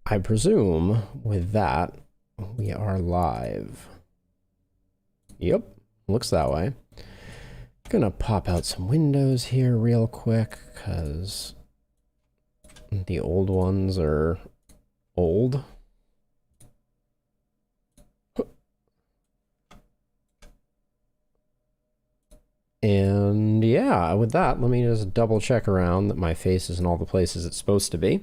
I presume with that, we are live. Yep, looks that way. Gonna pop out some windows here real quick, because the old ones are old. And yeah, with that, let me just double check around that my face is in all the places it's supposed to be.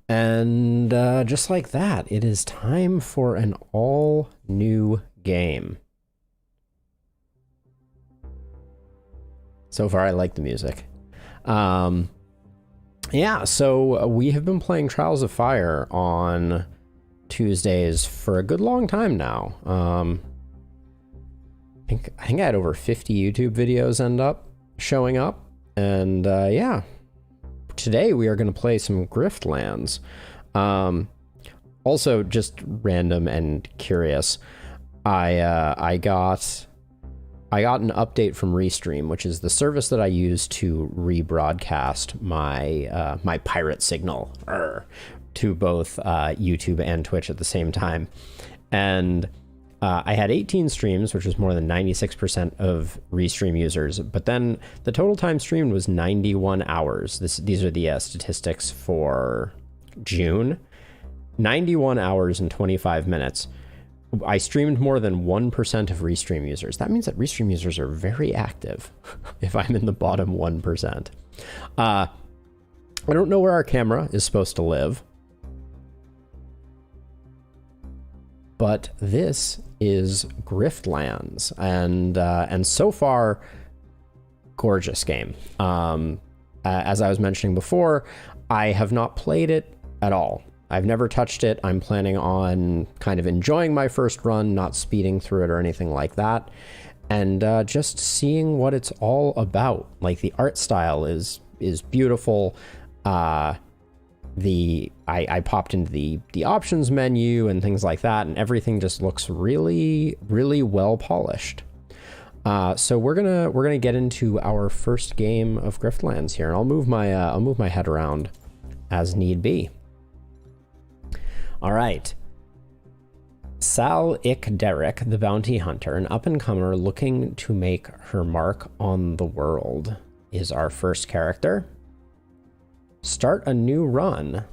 And just like that, it is time for an all new game. So far, I like the music. Yeah, so we have been playing Trials of Fire on Tuesdays for a good long time now. I think I had over 50 YouTube videos end up showing up. And yeah, today we are going to play some Griftlands. Also, just random and curious, I got an update from Restream, which is the service that I use to rebroadcast my my pirate signal to both YouTube and Twitch at the same time. And I had 18 streams, which was more than 96% of Restream users. But then the total time streamed was 91 hours. These are the statistics for June. 91 hours and 25 minutes. I streamed more than 1% of Restream users. That means that Restream users are very active if I'm in the bottom 1%. I don't know where our camera is supposed to live, but this is Griftlands, and so far, gorgeous game. As I was mentioning before, I have not played it at all. I've never touched it. I'm planning on kind of enjoying my first run, not speeding through it or anything like that, and just seeing what it's all about. Like, the art style is beautiful. I popped into the options menu and things like that, and everything just looks really, really well polished. So we're gonna get into our first game of Griftlands here, and I'll move my head around as need be. All right. Sal Derrick, the bounty hunter, an up-and-comer looking to make her mark on the world, is our first character. Start a new run.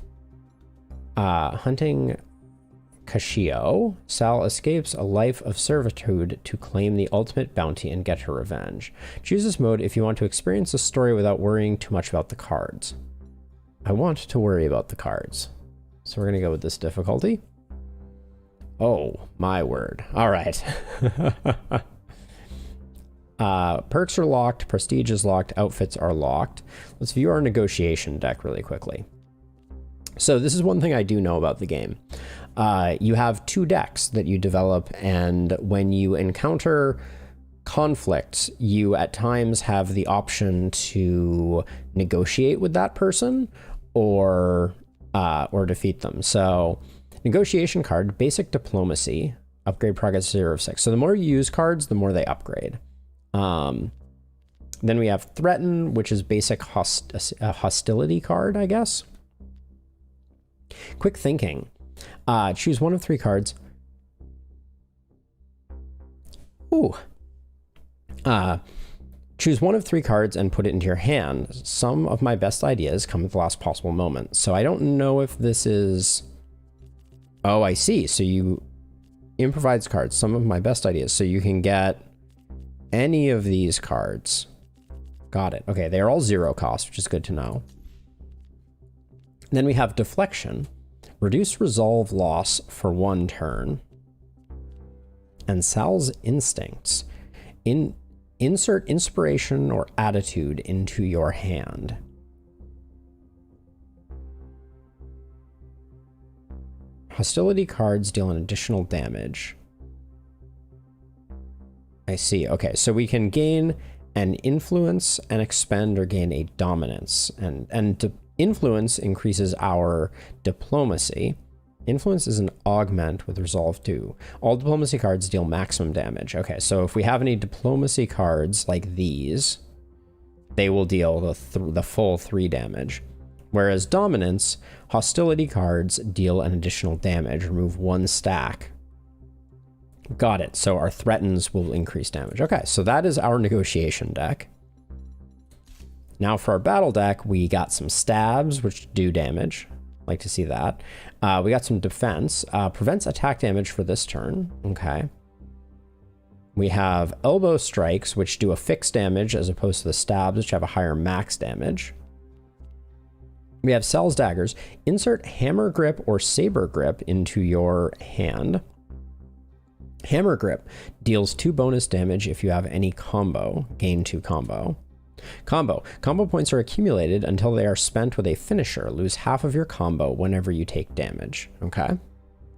Hunting Kashio, Sal escapes a life of servitude to claim the ultimate bounty and get her revenge. Choose this mode if you want to experience the story without worrying too much about the cards. I want to worry about the cards, so we're going to go with this difficulty. Oh, my word. All right. Perks are locked, prestige is locked, outfits are locked. Let's view our negotiation deck really quickly. So this is one thing I do know about the game. You have two decks that you develop, and when you encounter conflicts, you at times have the option to negotiate with that person or defeat them. So negotiation card, basic diplomacy, upgrade progress 0 of 6. So the more you use cards, the more they upgrade. Then we have threaten, which is basic hostility card, I guess. Quick thinking. Choose one of 3 cards. Ooh. Choose one of 3 cards and put it into your hand. Some of my best ideas come at the last possible moment. So I don't know if this is... Oh, I see. So you improvise cards. Some of my best ideas. So you can get any of these cards. Got it. Okay, they are all 0 cost, which is good to know. Then we have deflection. Reduce resolve loss for 1 turn. And Sal's instincts. Insert inspiration or attitude into your hand. Hostility cards deal an additional damage. I see. Okay, so we can gain an influence and expend or gain a dominance. And influence increases our diplomacy. Influence is an augment with resolve 2. All diplomacy cards deal maximum damage. Okay, so if we have any diplomacy cards like these, they will deal the full 3 damage. Whereas Dominance, hostility cards deal an additional damage. Remove 1 stack. Got it. So our threatens will increase damage. Okay, so that is our negotiation deck. Now for our battle deck, we got some stabs, which do damage. Like to see that. We got some defense. Prevents attack damage for this turn. Okay. We have elbow strikes, which do a fixed damage as opposed to the stabs, which have a higher max damage. We have Cell's daggers. Insert hammer grip or saber grip into your hand. Hammer grip deals 2 bonus damage if you have any combo. Gain 2 combo. Combo points are accumulated until they are spent with a finisher. Lose half of your combo whenever you take damage. Okay,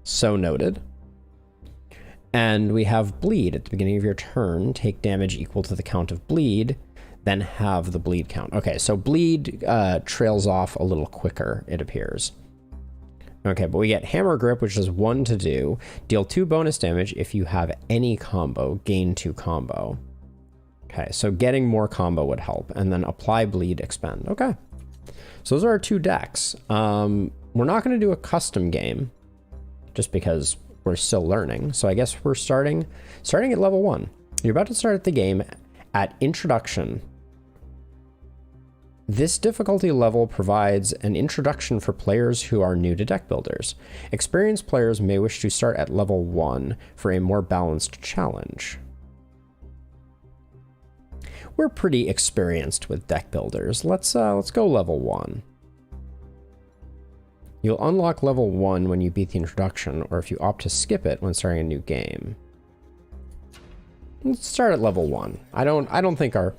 so noted. And we have bleed at the beginning of your turn. Take damage equal to the count of bleed, then have the bleed count. Okay, so bleed trails off a little quicker, it appears. Okay, but we get hammer grip, which is 1 to do. Deal 2 bonus damage if you have any combo. Gain 2 combo. Okay, so getting more combo would help. And then apply bleed, expend. Okay, so those are our 2 decks. We're not going to do a custom game just because we're still learning. So I guess we're starting at level 1. You're about to start the game at introduction. This difficulty level provides an introduction for players who are new to deck builders. Experienced players may wish to start at level 1 for a more balanced challenge. We're pretty experienced with deck builders. Let's go level 1. You'll unlock level 1 when you beat the introduction, or if you opt to skip it when starting a new game. Let's start at level 1. I don't think our...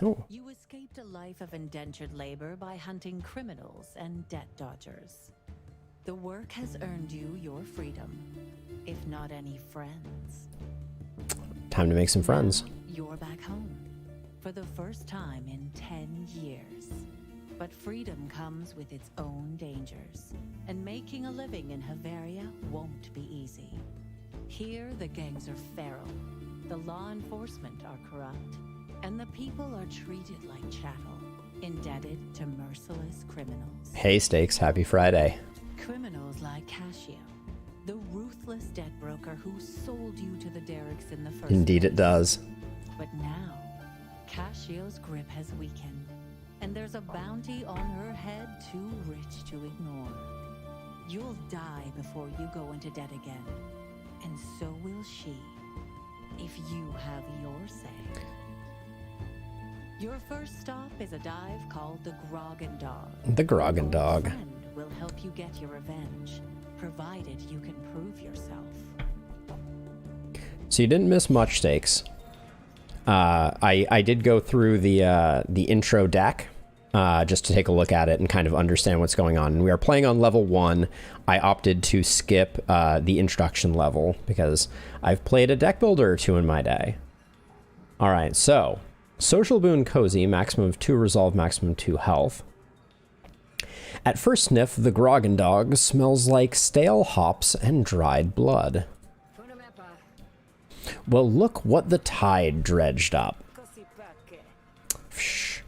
Oh. You escaped a life of indentured labor by hunting criminals and debt dodgers. The work has earned you your freedom, if not any friends. Time to make some friends. You're back home for the first time in 10 years. But freedom comes with its own dangers, and making a living in Haveria won't be easy. Here, the gangs are feral, the law enforcement are corrupt, and the people are treated like chattel, indebted to merciless criminals. Hey, Stakes, happy Friday. Criminals like Cascio, the ruthless debt broker who sold you to the Derricks in the first Indeed place. It does. But now, Cassio's grip has weakened, and there's a bounty on her head too rich to ignore. You'll die before you go into debt again, and so will she, if you have your say. Your first stop is a dive called the Grog and Dog. The Grog and Dog. Your friend will help you get your revenge, provided you can prove yourself. So you didn't miss much, Stakes. I did go through the intro deck just to take a look at it and kind of understand what's going on. And we are playing on level 1. I opted to skip the introduction level because I've played a deck builder or 2 in my day. All right, so Social Boon Cozy, maximum of 2 resolve, maximum 2 health. At first sniff, the Groggen Dog smells like stale hops and dried blood. Well, look what the tide dredged up. Psh.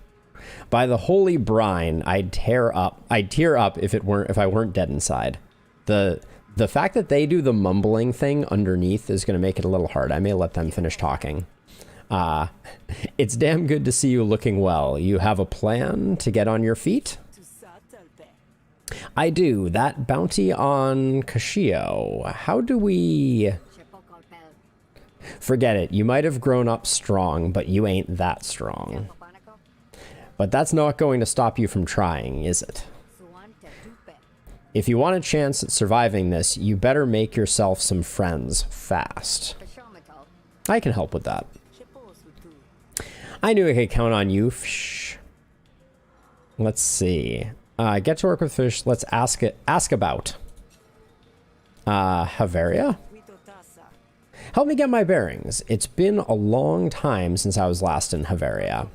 By the holy brine, I'd tear up if I weren't dead inside. The fact that they do the mumbling thing underneath is going to make it a little hard. I may let them finish talking. It's damn good to see you looking well. You have a plan to get on your feet? I do. That bounty on Cascio. How do we... Forget it. You might have grown up strong, but you ain't that strong. But that's not going to stop you from trying, is it? If you want a chance at surviving this, you better make yourself some friends fast. I can help with that. I knew I could count on you. Let's see. Get to work with fish. Let's ask about. Haveria? Help me get my bearings. It's been a long time since I was last in Haveria.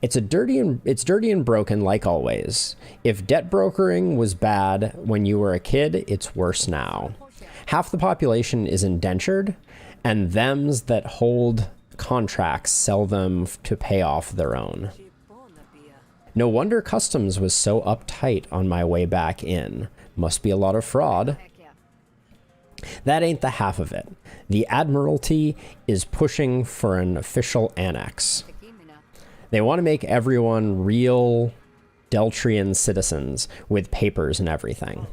It's dirty and broken like always. If debt brokering was bad when you were a kid, it's worse now. Half the population is indentured, and thems that hold contracts sell them to pay off their own. No wonder customs was so uptight on my way back in. Must be a lot of fraud. That ain't the half of it. The Admiralty is pushing for an official annex. They want to make everyone real Deltrian citizens with papers and everything.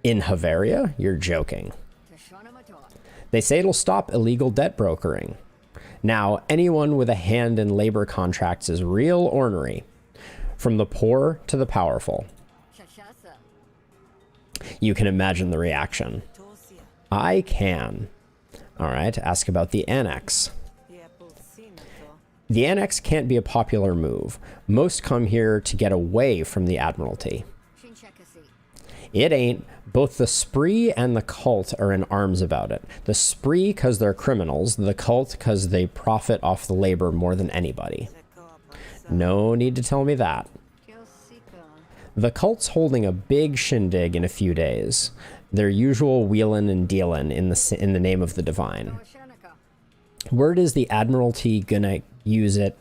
In Havaria? You're joking. They say it'll stop illegal debt brokering. Now, anyone with a hand in labor contracts is real ornery, from the poor to the powerful. You can imagine the reaction. I can. All right, ask about the annex. The annex can't be a popular move. Most come here to get away from the Admiralty. It ain't. Both the spree and the cult are in arms about it. The spree because they're criminals, the cult because they profit off the labor more than anybody. No need to tell me that. The cult's holding a big shindig in a few days. Their usual wheelin' and dealin' in the name of the divine. Word is the Admiralty gonna use it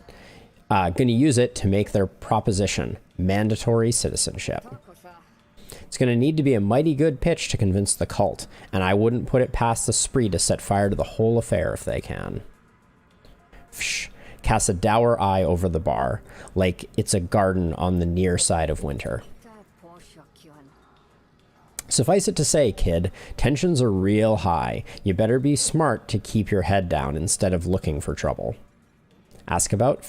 to make their proposition mandatory citizenship. It's going to need to be a mighty good pitch to convince the cult, and I wouldn't put it past the spree to set fire to the whole affair if they can. Psh, cast a dour eye over the bar, like it's a garden on the near side of winter. Suffice it to say, kid, tensions are real high. You better be smart to keep your head down instead of looking for trouble. Ask about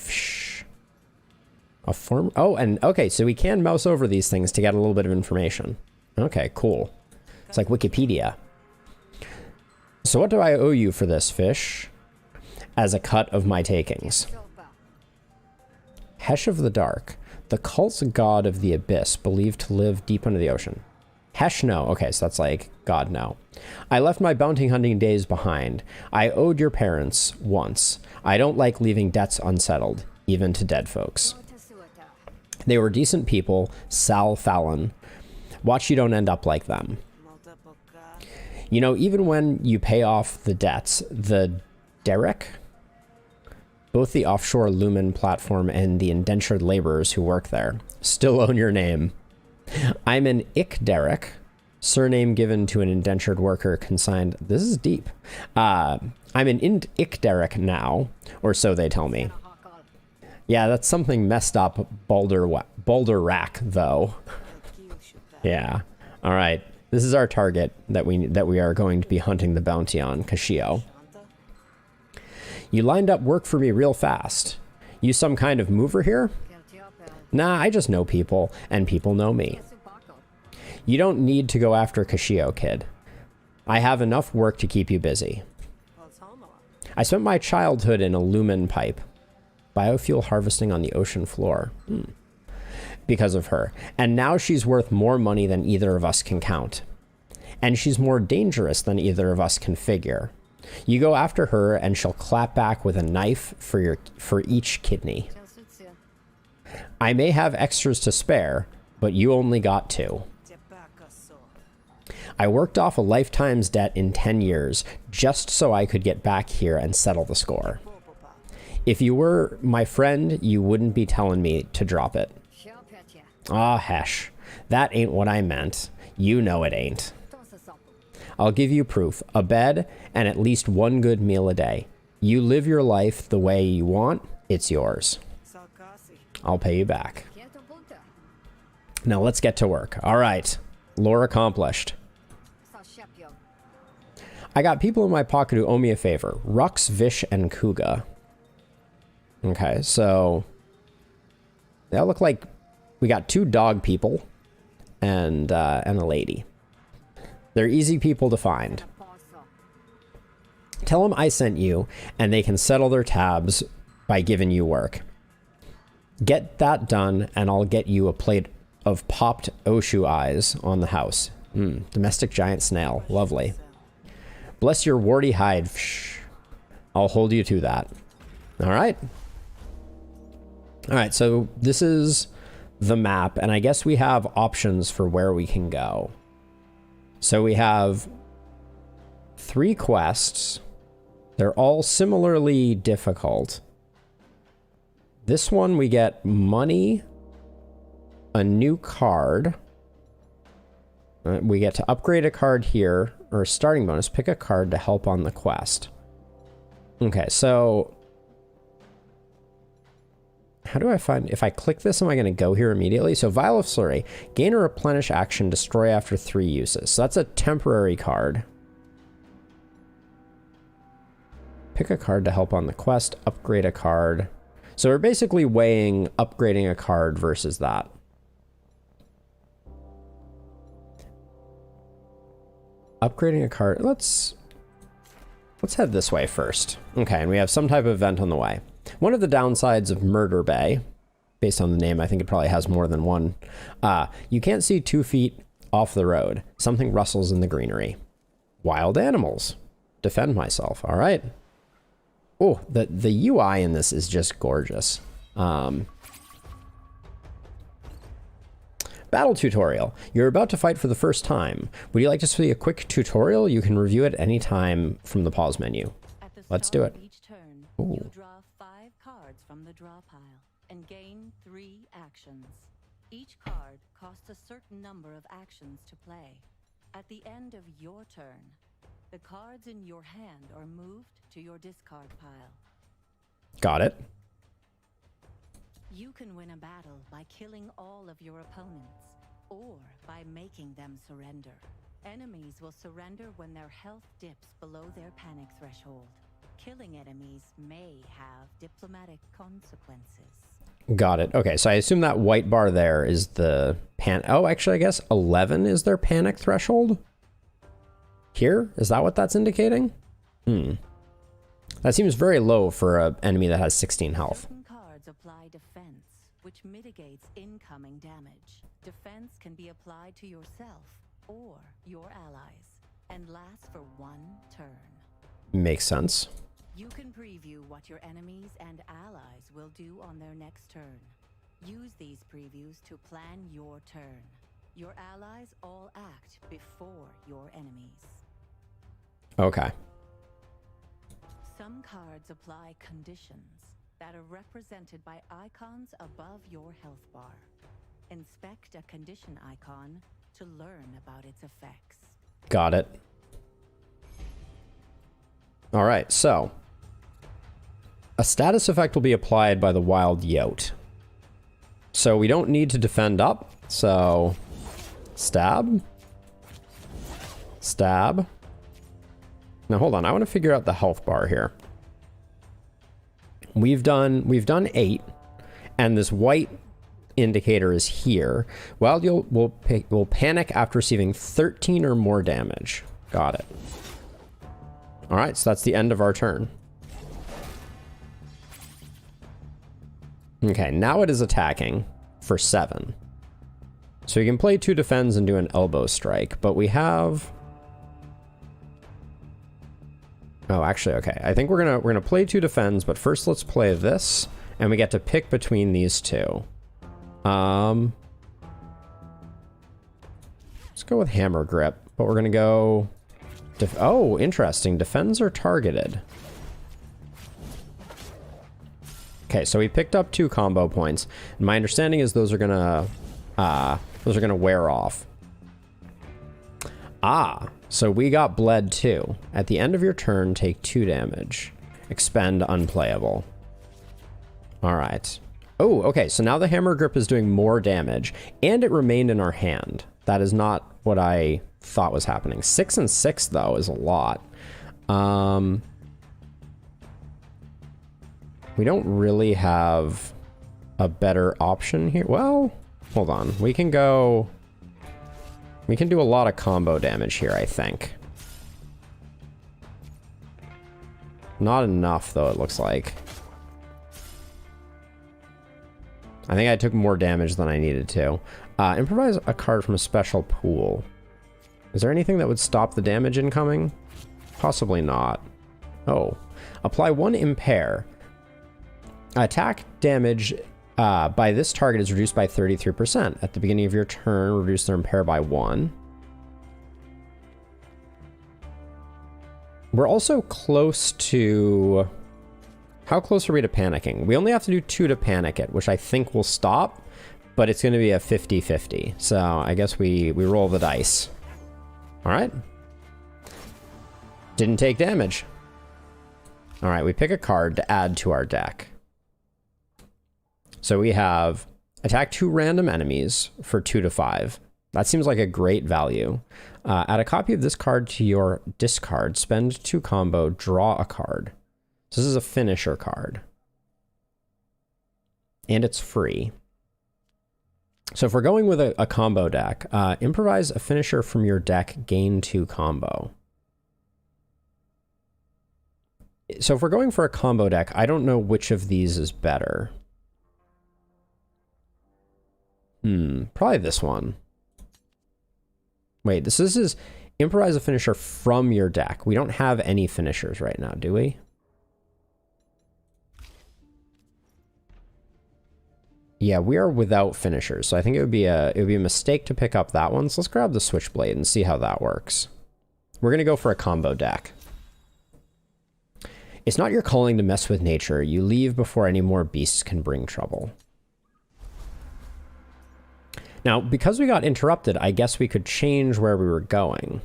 a form. Oh, and okay, so we can mouse over these things to get a little bit of information. Okay, cool. It's like Wikipedia. So what do I owe you for this, fish? As a cut of my takings. Hesh of the Dark, the cult's god of the abyss, believed to live deep under the ocean. Hesh, no. Okay, so that's like God, no. I left my bounty hunting days behind. I owed your parents once. I don't like leaving debts unsettled, even to dead folks. They were decent people, Sal Fallon. Watch you don't end up like them. You know, even when you pay off the debts, the Derek, both the offshore Lumen platform and the indentured laborers who work there, still own your name. I'm an Ick Derek, surname given to an indentured worker consigned. This is deep. I'm an Ick Derek now, or so they tell me. Yeah, that's something messed up, Boulder Rack, though. Yeah. All right. This is our target that we are going to be hunting the bounty on, Kashio. You lined up work for me real fast. You some kind of mover here? Nah, I just know people, and people know me. You don't need to go after Kashio, kid. I have enough work to keep you busy. I spent my childhood in a lumen pipe. Biofuel harvesting on the ocean floor. Because of her. And now she's worth more money than either of us can count. And she's more dangerous than either of us can figure. You go after her and she'll clap back with a knife for each kidney. I may have extras to spare, but you only got 2. I worked off a lifetime's debt in 10 years just so I could get back here and settle the score. If you were my friend, you wouldn't be telling me to drop it. Ah, Hesh. That ain't what I meant. You know it ain't. I'll give you proof. A bed and at least one good meal a day. You live your life the way you want, it's yours. I'll pay you back. Now let's get to work. All right. Lore accomplished. I got people in my pocket who owe me a favor. Rux, Vish, and Kuga. Okay, so they all look like we got 2 dog people and a lady. They're easy people to find. Tell them I sent you, and they can settle their tabs by giving you work. Get that done, and I'll get you a plate of popped Oshu eyes on the house. Domestic giant snail. Lovely. Bless your warty hide. I'll hold you to that. All right. All right, so this is the map, and I guess we have options for where we can go. So we have 3 quests. They're all similarly difficult. This one we get money, a new card. We get to upgrade a card here, or a starting bonus. Pick a card to help on the quest. Okay, so how do I find, if I click this, am I going to go here immediately? So Vial of Slurry, gain or replenish action, destroy after 3 uses. So that's a temporary card. Pick a card to help on the quest, upgrade a card. So we're basically weighing upgrading a card versus that. Upgrading a card, let's head this way first. Okay, and we have some type of event on the way. One of the downsides of Murder Bay, based on the name, I think it probably has more than one. You can't see 2 feet off the road. Something rustles in the greenery. Wild animals. Defend myself. All right. Oh, the UI in this is just gorgeous. Battle tutorial. You're about to fight for the first time. Would you like to see a quick tutorial? You can review it anytime from the pause menu. Let's do it. Each turn, you draw 5 cards from the draw pile and gain 3 actions. Each card costs a certain number of actions to play. At the end of your turn, the cards in your hand are moved to your discard pile. Got it. You can win a battle by killing all of your opponents, or by making them surrender. Enemies will surrender when their health dips below their panic threshold. Killing enemies may have diplomatic consequences. Got it. Okay, so I assume that white bar there is the oh, actually, I guess 11 is their panic threshold? Here? Is that what that's indicating? That seems very low for an enemy that has 16 health. Certain cards apply defense, which mitigates incoming damage. Defense can be applied to yourself or your allies, and lasts for 1 turn. Makes sense. You can preview what your enemies and allies will do on their next turn. Use these previews to plan your turn. Your allies all act before your enemies. Okay. Some cards apply conditions that are represented by icons above your health bar. Inspect a condition icon to learn about its effects. Got it. All right, so a status effect will be applied by the wild yote. So we don't need to defend up. So stab. Stab. Now hold on, I want to figure out the health bar here. We've done 8, and this white indicator is here. Wild yote will panic after receiving 13 or more damage. Got it. All right, so that's the end of our turn. Okay, now it is attacking for 7. So you can play 2 defends and do an elbow strike, but we have... Oh, actually, okay. I think we're gonna play 2 defends, but first let's play this, and we get to pick between these 2. Let's go with hammer grip, but we're gonna go... Oh, interesting. Defends are targeted. Okay, so we picked up 2 combo points. And my understanding is those are gonna wear off. Ah, so we got bled too. At the end of your turn, take 2 damage. Expend unplayable. All right. Oh, okay, so now the hammer grip is doing more damage, and it remained in our hand. That is not what I thought was happening. 6 and 6, though, is a lot. We don't really have a better option here. Well, hold on. We can do a lot of combo damage here, I think. Not enough, though, it looks like. I think I took more damage than I needed to. Improvise a card from a special pool. Is there anything that would stop the damage incoming? Possibly not. Oh. Apply 1 impair. Attack damage by this target is reduced by 33%. At the beginning of your turn, reduce their impair by 1. We're also close to How close are we to panicking? We only have to do 2 to panic it, which I think will stop, but it's going to be a 50-50. So I guess we roll the dice. All right. Didn't take damage. All right, we pick a card to add to our deck. So we have attack 2 random enemies for 2 to 5. That seems like a great value. Add a copy of this card to your discard. Spend 2 combo, draw a card. So this is a finisher card. And it's free. So if we're going with a combo deck, improvise a finisher from your deck, gain 2 combo. So if we're going for a combo deck, I don't know which of these is better. Probably this one. Wait, this is improvise a finisher from your deck. We don't have any finishers right now, do we? Yeah, we are without finishers, so I think it would be a mistake to pick up that one. So let's grab the Switchblade and see how that works. We're gonna go for a combo deck. It's not your calling to mess with nature. You leave before any more beasts can bring trouble. Now, because we got interrupted, I guess we could change where we were going.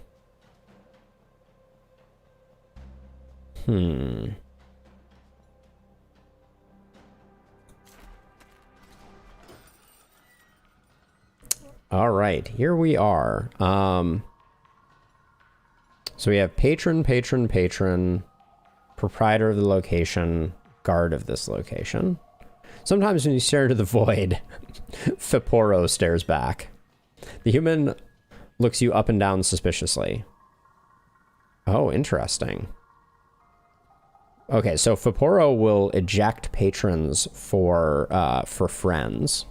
All right, here we are. So we have patron, proprietor of the location, guard of this location. Sometimes when you stare into the void, Fiporo stares back. The human looks you up and down suspiciously. Oh, interesting. Okay, so Fiporo will eject patrons for friends.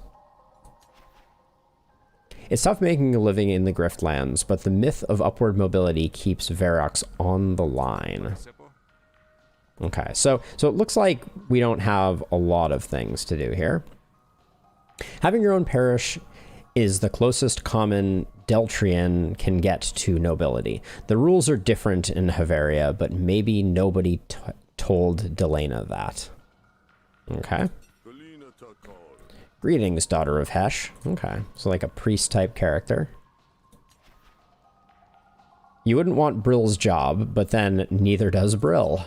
It's tough making a living in the Griftlands, but the myth of upward mobility keeps Verox on the line. Okay, so it looks like we don't have a lot of things to do here. Having your own parish is the closest common Deltrian can get to nobility. The rules are different in Haveria, but maybe nobody told Delena that. Okay. Greetings, daughter of Hesh. Okay, so like a priest-type character. You wouldn't want Brill's job, but then neither does Brill.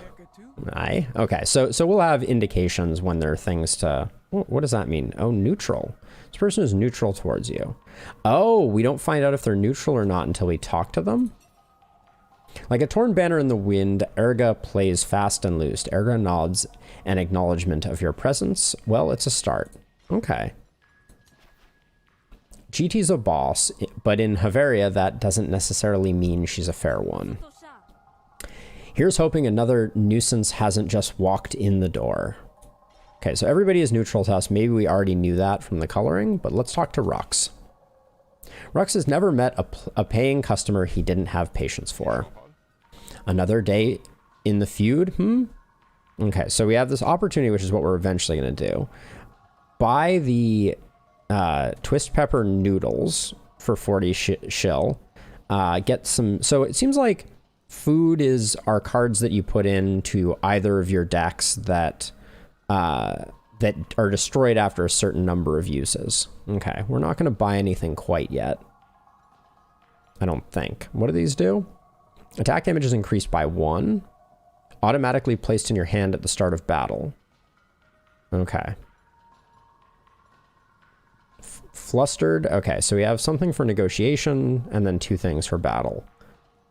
Aye. Okay, so we'll have indications when there are things to... What does that mean? Oh, neutral. This person is neutral towards you. Oh, we don't find out if they're neutral or not until we talk to them? Like a torn banner in the wind, Erga plays fast and loose. Erga nods an acknowledgement of your presence. Well, it's a start. Okay. GT's a boss, but in Haveria, that doesn't necessarily mean she's a fair one. Here's hoping another nuisance hasn't just walked in the door. Okay, so everybody is neutral to us. Maybe we already knew that from the coloring, but let's talk to Rux. Rux has never met a paying customer he didn't have patience for. Another day in the feud? Okay, so we have this opportunity, which is what we're eventually going to do. Buy the twist pepper noodles for 40 shill. Get some... So it seems like food are cards that you put into either of your decks that that are destroyed after a certain number of uses. Okay, we're not going to buy anything quite yet. I don't think. What do these do? Attack damage is increased by 1. Automatically placed in your hand at the start of battle. Okay. Flustered. Okay, so we have something for negotiation and then 2 things for battle.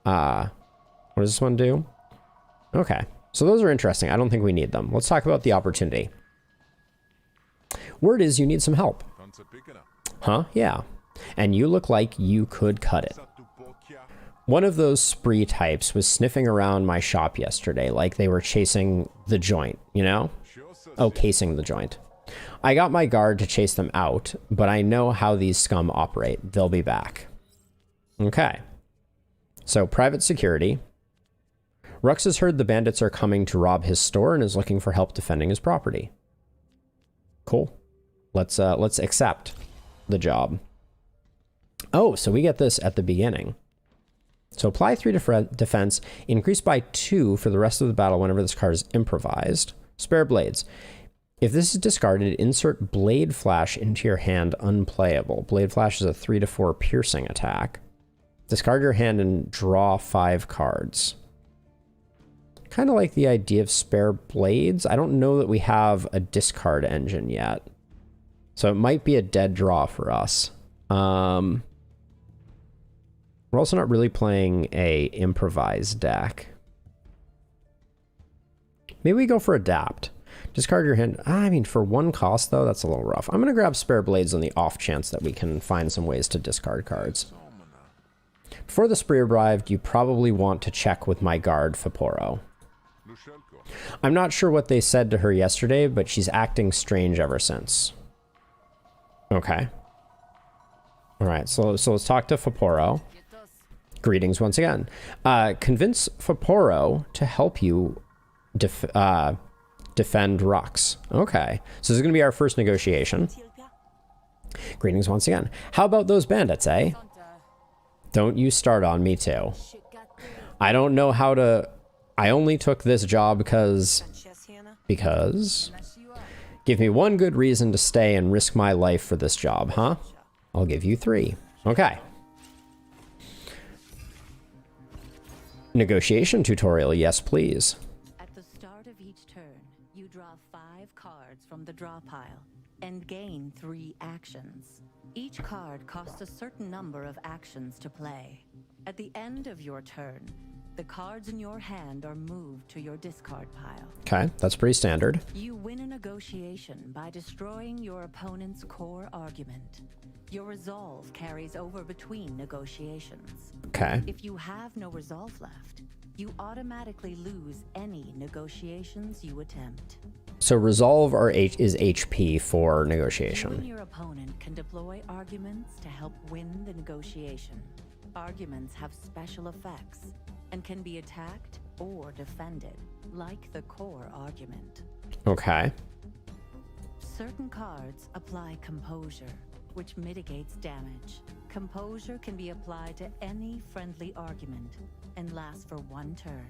What does this one do? Okay, so those are interesting. I don't think we need them. Let's talk about the opportunity. Word is you need some help. Huh? Yeah. And you look like you could cut it. One of those spree types was sniffing around my shop yesterday like they were chasing the joint, you know? Oh, casing the joint. I got my guard to chase them out, but I know how these scum operate. They'll be back. Okay. So, private security. Rux has heard the bandits are coming to rob his store and is looking for help defending his property. Cool. Let's accept the job. Oh, so we get this at the beginning. So apply 3 defense, increase by 2 for the rest of the battle whenever this card is improvised. Spare blades. If this is discarded, insert Blade Flash into your hand unplayable. Blade Flash is a 3 to 4 piercing attack. Discard your hand and draw 5 cards. Kind of like the idea of spare blades. I don't know that we have a discard engine yet. So it might be a dead draw for us. We're also not really playing a improvised deck. Maybe we go for adapt. Discard your hand. I mean, for 1 cost, though, that's a little rough. I'm going to grab spare blades on the off chance that we can find some ways to discard cards. Before the spree arrived, you probably want to check with my guard, Faporo. I'm not sure what they said to her yesterday, but she's acting strange ever since. Okay. All right, so let's talk to Faporo. Greetings once again. Convince Faporo to help you defend Rux. Okay, so this is going to be our first negotiation. Greetings once again. How about those bandits, eh? Don't you start on me too. I don't know how to... I only took this job because... Give me 1 good reason to stay and risk my life for this job, huh? I'll give you 3. Okay. Negotiation tutorial, yes please. At the start of each turn, you draw 5 cards from the draw pile and gain 3 actions. Each card costs a certain number of actions to play. At the end of your turn, the cards in your hand are moved to your discard pile. Okay, that's pretty standard. You win a negotiation by destroying your opponent's core argument. Your resolve carries over between negotiations. Okay. If you have no resolve left, you automatically lose any negotiations you attempt. So resolve is HP for You and negotiation. your opponent can deploy arguments to help win the negotiation. Arguments have special effects and can be attacked or defended, like the core argument. Okay. Certain cards apply composure, which mitigates damage. Composure can be applied to any friendly argument and lasts for 1 turn.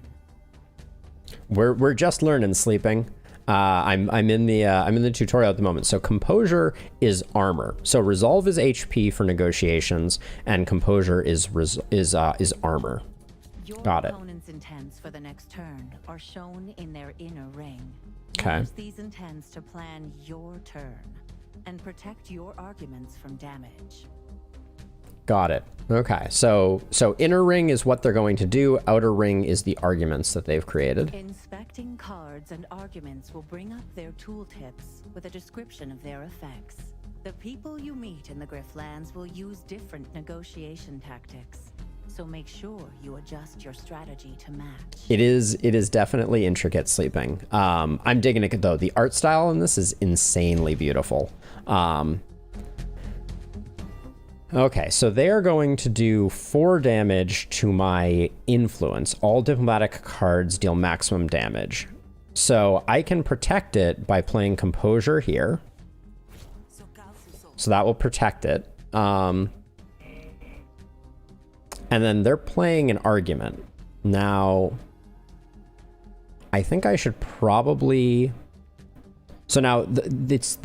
We're just learning sleeping. I'm in the tutorial at the moment. So composure is armor. So resolve is HP for negotiations, and composure is armor. Your Got it. opponent's intents for the next turn are shown in their inner ring. Okay. Use these intents to plan your turn and protect your arguments from damage. Got it. Okay. So inner ring is what they're going to do. Outer ring is the arguments that they've created. Inspecting cards and arguments will bring up their tooltips with a description of their effects. The people you meet in the Griftlands will use different negotiation tactics, so make sure you adjust your strategy to match. It is definitely intricate sleeping. I'm digging it though. The art style in this is insanely beautiful. Okay, so they are going to do 4 damage to my influence. All diplomatic cards deal maximum damage. So I can protect it by playing composure here. So that will protect it. And then they're playing an argument. Now, I think I should probably... So now, this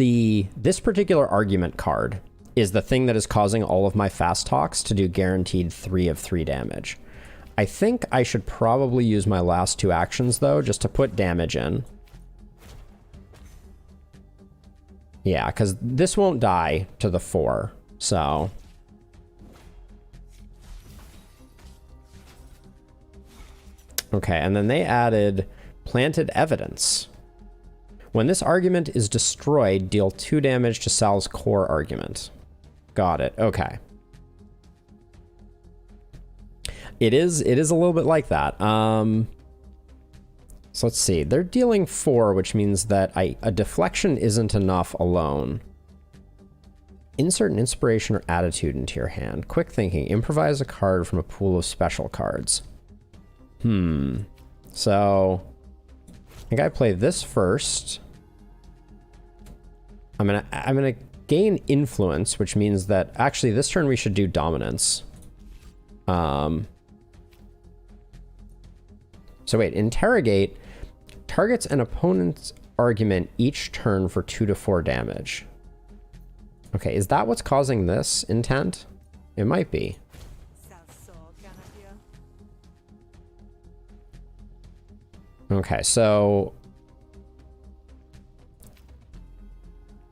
particular argument card is the thing that is causing all of my fast talks to do guaranteed 3 of 3 damage. I think I should probably use my last 2 actions, though, just to put damage in. Yeah, because this won't die to the 4, so... Okay, and then they added planted evidence. When this argument is destroyed, deal 2 damage to Sal's core argument. Got it. Okay. It is a little bit like that. So let's see. They're dealing 4, which means that a deflection isn't enough alone. Insert an inspiration or attitude into your hand. Quick thinking. Improvise a card from a pool of special cards. So I think I play this first. I'm gonna gain influence, which means that actually this turn we should do dominance. So wait, interrogate targets an opponent's argument each turn for 2 to 4 damage. Okay, is that what's causing this intent? It might be. Okay, so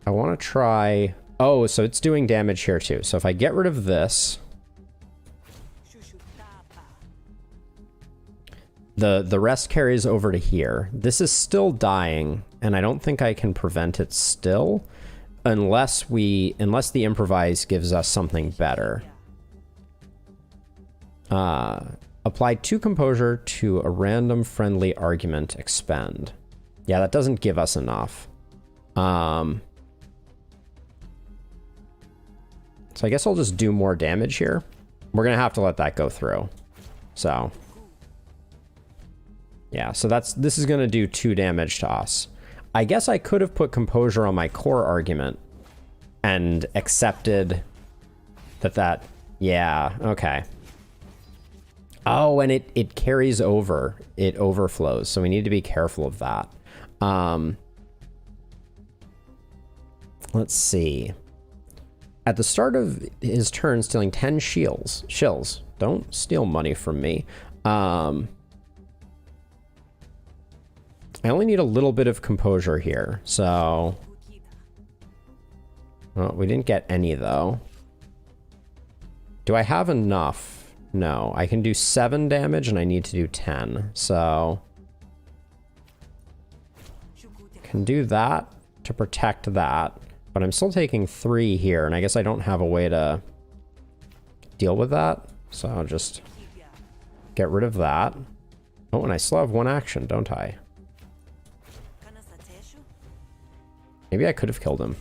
I want to try... Oh, so it's doing damage here too. So if I get rid of this... The rest carries over to here. This is still dying, and I don't think I can prevent it still, unless the improvise gives us something better. Apply 2 composure to a random friendly argument, expend. Yeah, that doesn't give us enough. So I guess I'll just do more damage here. We're gonna have to let that go through. So yeah, so this is gonna do 2 damage to us. I guess I could have put composure on my core argument and accepted that, yeah, okay. Oh, and it carries over. It overflows, so we need to be careful of that. Let's see. At the start of his turn, stealing 10 shills. Don't steal money from me. I only need a little bit of composure here, so... Well, we didn't get any, though. Do I have enough? No, I can do 7 damage, and I need to do 10, so... Can do that to protect that, but I'm still taking 3 here, and I guess I don't have a way to deal with that, so I'll just get rid of that. Oh, and I still have 1 action, don't I? Maybe I could have killed him.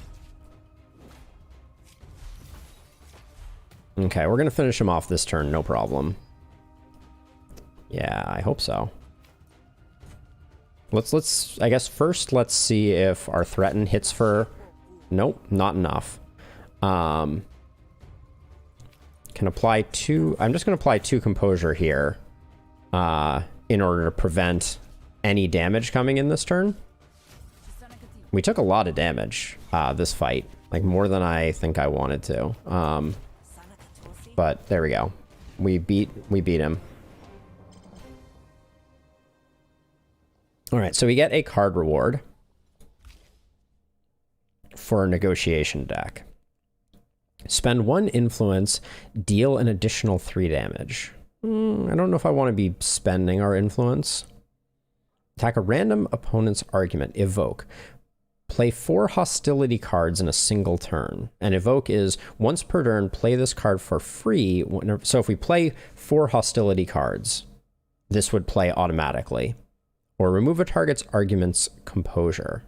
Okay, we're gonna finish him off this turn, no problem. Yeah, I hope so. I guess first let's see if our threaten hits for... Nope, not enough. Can apply 2... I'm just gonna apply 2 composure here. In order to prevent any damage coming in this turn. We took a lot of damage, this fight. Like, more than I think I wanted to. But there we go. We beat him. Alright, so we get a card reward for a negotiation deck. Spend 1 influence, deal an additional 3 damage. I don't know if I want to be spending our influence. Attack a random opponent's argument. Evoke. Play 4 hostility cards in a single turn. And evoke is once per turn, play this card for free. So if we play 4 hostility cards, this would play automatically. Or remove a target's argument's composure.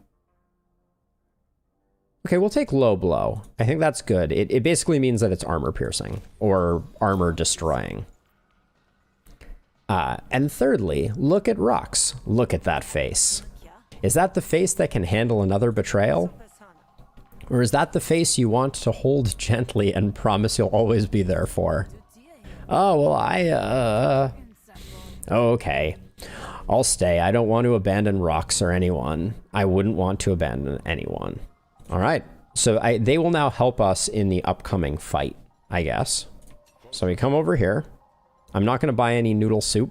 Okay, we'll take low blow. I think that's good. It basically means that it's armor piercing or armor destroying. And thirdly, look at Rux. Look at that face. Is that the face that can handle another betrayal? Or is that the face you want to hold gently and promise you'll always be there for? Oh, well, okay. I'll stay. I don't want to abandon Rux or anyone. I wouldn't want to abandon anyone. All right. So they will now help us in the upcoming fight, I guess. So we come over here. I'm not going to buy any noodle soup.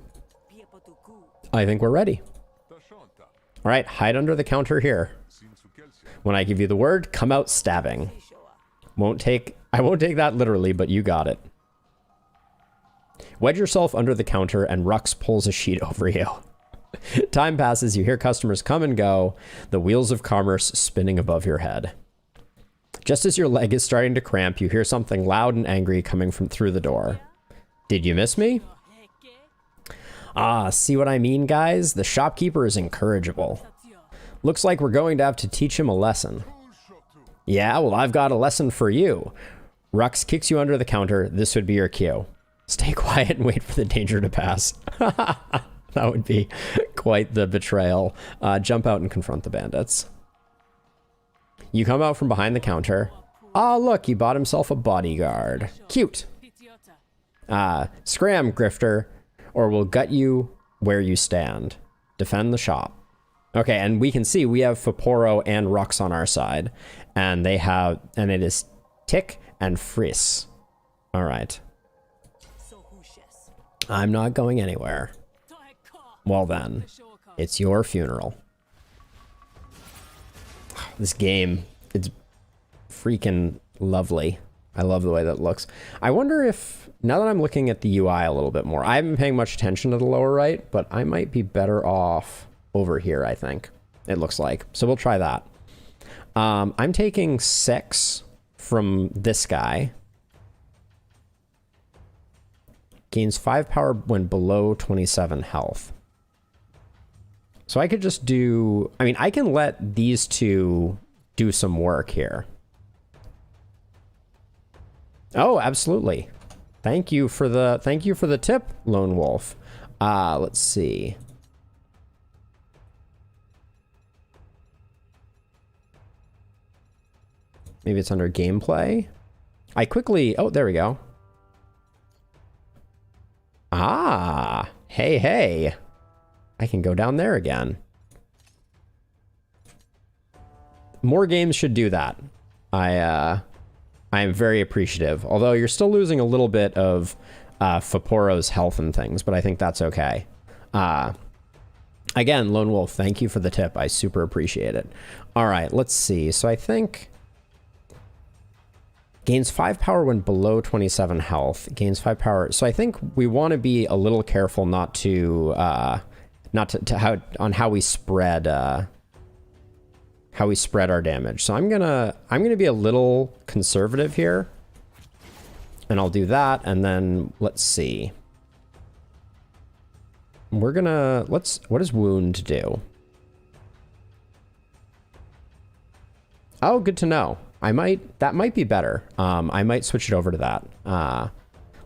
I think we're ready. All right, hide under the counter here. When I give you the word, come out stabbing. I won't take that literally, but you got it. Wedge yourself under the counter and Rux pulls a sheet over you. Time passes, you hear customers come and go, the wheels of commerce spinning above your head. Just as your leg is starting to cramp, you hear something loud and angry coming from through the door. Did you miss me? Ah, see what I mean, guys? The shopkeeper is incorrigible. Looks like we're going to have to teach him a lesson. Yeah, well, I've got a lesson for you. Rux kicks you under the counter. This would be your cue. Stay quiet and wait for the danger to pass. That would be quite the betrayal. Jump out and confront the bandits. You come out from behind the counter. Ah, look, he bought himself a bodyguard. Cute. Scram, grifter, or we'll gut you where you stand. Defend the shop. Okay, and we can see we have Faporo and Rux on our side. And they have, and it is Tick and Friss. All right. I'm not going anywhere. Well then, it's your funeral. This game, it's freaking lovely. I love the way that looks. I wonder if, now that I'm looking at the UI a little bit more, I haven't been paying much attention to the lower right, but I might be better off over here, I think. It looks like. So we'll try that. I'm taking 6 from this guy. Gains 5 power when below 27 health. So I could just do, I mean, I can let these two do some work here. Oh, absolutely. Thank you for the tip, Lone Wolf. Let's see. Maybe it's under gameplay. I quickly, oh, there we go. Ah, hey. I can go down there again. More games should do that. I am very appreciative. Although you're still losing a little bit of Faporo's health and things, but I think that's okay. Again, Lone Wolf, thank you for the tip. I super appreciate it. All right, let's see. So I think gains 5 power when below 27 health. Gains 5 power. So I think we want to be a little careful not to how we spread our damage. So I'm gonna be a little conservative here, and I'll do that. And then let's see. We're gonna what does wound do? Oh, good to know. That might be better. I might switch it over to that.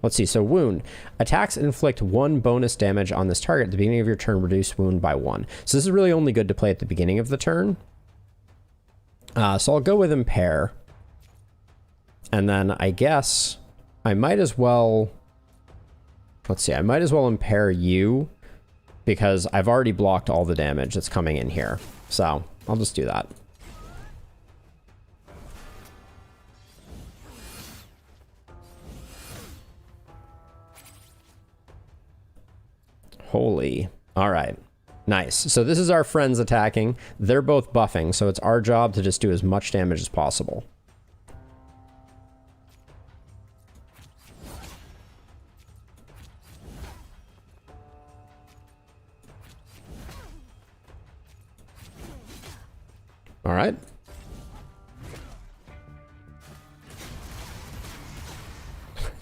Let's see. So wound. Attacks inflict 1 bonus damage on this target at the beginning of your turn. Reduce wound by 1. So this is really only good to play at the beginning of the turn. So I'll go with impair. And then I guess I might as well, let's see. I might as well impair you because I've already blocked all the damage that's coming in here. So I'll just do that. Holy. All right. Nice. So this is our friends attacking. They're both buffing, so it's our job to just do as much damage as possible. All right.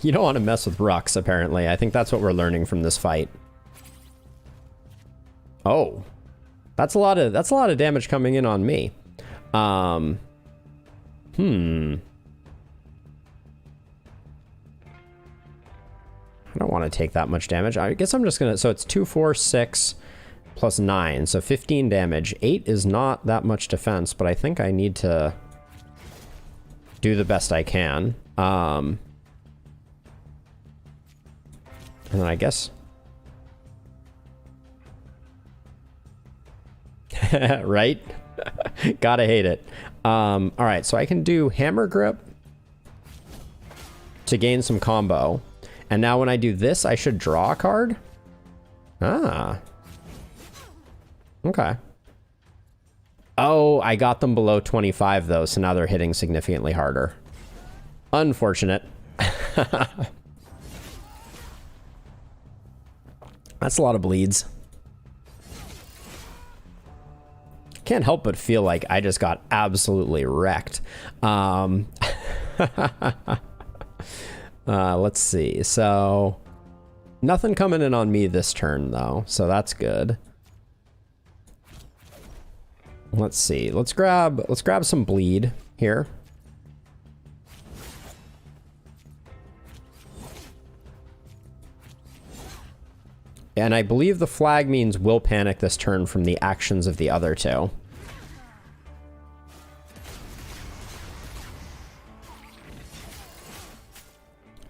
You don't want to mess with Rux, apparently. I think that's what we're learning from this fight. Oh, that's a lot of damage coming in on me. I don't want to take that much damage. I guess I'm just gonna, so it's 2, 4, 6 plus 9, so 15 damage. 8 is not that much defense, but I think I need to do the best I can. And then I guess right? Gotta hate it. All right, so I can do hammer grip to gain some combo. And now when I do this, I should draw a card. Ah. Okay. Oh, I got them below 25 though, so now they're hitting significantly harder. Unfortunate. That's a lot of bleeds. Can't help but feel like I just got absolutely wrecked. Let's see. So nothing coming in on me this turn though, so that's good. Let's see. Let's grab some bleed here. And I believe the flag means we'll panic this turn from the actions of the other two.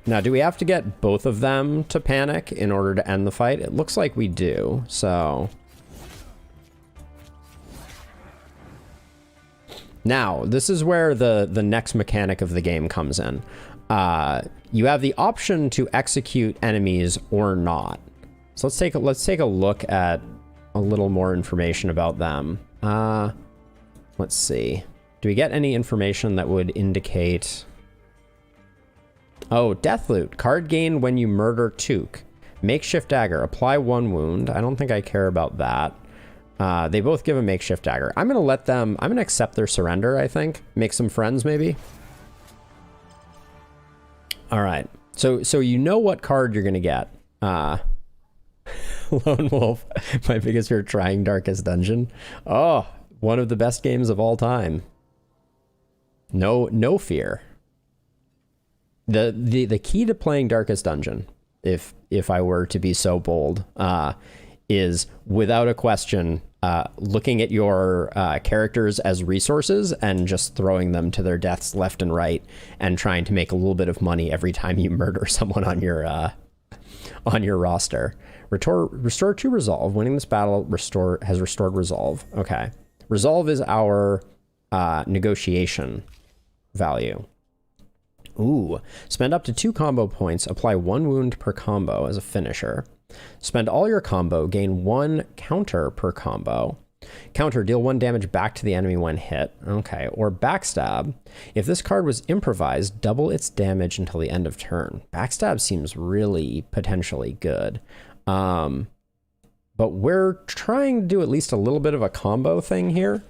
Now, do we have to get both of them to panic in order to end the fight? It looks like we do, so... Now, this is where the next mechanic of the game comes in. You have the option to execute enemies or not. So let's take a look at a little more information about them. Let's see. Do we get any information that would indicate... Oh, death loot. Card gain when you murder Took. Makeshift dagger. Apply 1 wound. I don't think I care about that. They both give a makeshift dagger. I'm going to let them... I'm going to accept their surrender, I think. Make some friends, maybe. All right. So you know what card you're going to get. Lone Wolf. My biggest fear, trying Darkest Dungeon. Oh, one of the best games of all time. No fear. The key to playing Darkest Dungeon, if I were to be so bold, is without a question looking at your characters as resources and just throwing them to their deaths left and right and trying to make a little bit of money every time you murder someone on your roster. Restore 2 resolve. Winning this battle has restored resolve. Okay. Resolve is our negotiation value. Ooh. Spend up to 2 combo points. Apply 1 wound per combo as a finisher. Spend all your combo. Gain 1 counter per combo. Counter, deal 1 damage back to the enemy when hit. Okay. Or backstab. If this card was improvised, double its damage until the end of turn. Backstab seems really potentially good. But we're trying to do at least a little bit of a combo thing here.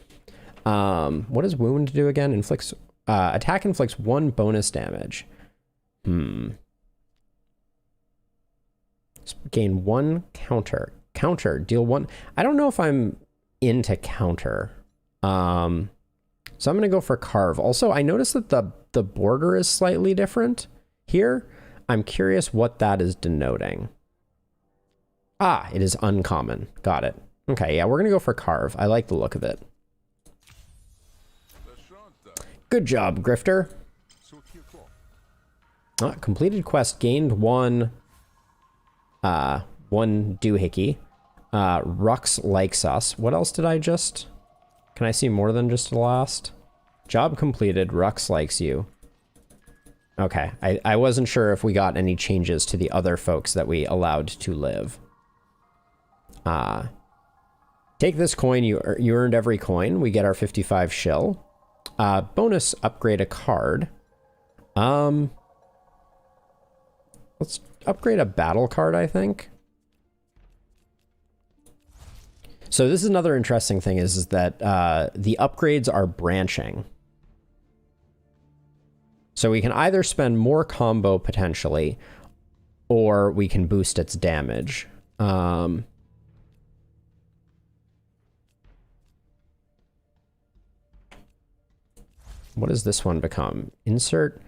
What does wound do again? Inflicts... attack inflicts 1 bonus damage. Gain 1 counter. Counter, deal 1. I don't know if I'm into counter. So I'm going to go for carve. Also, I noticed that the border is slightly different here. I'm curious what that is denoting. Ah, it is uncommon. Got it. Okay, yeah, we're going to go for carve. I like the look of it. Good job, Grifter. Completed quest, gained 1 doohickey. Rux likes us. What else did I just... Can I see more than just the last? Job completed, Rux likes you. Okay, I wasn't sure if we got any changes to the other folks that we allowed to live. Take this coin, you earned every coin. We get our 55 shill. Bonus, upgrade a card. Let's upgrade a battle card, I think. So this is another interesting thing is that the upgrades are branching. So we can either spend more combo potentially, or we can boost its damage. What does this one become? Insert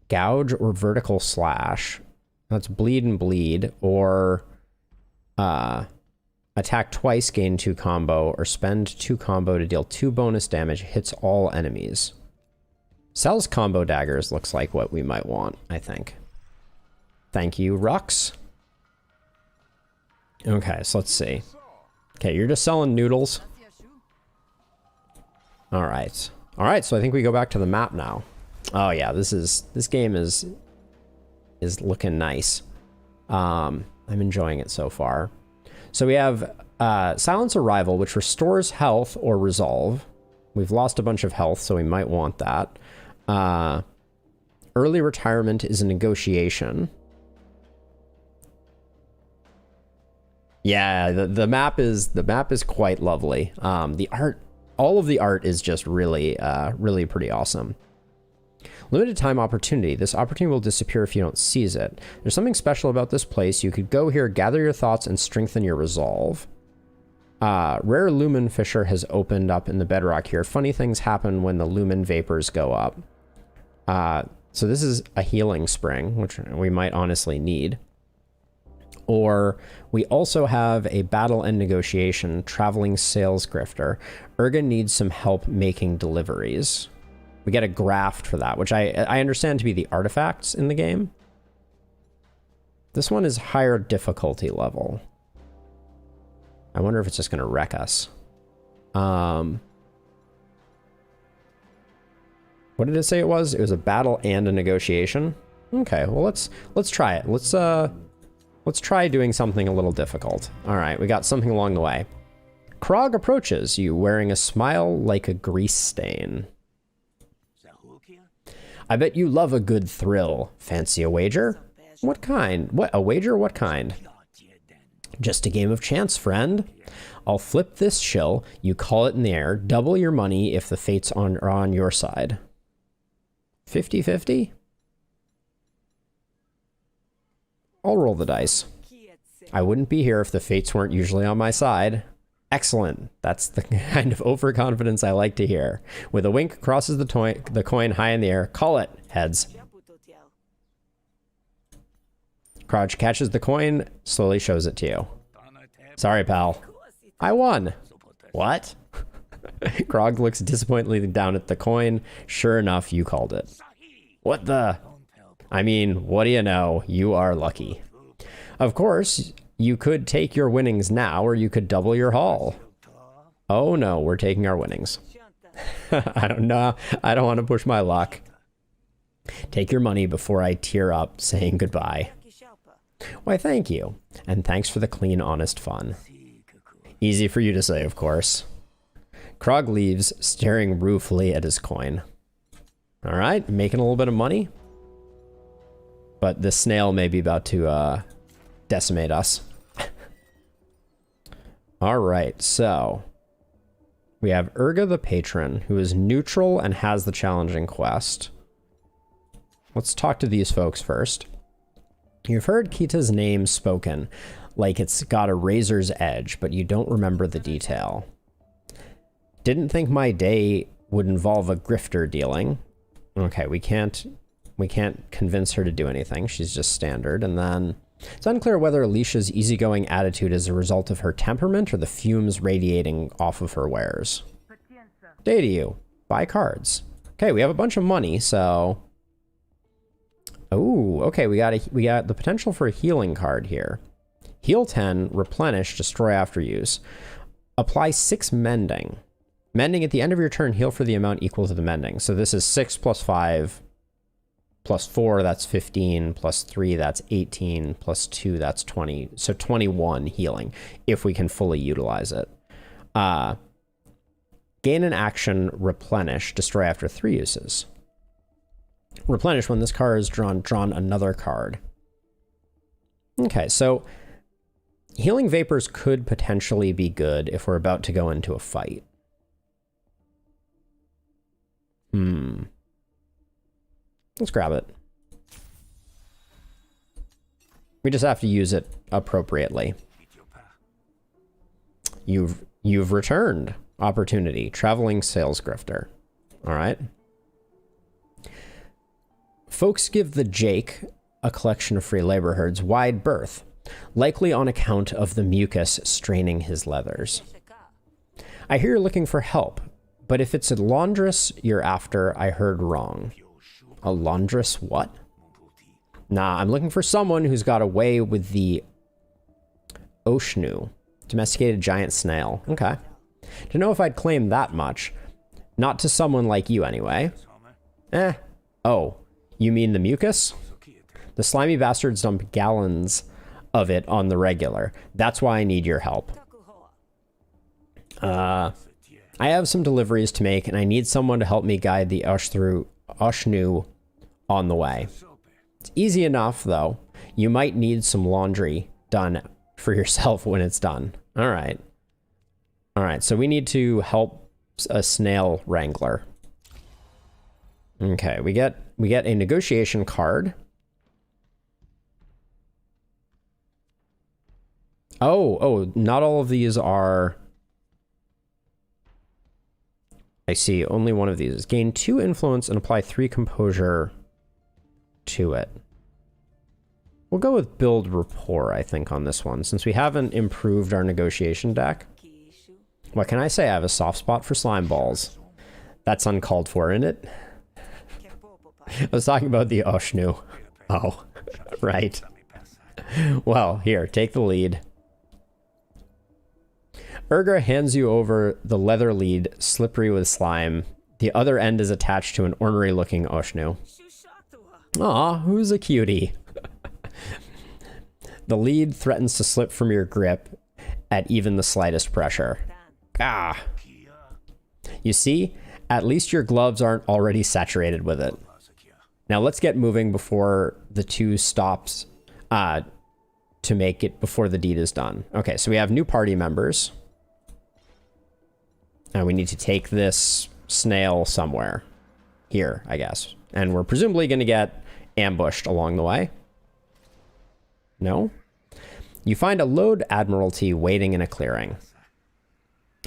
gouge or vertical slash. That's bleed and bleed, or attack twice, gain 2 combo, or spend 2 combo to deal 2 bonus damage, hits all enemies. Sells combo daggers looks like what we might want, I think. Thank you, Rux. Okay, so let's see. Okay, you're just selling noodles. All right. All right, so I think we go back to the map now. Oh yeah, this game is looking nice. I'm enjoying it so far. So we have Silence Arrival, which restores health or resolve. We've lost a bunch of health, so we might want that. Early Retirement is a negotiation. Yeah, the map is quite lovely. The art, all of the art is just really pretty awesome. Limited time opportunity. This opportunity will disappear if you don't seize it. There's something special about this place. You could go here, gather your thoughts, and strengthen your resolve. Rare lumen fissure has opened up in the bedrock here. Funny things happen when the lumen vapors go up. So this is a healing spring, which we might honestly need. Or we also have a battle and negotiation, traveling sales grifter. Urga needs some help making deliveries. We get a graft for that, which I understand to be the artifacts in the game. This one is higher difficulty level. I wonder if it's just going to wreck us. What did it say it was? It was a battle and a negotiation. Okay, well let's try it. Let's try doing something a little difficult. All right, we got something along the way. Krog approaches you wearing a smile like a grease stain. I bet you love a good thrill. Fancy a wager? What kind? What, a wager? What kind? Just a game of chance, friend. I'll flip this shill. You call it in the air. Double your money if the fates are on your side. 50-50? I'll roll the dice. I wouldn't be here if the fates weren't usually on my side. Excellent. That's the kind of overconfidence I like to hear. With a wink, crosses the coin high in the air. Call it. Heads. Crouch catches the coin, slowly shows it to you. Sorry, pal. I won. What? Krog looks disappointedly down at the coin. Sure enough, you called it. What the? I mean, what do you know? You are lucky. Of course, you could take your winnings now, or you could double your haul. Oh no, we're taking our winnings. I don't know. I don't want to push my luck. Take your money before I tear up saying goodbye. Why, thank you. And thanks for the clean, honest fun. Easy for you to say, of course. Krog leaves, staring ruefully at his coin. All right, making a little bit of money. But the snail may be about to decimate us. All right, so we have Urga the Patron, who is neutral and has the challenging quest. Let's talk to these folks first. You've heard Kita's name spoken, like it's got a razor's edge, but you don't remember the detail. Didn't think my day would involve a grifter dealing. Okay, we can't convince her to do anything. She's just standard. And then it's unclear whether Alicia's easygoing attitude is a result of her temperament or the fumes radiating off of her wares. Day to you. Buy cards. Okay, we have a bunch of money, so... Oh, okay, we got the potential for a healing card here. Heal 10, replenish, destroy after use. Apply 6 mending. Mending at the end of your turn, heal for the amount equal to the mending. So this is 6 plus 5 plus 4, that's 15, plus 3, that's 18, plus 2, that's 20. So 21 healing, if we can fully utilize it. Gain an action, replenish, destroy after 3 uses. Replenish when this card is drawn another card. Okay, so healing vapors could potentially be good if we're about to go into a fight. Let's grab it. We just have to use it appropriately. You've returned. Opportunity. Traveling sales grifter. All right. Folks give the Jake, a collection of free labor herds, wide berth, likely on account of the mucus straining his leathers. I hear you're looking for help, but if it's a laundress you're after, I heard wrong. A laundress what? Nah, I'm looking for someone who's got away with the Oshnu, domesticated giant snail. Okay. To know if I'd claim that much. Not to someone like you anyway. Oh. You mean the mucus? The slimy bastards dump gallons of it on the regular. That's why I need your help. I have some deliveries to make, and I need someone to help me guide the Oshnu on the way. It's easy enough, though. You might need some laundry done for yourself when it's done. All right. All right, so we need to help a snail wrangler. Okay, we get a negotiation card. Oh, not all of these are... I see, only one of these is gain 2 influence and apply 3 composure to it. We'll go with build rapport, I think, on this one, since we haven't improved our negotiation deck. What can I say? I have a soft spot for slime balls. That's uncalled for, isn't it? I was talking about the Oshnu. Oh, right. Well, here, take the lead. Urga hands you over the leather lead, slippery with slime, The other end is attached to an ornery-looking Oshnu. Aw, who's a cutie? The lead threatens to slip from your grip at even the slightest pressure. Ah. You see, at least your gloves aren't already saturated with it. Now let's get moving before the two stops to make it before the deed is done. Okay, so we have new party members. And we need to take this snail somewhere. Here, I guess. And we're presumably going to get ambushed along the way. No? You find a lode admiralty waiting in a clearing.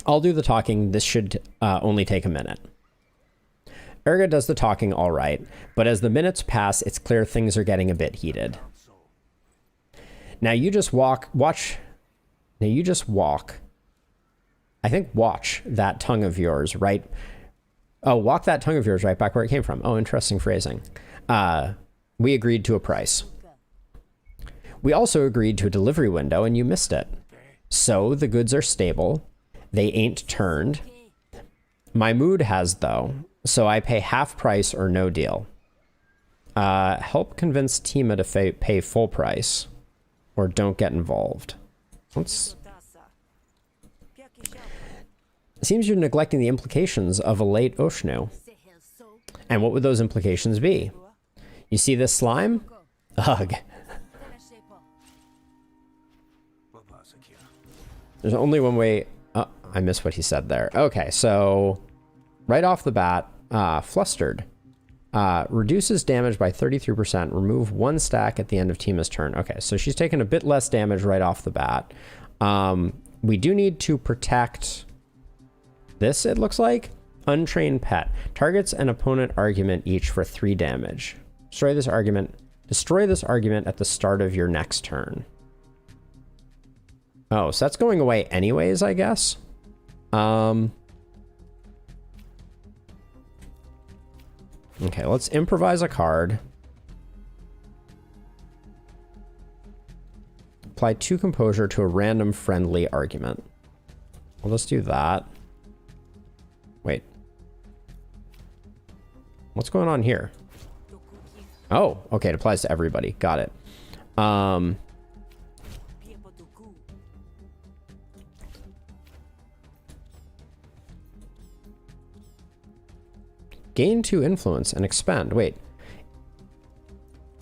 I'll do the talking. This should only take a minute. Erga does the talking all right, but as the minutes pass, it's clear things are getting a bit heated. Now you just watch that tongue of yours right. Oh, walk that tongue of yours right back where it came from. Oh, interesting phrasing. We agreed to a price. We also agreed to a delivery window and you missed it. So the goods are stable. They ain't turned. My mood has though, so I pay half price or no deal. Help convince Tima to pay full price or don't get involved. It seems you're neglecting the implications of a late Oshnu. And what would those implications be? You see this slime? Ugh. There's only one way. Oh, I missed what he said there. Okay, so right off the bat, Flustered. Reduces damage by 33%. Remove 1 stack at the end of Tima's turn. Okay, so she's taken a bit less damage right off the bat. We do need to protect this, it looks like. Untrained Pet. Targets an opponent argument each for 3 damage. Destroy this argument at the start of your next turn. Oh, so that's going away anyways, I guess. Okay, let's improvise a card. Apply 2 composure to a random friendly argument. Well, let's do that. Wait. What's going on here? Oh, okay, it applies to everybody. Got it. Gain 2 influence and expend. Wait.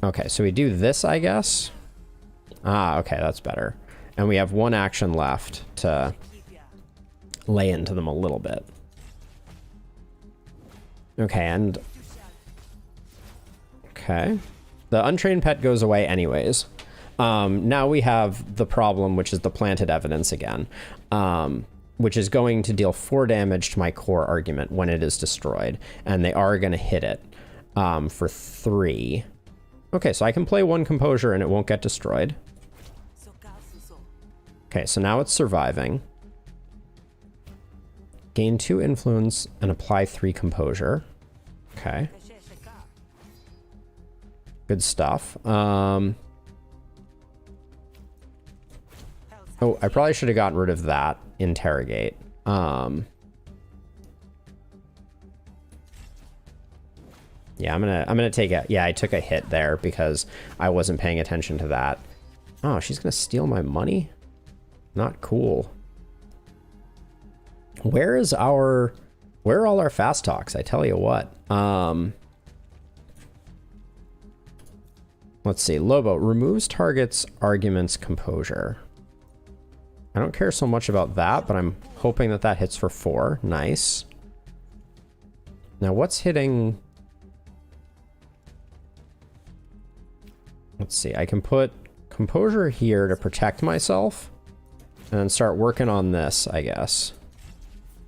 Okay, so we do this, I guess. Ah, okay, that's better. And we have 1 action left to lay into them a little bit. Okay, and... Okay. The untrained pet goes away anyways. Now we have the problem, which is the planted evidence again. Which is going to deal 4 damage to my core argument when it is destroyed. And they are going to hit it for 3. Okay, so I can play 1 composure and it won't get destroyed. Okay, so now it's surviving. Gain 2 influence and apply 3 composure. Okay. Good stuff. Oh, I probably should have gotten rid of that. Interrogate. Yeah, I'm gonna take a, yeah, I took a hit there because I wasn't paying attention to that. Oh, she's gonna steal my money? Not cool. Where are all our fast talks? I tell you what. Let's see. Lobo removes target's argument's composure. I don't care so much about that, but I'm hoping that that hits for 4. Nice. Now what's hitting? Let's see. I can put composure here to protect myself and then start working on this, I guess.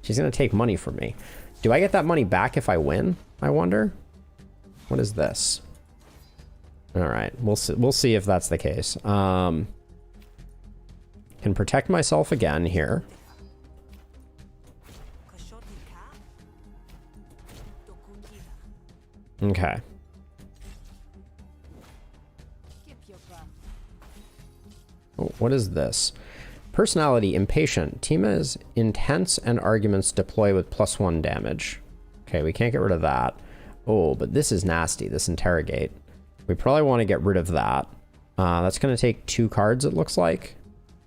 She's going to take money from me. Do I get that money back if I win? I wonder. What is this? All right. We'll see if that's the case. Can protect myself again here. Okay. Oh, what is this? Personality, impatient. Tima is intense and arguments deploy with +1 damage. Okay, we can't get rid of that. Oh, but this is nasty, this interrogate. We probably want to get rid of that. That's going to take 2 cards, it looks like.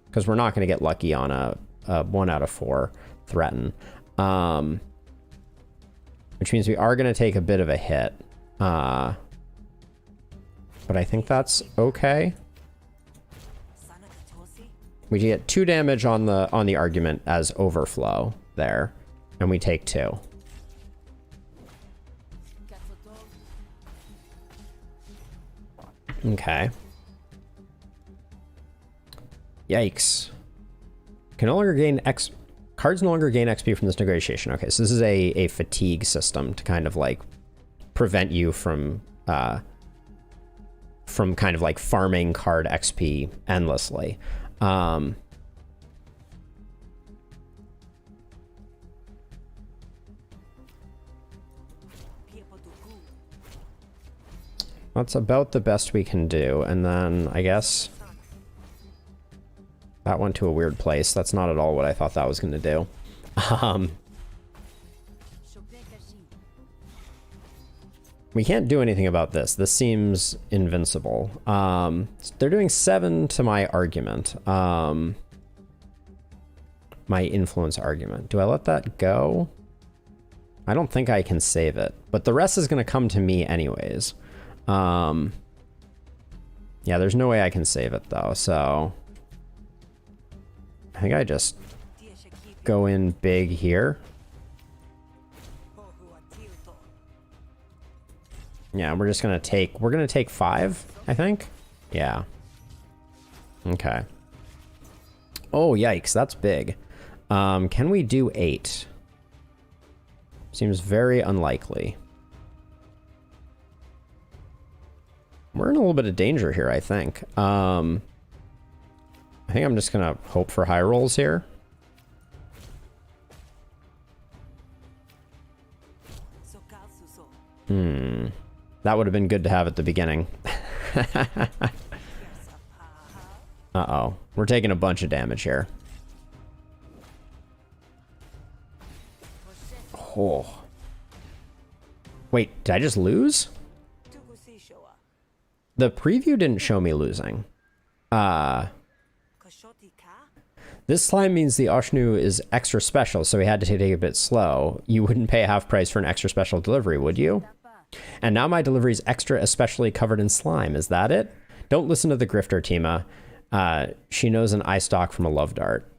Because we're not going to get lucky on a 1 out of 4 threaten. Which means we are going to take a bit of a hit. But I think that's okay. We get 2 damage on the argument as overflow there. And we take 2. Okay. Yikes. Can no longer gain cards no longer gain XP from this negotiation. Okay, so this is a fatigue system to kind of like prevent you from kind of like farming card XP endlessly. That's about the best we can do. And then I guess that went to a weird place. That's not at all what I thought that was going to do. We can't do anything about this. This seems invincible. They're doing 7 to my argument. My influence argument. Do I let that go? I don't think I can save it. But the rest is going to come to me anyways. Yeah, there's no way I can save it though, so I think I just go in big here. Yeah, we're gonna take 5, I think. Yeah. Okay. Oh, yikes, that's big. Can we do 8? Seems very unlikely. We're in a little bit of danger here, I think. I think I'm just gonna hope for high rolls here. That would have been good to have at the beginning. Uh-oh. We're taking a bunch of damage here. Oh. Wait, did I just lose? The preview didn't show me losing. This slime means the Oshnu is extra special, so we had to take it a bit slow. You wouldn't pay half price for an extra special delivery, would you? And now my delivery is extra especially covered in slime. Is that it? Don't listen to the grifter, Tima. She knows an eye stalk from a love dart.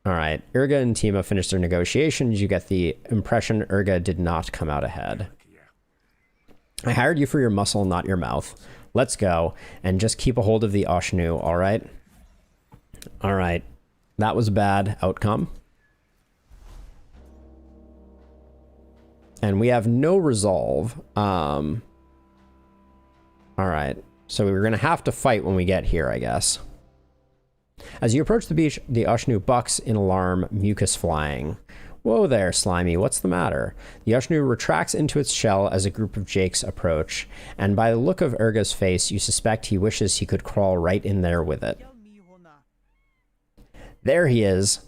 All right. Urga and Tima finished their negotiations. You get the impression Urga did not come out ahead. I hired you for your muscle, not your mouth. Let's go. And just keep a hold of the Oshnu, all right? All right. That was a bad outcome. And we have no resolve. All right. So we're going to have to fight when we get here, I guess. As you approach the beach, the Oshnu bucks in alarm, mucus flying. Whoa there, Slimy, what's the matter? The Oshnu retracts into its shell as a group of Jakes approach, and by the look of Urga's face, you suspect he wishes he could crawl right in there with it. There he is,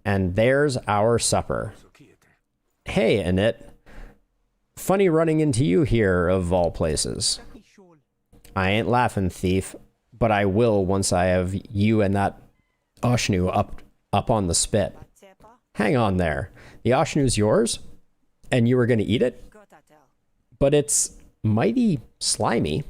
and there's our supper. Hey, Annette. Funny running into you here, of all places. I ain't laughing, thief, but I will once I have you and that Oshnu up on the spit. Hang on there. The Oshnu's yours, and you were going to eat it? But it's mighty slimy.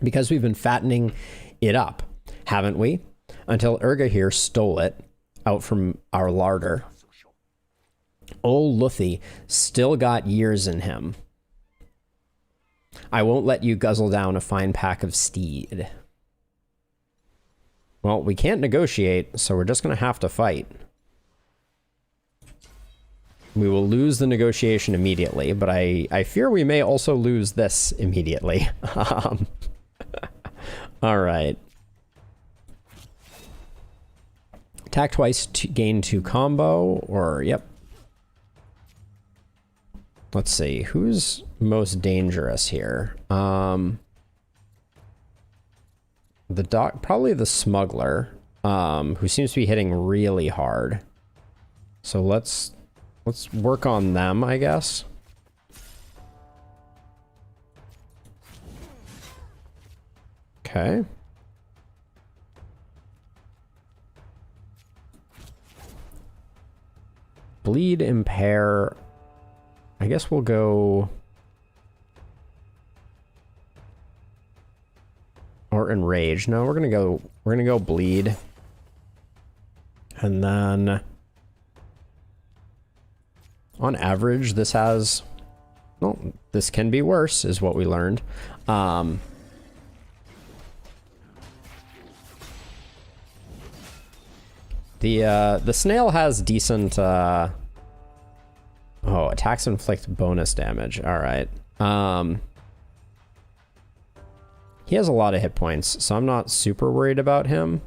Because we've been fattening it up, haven't we? Until Urga here stole it out from our larder. Old Luthi still got years in him. I won't let you guzzle down a fine pack of steed. Well, we can't negotiate, so we're just going to have to fight. We will lose the negotiation immediately, but I fear we may also lose this immediately. All right. Attack twice to gain 2 combo, or, yep. Let's see, who's most dangerous here? Probably the smuggler, who seems to be hitting really hard. So let's Let's work on them, I guess. Okay. Bleed, impair. I guess we'll go... Or enrage. No, we're gonna go bleed. And then on average, this has, well, this can be worse, is what we learned. The snail has decent oh, attacks inflict bonus damage. All right. He has a lot of hit points, so I'm not super worried about him.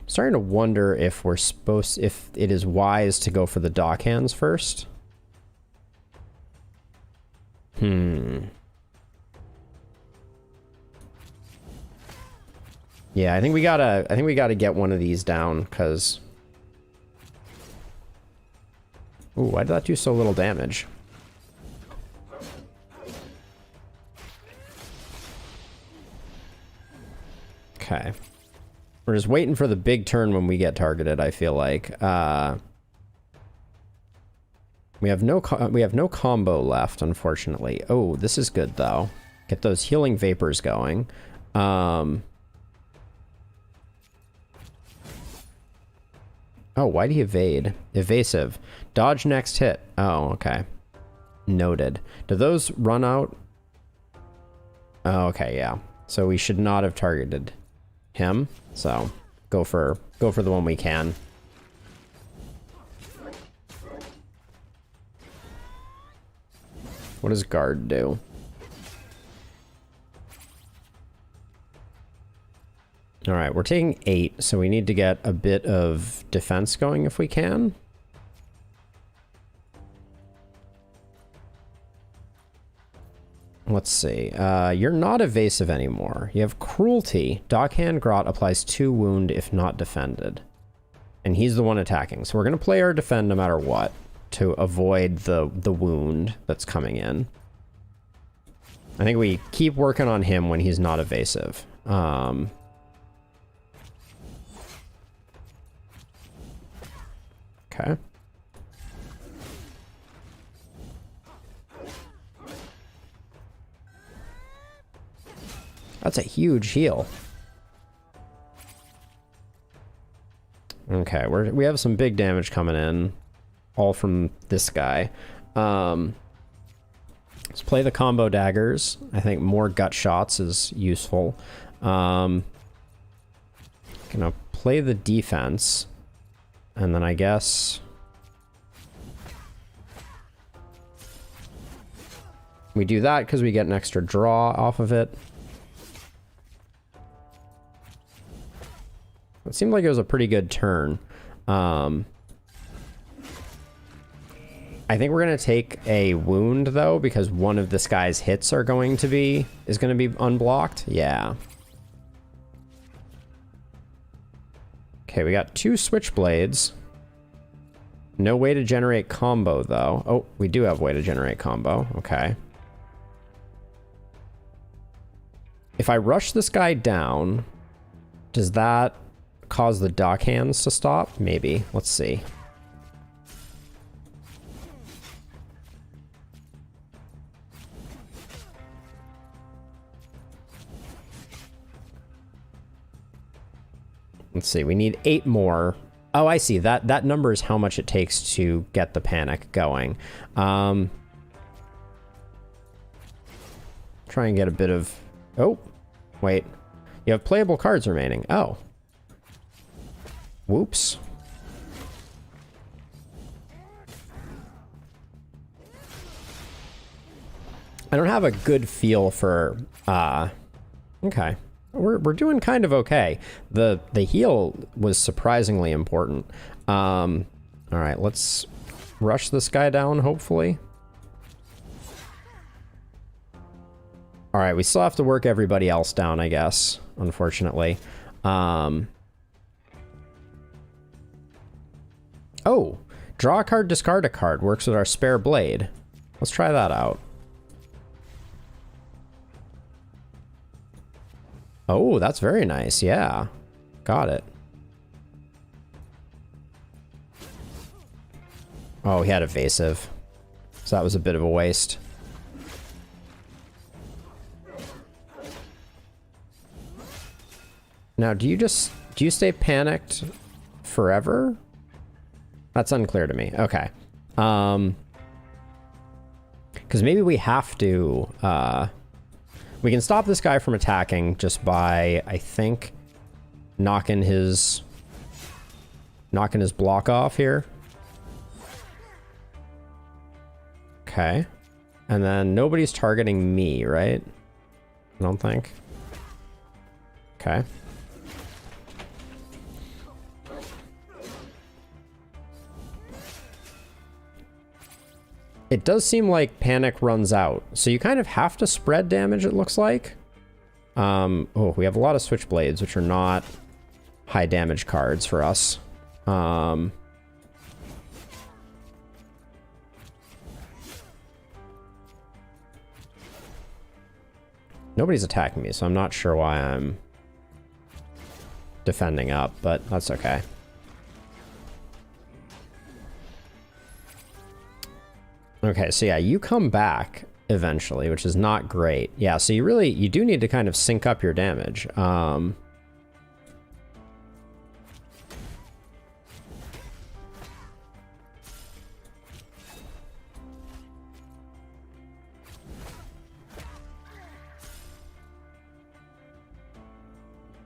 Starting to wonder if if it is wise to go for the dock hands first. Yeah, I think we gotta get one of these down, because... Ooh, why did that do so little damage? Okay. We're just waiting for the big turn when we get targeted, I feel like. We have no combo left, unfortunately. Oh, this is good, though. Get those healing vapors going. Oh, why do you evade? Evasive. Dodge next hit. Oh, okay. Noted. Do those run out? Oh, okay, yeah. So we should not have targeted him. So go for the one we can. What does guard do? All right, we're taking 8, so we need to get a bit of defense going if we can. Let's see. You're not evasive anymore. You have cruelty. Dockhand Grot applies 2 wound if not defended. And he's the one attacking. So we're going to play our defend no matter what to avoid the wound that's coming in. I think we keep working on him when he's not evasive. Okay. That's a huge heal. Okay, we have some big damage coming in, all from this guy. Let's play the combo daggers. I think more gut shots is useful. Gonna play the defense. And then I guess we do that because we get an extra draw off of it. It seemed like it was a pretty good turn. I think we're going to take a wound, though, because one of this guy's hits is going to be unblocked. Yeah. Okay, we got 2 switchblades. No way to generate combo, though. Oh, we do have a way to generate combo. Okay. If I rush this guy down, does that cause the dock hands to stop? Maybe. Let's see. Let's see, we need 8 more. Oh, I see. That number is how much it takes to get the panic going. Try and get a bit of... Oh, wait. You have playable cards remaining. Oh. Whoops. I don't have a good feel for... Okay. We're doing kind of okay. The heal was surprisingly important. All right, let's rush this guy down, hopefully. All right, we still have to work everybody else down, I guess, unfortunately. Oh, draw a card, discard a card. Works with our spare blade. Let's try that out. Oh, that's very nice. Yeah. Got it. Oh, he had evasive. So that was a bit of a waste. Now, do you stay panicked forever? That's unclear to me. Okay. Because maybe we have to, we can stop this guy from attacking just by, I think, knocking his block off here. Okay. And then nobody's targeting me, right? I don't think. Okay. It does seem like panic runs out, so you kind of have to spread damage, it looks like. Oh, we have a lot of switchblades, which are not high damage cards for us. Nobody's attacking me, so I'm not sure why I'm defending up, but that's okay. Okay, so yeah, you come back eventually, which is not great. Yeah, so you do need to kind of sync up your damage.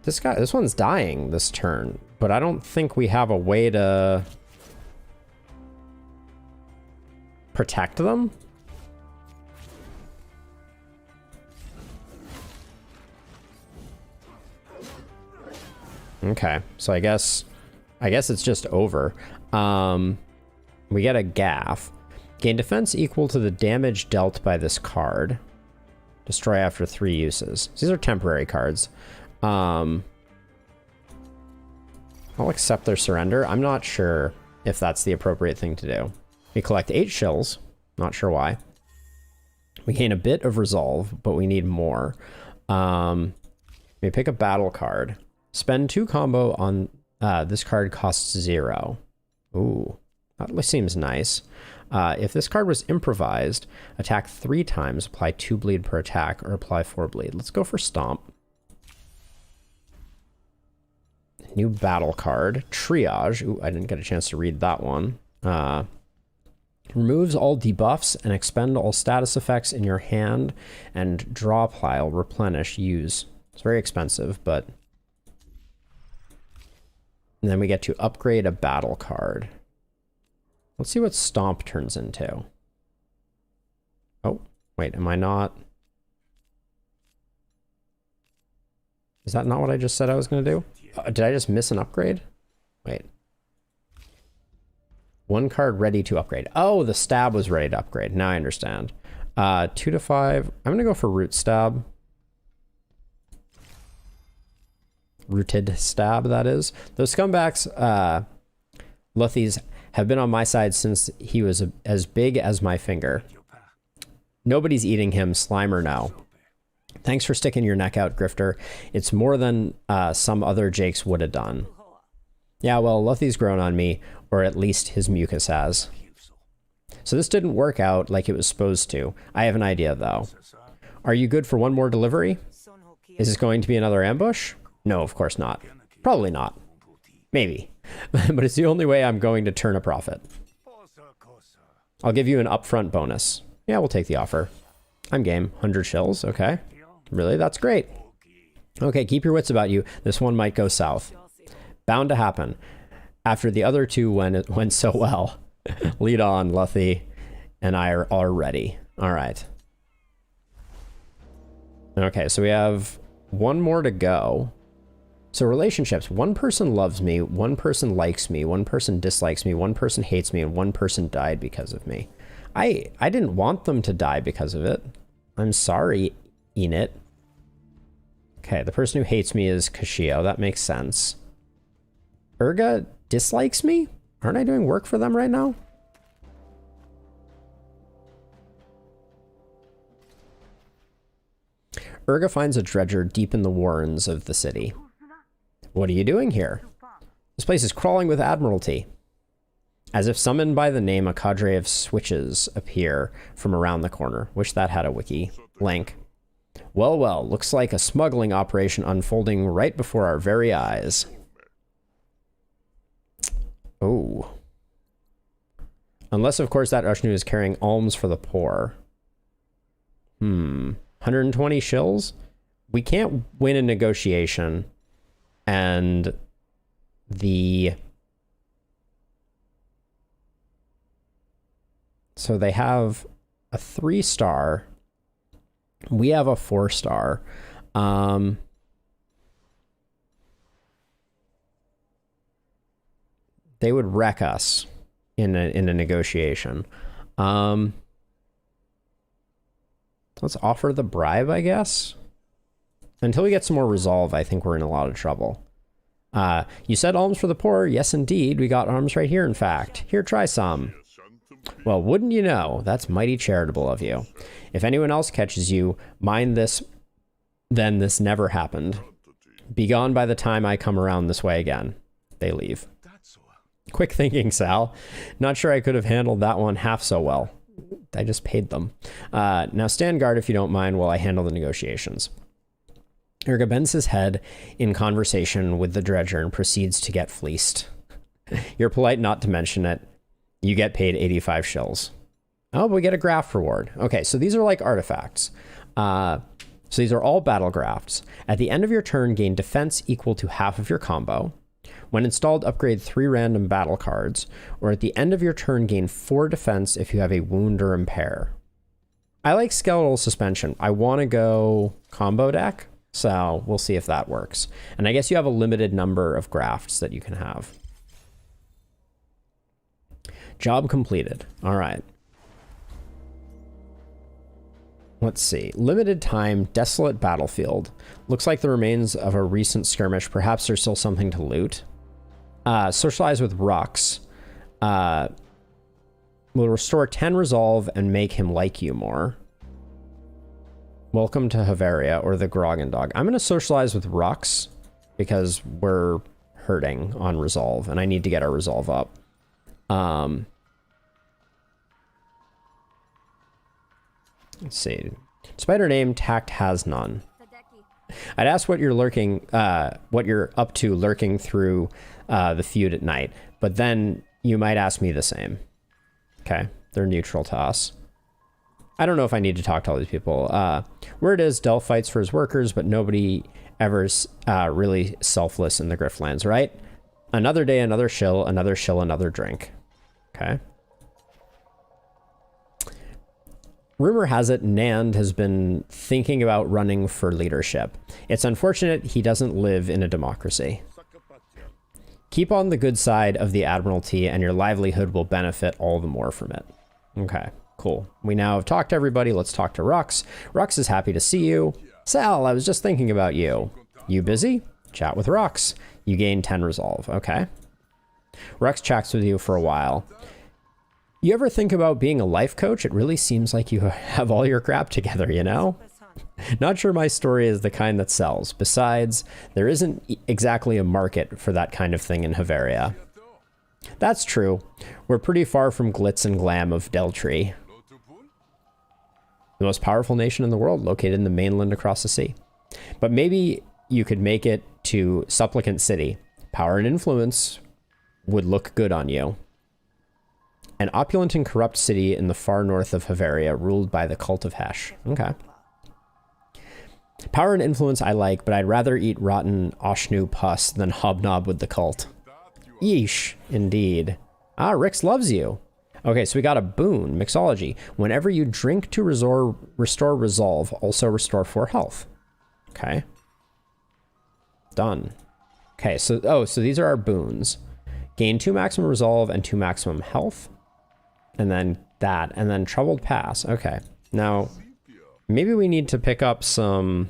This one's dying this turn, but I don't think we have a way to protect them. Okay, so I guess it's just over. We get a gaff. Gain defense equal to the damage dealt by this card. Destroy after 3 uses. These are temporary cards. I'll accept their surrender. I'm not sure if that's the appropriate thing to do. We collect 8 shills. Not sure why. We gain a bit of resolve, but we need more. We pick a battle card. Spend 2 combo on this card costs 0. Ooh, that seems nice. If this card was improvised, attack 3 times, apply 2 bleed per attack, or apply 4 bleed. Let's go for Stomp. New battle card. Triage. Ooh, I didn't get a chance to read that one. Removes all debuffs and expend all status effects in your hand and draw pile, replenish, use. It's very expensive, but... And then we get to upgrade a battle card. Let's see what Stomp turns into. Oh, wait, am I not? Is that not what I just said I was going to do? Did I just miss an upgrade? Wait. 1 card ready to upgrade. Oh, the stab was ready to upgrade. Now I understand. 2 to 5. I'm going to go for root stab. Rooted stab, that is. Those scumbags, Luthies, have been on my side since he was as big as my finger. Nobody's eating him, Slimer now. Thanks for sticking your neck out, Grifter. It's more than some other Jakes would have done. Yeah, well, Luthie's grown on me, or at least his mucus has. So this didn't work out like it was supposed to. I have an idea, though. Are you good for 1 more delivery? Is this going to be another ambush? No, of course not. Probably not. Maybe. But it's the only way I'm going to turn a profit. I'll give you an upfront bonus. Yeah, we'll take the offer. I'm game. 100 shills. Okay. Really? That's great. Okay, keep your wits about you. This one might go south. Bound to happen. After the other 2 went so well. Lead on, Luthie and I are ready. All right. Okay, so we have 1 more to go. So relationships. 1 person loves me, 1 person likes me, 1 person dislikes me, 1 person hates me, and 1 person died because of me. I didn't want them to die because of it. I'm sorry, Enid. Okay, the person who hates me is Kashio. That makes sense. Urga dislikes me? Aren't I doing work for them right now? Urga finds a dredger deep in the warrens of the city. What are you doing here? This place is crawling with admiralty. As if summoned by the name, a cadre of switches appear from around the corner. Wish that had a wiki link. Well, well, looks like a smuggling operation unfolding right before our very eyes. Oh. Unless, of course, that Ushnu is carrying alms for the poor. 120 shills? We can't win a negotiation. And the... So they have a 3-star. We have a 4-star. They would wreck us in a negotiation. Let's offer the bribe, I guess. Until we get some more resolve, I think we're in a lot of trouble. You said alms for the poor. Yes, indeed. We got alms right here, in fact. Here, try some. Well, wouldn't you know? That's mighty charitable of you. If anyone else catches you, mind this, then this never happened. Be gone by the time I come around this way again. They leave. Quick thinking, Sal. Not sure I could have handled that one half so well. I just paid them. Now stand guard if you don't mind while I handle the negotiations. Urga bends his head in conversation with the dredger and proceeds to get fleeced. You're polite not to mention it. You get paid 85 shills. Oh, but we get a graft reward. Okay, so these are like artifacts. So these are all battle grafts. At the end of your turn, gain defense equal to half of your combo. When installed, upgrade 3 random battle cards. Or at the end of your turn, gain 4 defense if you have a wound or impair. I like skeletal suspension. I want to go combo deck, so we'll see if that works. And I guess you have a limited number of grafts that you can have. Job completed. All right. Let's see. Limited time, desolate battlefield. Looks like the remains of a recent skirmish. Perhaps there's still something to loot. Socialize with Rux. Will restore 10 resolve and make him like you more. Welcome to Havaria, or the Grogan Dog. I'm going to socialize with Rux because we're hurting on resolve, and I need to get our resolve up. Let's see. Despite her name, tact has none. I'd ask what you're up to lurking through the feud at night, but then you might ask me the same. Okay, they're neutral to us. I don't know if I need to talk to all these people. Word is Del fights for his workers, but nobody ever's really selfless in the Griftlands, right? Another day, another shill, another drink. Okay. Rumor has it Nand has been thinking about running for leadership. It's unfortunate he doesn't live in a democracy. Keep on the good side of the Admiralty and your livelihood will benefit all the more from it. Okay, cool. We now have talked to everybody. Let's talk to Rux. Rux is happy to see you. Sal, I was just thinking about you. You busy? Chat with Rux. You gain 10 resolve. Okay. Rux chats with you for a while. You ever think about being a life coach? It really seems like you have all your crap together, you know? Not sure my story is the kind that sells. Besides, there isn't exactly a market for that kind of thing in Havaria. That's true. We're pretty far from glitz and glam of Deltree. The most powerful nation in the world, located in the mainland across the sea. But maybe you could make it to Supplicant City. Power and influence would look good on you. An opulent and corrupt city in the far north of Havaria, ruled by the cult of Hesh. Okay. Power and influence I like, but I'd rather eat rotten Oshnu pus than hobnob with the cult. Yeesh, indeed. Ah, Rix loves you. Okay, so we got a boon, Mixology. Whenever you drink to restore resolve, also restore 4 health. Okay. Done. Okay, so these are our boons. Gain 2 maximum resolve and 2 maximum health. And then that, and then Troubled Pass. Okay. Now, maybe we need to pick up some...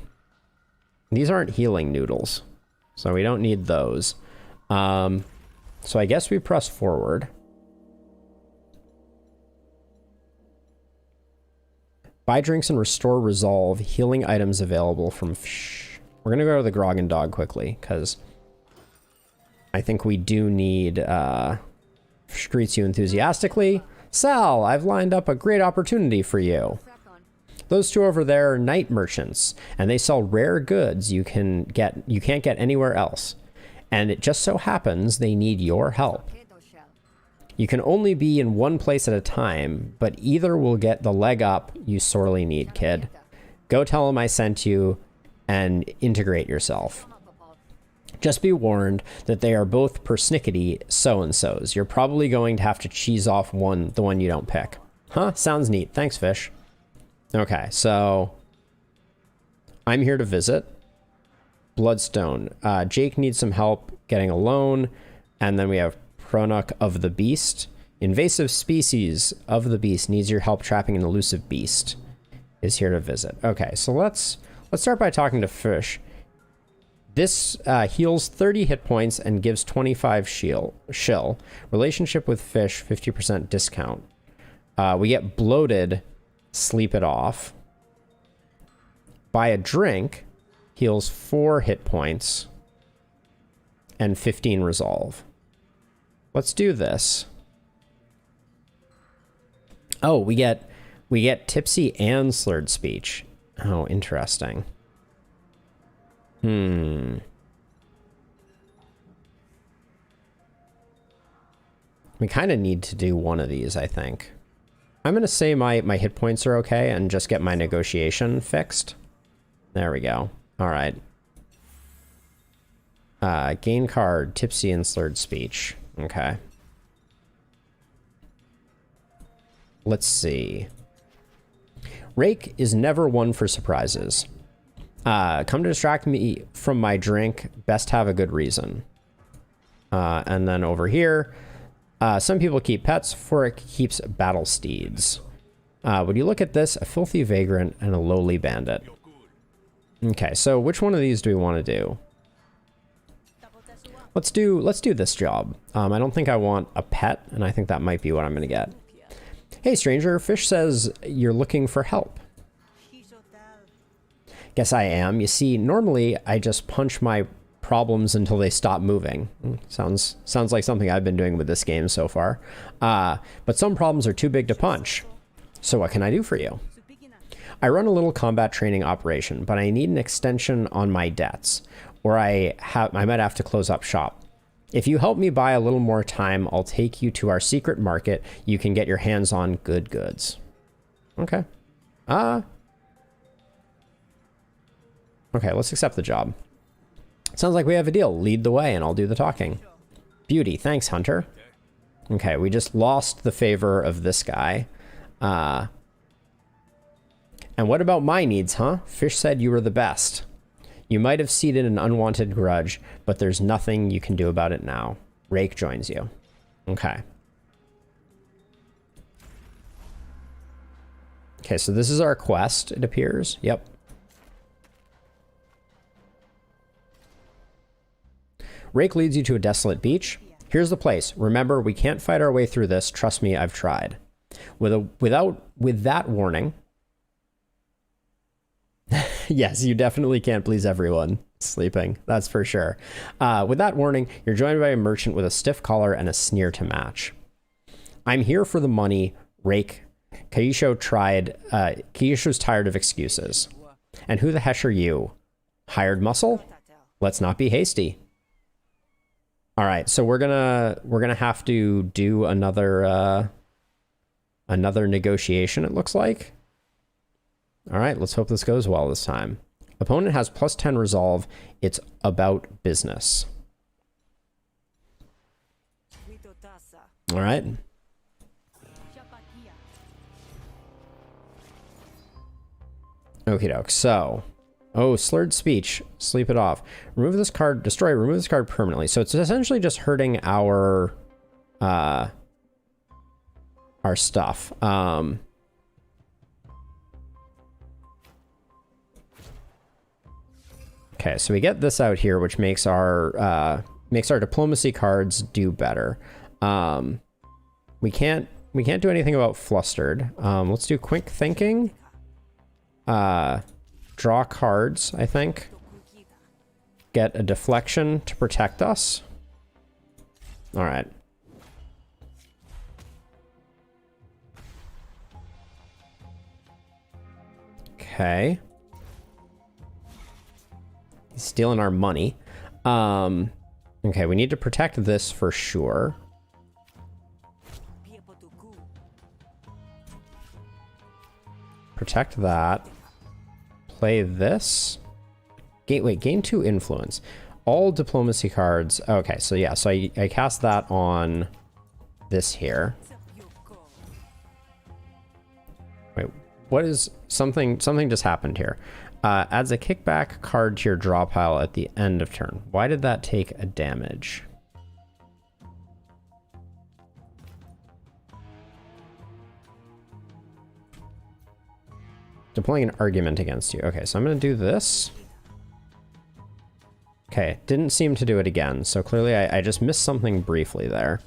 These aren't healing noodles, so we don't need those. So I guess we press forward. Buy drinks and restore resolve. Healing items available from... We're going to go to the Grog and Dog quickly, because I think we do need... greets you enthusiastically. Sal, I've lined up a great opportunity for you. Those two over there are night merchants, and they sell rare goods you can't get anywhere else. And it just so happens they need your help. You can only be in one place at a time, but either will get the leg up you sorely need, kid. Go tell them I sent you and integrate yourself. Just be warned that they are both persnickety so-and-sos. You're probably going to have to cheese off the one you don't pick. Huh? Sounds neat. Thanks, fish. Okay, so I'm here to visit. Bloodstone. Jake needs some help getting a loan. And then we have Pronuk of the Beast. Invasive species of the beast needs your help trapping an elusive beast. Is here to visit. Okay, so let's start by talking to Fish. This heals 30 hit points and gives 25 shill. Relationship with Fish, 50% discount. We get bloated, sleep it off. Buy a drink, heals 4 hit points and 15 resolve. Let's do this. Oh, we get tipsy and slurred speech. Oh, interesting. We kind of need to do one of these, I think. I'm going to say my hit points are okay and just get my negotiation fixed. There we go. All right. Gain card, tipsy and slurred speech. Okay. Let's see. Rake is never one for surprises. Come to distract me from my drink. Best have a good reason. And then over here, some people keep pets, for it keeps battle steeds. Would you look at this? A filthy vagrant and a lowly bandit. Okay, so which one of these do we want to do? Let's do this job. I don't think I want a pet, and I think that might be what I'm going to get. Hey, stranger, Fish says you're looking for help. Guess I am. You see, normally I just punch my problems until they stop moving. Sounds like something I've been doing with this game so far. But some problems are too big to punch. So what can I do for you? I run a little combat training operation, but I need an extension on my debts, or I might have to close up shop. If you help me buy a little more time, I'll take you to our secret market. You can get your hands on good goods. Okay. Okay, let's accept the job. Sounds like we have a deal. Lead the way and I'll do the talking. Beauty. Thanks, Hunter. Okay, we just lost the favor of this guy. And what about my needs, huh? Fish said you were the best. You might have seeded an unwanted grudge, but there's nothing you can do about it now. Rake joins you. Okay. Okay, so this is our quest, it appears. Yep. Rake leads you to a desolate beach. Here's the place. Remember, we can't fight our way through this. Trust me, I've tried. With that warning... Yes, you definitely can't please everyone sleeping. That's for sure. With that warning, you're joined by a merchant with a stiff collar and a sneer to match. I'm here for the money, Rake. Kaisho's tired of excuses. And who the heck are you? Hired muscle? Let's not be hasty. All right, so we're gonna have to do another negotiation, it looks like. All right, let's hope this goes well this time. Opponent has plus 10 resolve. It's about business. All right. Okie doke. So, slurred speech. Sleep it off. Remove this card. Remove this card permanently. So it's essentially just hurting our stuff. Okay, so we get this out here, which makes our makes our diplomacy cards do better. We can't do anything about flustered. Let's do quick thinking. Draw cards, I think. Get a deflection to protect us. All right. Okay. He's stealing our money. Okay, we need to protect this for sure. Protect that. Play this. Gain 2 influence. All diplomacy cards. Okay, so yeah, so I cast that on this here. Wait, what is something just happened here. Adds a kickback card to your draw pile at the end of turn. Why did that take a damage? Deploying an argument against you. Okay, so I'm going to do this. Okay, didn't seem to do it again, so clearly I just missed something briefly there.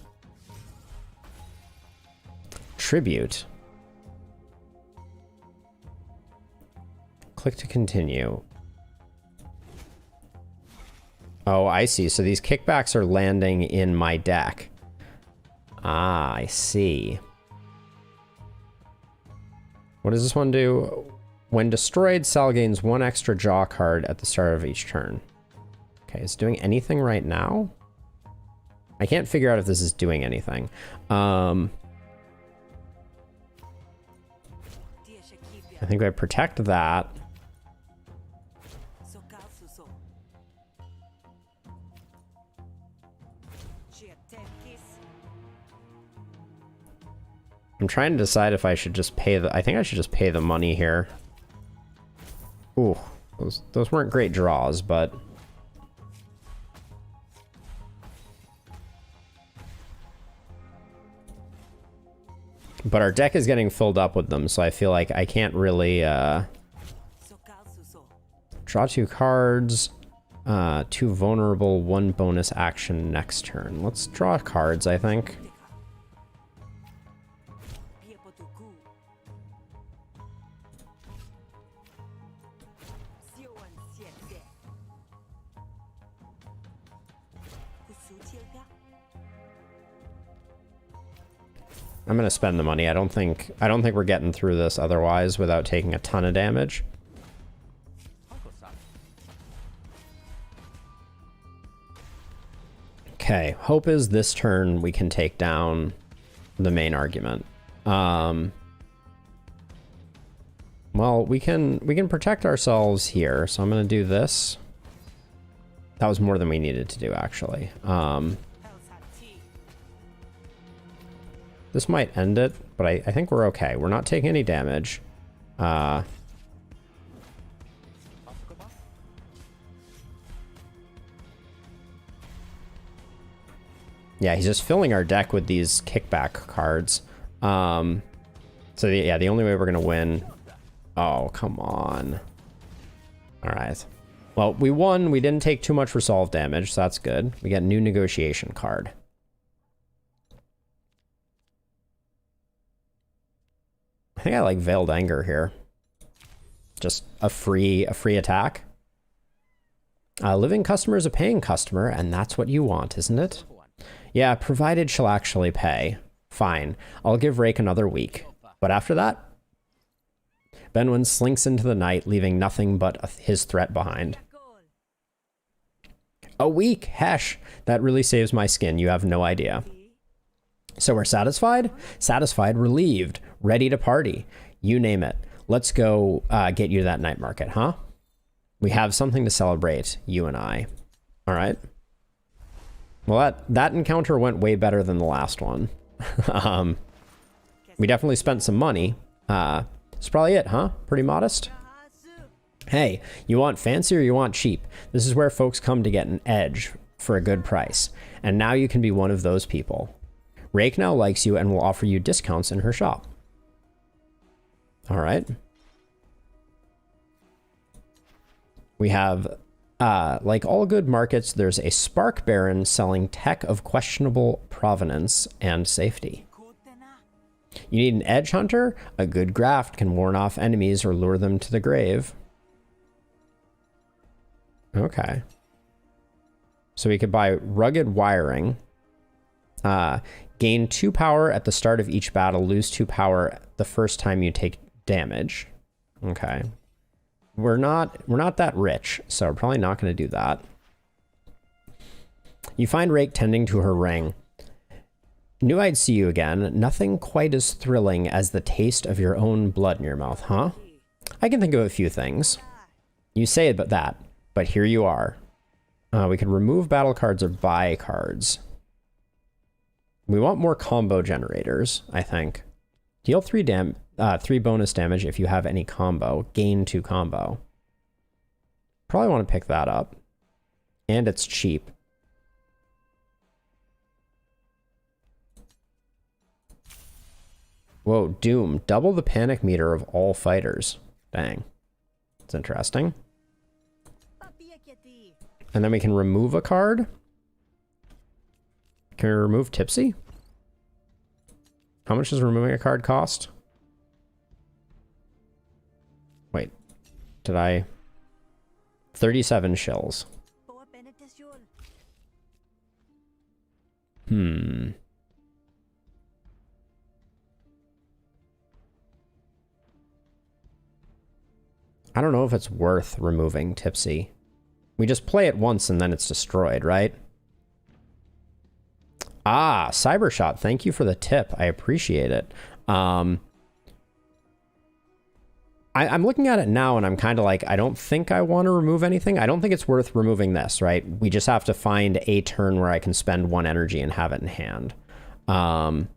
Tribute. Click to continue. Oh, I see. So these kickbacks are landing in my deck. Ah, I see. What does this one do? When destroyed, Sal gains 1 extra draw card at the start of each turn. Okay, is it doing anything right now? I can't figure out if this is doing anything. I think I protect that. I'm trying to decide if I should just pay the... I think I should just pay the money here. Ooh, those weren't great draws, but... But our deck is getting filled up with them, so I feel like I can't really... Draw 2 cards. 2 vulnerable, 1 bonus action next turn. Let's draw cards, I think. I'm gonna spend the money. I don't think we're getting through this otherwise without taking a ton of damage. Okay, hope is this turn we can take down the main argument. Well, we can protect ourselves here, so I'm gonna do this. That was more than we needed to do, actually. This might end it, but I think we're okay. We're not taking any damage. Yeah, he's just filling our deck with these kickback cards. So yeah, the only way we're gonna win... Oh, come on. All right. Well, we won. We didn't take too much resolve damage, so that's good. We get a new negotiation card. I think I like Veiled Anger here. Just a free attack. Living customer is a paying customer, and that's what you want, isn't it? Yeah, provided she'll actually pay. Fine. I'll give Rake another week. But after that, Benwyn slinks into the night, leaving nothing but his threat behind. A week? Hesh. That really saves my skin. You have no idea. So we're satisfied? Satisfied, relieved, ready to party. You name it. Let's go get you to that night market, huh? We have something to celebrate, you and I. All right. Well, that encounter went way better than the last one. We definitely spent some money. That's probably it, huh? Pretty modest. Hey, you want fancy or you want cheap? This is where folks come to get an edge for a good price. And now you can be one of those people. Rake now likes you and will offer you discounts in her shop. All right. We have Like all good markets, there's a spark baron selling tech of questionable provenance and safety. You need an edge hunter? A good graft can warn off enemies or lure them to the grave. Okay. So we could buy rugged wiring. Gain 2 power at the start of each battle, lose 2 power the first time you take damage. Okay. We're not that rich, so we're probably not going to do that. You find Rake tending to her ring. Knew I'd see you again. Nothing quite as thrilling as the taste of your own blood in your mouth, huh? I can think of a few things. You say it, but here you are. We can remove battle cards or buy cards. We want more combo generators, I think. Deal 3 bonus damage if you have any combo. Gain 2 combo. Probably want to pick that up. And it's cheap. Whoa, Doom. Double the panic meter of all fighters. Dang. That's interesting. And then we can remove a card. Can we remove Tipsy? How much does removing a card cost? Wait. Did I... 37 shills. I don't know if it's worth removing Tipsy. We just play it once and then it's destroyed, right? Ah, Cybershot, thank you for the tip. I appreciate it. I'm looking at it now and I'm kind of like, I don't think I want to remove anything. I don't think it's worth removing this, right? We just have to find a turn where I can spend 1 energy and have it in hand. And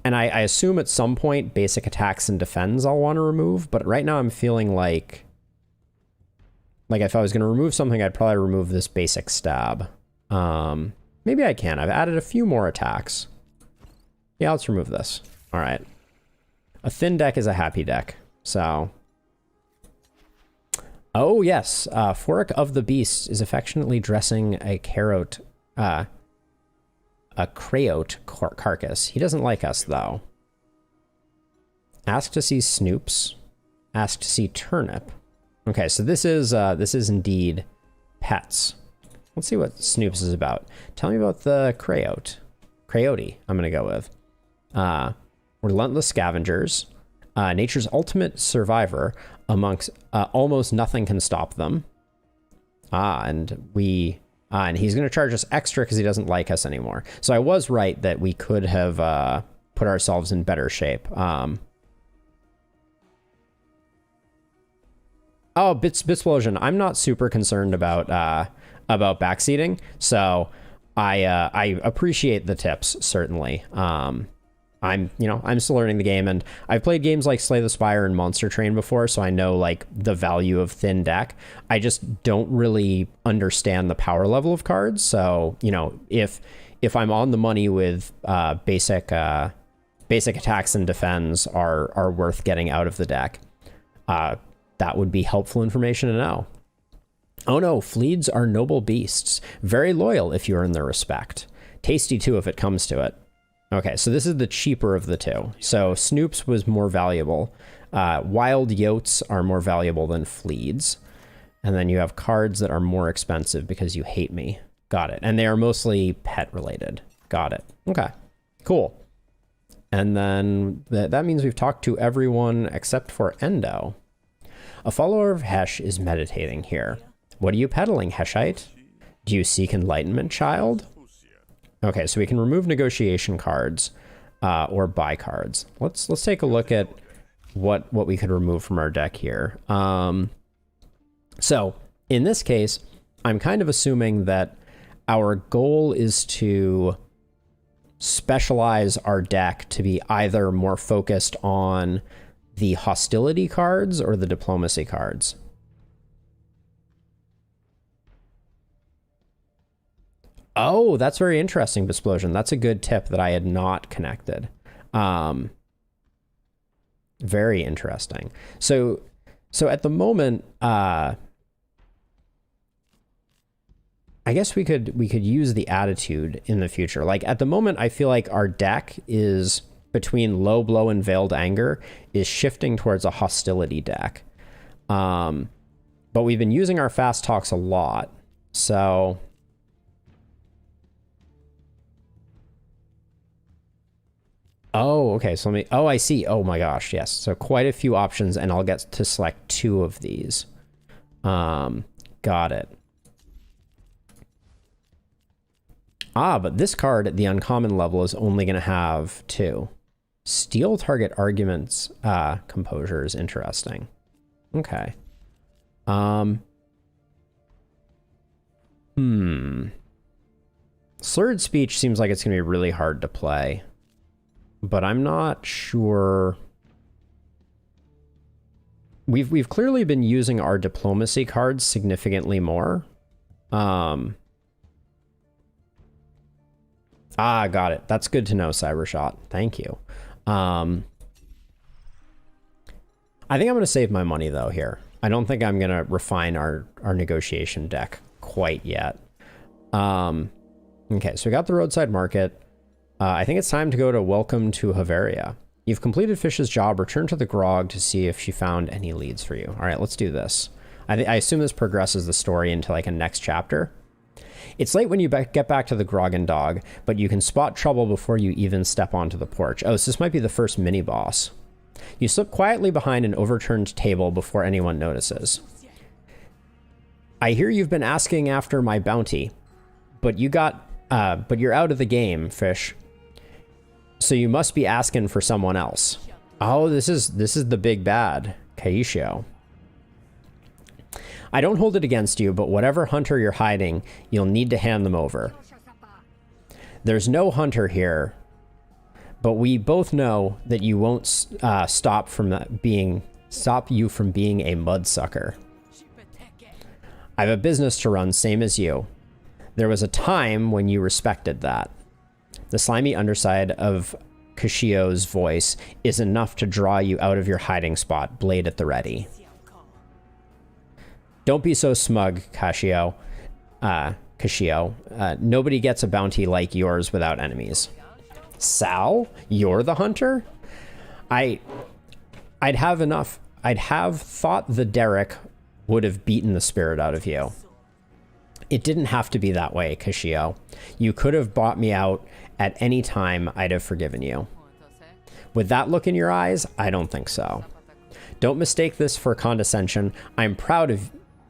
I assume at some point basic attacks and defends I'll want to remove, but right now I'm feeling like if I was going to remove something, I'd probably remove this basic stab. Maybe I can. I've added a few more attacks. Yeah, let's remove this. All right. A thin deck is a happy deck. So. Oh, yes. Fork of the Beast is affectionately dressing a Kraot carcass. He doesn't like us, though. Ask to see Snoops. Ask to see Turnip. Okay, so this is indeed pets. Let's see what Snoops is about. Tell me about the Kraot. I'm going to go with. Relentless Scavengers. Nature's ultimate survivor. Amongst almost nothing can stop them. And he's going to charge us extra because he doesn't like us anymore. So I was right that we could have put ourselves in better shape. Oh, Bitsplosion. I'm not super concerned about backseating, so I appreciate the tips, certainly. I'm still learning the game, and I've played games like Slay the Spire and Monster Train before, so I know like the value of thin deck. I just don't really understand the power level of cards. So, if I'm on the money with basic attacks and defends are worth getting out of the deck, that would be helpful information to know. Oh no, Fleeds are noble beasts. Very loyal if you earn their respect. Tasty too if it comes to it. Okay, so this is the cheaper of the two. So Snoops was more valuable. Wild Yotes are more valuable than Fleeds. And then you have cards that are more expensive because you hate me. Got it. And they are mostly pet related. Got it. Okay, cool. And then that means we've talked to everyone except for Endo. A follower of Hesh is meditating here. What are you peddling, Heshite? Do you seek enlightenment, child? Okay, so we can remove negotiation cards or buy cards. Let's take a look at what we could remove from our deck here. So in this case, I'm kind of assuming that our goal is to specialize our deck to be either more focused on the hostility cards or the diplomacy cards. Oh, that's very interesting, Bisplosion. That's a good tip that I had not connected. Very interesting. So at the moment, I guess we could use the attitude in the future. Like at the moment, I feel like our deck is between low blow and veiled anger is shifting towards a hostility deck. But we've been using our fast talks a lot. So oh, okay. So let me, oh, I see. Oh my gosh. Yes. So quite a few options and I'll get to select 2 of these. Got it. Ah, but this card at the uncommon level is only going to have 2. Steal target arguments, composure is interesting. Okay. Slurred speech seems like it's going to be really hard to play, but I'm not sure. We've clearly been using our diplomacy cards significantly more. Got it. That's good to know, Cybershot. Thank you. I think I'm going to save my money, though, here. I don't think I'm going to refine our negotiation deck quite yet. Okay, so we got the roadside market. I think it's time to go to Welcome to Haveria. You've completed Fish's job. Return to the grog to see if she found any leads for you. All right, let's do this. I assume this progresses the story into like a next chapter. It's late when you get back to the Grog and Dog, but you can spot trouble before you even step onto the porch. Oh, so this might be the first mini-boss. You slip quietly behind an overturned table before anyone notices. I hear you've been asking after my bounty, but you're out of the game, Fish. So you must be asking for someone else. Oh, this is the big bad, Kaishio. I don't hold it against you, but whatever hunter you're hiding, you'll need to hand them over. There's no hunter here, but we both know that you won't stop you from being a mudsucker. I have a business to run, same as you. There was a time when you respected that. The slimy underside of Kashio's voice is enough to draw you out of your hiding spot, blade at the ready. Don't be so smug, Kashio. Nobody gets a bounty like yours without enemies. Sal, you're the hunter? I'd have thought the Derek would have beaten the spirit out of you. It didn't have to be that way, Kashio. You could have bought me out at any time. I'd have forgiven you. With that look in your eyes, I don't think so. Don't mistake this for condescension. I'm proud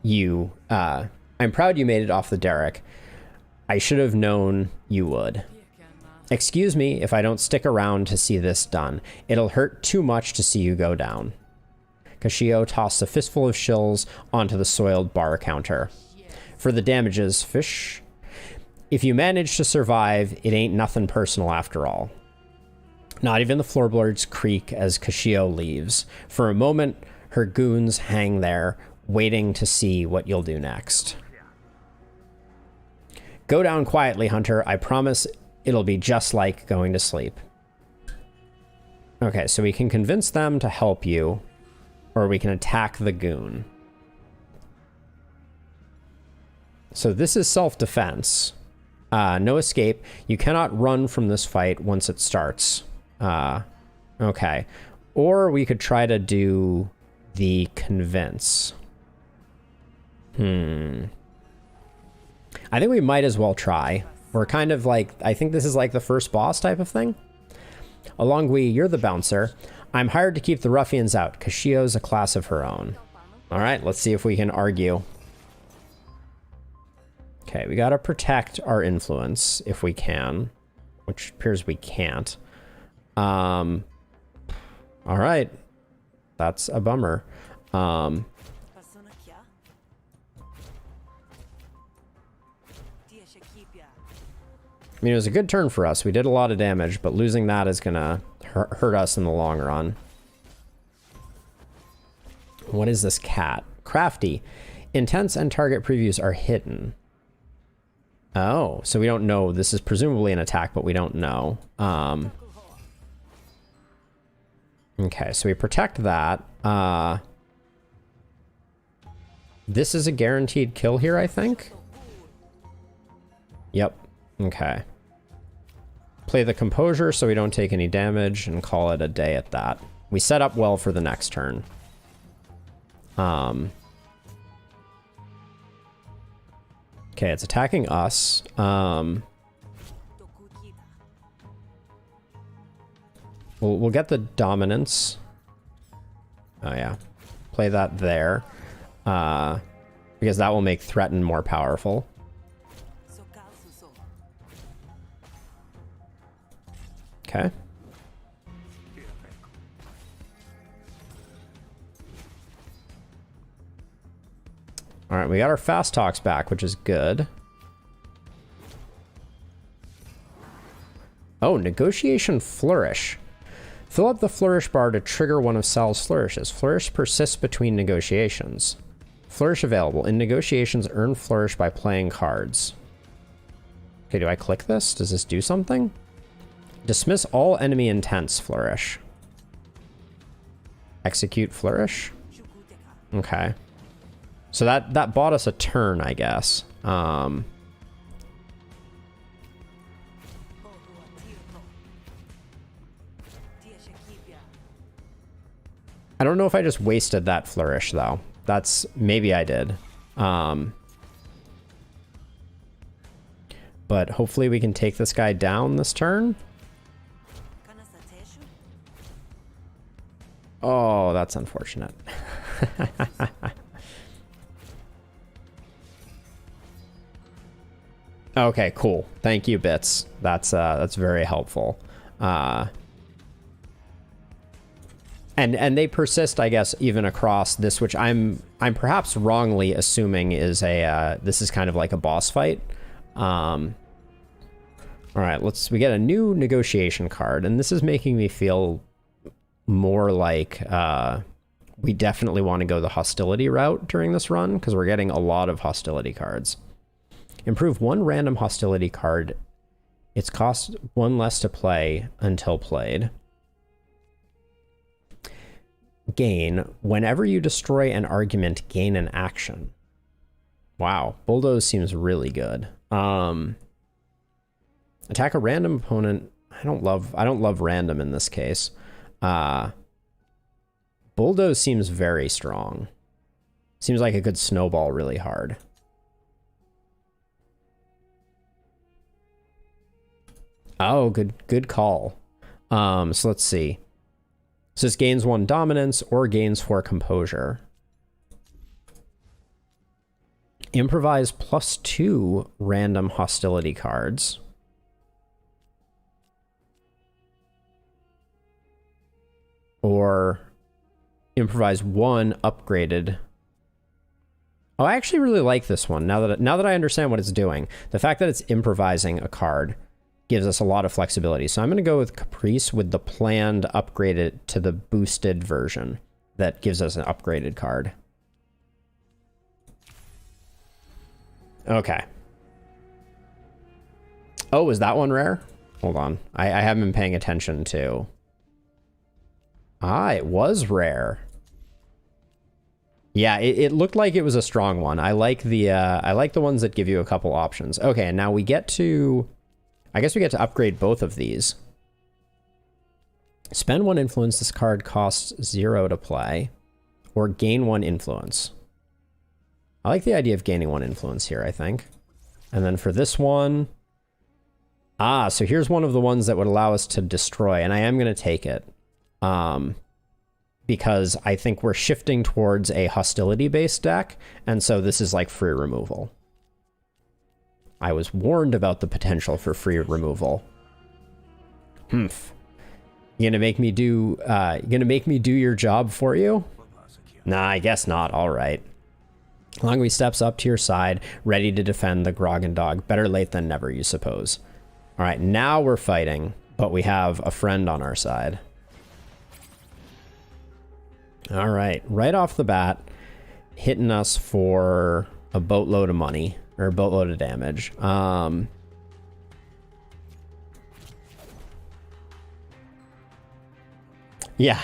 you made it off the Derek. I should have known you would. Excuse me if I don't stick around to see this done. It'll hurt too much to see you go down. Kashio tossed a fistful of shills onto the soiled bar counter. For the damages, Fish. If you manage to survive, it ain't nothing personal after all. Not even the floorboards creak as Kashio leaves. For a moment, her goons hang there, waiting to see what you'll do next. Go down quietly, Hunter. I promise it'll be just like going to sleep. Okay, so we can convince them to help you, or we can attack the goon. So this is self-defense. No escape. You cannot run from this fight once it starts. Okay. Or we could try to do the convince. I think we might as well try. We're kind of like, I think this is like the first boss type of thing. Alongwe, you're the bouncer. I'm hired to keep the ruffians out. Kashio's a class of her own. All right, let's see if we can argue. Okay, we gotta protect our influence if we can, which appears we can't. All right, that's a bummer. I mean, it was a good turn for us. We did a lot of damage, but losing that is gonna hurt us in the long run. What is this cat? Crafty. Intents and target previews are hidden. Oh, so we don't know. This is presumably an attack, but we don't know. Okay, so we protect that. This is a guaranteed kill here, I think. Yep. Okay. Play the Composure so we don't take any damage and call it a day at that. We set up well for the next turn. Okay, it's attacking us. We'll get the dominance. Oh yeah. Play that there. Because that will make threaten more powerful. Okay. All right, we got our fast talks back, which is good. Oh, negotiation flourish. Fill up the flourish bar to trigger one of Sal's flourishes. Flourish persists between negotiations. Flourish available. In negotiations, earn flourish by playing cards. Okay, do I click this? Does this do something? Dismiss all enemy intents flourish. Execute flourish? Okay. So that bought us a turn, I guess. I don't know if I just wasted that flourish, though. That's... maybe I did. But hopefully we can take this guy down this turn. Oh, that's unfortunate. Okay, cool. Thank you, Bits. That's very helpful. And they persist, I guess, even across this, which I'm perhaps wrongly assuming is this is kind of like a boss fight. All right, we get a new negotiation card, and this is making me feel more like we definitely want to go the hostility route during this run, because we're getting a lot of hostility cards. Improve one random hostility card. It's cost one less to play until played. Gain. Whenever you destroy an argument, gain an action. Wow. Bulldoze seems really good. Attack a random opponent. I don't love random in this case. Bulldoze seems very strong. Seems like it could snowball really hard. Oh, good call. So let's see. So this gains 1 dominance or gains 4 composure. Improvise +2 random hostility cards. Or improvise 1 upgraded. Oh, I actually really like this one now that I understand what it's doing. The fact that it's improvising a card gives us a lot of flexibility. So I'm going to go with Caprice with the planned upgraded to the boosted version that gives us an upgraded card. Okay. Oh, is that one rare? Hold on. I haven't been paying attention to. Ah, it was rare. Yeah, it looked like it was a strong one. I like the ones that give you a couple options. Okay, and now we get to... I guess we get to upgrade both of these. Spend 1 influence. This card costs 0 to play. Or gain 1 influence. I like the idea of gaining 1 influence here, I think. And then for this one... Ah, so here's one of the ones that would allow us to destroy. And I am going to take it. Because I think we're shifting towards a hostility-based deck. And so this is like free removal. I was warned about the potential for free removal. Humph. You gonna make me do your job for you? Nah, I guess not. All right. Longwy steps up to your side, ready to defend the Grogan Dog. Better late than never, you suppose. All right, now we're fighting, but we have a friend on our side. All right, right off the bat, hitting us for a boatload of money. Or a boatload of damage. Yeah.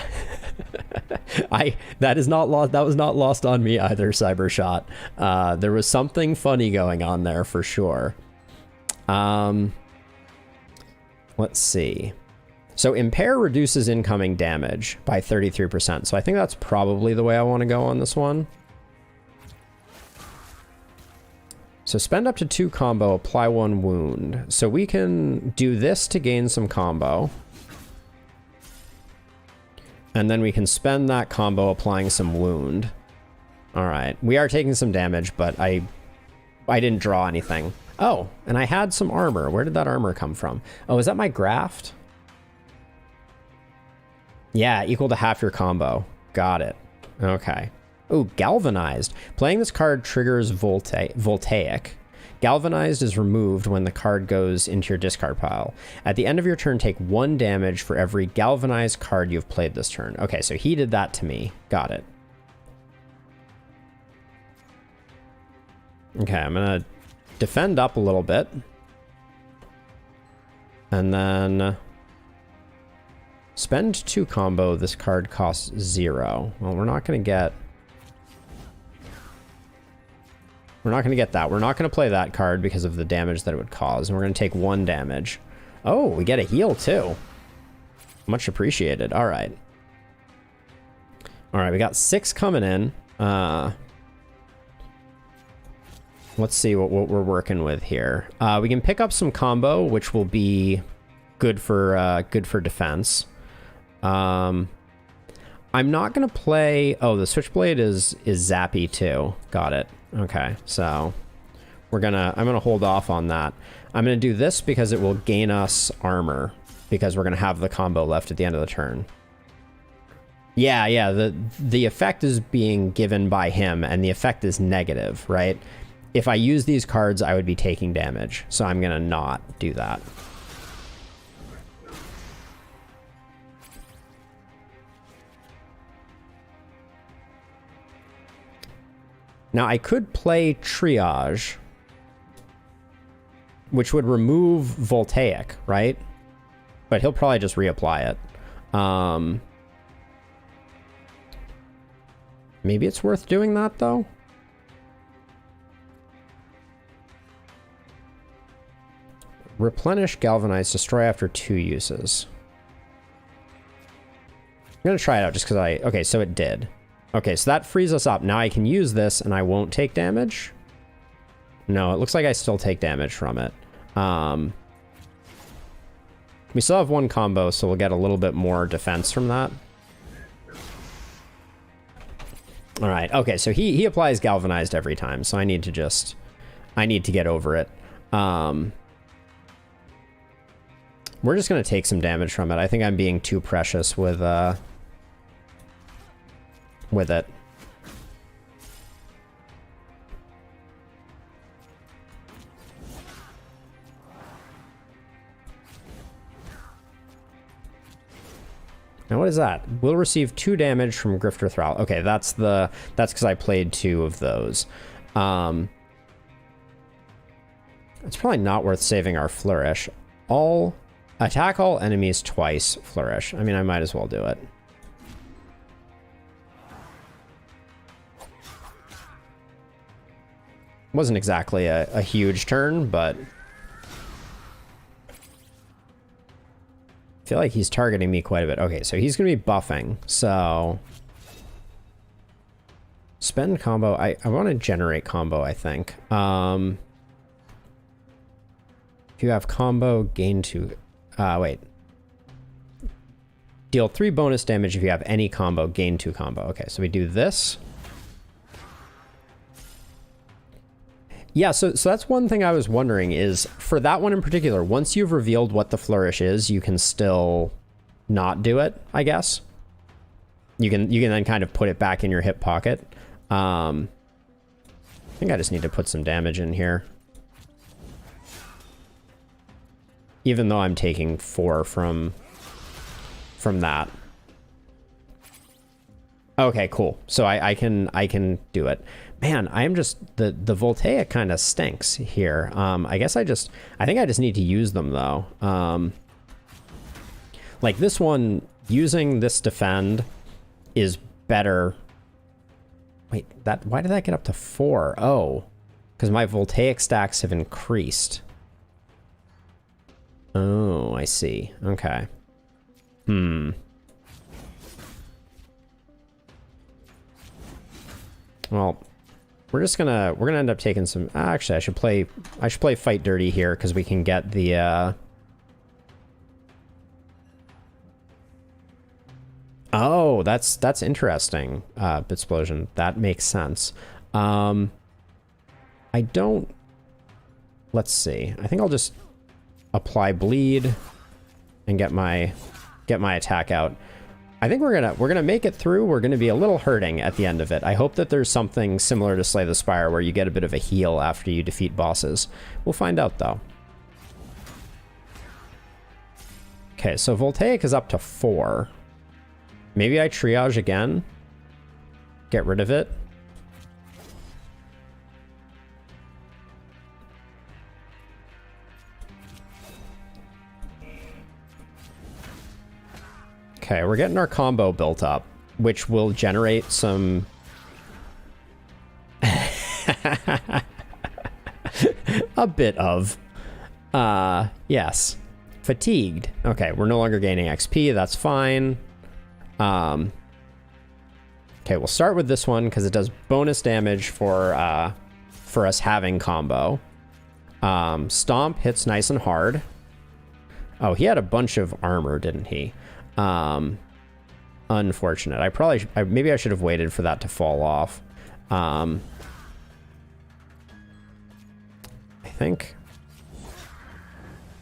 That was not lost on me either, Cybershot. There was something funny going on there for sure. Let's see. So impair reduces incoming damage by 33%. So I think that's probably the way I want to go on this one. So spend up to 2 combo, apply 1 wound. So we can do this to gain some combo. And then we can spend that combo applying some wound. All right. We are taking some damage, but I didn't draw anything. Oh, and I had some armor. Where did that armor come from? Oh, is that my graft? Yeah, equal to half your combo. Got it. Okay. Ooh, galvanized. Playing this card triggers voltaic. Galvanized is removed when the card goes into your discard pile. At the end of your turn, take 1 damage for every galvanized card you've played this turn. Okay, so he did that to me. Got it. Okay, I'm gonna defend up a little bit. And then spend 2 combo. This card costs 0. Well, we're not gonna get... We're not going to get that. We're not going to play that card because of the damage that it would cause. And we're going to take 1 damage. Oh, we get a heal too. Much appreciated. All right. All right, we got 6 coming in. Let's see what we're working with here. We can pick up some combo, which will be good for defense. I'm not going to play... Oh, the Switchblade is zappy too. Got it. Okay, so I'm gonna hold off on that. I'm gonna do this because it will gain us armor because we're gonna have the combo left at the end of the turn. Yeah, the effect is being given by him and the effect is negative, right? If I use these cards, I would be taking damage, so I'm gonna not do that. Now, I could play Triage, which would remove Voltaic, right? But he'll probably just reapply it. Maybe it's worth doing that, though? Replenish, Galvanize, Destroy after 2 uses. I'm going to try it out just because okay, so it did. Okay, so that frees us up. Now I can use this and I won't take damage. No, it looks like I still take damage from it. We still have 1 combo, so we'll get a little bit more defense from that. All right, okay, so he applies Galvanized every time, so I need to get over it. We're just going to take some damage from it. I think I'm being too precious with it. Now what is that? We'll receive 2 damage from Grifter Thrall. Okay, that's because I played 2 of those. It's probably not worth saving our Flourish. Attack all enemies twice, Flourish. I mean, I might as well do it. Wasn't exactly a huge turn, but I feel like he's targeting me quite a bit. Okay, so he's going to be buffing. So spend combo. I want to generate combo, I think. If you have combo, gain 2. Wait. Deal 3 bonus damage if you have any combo, gain 2 combo. Okay, so we do this. Yeah, so that's one thing I was wondering is, for that one in particular, once you've revealed what the Flourish is, you can still not do it, I guess. You can then kind of put it back in your hip pocket. I think I just need to put some damage in here. Even though I'm taking 4 from that. Okay, cool. So I can do it. Man, I am just the Voltaic kind of stinks here. I guess I think I just need to use them though. Like this one, using this defend is better. Wait, why did that get up to 4? Oh, because my Voltaic stacks have increased. Oh, I see. Okay. Hmm. Well, we're gonna end up taking some. Actually, I should play Fight Dirty here because we can get the. Oh, that's interesting. Bitsplosion. That makes sense. I don't. Let's see. I think I'll just apply bleed and get my attack out. I think we're gonna make it through. We're gonna be a little hurting at the end of it. I hope that there's something similar to Slay the Spire where you get a bit of a heal after you defeat bosses. We'll find out though. Okay, so Voltaic is up to 4. Maybe I triage again. Get rid of it. Okay, we're getting our combo built up, which will generate some... a bit of... yes. Fatigued. Okay, we're no longer gaining XP, that's fine. Okay, we'll start with this one because it does bonus damage for us having combo. Stomp hits nice and hard. Oh, he had a bunch of armor, didn't he? Unfortunate. Maybe I should have waited for that to fall off. I think.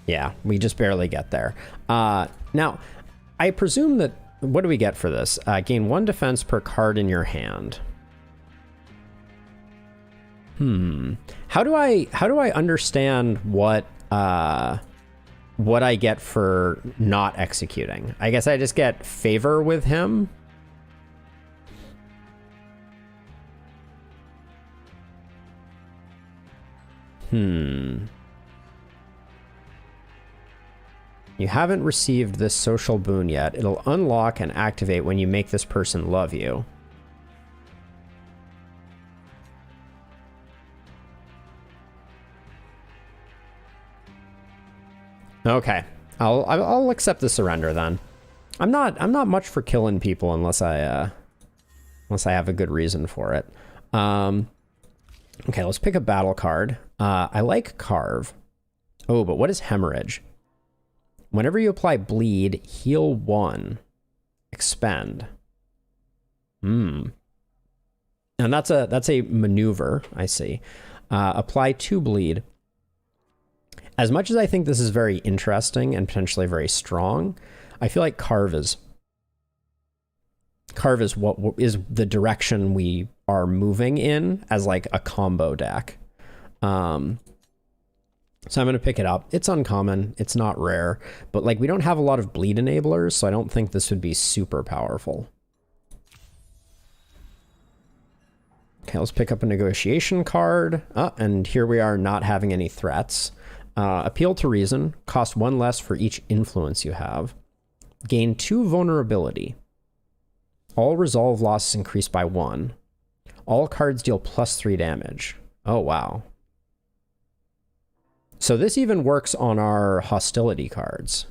Yeah, we just barely get there. Now, I presume that, what do we get for this? Gain 1 defense per card in your hand. How do I understand what I get for not executing? I guess I just get favor with him. You haven't received this social boon yet. It'll unlock and activate when you make this person love you. Okay, I'll accept the surrender then. I'm not much for killing people unless I have a good reason for it. Okay, let's pick a battle card. I like Carve. Oh, but what is Hemorrhage? Whenever you apply bleed, heal 1. Expend. And that's a maneuver, I see. Apply 2 bleed. As much as I think this is very interesting and potentially very strong, I feel like Carve is what is the direction we are moving in as like a combo deck. So I'm going to pick it up. It's uncommon. It's not rare, but like we don't have a lot of bleed enablers, so I don't think this would be super powerful. Okay, let's pick up a negotiation card. And here we are not having any threats. Appeal to Reason. Cost 1 less for each influence you have. Gain 2 vulnerability. All resolve losses increase by 1. All cards deal +3 damage. Oh, wow. So this even works on our hostility cards.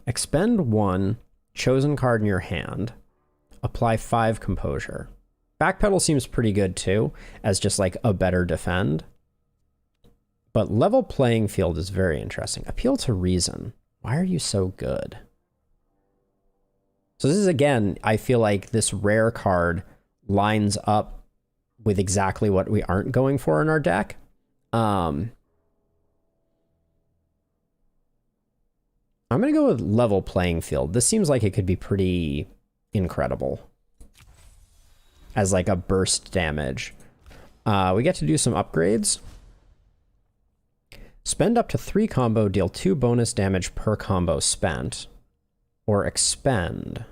Expend 1, chosen card in your hand. Apply 5 composure. Backpedal seems pretty good too, as just like a better defend. But level playing field is very interesting. Appeal to Reason. Why are you so good? So this is, again, I feel like this rare card lines up with exactly what we aren't going for in our deck. I'm going to go with level playing field. This seems like it could be pretty incredible as like a burst damage. We get to do some upgrades. Spend up to 3 combo, deal 2 bonus damage per combo spent. Or expend.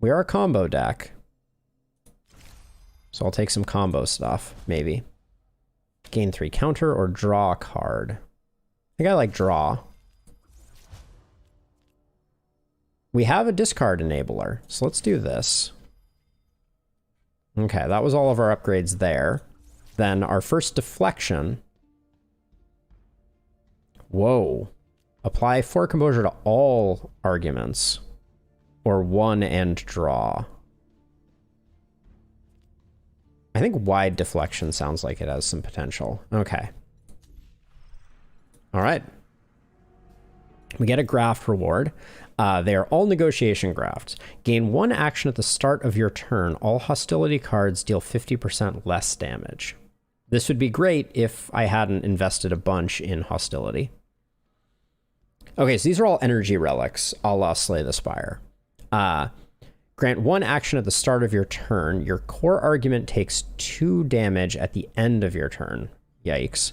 We are a combo deck. So I'll take some combo stuff, maybe. Gain 3 counter or draw a card. I think I like draw. We have a discard enabler, so let's do this. Okay, that was all of our upgrades there. Then our first deflection. Whoa. Apply 4 composure to all arguments. Or 1 and draw. I think wide deflection sounds like it has some potential. Okay. All right. We get a graft reward. They are all negotiation grafts. Gain 1 action at the start of your turn. All hostility cards deal 50% less damage. This would be great if I hadn't invested a bunch in hostility. Okay, so these are all energy relics, a la Slay the Spire. Grant 1 action at the start of your turn. Your core argument takes 2 damage at the end of your turn. Yikes.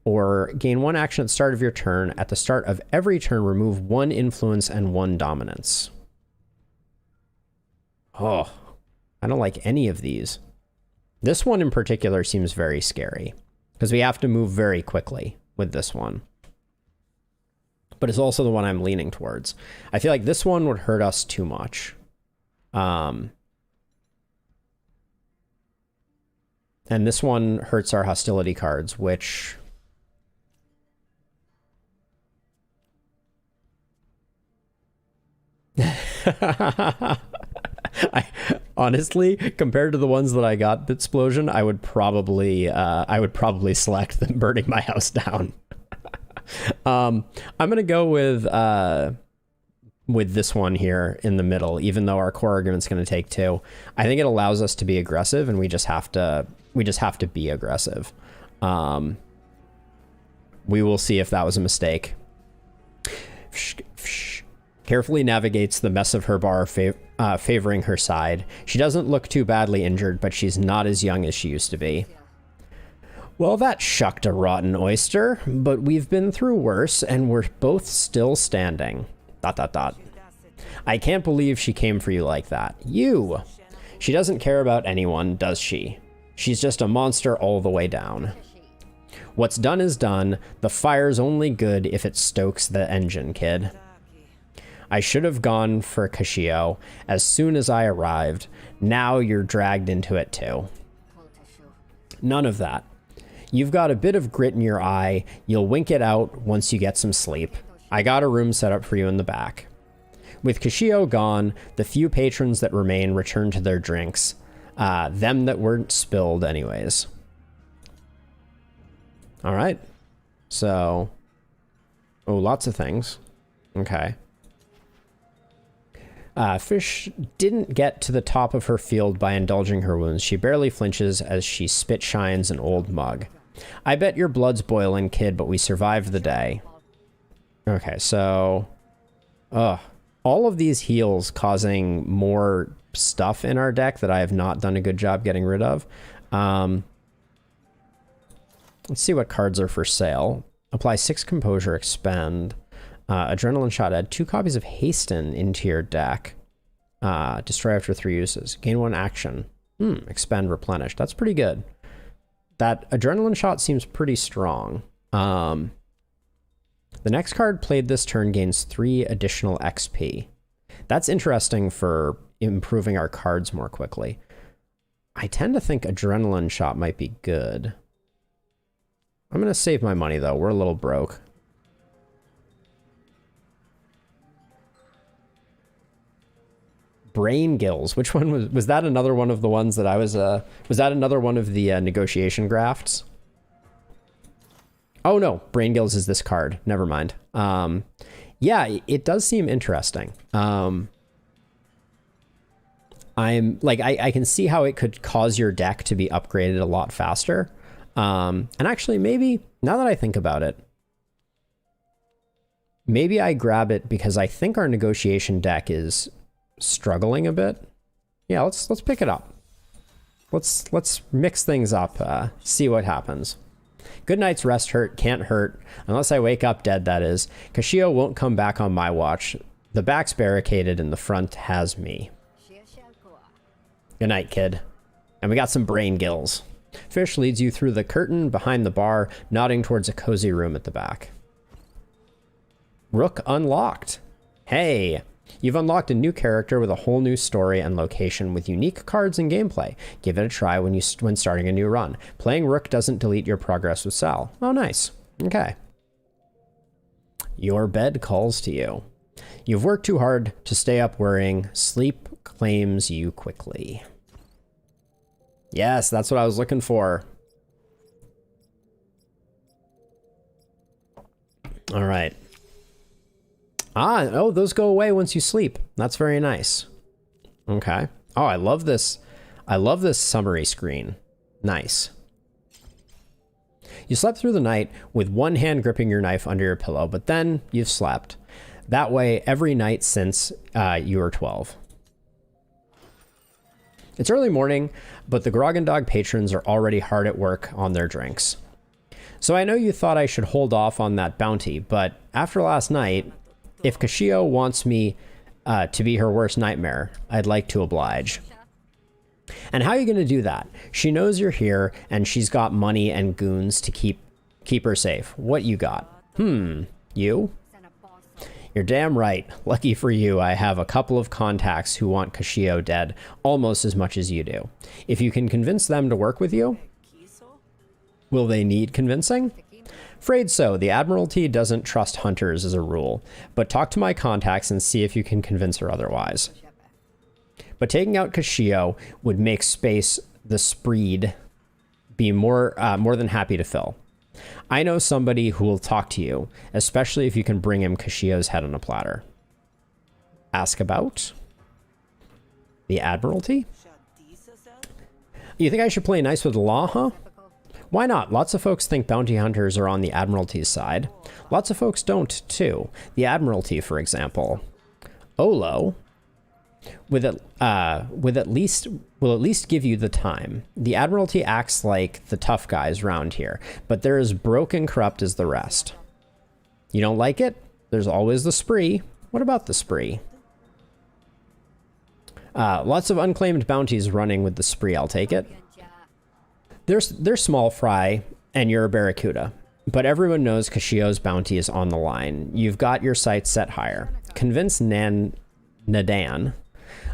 Or gain 1 action at the start of your turn. At the start of every turn, remove 1 influence and 1 dominance. Oh, I don't like any of these. This one in particular seems very scary because we have to move very quickly with this one. But it's also the one I'm leaning towards. I feel like this one would hurt us too much. And this one hurts our hostility cards, which... honestly, compared to the ones that I got, Bitsplosion, I would probably select them burning my house down. I'm gonna go with this one here in the middle, even though our core argument's gonna take 2. I think it allows us to be aggressive, and we just have to be aggressive. We will see if that was a mistake. Carefully navigates the mess of her bar, favoring her side. She doesn't look too badly injured, but she's not as young as she used to be. Well, that shucked a rotten oyster, but we've been through worse, and we're both still standing. ... I can't believe she came for you like that. You! She doesn't care about anyone, does she? She's just a monster all the way down. What's done is done. The fire's only good if it stokes the engine, kid. I should have gone for Kashio as soon as I arrived. Now you're dragged into it too. None of that. You've got a bit of grit in your eye. You'll wink it out once you get some sleep. I got a room set up for you in the back. With Kashio gone, the few patrons that remain return to their drinks. Them that weren't spilled anyways. All right. So, lots of things. Okay. Fish didn't get to the top of her field by indulging her wounds. She barely flinches as she spit shines an old mug. I bet your blood's boiling, kid, but we survived the day. Okay, so... all of these heals causing more stuff in our deck that I have not done a good job getting rid of. Let's see what cards are for sale. Apply 6 composure, expend. Adrenaline shot, add 2 copies of Hasten into your deck. Destroy after 3 uses. Gain 1 action. Expend, replenish. That's pretty good. That adrenaline shot seems pretty strong. The next card played this turn gains 3 additional XP. That's interesting for improving our cards more quickly. I tend to think adrenaline shot might be good. I'm going to save my money, though. We're a little broke. Brain Gills. Which one was that? Another one of the ones that I was that another one of the negotiation grafts? Oh no, Brain Gills is this card. Never mind. Yeah, it does seem interesting. I'm like, I can see how it could cause your deck to be upgraded a lot faster. And actually, maybe now that I think about it, maybe I grab it because I think our negotiation deck is struggling a bit. Yeah, let's pick it up. Let's mix things up, see what happens. Good night's rest can't hurt, unless I wake up dead, that is. Kashio won't come back on my watch. The back's barricaded and the front has me. Good night, kid. And we got some brain gills. Fish leads you through the curtain behind the bar, nodding towards a cozy room at the back. Rook unlocked. Hey, You've unlocked a new character with a whole new story and location with unique cards and gameplay. Give it a try when starting a new run. Playing Rook doesn't delete your progress with Sal. Oh, nice. Okay. Your bed calls to you. You've worked too hard to stay up worrying. Sleep claims you quickly. Yes, that's what I was looking for. All right. Oh, those go away once you sleep. That's very nice. Okay. Oh, I love this. I love this summary screen. Nice. You slept through the night with one hand gripping your knife under your pillow, but then you've slept. That way every night since you were 12. It's early morning, but the Grog and Dog patrons are already hard at work on their drinks. So I know you thought I should hold off on that bounty, but after last night, if Kashio wants me to be her worst nightmare, I'd like to oblige. And how are you going to do that? She knows you're here, and she's got money and goons to keep her safe. What you got? You? You're damn right. Lucky for you, I have a couple of contacts who want Kashio dead almost as much as you do. If you can convince them to work with you, will they need convincing? Afraid so. The Admiralty doesn't trust hunters as a rule, but talk to my contacts and see if you can convince her otherwise. But taking out Kashio would make space the Spreed be more than happy to fill. I know somebody who will talk to you, especially if you can bring him Kashio's head on a platter. Ask about the Admiralty? You think I should play nice with the law, huh? Why not? Lots of folks think bounty hunters are on the Admiralty's side. Lots of folks don't, too. The Admiralty, for example. Olo will at least give you the time. The Admiralty acts like the tough guys round here, but they're as broke and corrupt as the rest. You don't like it? There's always the Spree. What about the Spree? Lots of unclaimed bounties running with the Spree, I'll take it. They're small fry, and you're a barracuda. But everyone knows Kashio's bounty is on the line. You've got your sights set higher. Convince Nadan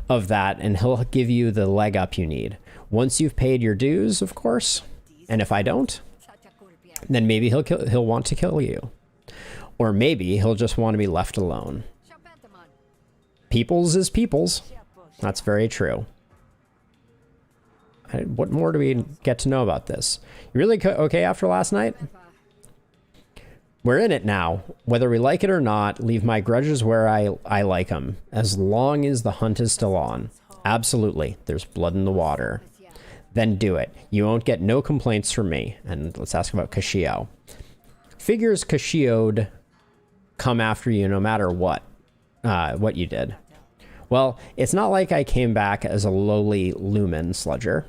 of that, and he'll give you the leg up you need. Once you've paid your dues, of course. And if I don't, then maybe he'll want to kill you. Or maybe he'll just want to be left alone. Peoples is peoples. That's very true. What more do we get to know about this? You really okay after last night? We're in it now. Whether we like it or not, leave my grudges where I like them, as long as the hunt is still on. Absolutely. There's blood in the water. Then do it. You won't get no complaints from me. And let's ask about Kashio. Figures Kashio'd come after you no matter what you did. Well, it's not like I came back as a lowly lumen sludger.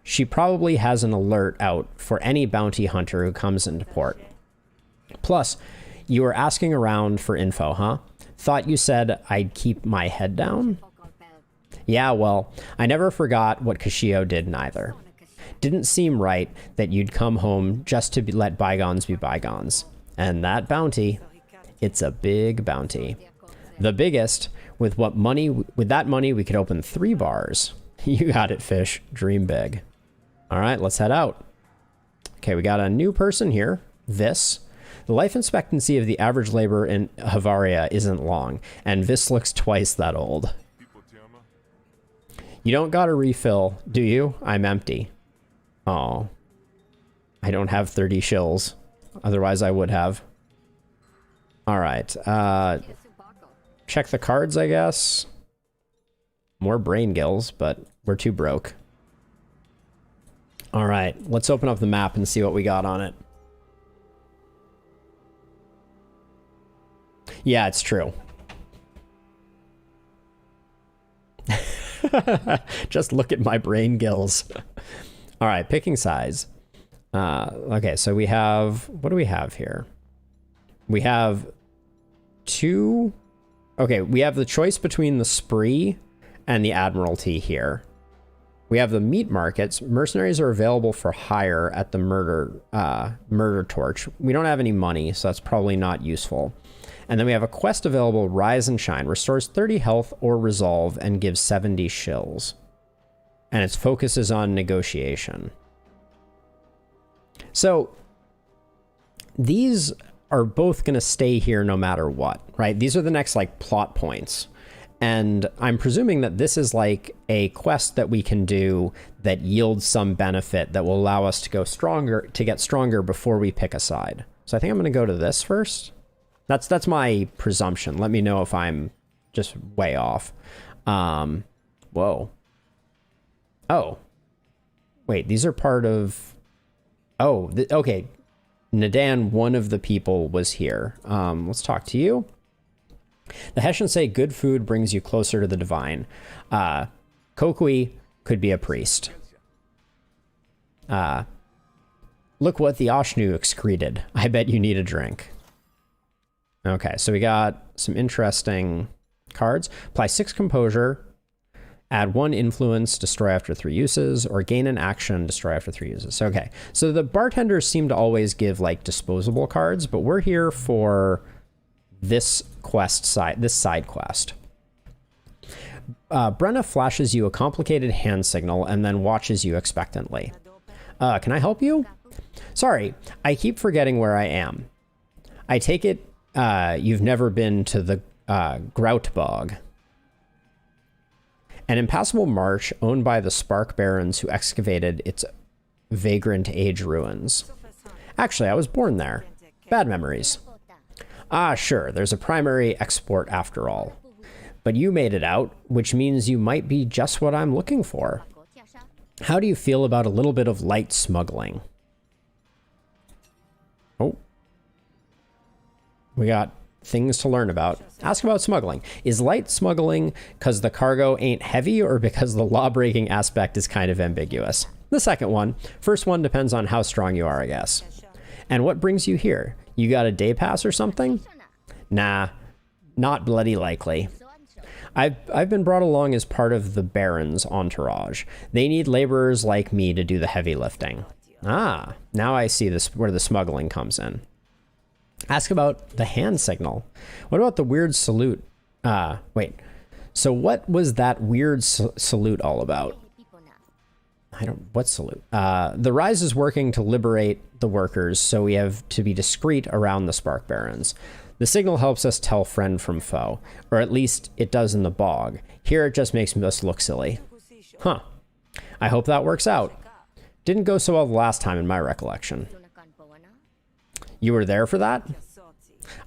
She probably has an alert out for any bounty hunter who comes into port. Plus, you were asking around for info, huh? Thought you said I'd keep my head down? Yeah, well, I never forgot what Kashio did neither. Didn't seem right that you'd come home just to let bygones be bygones. And that bounty, it's a big bounty. The biggest. With that money, we could open 3 bars. You got it, fish. Dream big. All right, let's head out. Okay, we got a new person here. Vis. The life expectancy of the average labor in Havaria isn't long, and Vis looks twice that old. You don't got a refill, do you? I'm empty. Oh. I don't have 30 shills. Otherwise, I would have. All right. Check the cards, I guess. More brain gills, but we're too broke. All right, let's open up the map and see what we got on it. Yeah, it's true. Just look at my brain gills. All right, picking size. Okay, so we have... What do we have here? We have 2... Okay, we have the choice between the Spree and the Admiralty here. We have the meat markets. Mercenaries are available for hire at the murder torch. We don't have any money, so that's probably not useful. And then we have a quest available, Rise and Shine. Restores 30 health or resolve and gives 70 shills. And its focus is on negotiation. So these are both going to stay here no matter what, right? These are the next like plot points. And I'm presuming that this is like a quest that we can do that yields some benefit that will allow us to go stronger, to get stronger before we pick a side. So I think I'm going to go to this first. That's my presumption. Let me know if I'm just way off. Whoa. Oh. Wait, these are part of... Oh, okay. Nadan, one of the people, was here. Let's talk to you. The Hessians say good food brings you closer to the divine. Kokui could be a priest. Look what the Ashnu excreted. I bet you need a drink. Okay, so we got some interesting cards. Apply 6 composure, add 1 influence, destroy after 3 uses, or gain an action, destroy after 3 uses. Okay, so the bartenders seem to always give like disposable cards, but we're here for this quest side, this side quest. Brenna flashes you a complicated hand signal and then watches you expectantly. Can I help you? Sorry, I keep forgetting where I am. I take it you've never been to the Grout Bog, an impassable marsh owned by the Spark Barons who excavated its vagrant age ruins. Actually, I was born there. Bad memories. Ah, sure, there's a primary export after all. But you made it out, which means you might be just what I'm looking for. How do you feel about a little bit of light smuggling? Oh. We got things to learn about. Ask about smuggling. Is light smuggling because the cargo ain't heavy or because the law-breaking aspect is kind of ambiguous? The second one. First one depends on how strong you are, I guess. And what brings you here? You got a day pass or something? Nah, not bloody likely. I've been brought along as part of the Baron's entourage. They need laborers like me to do the heavy lifting. Ah, now I see this where the smuggling comes in. Ask about the hand signal. What about the weird salute? Wait. So what was that weird salute all about? What salute? The Rise is working to liberate the workers, so we have to be discreet around the Spark Barons. The signal helps us tell friend from foe, or at least it does in the bog. Here it just makes us look silly. Huh. I hope that works out. Didn't go so well the last time in my recollection. You were there for that?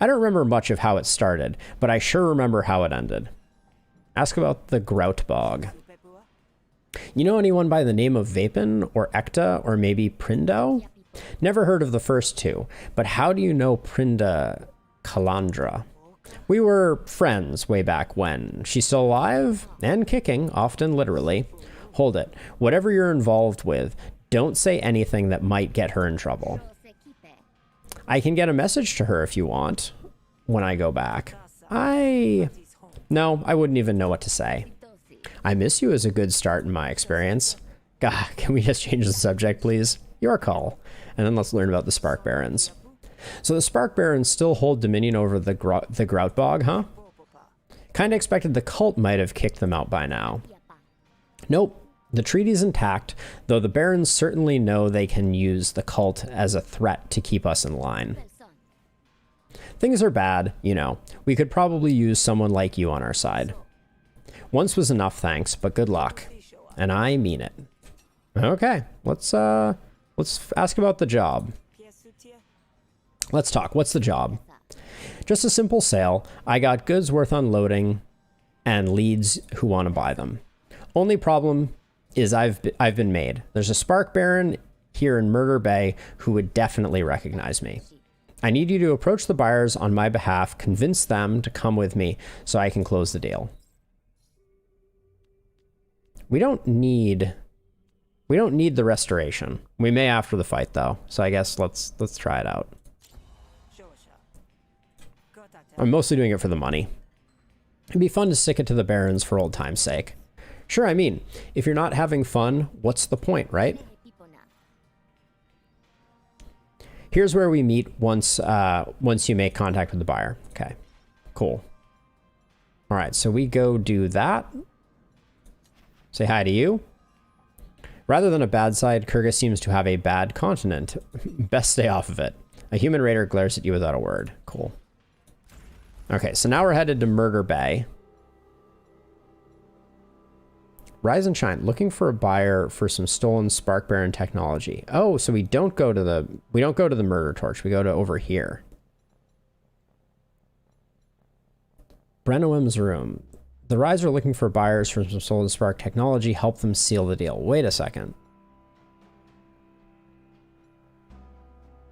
I don't remember much of how it started, but I sure remember how it ended. Ask about the Grout Bog. You know anyone by the name of Vapin, or Ekta, or maybe Prindo? Never heard of the first two, but how do you know Prinda Kalandra? We were friends way back when. She's still alive and kicking, often literally. Hold it. Whatever you're involved with, don't say anything that might get her in trouble. I can get a message to her if you want when I go back. No, I wouldn't even know what to say. I miss you is a good start in my experience. God, can we just change the subject, please? Your call. And then let's learn about the Spark Barons. So the Spark Barons still hold dominion over the Grout Bog, huh? Kinda expected the cult might have kicked them out by now. Nope. The treaty's intact, though the Barons certainly know they can use the cult as a threat to keep us in line. Things are bad, you know. We could probably use someone like you on our side. Once was enough, thanks, but good luck. And I mean it. Okay, let's ask about the job. Let's talk. What's the job? Just a simple sale. I got goods worth unloading and leads who want to buy them. Only problem is I've been made. There's a Spark Baron here in Murder Bay who would definitely recognize me. I need you to approach the buyers on my behalf, convince them to come with me so I can close the deal. We don't need the restoration. We may after the fight though. So I guess let's try it out. I'm mostly doing it for the money. It'd be fun to stick it to the Barons for old time's sake. Sure, I mean, if you're not having fun, what's the point, right? Here's where we meet once you make contact with the buyer. Okay. Cool. All right, so we go do that. Say hi to you. Rather than a bad side, Kyrgyz seems to have a bad continent. Best stay off of it. A human raider glares at you without a word. Cool. Okay, so now we're headed to Murder Bay. Rise and Shine, looking for a buyer for some stolen Spark Baron technology. Oh, so we don't go to the Murder Torch. We go to over here. Brennoim's room. The Rise are looking for buyers for some stolen Spark technology. Help them seal the deal. Wait a second.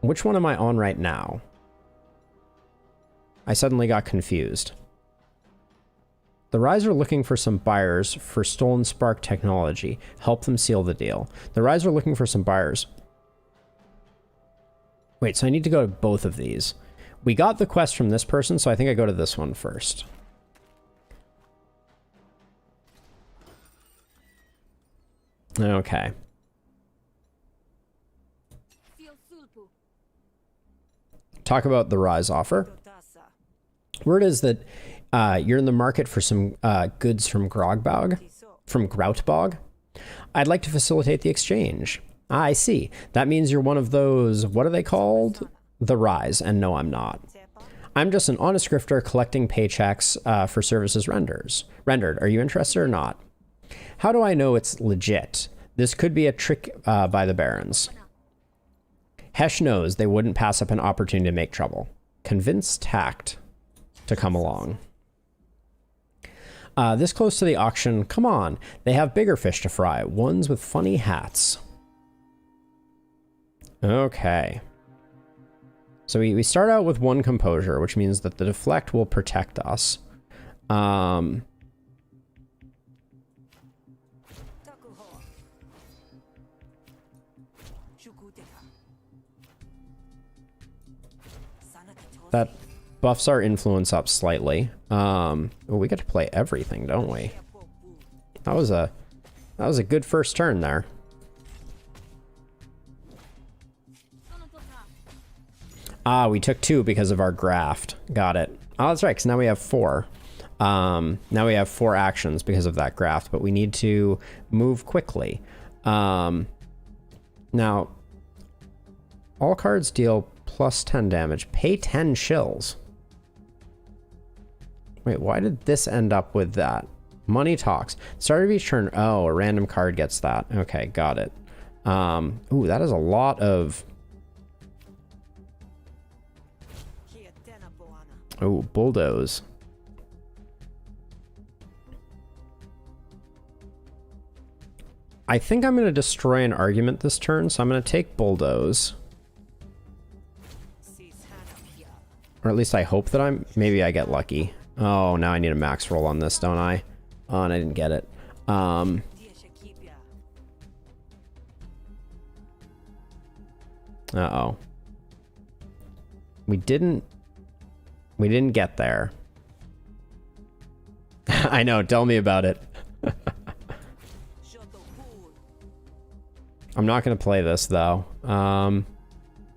Which one am I on right now? I suddenly got confused. The Rise are looking for some buyers for stolen Spark technology. Help them seal the deal. The Rise are looking for some buyers. Wait, so I need to go to both of these. We got the quest from this person, so I think I go to this one first. Okay. Talk about the Rise offer. Word is that you're in the market for some goods from Groutbog. I'd like to facilitate the exchange. Ah, I see. That means you're one of those, what are they called? The Rise, and no, I'm not. I'm just an honest grifter collecting paychecks for services rendered. Are you interested or not? How do I know it's legit? This could be a trick by the Barons. Hesh knows they wouldn't pass up an opportunity to make trouble. Convince Tact to come along. This close to the auction, come on. They have bigger fish to fry, ones with funny hats. Okay. So we start out with 1 composure, which means that the deflect will protect us. That buffs our influence up slightly. Well, we get to play everything, don't we? That was a good first turn there. Ah, we took 2 because of our graft. Got it. Oh, that's right, because now we have 4. Now we have 4 actions because of that graft, but we need to move quickly. Now, all cards deal plus 10 damage. Pay 10 shills. Wait, why did this end up with that? Money talks. Start of each turn. Oh, a random card gets that. Okay, got it. Ooh, that is a lot of... Oh, bulldoze. I think I'm going to destroy an argument this turn, so I'm going to take bulldoze. Or at least I hope that maybe I get lucky. Oh, now I need a max roll on this, don't I? Oh, and I didn't get it. Uh-oh. We didn't get there. I know, tell me about it. I'm not going to play this, though.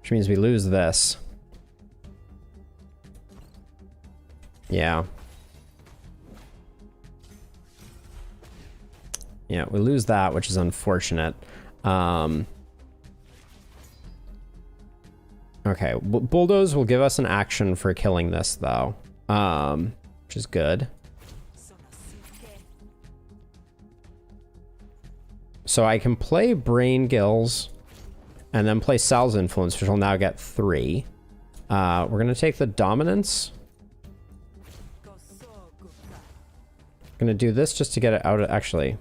Which means we lose this. Yeah. Yeah, we lose that, which is unfortunate. Okay, bulldoze will give us an action for killing this, though. Which is good. So I can play Brain Gills and then play Sal's Influence, which will now get 3. We're going to take the Dominance. Gonna do this just to get it out of, actually,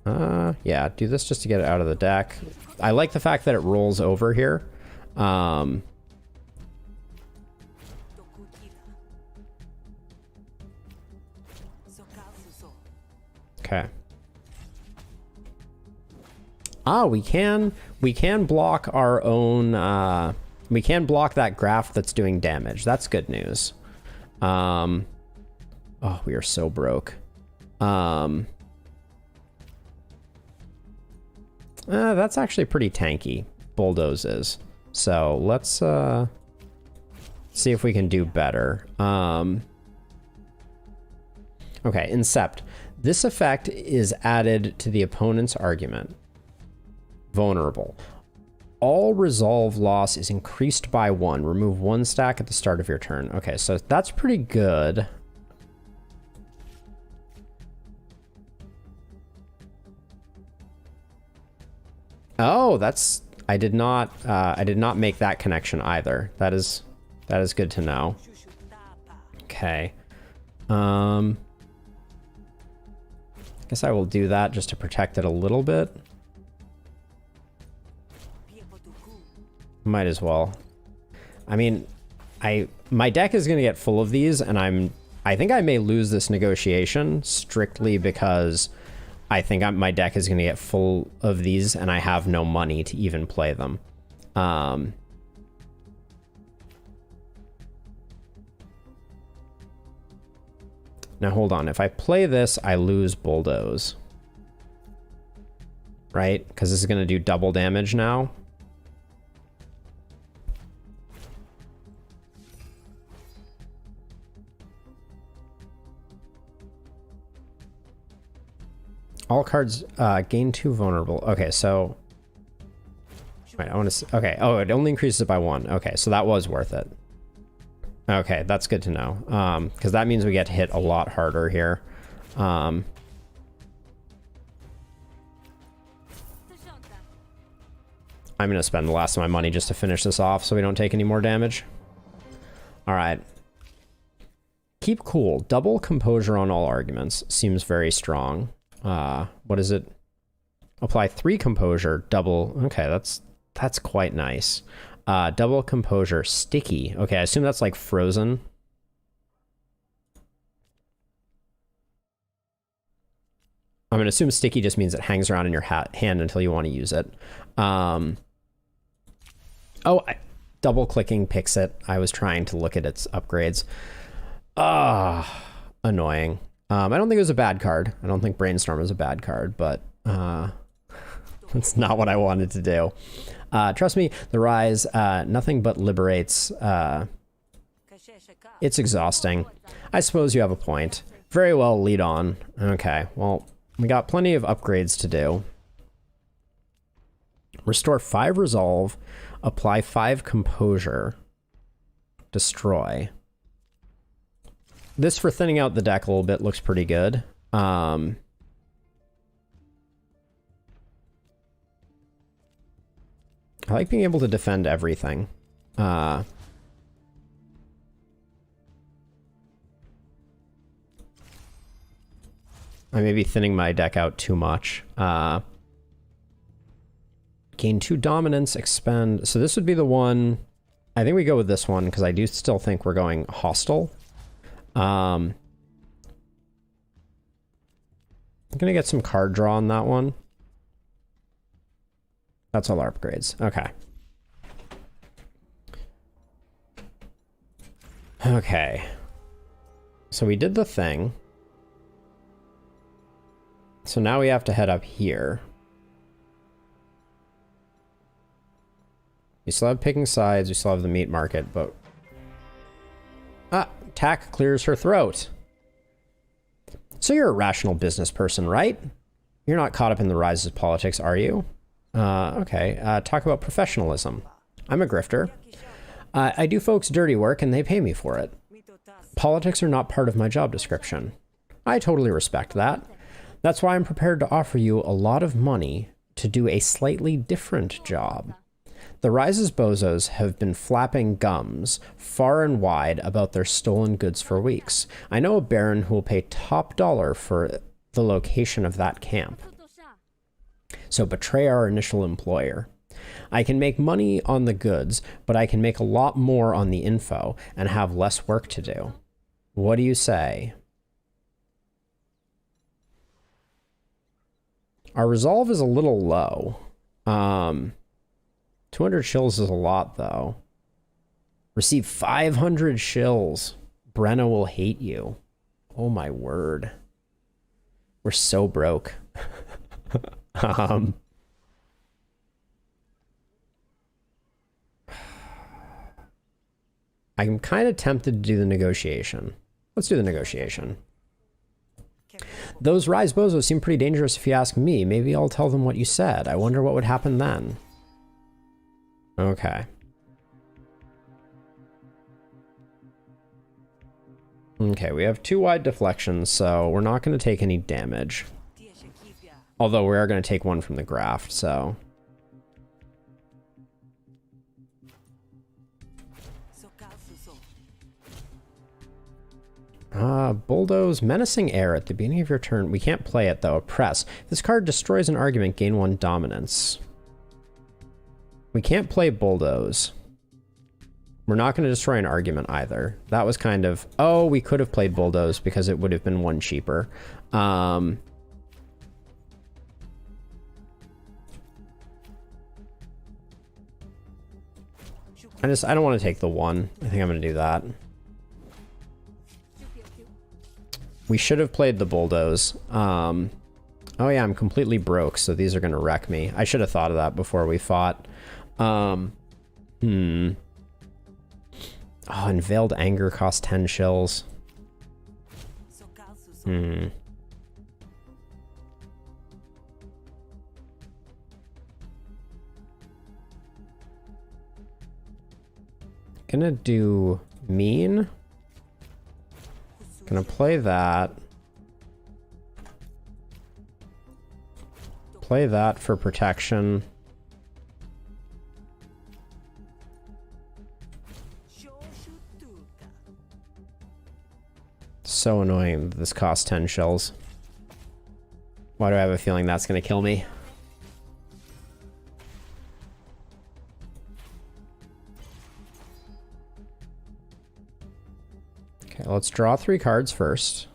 yeah, do this just to get it out of the deck. I like the fact that it rolls over here. Okay. Ah, we can block our own, we can block that graph that's doing damage. That's good news. Oh, we are so broke. That's actually pretty tanky. Bulldoze is. So let's see if we can do better. Okay, Incept. This effect is added to the opponent's argument. Vulnerable. All resolve loss is increased by 1. Remove 1 stack at the start of your turn. Okay, so that's pretty good. Oh, that's... I did not make that connection either. That is good to know. Okay. Guess I will do that just to protect it a little bit. Might as well. I mean, my deck is going to get full of these, and I think I may lose this negotiation strictly because I think my deck is going to get full of these, and I have no money to even play them. Now hold on, if I play this, I lose Bulldoze. Right? Because this is going to do double damage now. All cards gain 2 vulnerable. Okay, so... Wait, I want to... Okay, oh, it only increases it by 1. Okay, so that was worth it. Okay, that's good to know. Because that means we get to hit a lot harder here. I'm going to spend the last of my money just to finish this off so we don't take any more damage. Alright. Keep cool. Double composure on all arguments. Seems very strong. What is it? Apply 3 composure, double. Okay, that's quite nice. Double composure, sticky. Okay, I assume that's like frozen. I'm gonna assume sticky just means it hangs around in your hand until you want to use it. Double clicking picks it. I was trying to look at its upgrades. Annoying. I don't think it was a bad card. I don't think Brainstorm was a bad card, but that's not what I wanted to do. Trust me, the Rise, nothing but liberates. It's exhausting. I suppose you have a point. Very well, lead on. Okay, well, we got plenty of upgrades to do. Restore 5 resolve, apply 5 composure, destroy. This, for thinning out the deck a little bit, looks pretty good. I like being able to defend everything. I may be thinning my deck out too much. Gain 2 dominance, expend. So this would be the one. I think we go with this one because I do still think we're going hostile. I'm gonna get some card draw on that one. That's all our upgrades. Okay. Okay. So we did the thing. So now we have to head up here. We still have picking sides, we still have the meat market, but... Tack clears her throat. So you're a rational business person, right? You're not caught up in the rise of politics, are you? Okay. Talk about professionalism. I'm a grifter. I do folks' dirty work and they pay me for it. Politics are not part of my job description. I totally respect that. That's why I'm prepared to offer you a lot of money to do a slightly different job. The Rise's bozos have been flapping gums far and wide about their stolen goods for weeks. I know a baron who will pay top dollar for the location of that camp. So betray our initial employer. I can make money on the goods, but I can make a lot more on the info and have less work to do. What do you say? Our resolve is a little low. 200 shills is a lot, though. Receive 500 shills. Brenna will hate you. Oh my word. We're so broke. I'm kind of tempted to do the negotiation. Let's do the negotiation. Those rise bozos seem pretty dangerous if you ask me. Maybe I'll tell them what you said. I wonder what would happen then. Okay. Okay, we have 2 wide deflections, so we're not going to take any damage. Although we are going to take 1 from the graft, so... Bulldoze Menacing Air at the beginning of your turn. We can't play it, though. Press. This card destroys an argument. Gain 1 dominance. We can't play Bulldoze. We're not going to destroy an argument either. That was kind of... Oh, we could have played Bulldoze because it would have been 1 cheaper. I don't want to take the 1. I think I'm going to do that. We should have played the Bulldoze. Oh yeah, I'm completely broke, so these are going to wreck me. I should have thought of that before we fought. Oh, Unveiled Anger costs 10 shills. Gonna do Mean. Gonna play that. Play that for protection. So annoying that this costs 10 shells. Why do I have a feeling that's gonna kill me? Okay, let's draw 3 cards first.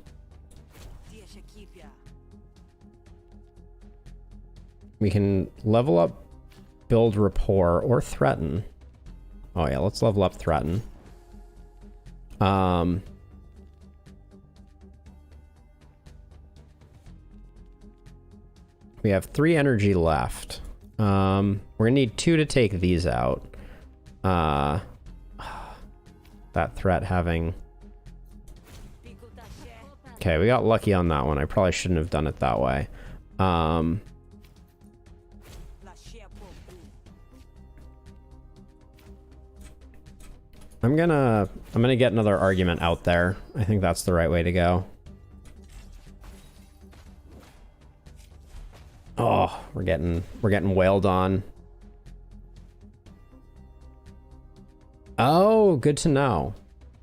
We can level up, build rapport, or threaten. Oh yeah, let's level up threaten. We have 3 energy left. We're gonna need 2 to take these out. That threat having... Okay, we got lucky on that one. I probably shouldn't have done it that way. I'm gonna get another argument out there. I think that's the right way to go. Oh, we're getting wailed on. Oh, good to know.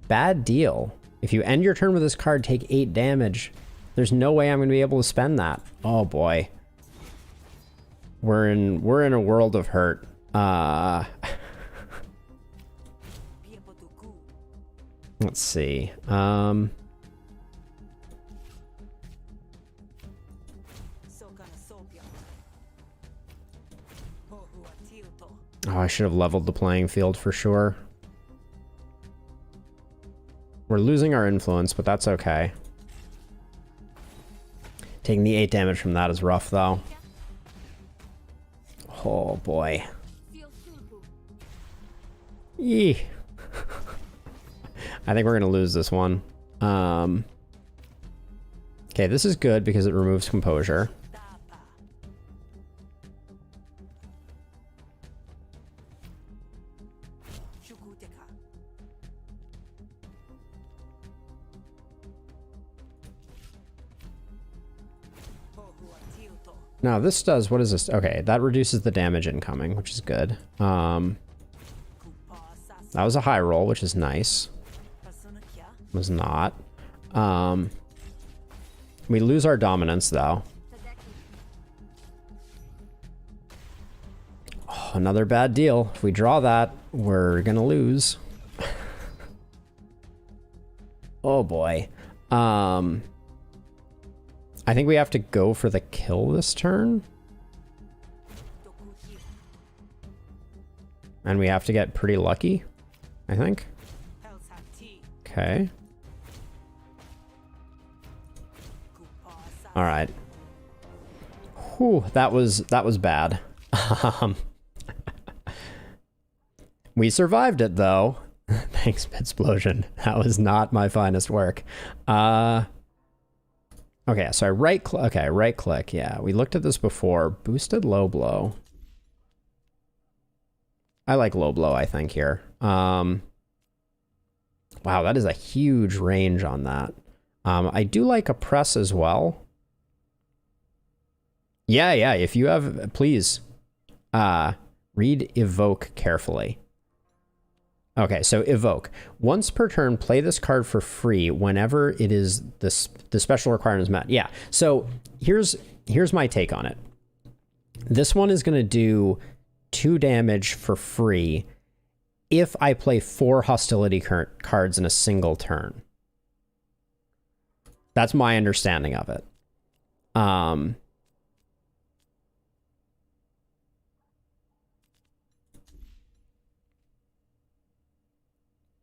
Bad deal. If you end your turn with this card, take 8 damage. There's no way I'm going to be able to spend that. Oh boy. We're in a world of hurt. Let's see. Oh, I should have leveled the playing field for sure. We're losing our influence, but that's okay. Taking the 8 damage from that is rough, though. Oh, boy. Yee. I think we're going to lose this one. Okay, this is good because it removes composure. Now this does, what is this? Okay, that reduces the damage incoming, which is good. That was a high roll, which is nice. Was not. We lose our dominance though. Oh, another bad deal. If we draw that, we're gonna lose. Oh boy. I think we have to go for the kill this turn. And we have to get pretty lucky, I think. Okay. All right. Whew, that was bad. We survived it though. Thanks, Explosion. That was not my finest work. Okay, so I right click. Okay, right click. Yeah, we looked at this before. Boosted low blow. I like low blow, I think, here. Wow, that is a huge range on that. I do like a press as well. Yeah, yeah, if you have, please, read evoke carefully. Okay, so evoke. Once per turn, play this card for free whenever it is the special requirement is met. Yeah, so here's my take on it. This one is going to do 2 damage for free if I play 4 hostility cards in a single turn. That's my understanding of it.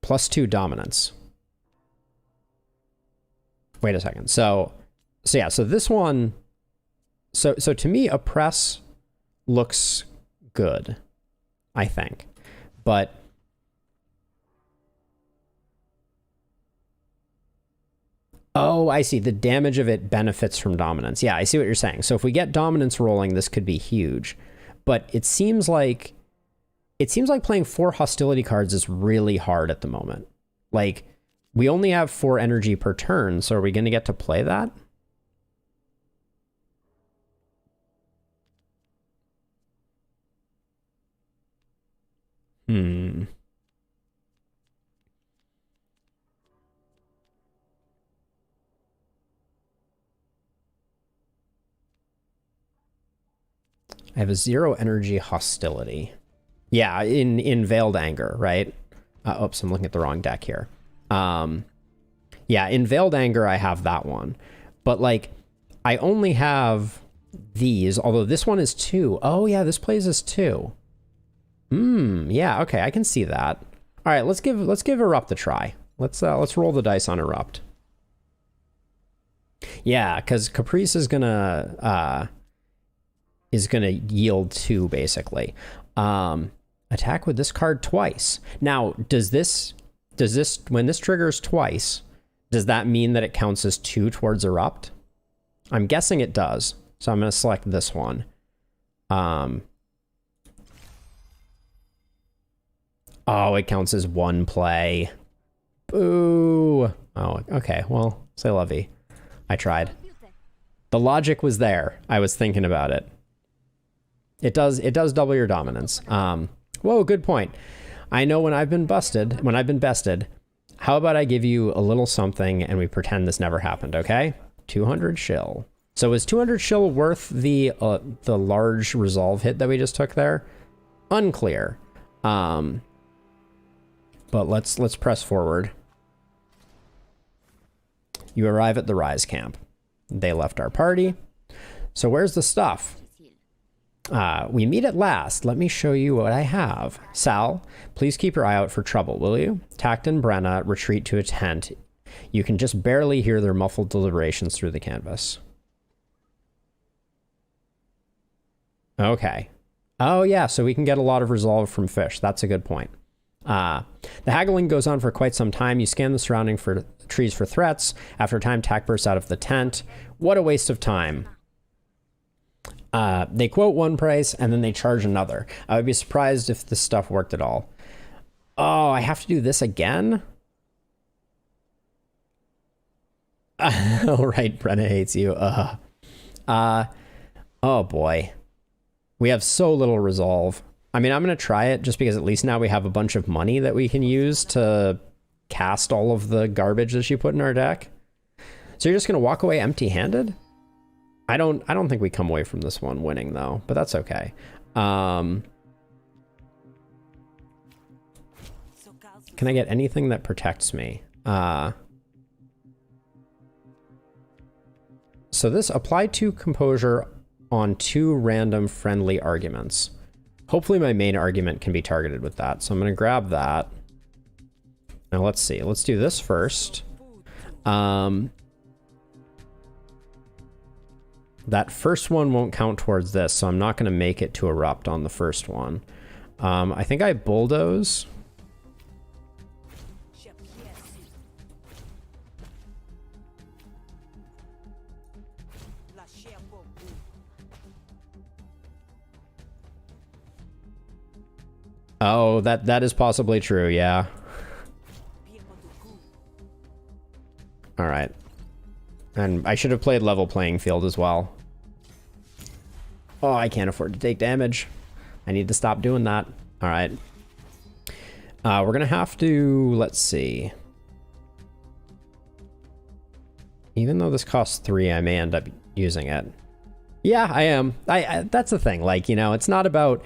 +2 dominance. Wait a second. So yeah, so this one, so to me, a press looks good, I think. But oh, I see. The damage of it benefits from dominance. Yeah, I see what you're saying. So if we get dominance rolling, this could be huge. But it seems like playing 4 hostility cards is really hard at the moment. Like, we only have 4 energy per turn, so are we going to get to play that? I have a 0 energy hostility. Yeah, in Veiled Anger, right? Oops, I'm looking at the wrong deck here. Yeah, in Veiled Anger, I have that one. But, like, I only have these, although this one is 2. Oh, yeah, this plays as 2. Yeah, okay, I can see that. All right, let's give Erupt a try. Let's roll the dice on Erupt. Yeah, because Caprice is gonna yield 2, basically. Attack with this card twice. Now, does this when this triggers twice, does that mean that it counts as 2 towards Erupt? I'm guessing it does. So I'm going to select this one. Oh, it counts as 1 play. Boo. Oh, okay. Well, say lovey. I tried. The logic was there. I was thinking about it. It does double your dominance. Whoa, good point. I know when I've been bested, how about I give you a little something and we pretend this never happened, okay? 200 shill. So is 200 shill worth the large resolve hit that we just took there? Unclear. But let's press forward. You arrive at the Rise camp. They left our party. So where's the stuff? We meet at last. Let me show you what I have. Sal, please keep your eye out for trouble, will you? Tact and Brenna retreat to a tent. You can just barely hear their muffled deliberations through the canvas. Okay. Oh, yeah, so we can get a lot of resolve from fish. That's a good point. The haggling goes on for quite some time. You scan the surrounding trees for threats. After a time, Tact bursts out of the tent. What a waste of time. They quote one price and then they charge another. I would be surprised if this stuff worked at all. Oh, I have to do this again? Oh, right, Brenna hates you. Oh boy. We have so little resolve. I mean, I'm going to try it just because at least now we have a bunch of money that we can use to cast all of the garbage that she put in our deck. So you're just going to walk away empty-handed? I don't think we come away from this one winning though, but that's okay. Can I get anything that protects me? So this apply to composure on 2 random friendly arguments. Hopefully my main argument can be targeted with that. So I'm going to grab that. Now let's see. Let's do this first. That first one won't count towards this, so I'm not going to make it to Erupt on the first one. I think I bulldoze. Oh, that is possibly true, yeah. Alright. And I should have played level playing field as well. Oh, I can't afford to take damage. I need to stop doing that. Alright. We're gonna have to, let's see. Even though this costs 3, I may end up using it. Yeah, I am. I that's the thing. Like, you know, it's not about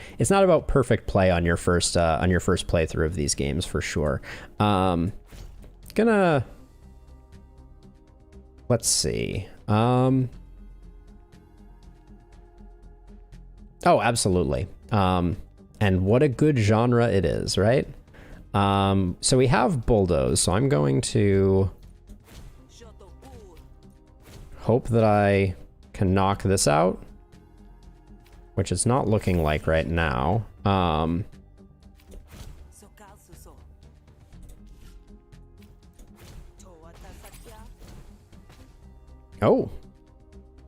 perfect play on your first playthrough of these games for sure. Gonna let's see. Oh, absolutely. And what a good genre it is, right? So we have bulldoze. So I'm going to hope that I can knock this out, which it's not looking like right now. Oh,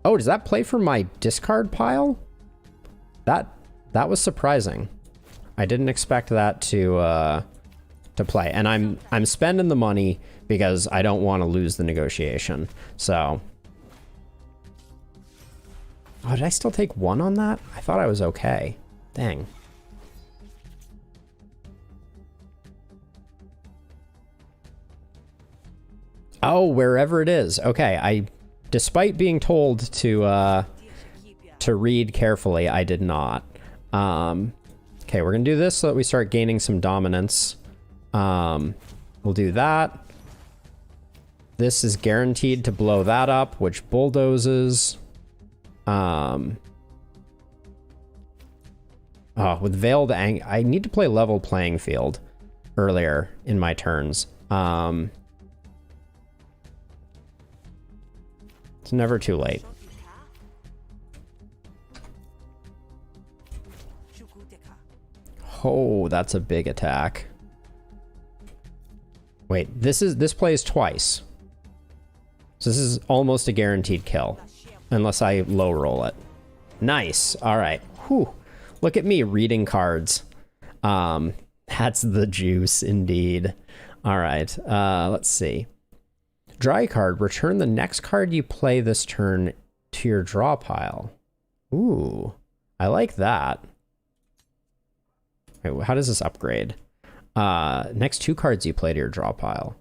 does that play from my discard pile? That was surprising. I didn't expect that to play, and I'm spending the money because I don't want to lose the negotiation. So. Oh, did I still take 1 on that? I thought I was okay. Dang. Oh, wherever it is. Okay, despite being told to read carefully, I did not. Okay, we're gonna do this so that we start gaining some dominance. We'll do that. This is guaranteed to blow that up, which bulldozes. Oh, with Veiled Ang, I need to play level playing field earlier in my turns. It's never too late. Oh, that's a big attack. Wait, this plays twice. So this is almost a guaranteed kill. Unless I low roll it. Nice. All right. Whew. Look at me reading cards. That's the juice indeed. All right. Let's see. Dry card. Return the next card you play this turn to your draw pile. Ooh. I like that. Wait, how does this upgrade? Next 2 cards you play to your draw pile.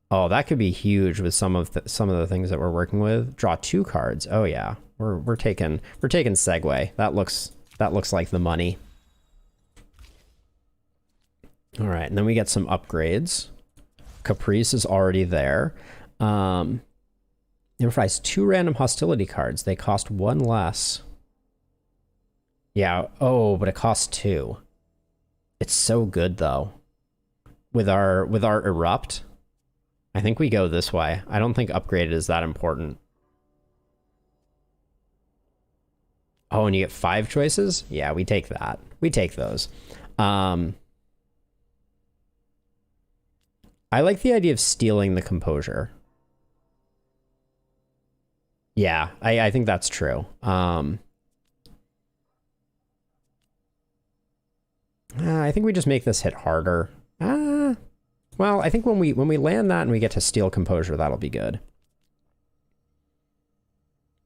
Oh, that could be huge with some of the things that we're working with. Draw 2 cards. Oh yeah, we're taking Segway. That looks like the money. All right, and then we get some upgrades. Caprice is already there. Improvise 2 random hostility cards. They cost 1 less. Yeah. Oh, but it costs 2. It's so good though. With our erupt. I think we go this way. I don't think upgraded is that important. Oh, and you get 5 choices? Yeah, we take that. We take those. I like the idea of stealing the composure. Yeah, I think that's true. I think we just make this hit harder. Well, I think when we land that and we get to steal composure, that'll be good.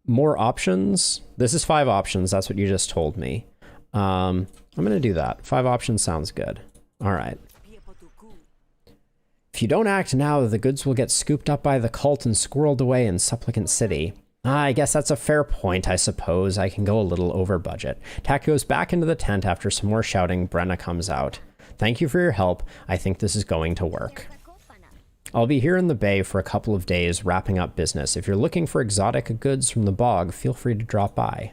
More options. This is 5 options. That's what you just told me. I'm going to do that. 5 options sounds good. All right. If you don't act now, the goods will get scooped up by the cult and squirreled away in Supplicant City. I guess that's a fair point, I suppose. I can go a little over budget. Tak goes back into the tent after some more shouting. Brenna comes out. Thank you for your help. I think this is going to work. I'll be here in the bay for a couple of days wrapping up business. If you're looking for exotic goods from the bog, feel free to drop by.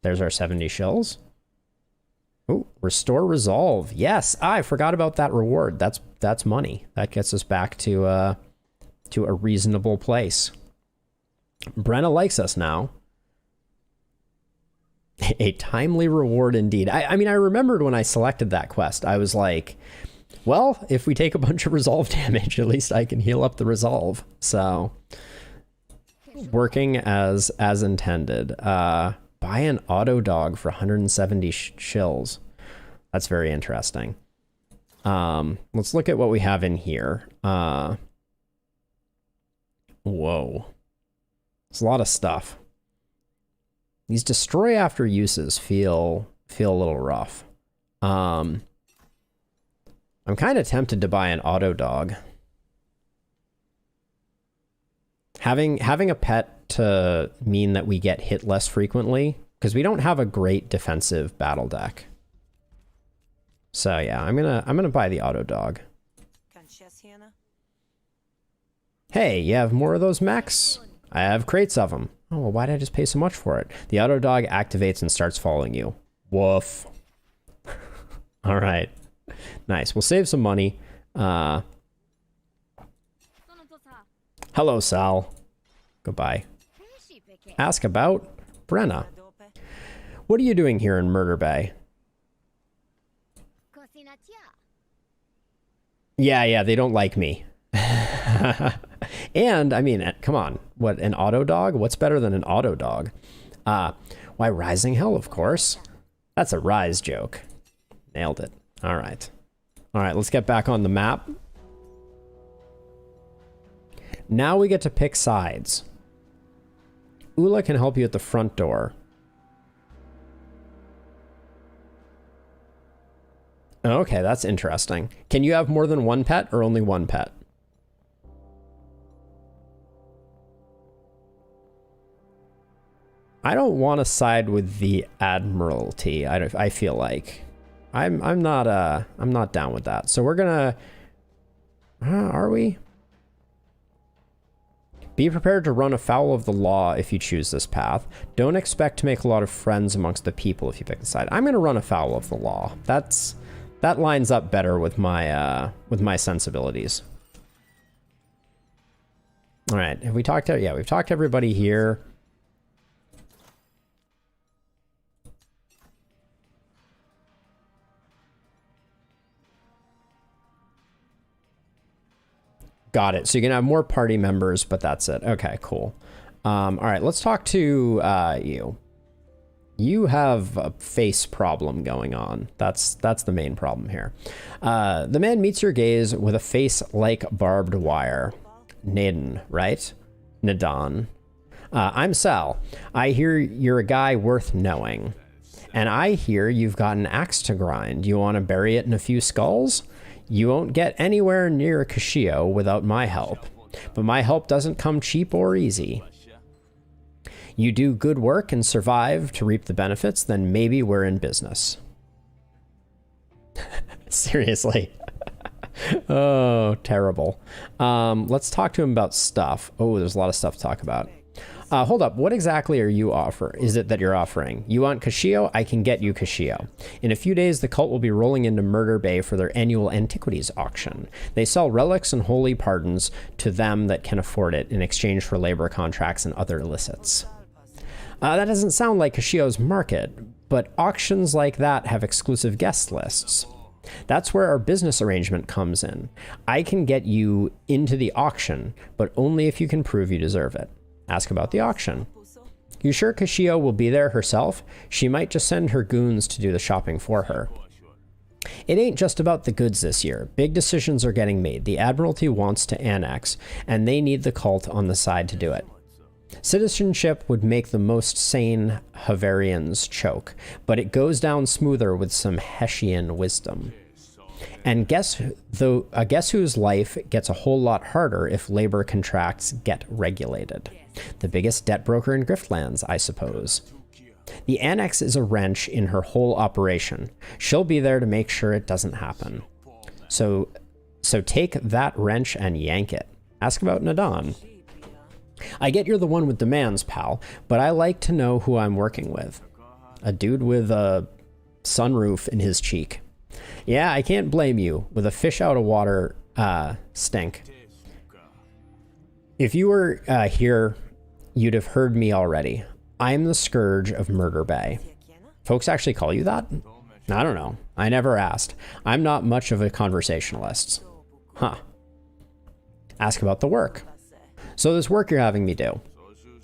There's our 70 shills. Oh, restore resolve. Yes, I forgot about that reward. That's money. That gets us back to a reasonable place. Brenna likes us now. A timely reward indeed. I mean, I remembered when I selected that quest, I was like, well, if we take a bunch of resolve damage, at least I can heal up the resolve. So, working as intended. Buy an auto dog for 170 shills. That's very interesting. Let's look at what we have in here. Whoa. There's a lot of stuff. These destroy after uses feel a little rough. I'm kind of tempted to buy an auto dog. Having a pet to mean that we get hit less frequently, because we don't have a great defensive battle deck. So yeah, I'm gonna buy the auto dog. Hey, you have more of those mechs? I have crates of them. Oh, well, why did I just pay so much for it? The auto dog activates and starts following you. Woof. All right. Nice. We'll save some money. Hello, Sal. Goodbye. Ask about Brenna. What are you doing here in Murder Bay? Yeah, they don't like me. And, I mean, come on. What, an auto dog? What's better than an auto dog? Why, Rising Hell, of course. That's a Rise joke. Nailed it. All right. All right, let's get back on the map. Now we get to pick sides. Ula can help you at the front door. Okay, that's interesting. Can you have more than one pet or only one pet? I don't want to side with the Admiralty. I feel like I'm not down with that. So we're gonna. Are we? Be prepared to run afoul of the law if you choose this path. Don't expect to make a lot of friends amongst the people if you pick the side. I'm gonna run afoul of the law. That lines up better with my sensibilities. All right, have we talked to? Yeah, we've talked to everybody here. Got it. So you can have more party members, but that's it. Okay, cool. All right, let's talk to you. You have a face problem going on. That's the main problem here. The man meets your gaze with a face like barbed wire. Naden, right? Nadan. I'm Sal. I hear you're a guy worth knowing. And I hear you've got an axe to grind. You want to bury it in a few skulls? You won't get anywhere near a Kashio without my help. But my help doesn't come cheap or easy. You do good work and survive to reap the benefits, then maybe we're in business. Seriously. Oh, terrible. Let's talk to him about stuff. Oh, there's a lot of stuff to talk about. Hold up. What exactly are you is it that you're offering? You want Kashio? I can get you Kashio. In a few days, the cult will be rolling into Murder Bay for their annual antiquities auction. They sell relics and holy pardons to them that can afford it in exchange for labor contracts and other illicits. That doesn't sound like Kashio's market, but auctions like that have exclusive guest lists. That's where our business arrangement comes in. I can get you into the auction, but only if you can prove you deserve it. Ask about the auction. You sure Kashio will be there herself? She might just send her goons to do the shopping for her. It ain't just about the goods this year. Big decisions are getting made. The Admiralty wants to annex, and they need the cult on the side to do it. Citizenship would make the most sane Havarians choke, but it goes down smoother with some Hessian wisdom. And guess whose life gets a whole lot harder if labor contracts get regulated? The biggest debt broker in Griftlands, I suppose. The annex is a wrench in her whole operation. She'll be there to make sure it doesn't happen. So take that wrench and yank it. Ask about Nadan. I get you're the one with demands, pal, but I like to know who I'm working with. A dude with a sunroof in his cheek. Yeah, I can't blame you with a fish out of water stink. If you were here, you'd have heard me already. I'm the scourge of Murder Bay. Folks actually call you that? I don't know. I never asked. I'm not much of a conversationalist. Huh. Ask about the work. So this work you're having me do.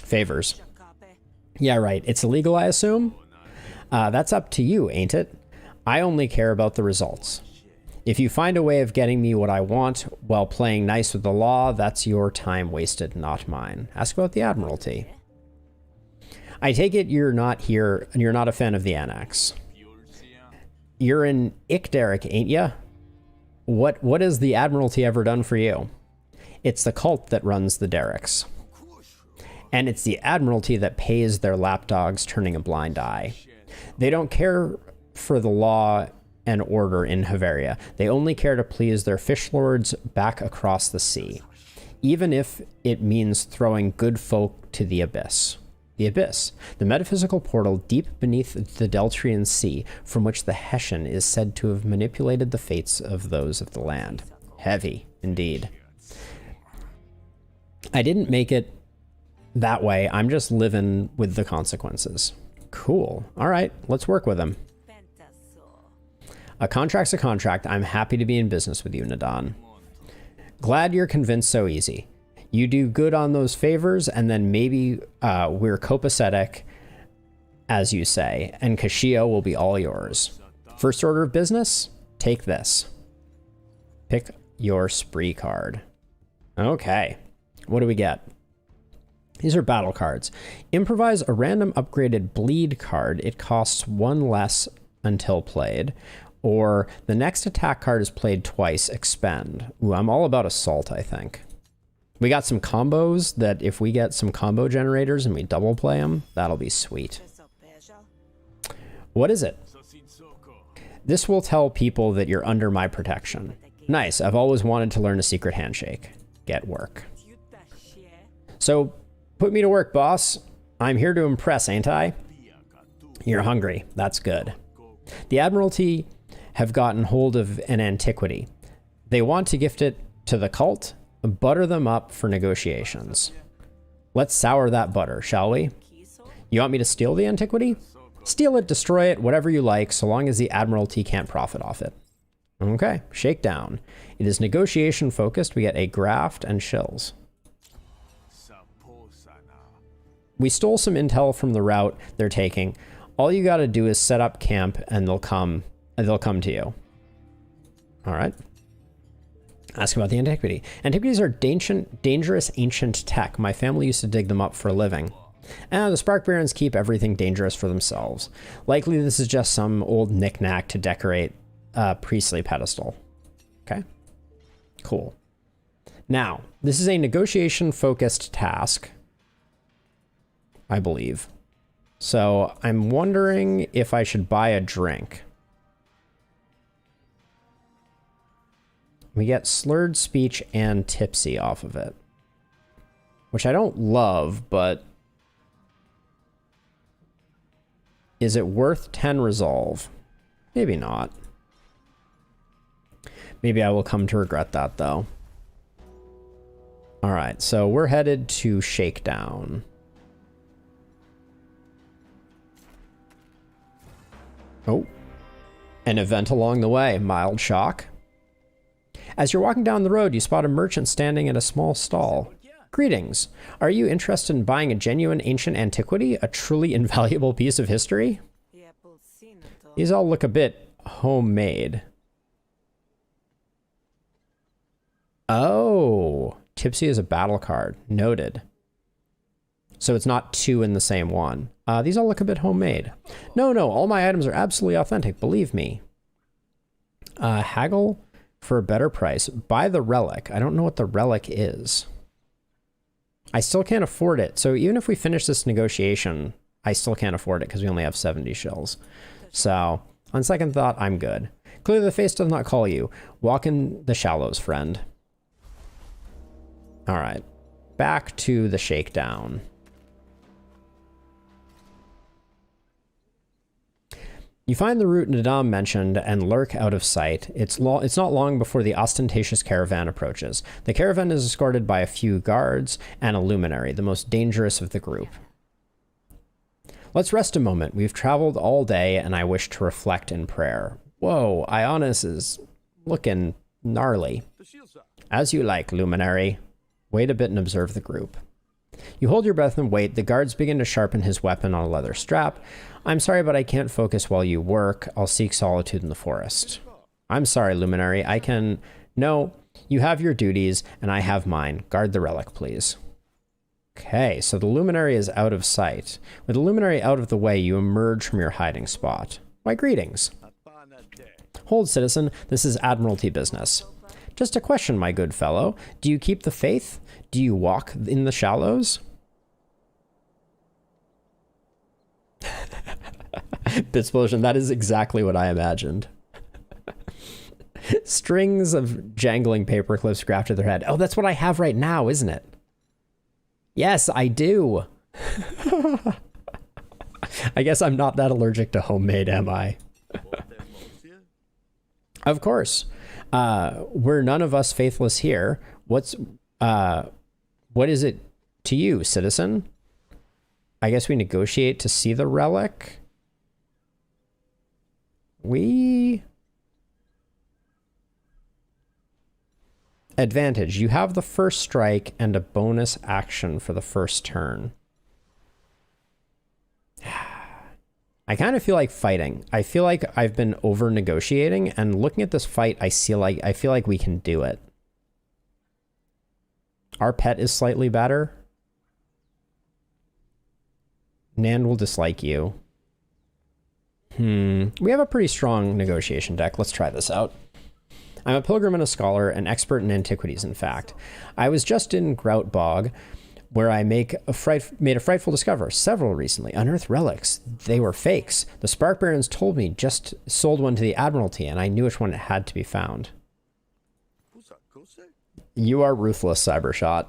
Favors. Yeah, right. It's illegal, I assume? That's up to you, ain't it? I only care about the results. If you find a way of getting me what I want while playing nice with the law, that's your time wasted, not mine. Ask about the Admiralty. I take it you're not here, and you're not a fan of the Annex. You're in Ikdarik, ain't ya? What has the Admiralty ever done for you? It's the cult that runs the Derricks. And it's the Admiralty that pays their lapdogs turning a blind eye. They don't care for the law and order in Haveria. They only care to please their fish lords back across the sea, even if it means throwing good folk to the abyss. The abyss, the metaphysical portal deep beneath the Deltrian Sea, from which the Hessian is said to have manipulated the fates of those of the land. Heavy, indeed. I didn't make it that way. I'm just living with the consequences. Cool. All right, let's work with him. A contract's a contract. I'm happy to be in business with you, Nadan. Glad you're convinced so easy. You do good on those favors, and then maybe we're copacetic, as you say, and Kashio will be all yours. First order of business? Take this. Pick your spree card. Okay. What do we get? These are battle cards. Improvise a random upgraded bleed card. It costs 1 less until played. Or the next attack card is played twice, expend. Ooh, I'm all about assault, I think. We got some combos that if we get some combo generators and we double play them, that'll be sweet. What is it? This will tell people that you're under my protection. Nice, I've always wanted to learn a secret handshake. Get work. So, put me to work, boss. I'm here to impress, ain't I? You're hungry. That's good. The Admiralty have gotten hold of an antiquity. They want to gift it to the cult, butter them up for negotiations. Let's sour that butter, shall we? You want me to steal the antiquity? Steal it, destroy it, whatever you like, so long as the Admiralty can't profit off it. Okay, shakedown. It is negotiation focused. We get a graft and shills. We stole some intel from the route they're taking. All you got to do is set up camp and they'll come to you. All right. Ask about the antiquity. Antiquities are dangerous ancient tech. My family used to dig them up for a living. And the Spark Barons keep everything dangerous for themselves. Likely this is just some old knick-knack to decorate a priestly pedestal. Okay. Cool. Now, this is a negotiation-focused task, I believe. So I'm wondering if I should buy a drink. We get slurred speech and tipsy off of it, which I don't love, but is it worth 10 resolve? Maybe not. Maybe I will come to regret that, though. All right, so we're headed to Shakedown. Oh, an event along the way. Mild shock. As you're walking down the road, you spot a merchant standing at a small stall. Greetings. Are you interested in buying a genuine ancient antiquity? A truly invaluable piece of history? These all look a bit homemade. Oh, Tipsy is a battle card. Noted. So it's not 2 in the same one. These all look a bit homemade. No, all my items are absolutely authentic, believe me. Haggle for a better price. Buy the relic. I don't know what the relic is. I still can't afford it. So even if we finish this negotiation, I still can't afford it because we only have 70 shells. So on second thought, I'm good. Clearly the face does not call you. Walk in the shallows, friend. All right. Back to the shakedown. You find the route Nadam mentioned and lurk out of sight. It's not long before the ostentatious caravan approaches. The caravan is escorted by a few guards and a luminary, the most dangerous of the group. Let's rest a moment. We've traveled all day and I wish to reflect in prayer. Whoa, Ionis is looking gnarly. As you like, luminary. Wait a bit and observe the group. You hold your breath and wait. The guards begin to sharpen his weapon on a leather strap. I'm sorry, but I can't focus while you work. I'll seek solitude in the forest. I'm sorry, Luminary. I can... No, you have your duties, and I have mine. Guard the relic, please. Okay, so the Luminary is out of sight. With the Luminary out of the way, you emerge from your hiding spot. Why, greetings. Hold, citizen. This is Admiralty business. Just a question, my good fellow. Do you keep the faith? Do you walk in the shallows? Bitsplosion, that is exactly what I imagined. Strings of jangling paper clips grafted to their head. Oh, that's what I have right now, isn't it? Yes, I do. I guess I'm not that allergic to homemade, am I? Of course. We're none of us faithless here. What is it to you, citizen? I guess we negotiate to see the relic. Advantage. You have the first strike and a bonus action for the first turn. I kind of feel like fighting. I feel like I've been over negotiating, and looking at this fight, I feel like we can do it. Our pet is slightly better. Nan will dislike you. We have a pretty strong negotiation deck. Let's try this out. I'm a pilgrim and a scholar, an expert in antiquities, in fact. I was just in Grout Bog, where I made a frightful discovery. Several recently. Unearthed relics. They were fakes. The Spark Barons told me just sold one to the Admiralty, and I knew which one it had to be found. You are ruthless, Cybershot.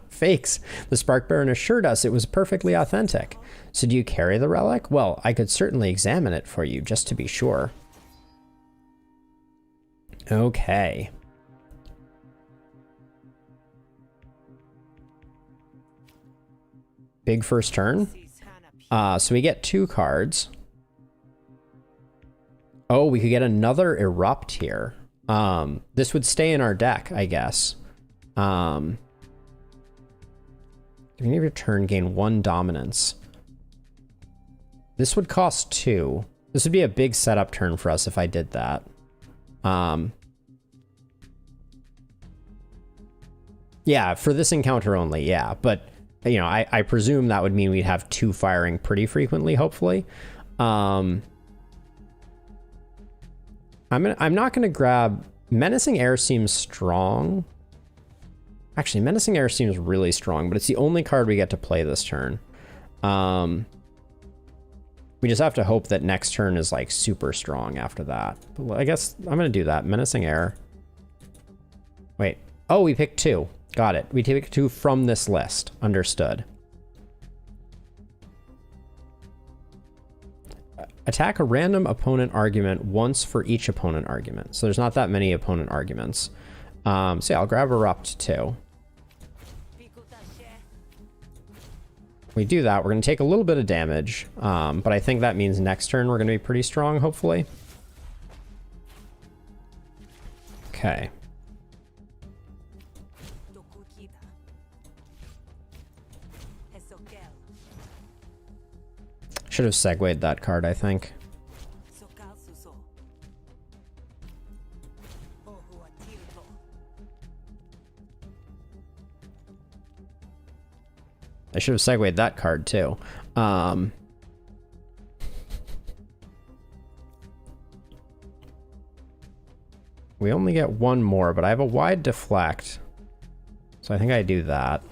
Fakes. The Spark Baron assured us it was perfectly authentic. So do you carry the relic? Well, I could certainly examine it for you, just to be sure. Okay. Big first turn. So we get 2 cards. Oh, we could get another Erupt here. This would stay in our deck, I guess. Beginning of your turn, gain 1 dominance. This would cost 2. This would be a big setup turn for us if I did that. Yeah, for this encounter only, yeah. But, you know, I presume that would mean we'd have 2 firing pretty frequently, hopefully. I'm not gonna grab... Menacing Air seems strong. Actually, Menacing Air seems really strong, but it's the only card we get to play this turn. We just have to hope that next turn is like super strong after that. But I guess I'm gonna do that. Menacing Air. Wait. Oh, we picked 2. Got it. We take 2 from this list. Understood. Attack a random opponent argument once for each opponent argument. So there's not that many opponent arguments. So yeah, I'll grab Erupt too. We do that, we're going to take a little bit of damage, but I think that means next turn we're going to be pretty strong, hopefully. Okay. Should have segued that card, I think. I should have segued that card too. We only get 1 more, but I have a wide deflect. So I think I do that.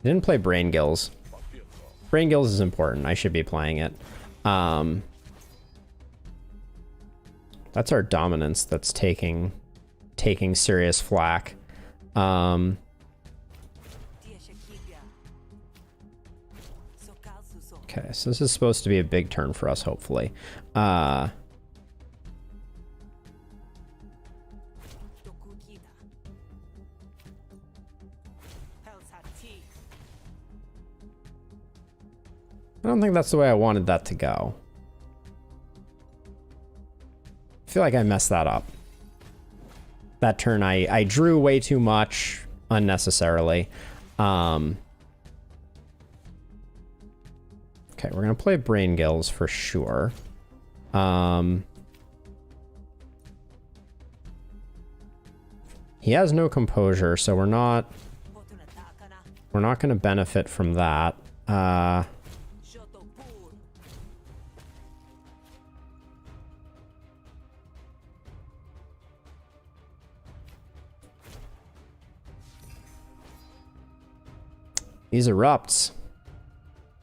I didn't play Brain Gills. Brain Gills is important. I should be playing it. That's our dominance that's taking serious flack. Okay, so this is supposed to be a big turn for us, hopefully. I don't think that's the way I wanted that to go. I feel like I messed that up. That turn I drew way too much unnecessarily. Okay, we're gonna play Brain Gills for sure. He has no composure, so we're not gonna benefit from that. These erupts.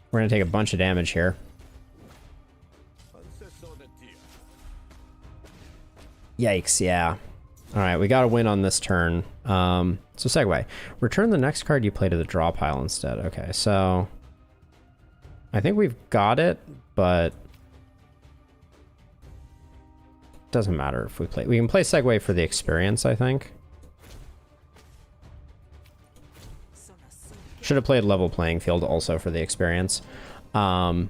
We're gonna take a bunch of damage here. Yikes, yeah. Alright, we gotta win on this turn. So segue. Return the next card you play to the draw pile instead. Okay, so I think we've got it, but doesn't matter if we play. We can play segue for the experience, I think. Should have played level playing field also for the experience. Oh.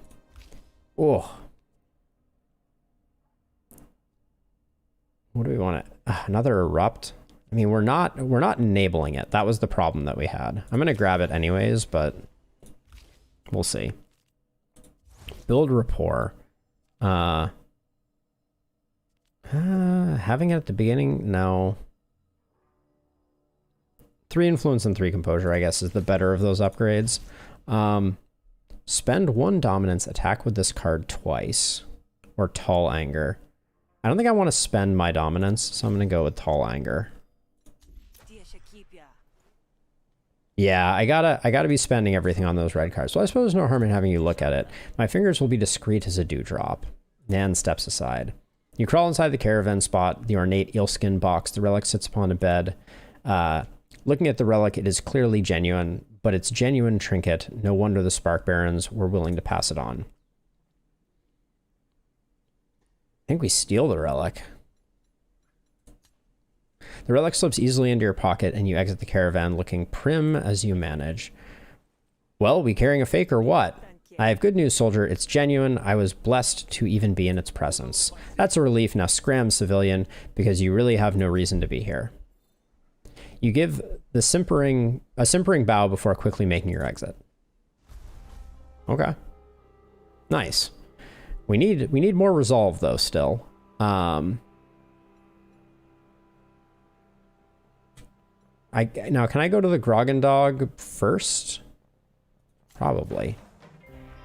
What do we want to... another erupt? I mean, we're not enabling it. That was the problem that we had. I'm going to grab it anyways, but we'll see. Build rapport. Having it at the beginning? No. 3 influence and 3 composure, I guess, is the better of those upgrades. Spend 1 dominance, attack with this card twice. Or tall anger. I don't think I want to spend my dominance, so I'm going to go with tall anger. Yeah, I gotta be spending everything on those red cards. So I suppose there's no harm in having you look at it. My fingers will be discreet as a dewdrop. Nan steps aside. You crawl inside the caravan spot, the ornate eelskin box. The relic sits upon a bed. Looking at the relic, it is clearly genuine, but it's genuine trinket. No wonder the Spark Barons were willing to pass it on. I think we steal the relic. The relic slips easily into your pocket, and you exit the caravan looking prim as you manage. Well, we carrying a fake or what? I have good news, soldier. It's genuine. I was blessed to even be in its presence. That's a relief. Now scram, civilian, because you really have no reason to be here. You give a simpering bow before quickly making your exit. Okay. Nice. We need more resolve though still. Now can I go to the Grogan Dog first? Probably.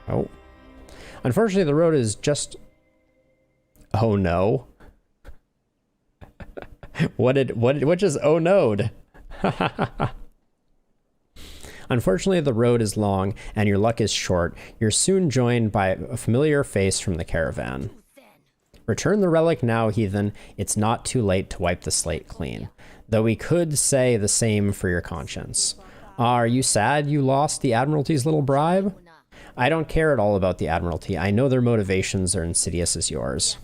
Oh. Unfortunately the road is just... Oh no. What just oh no'd? Unfortunately, the road is long and your luck is short. You're soon joined by a familiar face from the caravan. Return the relic now, heathen. It's not too late to wipe the slate clean. Though we could say the same for your conscience. Are you sad you lost the Admiralty's little bribe? I don't care at all about the Admiralty. I know their motivations are insidious as yours.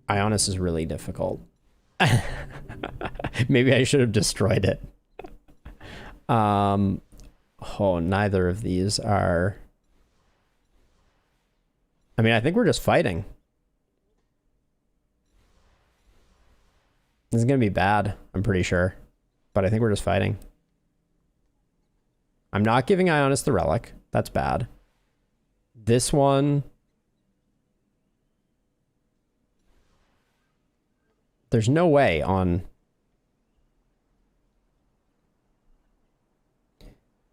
Ionis is really difficult. Maybe I should have destroyed it. Oh, neither of these are... I mean, I think we're just fighting. This is going to be bad, I'm pretty sure. But I think we're just fighting. I'm not giving Ionis the relic. That's bad. This one... There's no way on...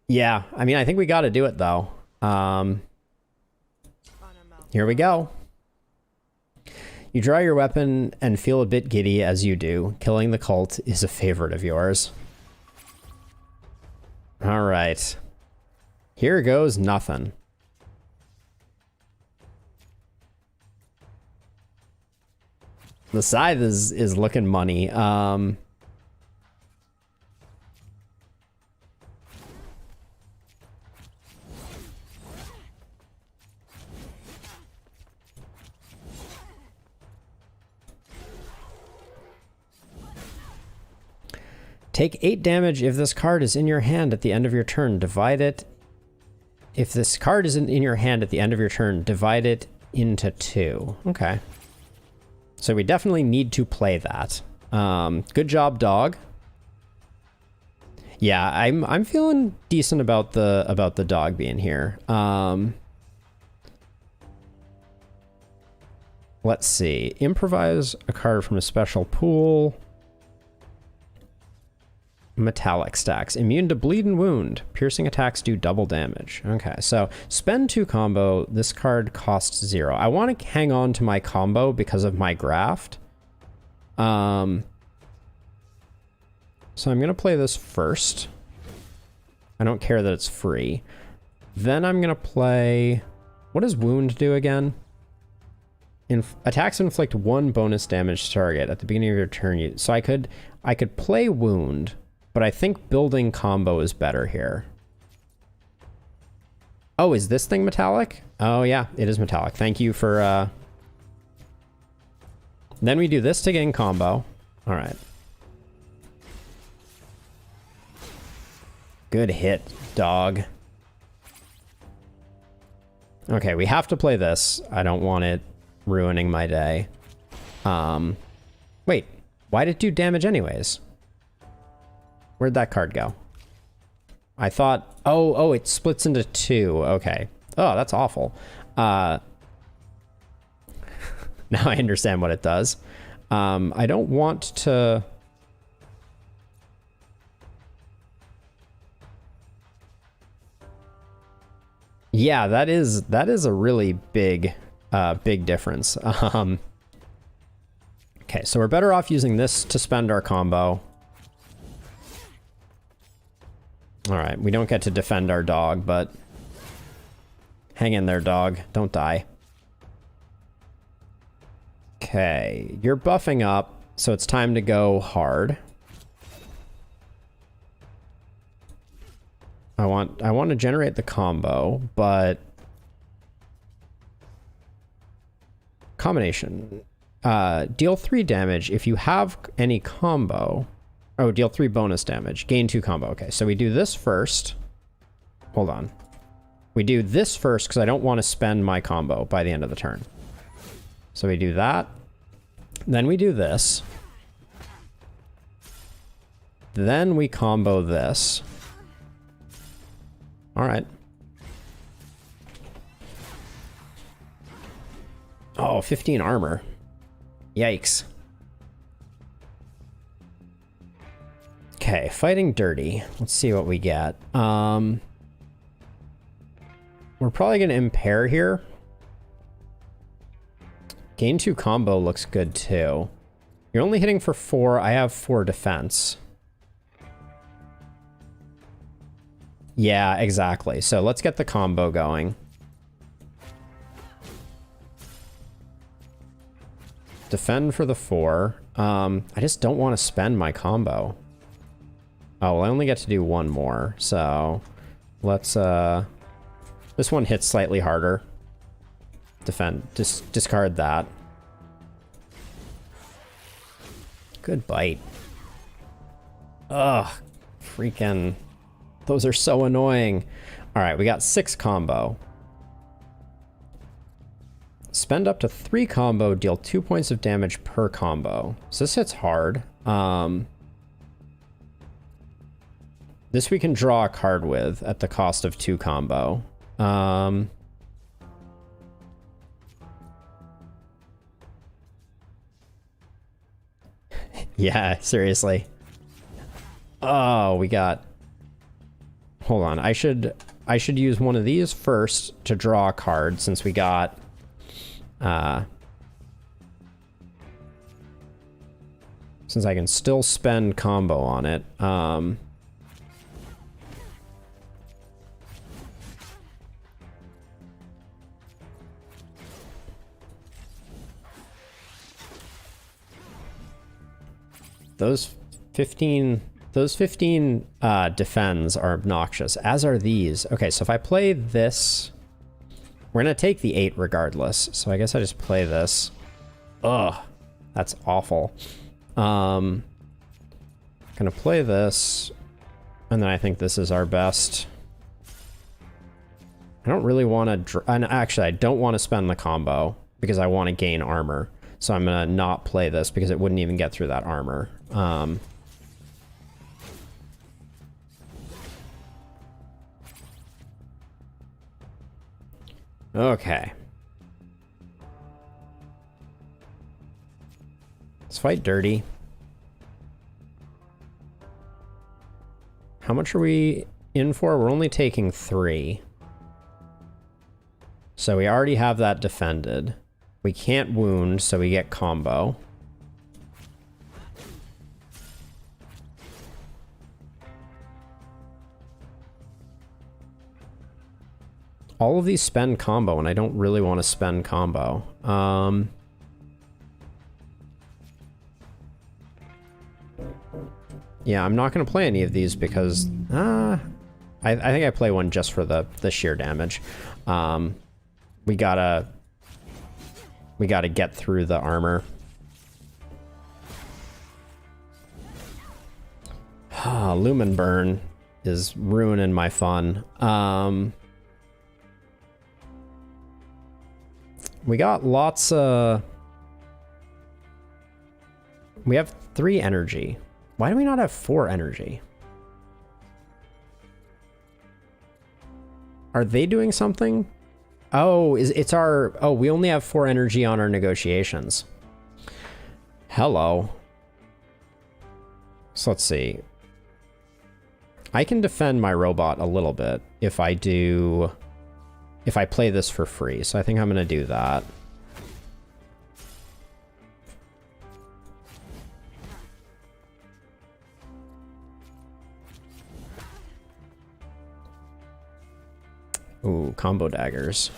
Yeah, I mean, I think we got to do it, though. Here we go. You draw your weapon and feel a bit giddy as you do. Killing the cult is a favorite of yours. All right. Here goes nothing. The scythe is looking money. Take 8 damage if this card is in your hand at the end of your turn. Divide it. If this card isn't in your hand at the end of your turn, divide it into 2. Okay. So we definitely need to play that. Good job, dog. Yeah, I'm feeling decent about the dog being here. Let's see. Improvise a card from a special pool. Metallic stacks. Immune to bleed and wound. Piercing attacks do double damage. Okay, so spend 2 combo. This card costs 0. I want to hang on to my combo because of my graft. So I'm going to play this first. I don't care that it's free. Then I'm going to play... What does wound do again? Attacks inflict 1 bonus damage to target at the beginning of your turn. So I could play wound, but I think building combo is better here. Oh, is this thing metallic? Oh yeah, it is metallic. Thank you for... Then we do this to gain combo. All right. Good hit, dog. Okay, we have to play this. I don't want it ruining my day. Wait, why did it do damage anyways? Where'd that card go? I thought, oh, it splits into 2. Okay. Oh, that's awful. Now I understand what it does. I don't want to... Yeah, that is a really big difference. Okay, so we're better off using this to spend our combo. All right, we don't get to defend our dog, but hang in there, dog. Don't die. Okay, you're buffing up, so it's time to go hard. I want to generate the combo, but combination. Deal 3 damage if you have any combo. Oh, deal 3 bonus damage. Gain 2 combo. Okay, so we do this first. Hold on. We do this first because I don't want to spend my combo by the end of the turn. So we do that. Then we do this. Then we combo this. All right. Oh, 15 armor. Yikes. Okay, fighting dirty. Let's see what we get. We're probably going to impair here. Gain 2 combo looks good too. You're only hitting for 4. I have 4 defense. Yeah, exactly. So let's get the combo going. Defend for the 4. I just don't want to spend my combo. Oh, well, I only get to do 1 more. So let's... This one hits slightly harder. Defend. Discard that. Good bite. Ugh. Freaking... Those are so annoying. All right, we got 6 combo. Spend up to 3 combo, deal 2 points of damage per combo. So this hits hard. This we can draw a card with at the cost of 2 combo. Yeah, seriously. Oh, we got... Hold on, I should use one of these first to draw a card since we got since I can still spend combo on it. Those 15 defends are obnoxious, as are these. Okay, so if I play this, we're gonna take the 8 regardless. So I guess I just play this. Ugh, that's awful. Gonna play this, and then I think this is our best. I don't really want to, and actually I don't want to spend the combo because I want to gain armor. So I'm gonna not play this because it wouldn't even get through that armor. Okay. Let's fight dirty. How much are we in for? We're only taking 3. So we already have that defended. We can't wound, so we get combo. All of these spend combo, and I don't really want to spend combo. Yeah, I'm not going to play any of these because I think I play one just for the sheer damage. We gotta get through the armor. Lumen Burn is ruining my fun. We got lots of... We have 3 energy. Why do we not have 4 energy? Are they doing something? Oh, it's our... Oh, we only have 4 energy on our negotiations. Hello. So let's see. I can defend my robot a little bit if I do... If I play this for free. So I think I'm going to do that. Ooh, combo daggers.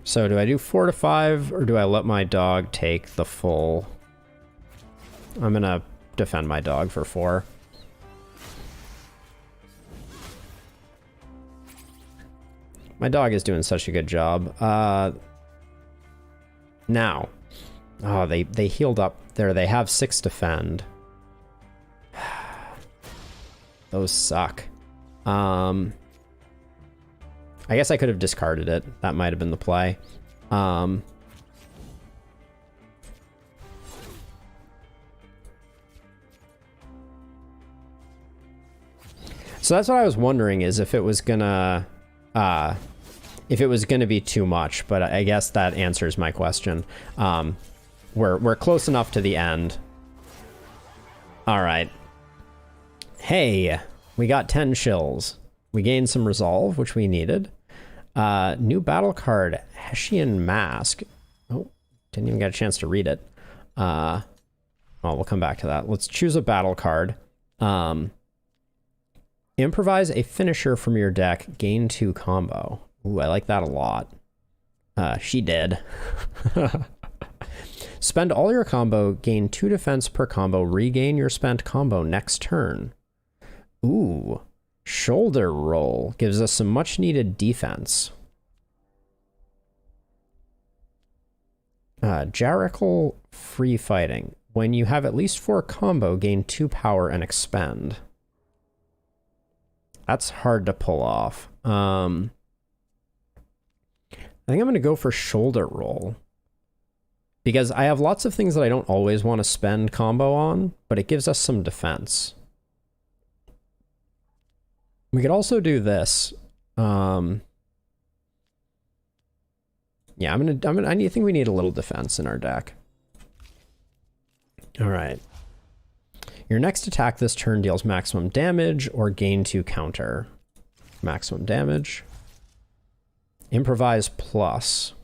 So do I do 4 to 5 or do I let my dog take the full? I'm gonna defend my dog for 4. My dog is doing such a good job. Now. Oh, they healed up there. They have 6 defend. Those suck. I guess I could have discarded it. That might have been the play. So that's what I was wondering, is if it was gonna be too much, but I guess that answers my question. We're close enough to the end. All right. Hey, we got 10 shills. We gained some resolve, which we needed. New battle card, Hessian Mask. Oh, didn't even get a chance to read it. Well, we'll come back to that. Let's choose a battle card. Improvise a finisher from your deck, gain 2 combo. Ooh, I like that a lot. She did. Spend all your combo, gain 2 defense per combo, regain your spent combo next turn. Ooh. Shoulder roll gives us some much needed defense. Jericho free fighting. When you have at least 4 combo, gain 2 power and expend. That's hard to pull off. I think I'm going to go for shoulder roll. Because I have lots of things that I don't always want to spend combo on, but it gives us some defense. We could also do this. Yeah, I think we need a little defense in our deck. All right. Your next attack this turn deals maximum damage or gain 2 counter. Maximum damage. Improvise plus.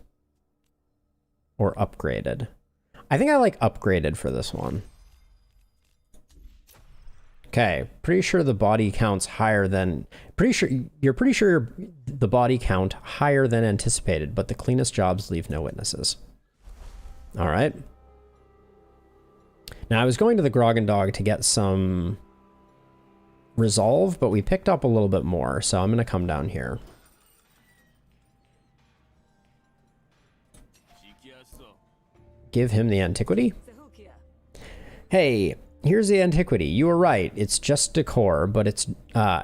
Or upgraded. I think I like upgraded for this one. Okay, pretty sure the body count's higher than... You're pretty sure the body count higher than anticipated, but the cleanest jobs leave no witnesses. All right. Now, I was going to the Grog and Dog to get some resolve, but we picked up a little bit more, so I'm going to come down here. Give him the antiquity. Hey, here's the antiquity. You were right. It's just decor, but it's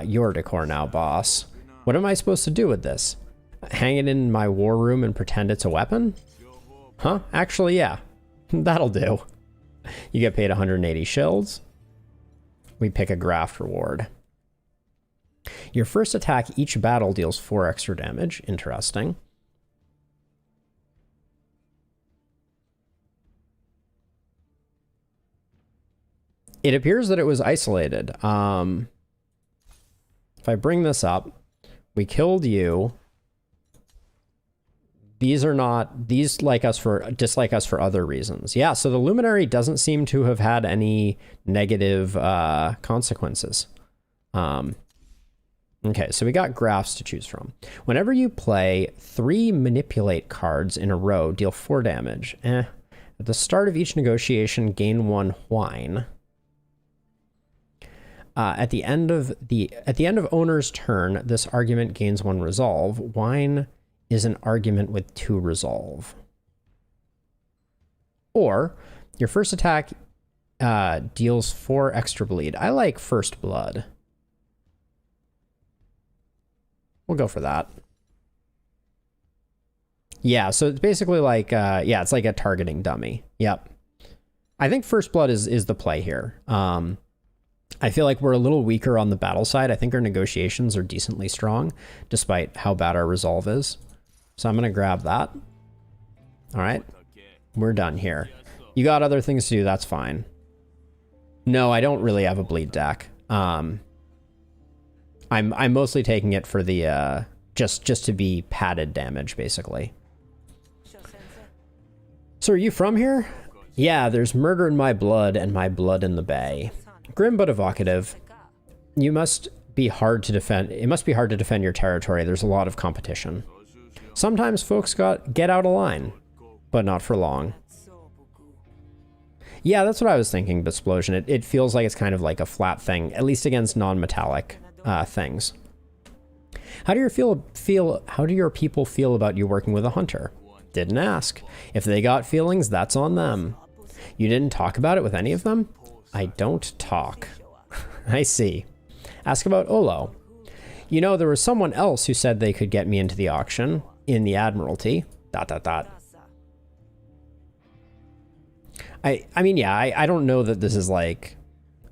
your decor now, boss. What am I supposed to do with this? Hang it in my war room and pretend it's a weapon? Huh? Actually, yeah. That'll do. You get paid 180 shills. we pick a graft reward. Your first attack each battle deals 4 extra damage. Interesting. It appears that it was isolated. If I bring this up, we killed you. These dislike us for other reasons. Yeah, so the Luminary doesn't seem to have had any negative consequences. Okay, so we got graphs to choose from. Whenever you play 3 manipulate cards in a row, deal 4 damage. At the start of each negotiation, gain 1 whine. At the end of owner's turn, this argument gains 1 resolve. Whine is an argument with 2 resolve. Or your first attack deals 4 extra bleed. I like first blood. We'll go for that. Yeah, so it's basically like, yeah, it's like a targeting dummy. Yep. I think first blood is the play here. I feel like we're a little weaker on the battle side. I think our negotiations are decently strong, despite how bad our resolve is. So I'm going to grab that. All right. We're done here. You got other things to do. That's fine. No, I don't really have a bleed deck. I'm mostly taking it for the just to be padded damage, basically. So are you from here? Yeah, there's murder in my blood and my blood in the bay. Grim but evocative. You must be hard to defend. It must be hard to defend your territory. There's a lot of competition. Sometimes folks get out of line, but not for long. Yeah, that's what I was thinking, Besplosion. It feels like it's kind of like a flat thing, at least against non-metallic things. How do your people feel about you working with a hunter? Didn't ask. If they got feelings, that's on them. You didn't talk about it with any of them? I don't talk. I see. Ask about Olo. You know, there was someone else who said they could get me into the auction in the Admiralty. ... I mean, yeah, I don't know that this is like...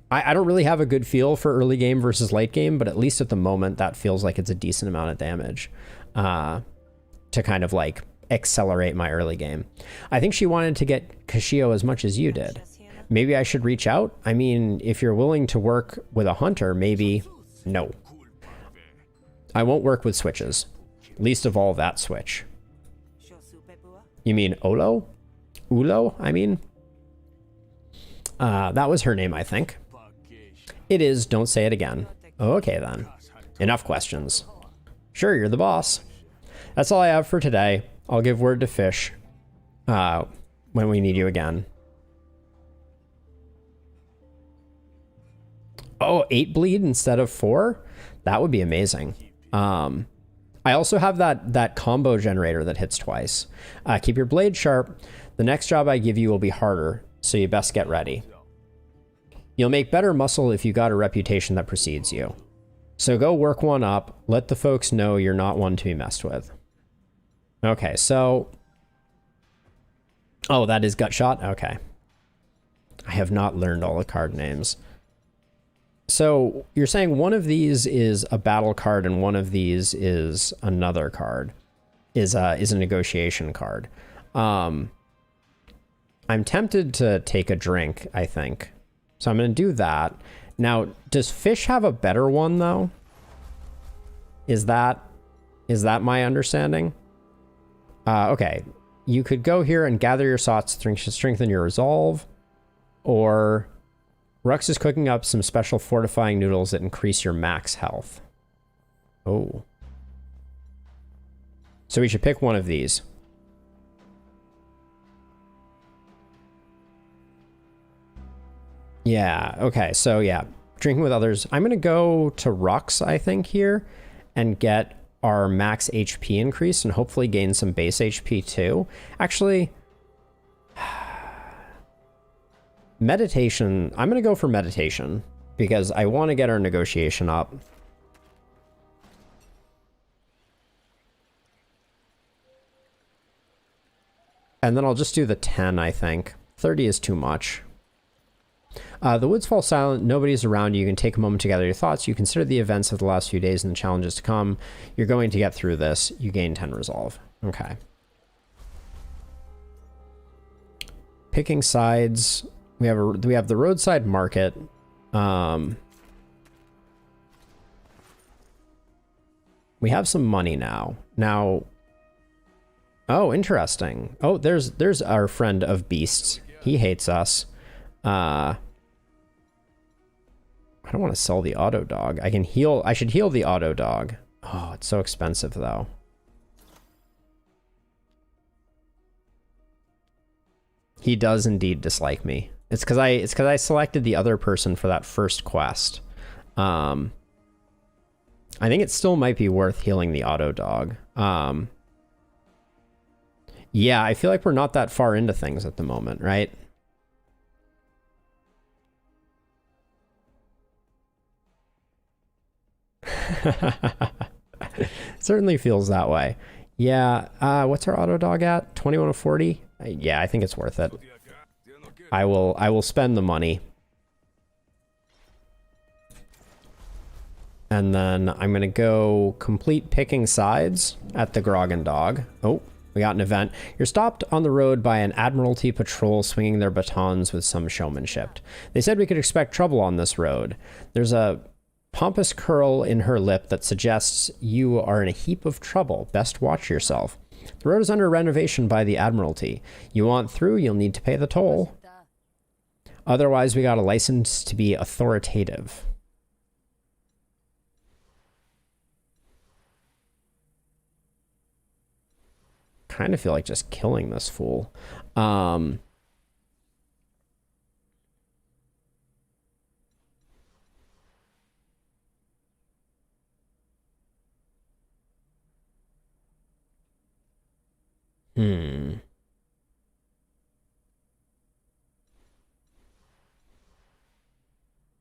I don't really have a good feel for early game versus late game, but at least at the moment, that feels like it's a decent amount of damage to kind of like accelerate my early game. I think she wanted to get Kashio as much as you did. Maybe I should reach out? I mean, if you're willing to work with a hunter, maybe... No. I won't work with switches. Least of all that switch. You mean Olo? Ulo, I mean? That was her name, I think. It is, don't say it again. Okay then. Enough questions. Sure, you're the boss. That's all I have for today. I'll give word to Fish when we need you again. Oh, 8 bleed instead of 4? That would be amazing. I also have that combo generator that hits twice. Keep your blade sharp. The next job I give you will be harder, so you best get ready. You'll make better muscle if you got a reputation that precedes you. So go work one up. Let the folks know you're not one to be messed with. Okay, so... Oh, that is gut shot? Okay. I have not learned all the card names. So you're saying one of these is a battle card and one of these is another card, is a negotiation card. I'm tempted to take a drink, I think. So I'm going to do that. Now, does Fish have a better one though? Is that my understanding? Okay. You could go here and gather your thoughts to strengthen your resolve, or Rux is cooking up some special fortifying noodles that increase your max health. Oh. So we should pick one of these. Yeah, okay, so yeah. Drinking with others. I'm going to go to Rux, I think, here, and get our max HP increase and hopefully gain some base HP too. Actually... Meditation, I'm going to go for meditation because I want to get our negotiation up. And then I'll just do the 10, I think. 30 is too much. The woods fall silent. Nobody's around you. You can take a moment to gather your thoughts. You consider the events of the last few days and the challenges to come. You're going to get through this. You gain 10 resolve. Okay. Picking sides. We have the roadside market. We have some money now. Oh, interesting. Oh, there's our friend of beasts. He hates us. I don't want to sell the auto dog. I should heal the auto dog. Oh, it's so expensive though. He does indeed dislike me. It's because I selected the other person for that first quest. I think it still might be worth healing the auto dog. Yeah, I feel like we're not that far into things at the moment, right? Certainly feels that way. Yeah, what's our auto dog at? 21 of 40? Yeah, I think it's worth it. I will spend the money. And then I'm going to go complete picking sides at the Grogan Dog. Oh, we got an event. You're stopped on the road by an Admiralty patrol swinging their batons with some showmanship. They said we could expect trouble on this road. There's a pompous curl in her lip that suggests you are in a heap of trouble. Best watch yourself. The road is under renovation by the Admiralty. You want through, you'll need to pay the toll. Otherwise, we got a license to be authoritative. Kind of feel like just killing this fool. I'm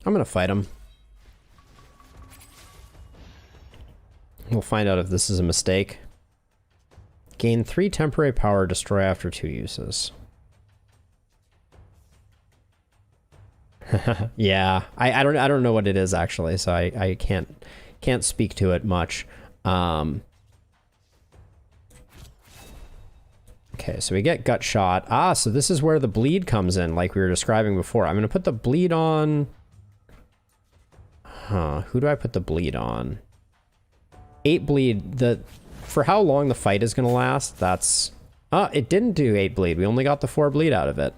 gonna fight him. We'll find out if this is a mistake. Gain 3 temporary power, destroy after 2 uses. Yeah, I don't know what it is actually, so I can't speak to it much. Okay, so we get gut shot. Ah, so this is where the bleed comes in, like we were describing before. I'm gonna put the bleed on. Who do I put the bleed on? 8 bleed. For how long the fight is gonna last, that's... it didn't do 8 bleed. We only got the 4 bleed out of it.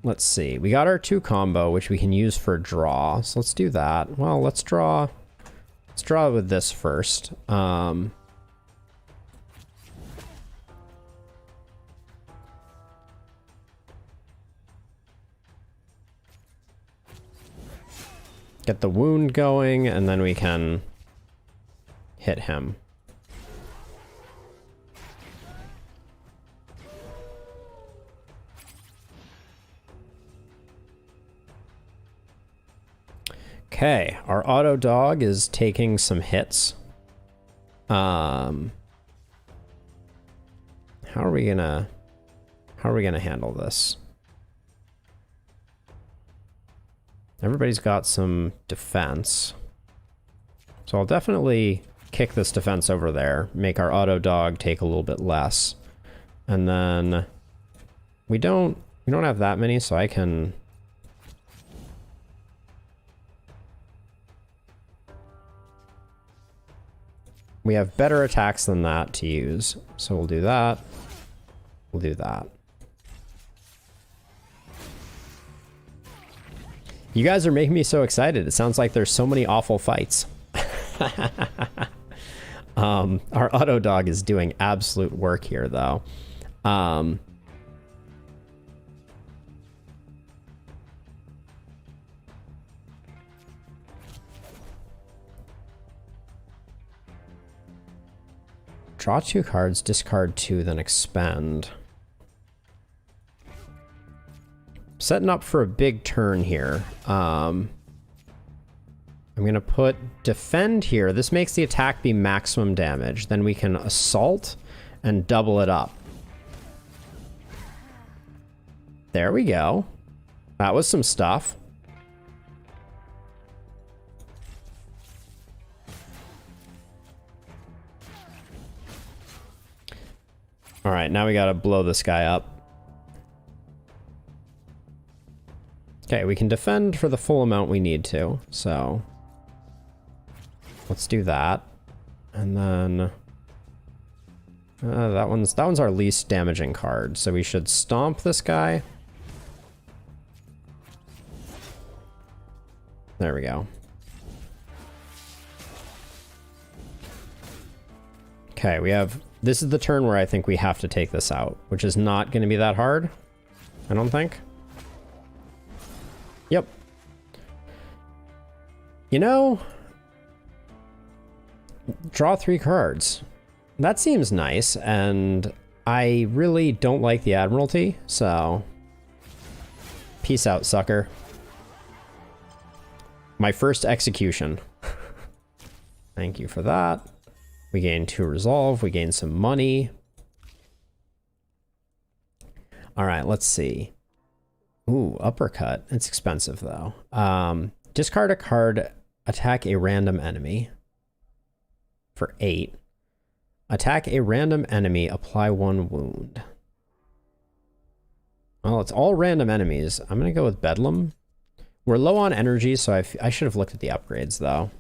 Let's see. We got our 2 combo, which we can use for a draw. So let's do that. Well, let's draw with this first. Get the wound going, and then we can hit him. Okay, our auto dog is taking some hits. How are we gonna handle this? Everybody's got some defense. So I'll definitely kick this defense over there, make our auto dog take a little bit less. And then we don't have that many, so I can... We have better attacks than that to use, so we'll do that. We'll do that. You guys are making me so excited. It sounds like there's so many awful fights. Our auto dog is doing absolute work here, though. Draw 2 cards, discard 2, then expend. Setting up for a big turn here. I'm gonna put defend here. This makes the attack be maximum damage. Then we can assault and double it up. There we go. That was some stuff. All right, now we gotta blow this guy up. Okay, we can defend for the full amount we need to, so let's do that. And then that one's our least damaging card, so we should stomp this guy. There we go. Okay, we have... This is the turn where I think we have to take this out, which is not going to be that hard, I don't think. Yep. You know, draw 3 cards. That seems nice, and I really don't like the Admiralty, so peace out, sucker. My first execution. Thank you for that. We gain 2 resolve, we gain some money. All right, let's see. Ooh, uppercut. It's expensive though. Discard a card, attack a random enemy for 8. Attack a random enemy, apply 1 wound. Well, it's all random enemies. I'm gonna go with Bedlam. We're low on energy, so I should have looked at the upgrades though.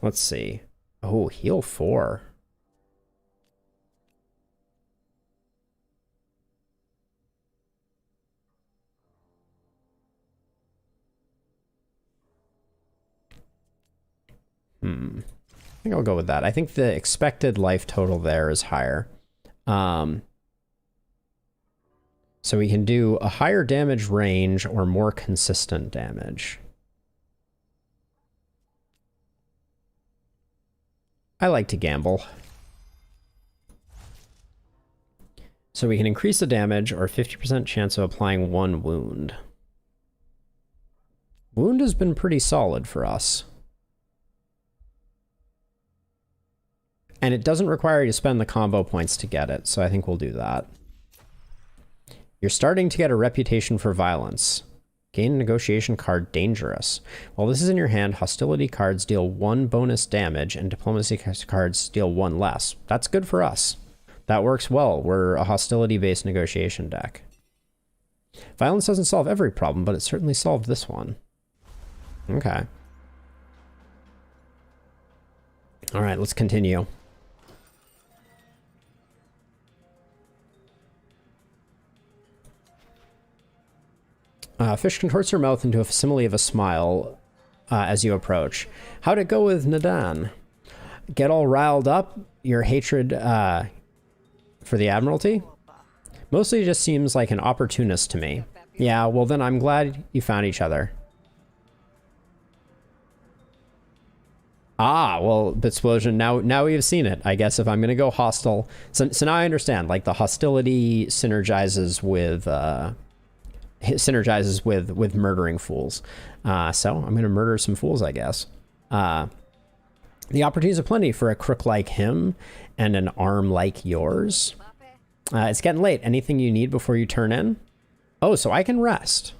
Let's see. Oh, heal 4. I think I'll go with that. I think the expected life total there is higher. So we can do a higher damage range or more consistent damage. I like to gamble. So we can increase the damage or 50% chance of applying 1 wound. Wound has been pretty solid for us. And it doesn't require you to spend the combo points to get it, so I think we'll do that. You're starting to get a reputation for violence. Gain a negotiation card, Dangerous. While this is in your hand, hostility cards deal 1 bonus damage and diplomacy cards deal 1 less. That's good for us. That works well. We're a hostility-based negotiation deck. Violence doesn't solve every problem, but it certainly solved this one. Okay. All right, let's continue. Fish contorts her mouth into a simile of a smile as you approach. How'd it go with Nadan? Get all riled up? Your hatred for the Admiralty? Mostly it just seems like an opportunist to me. Yeah, well then I'm glad you found each other. Ah, well, Bitsplosion, now we've seen it. I guess if I'm gonna go hostile, so now I understand. Like the hostility synergizes with murdering fools. So I'm gonna murder some fools, I guess. The opportunities are plenty for a crook like him and an arm like yours. It's getting late. Anything you need before you turn in? Oh, so I can rest.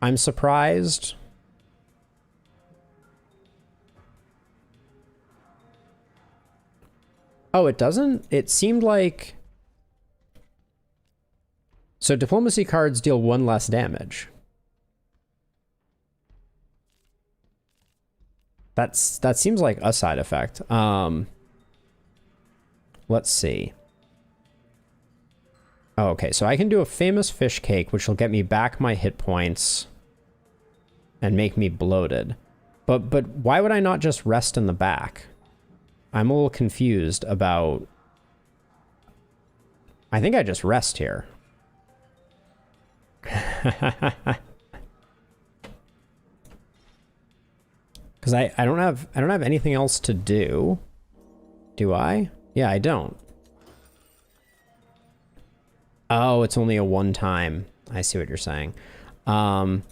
I'm surprised. Oh, it doesn't? It seemed like... So diplomacy cards deal 1 less damage. That seems like a side effect. Let's see. Oh, okay, so I can do a famous fish cake, which will get me back my hit points and make me bloated. But why would I not just rest in the back? I'm a little confused about... I think I just rest here. Because I don't have anything else to do. Do I? Yeah, I don't. Oh, it's only a 1 time. I see what you're saying. Let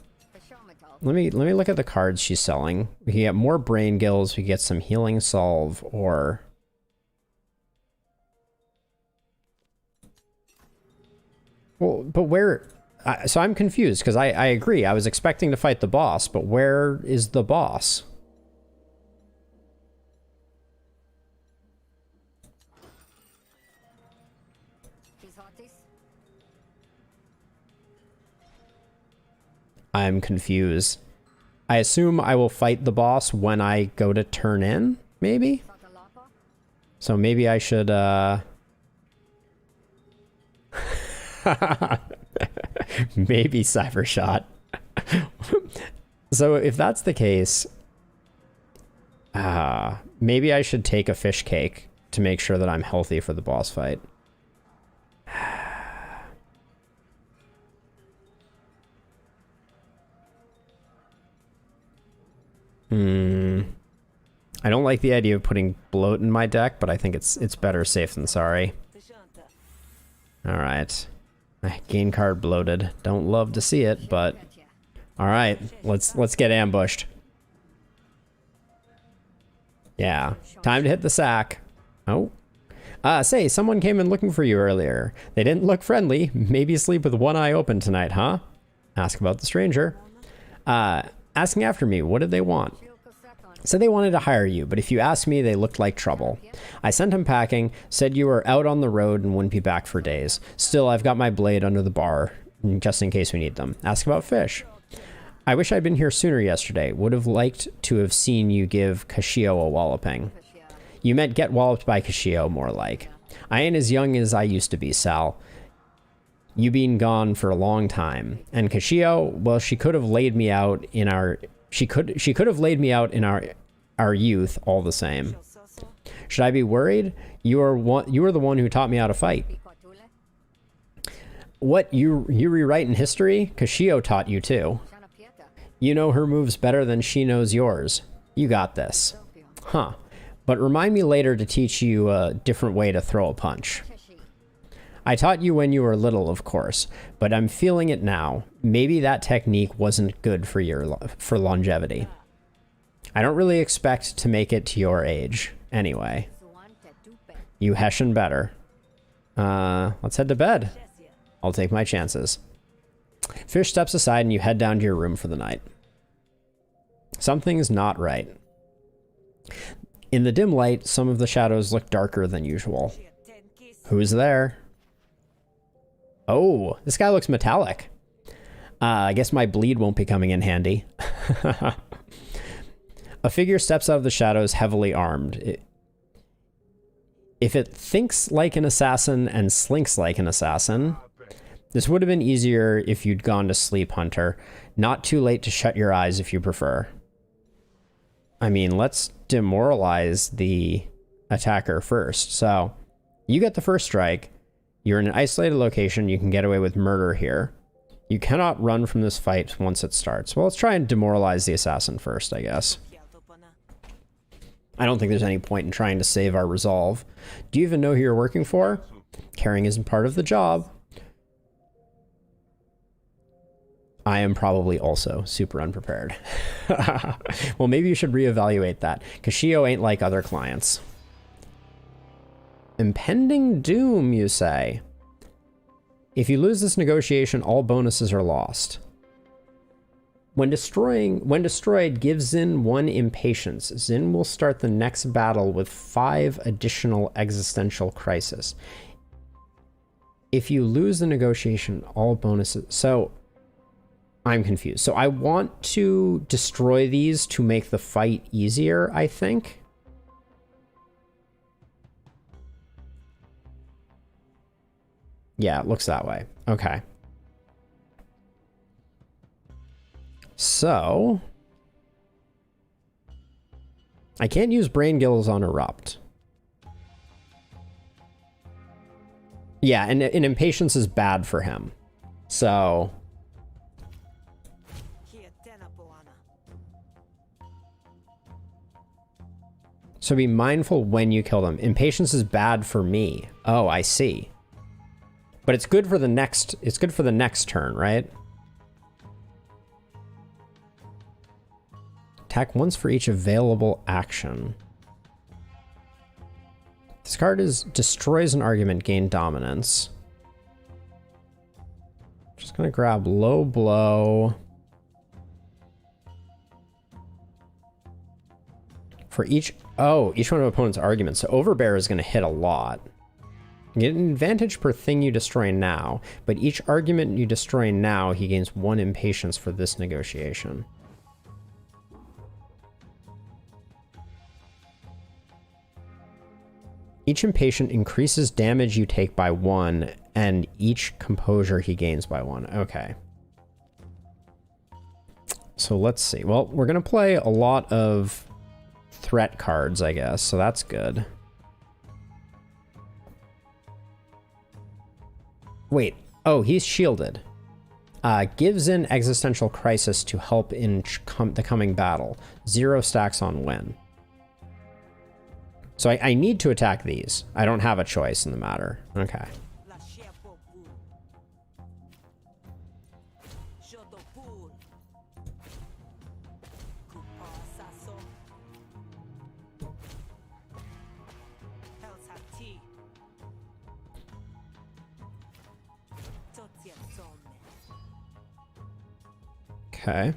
me look at the cards she's selling. We can get more brain gills, we can get some healing salve, or Well, but where... so I'm confused, because I agree. I was expecting to fight the boss, but where is the boss? I'm confused. I assume I will fight the boss when I go to turn in, maybe? So maybe I should, maybe Cybershot. So if that's the case, maybe I should take a fish cake to make sure that I'm healthy for the boss fight. I don't like the idea of putting bloat in my deck, but I think it's better safe than sorry. All right. Gain card bloated. Don't love to see it, but all right. Let's get ambushed. Yeah. Time to hit the sack. Oh. Say, someone came in looking for you earlier. They didn't look friendly. Maybe sleep with one eye open tonight, huh? Ask about the stranger. Asking after me. What did they want? Said they wanted to hire you, but if you ask me, they looked like trouble. I sent him packing, said you were out on the road and wouldn't be back for days. Still, I've got my blade under the bar, just in case we need them. Ask about fish. I wish I'd been here sooner yesterday. Would have liked to have seen you give Kashio a walloping. You meant get walloped by Kashio, more like. I ain't as young as I used to be, Sal. You been gone for a long time. And Kashio, well, she could have laid me out in our... She could have laid me out in our youth all the same. Should I be worried? You were the one who taught me how to fight. What, you rewrite in history? Kashio taught you too. You know her moves better than she knows yours. You got this. Huh. But remind me later to teach you a different way to throw a punch. I taught you when you were little, of course, but I'm feeling it now. Maybe that technique wasn't good for longevity. I don't really expect to make it to your age, anyway. You Hessian better. Let's head to bed. I'll take my chances. Fish steps aside and you head down to your room for the night. Something's not right. In the dim light, some of the shadows look darker than usual. Who's there? Oh, this guy looks metallic. I guess my bleed won't be coming in handy. A figure steps out of the shadows, heavily armed. If it thinks like an assassin and slinks like an assassin, this would have been easier if you'd gone to sleep, Hunter. Not too late to shut your eyes if you prefer. I mean, let's demoralize the attacker first. So, you get the first strike. You're in an isolated location. You can get away with murder here. You cannot run from this fight once it starts. Well, let's try and demoralize the assassin first, I guess. I don't think there's any point in trying to save our resolve. Do you even know who you're working for? Caring isn't part of the job. I am probably also super unprepared. Well, maybe you should reevaluate that. Kashio ain't like other clients. Impending doom, you say? If you lose this negotiation, all bonuses are lost. When destroyed, give Zin 1 impatience. Zin will start the next battle with 5 additional existential crisis. If you lose the negotiation, all bonuses... So, I'm confused. So I want to destroy these to make the fight easier, I think. Yeah, it looks that way. Okay. So... I can't use Brain Gills on Erupt. Yeah, and impatience is bad for him. So... So be mindful when you kill them. Impatience is bad for me. Oh, I see. But it's good for the next turn, right? Attack once for each available action. This card destroys an argument, gain dominance. Just gonna grab low blow. For each one of opponent's arguments. So Overbear is gonna hit a lot. You get an advantage per thing you destroy now, but each argument you destroy now, he gains 1 impatience for this negotiation. Each impatient increases damage you take by 1, and each composure he gains by 1. Okay. So let's see. Well, we're going to play a lot of threat cards, I guess, so that's good. Wait. Oh, he's shielded. Gives in existential crisis to help in the coming battle. 0 stacks on win. So I need to attack these. I don't have a choice in the matter. Okay. Okay.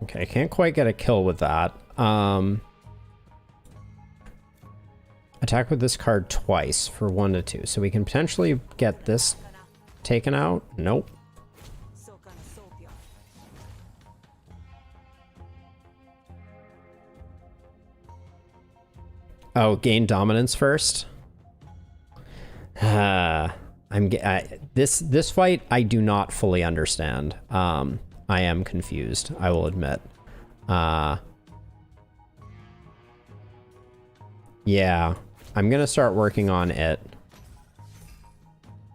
Okay, can't quite get a kill with that. Attack with this card twice for 1 to 2. So we can potentially get this taken out. Nope. Oh, gain dominance first. This fight I do not fully understand. I am confused, I will admit. Yeah, I'm gonna start working on it,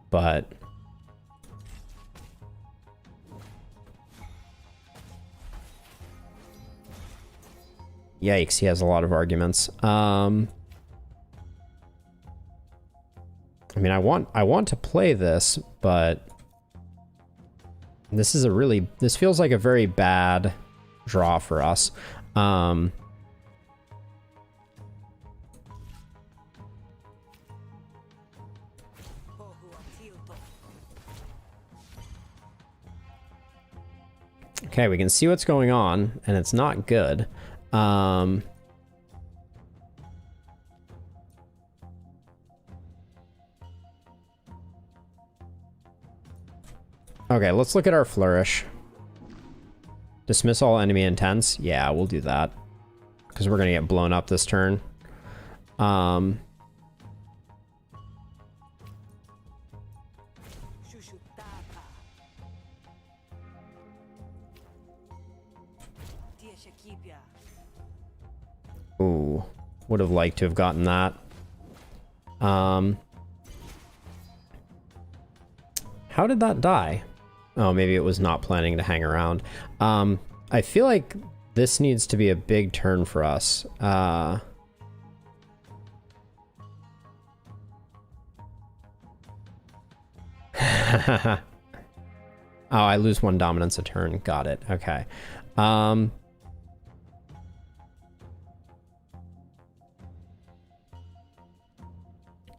but yikes, he has a lot of arguments. I mean, I want to play this, but this feels like a very bad draw for us. Okay, we can see what's going on, and it's not good. Okay, let's look at our flourish. Dismiss all enemy intents. Yeah, we'll do that. Because we're going to get blown up this turn. Ooh, would have liked to have gotten that. How did that die? Oh, maybe it was not planning to hang around. I feel like this needs to be a big turn for us. Oh, I lose 1 dominance a turn. Got it. Okay.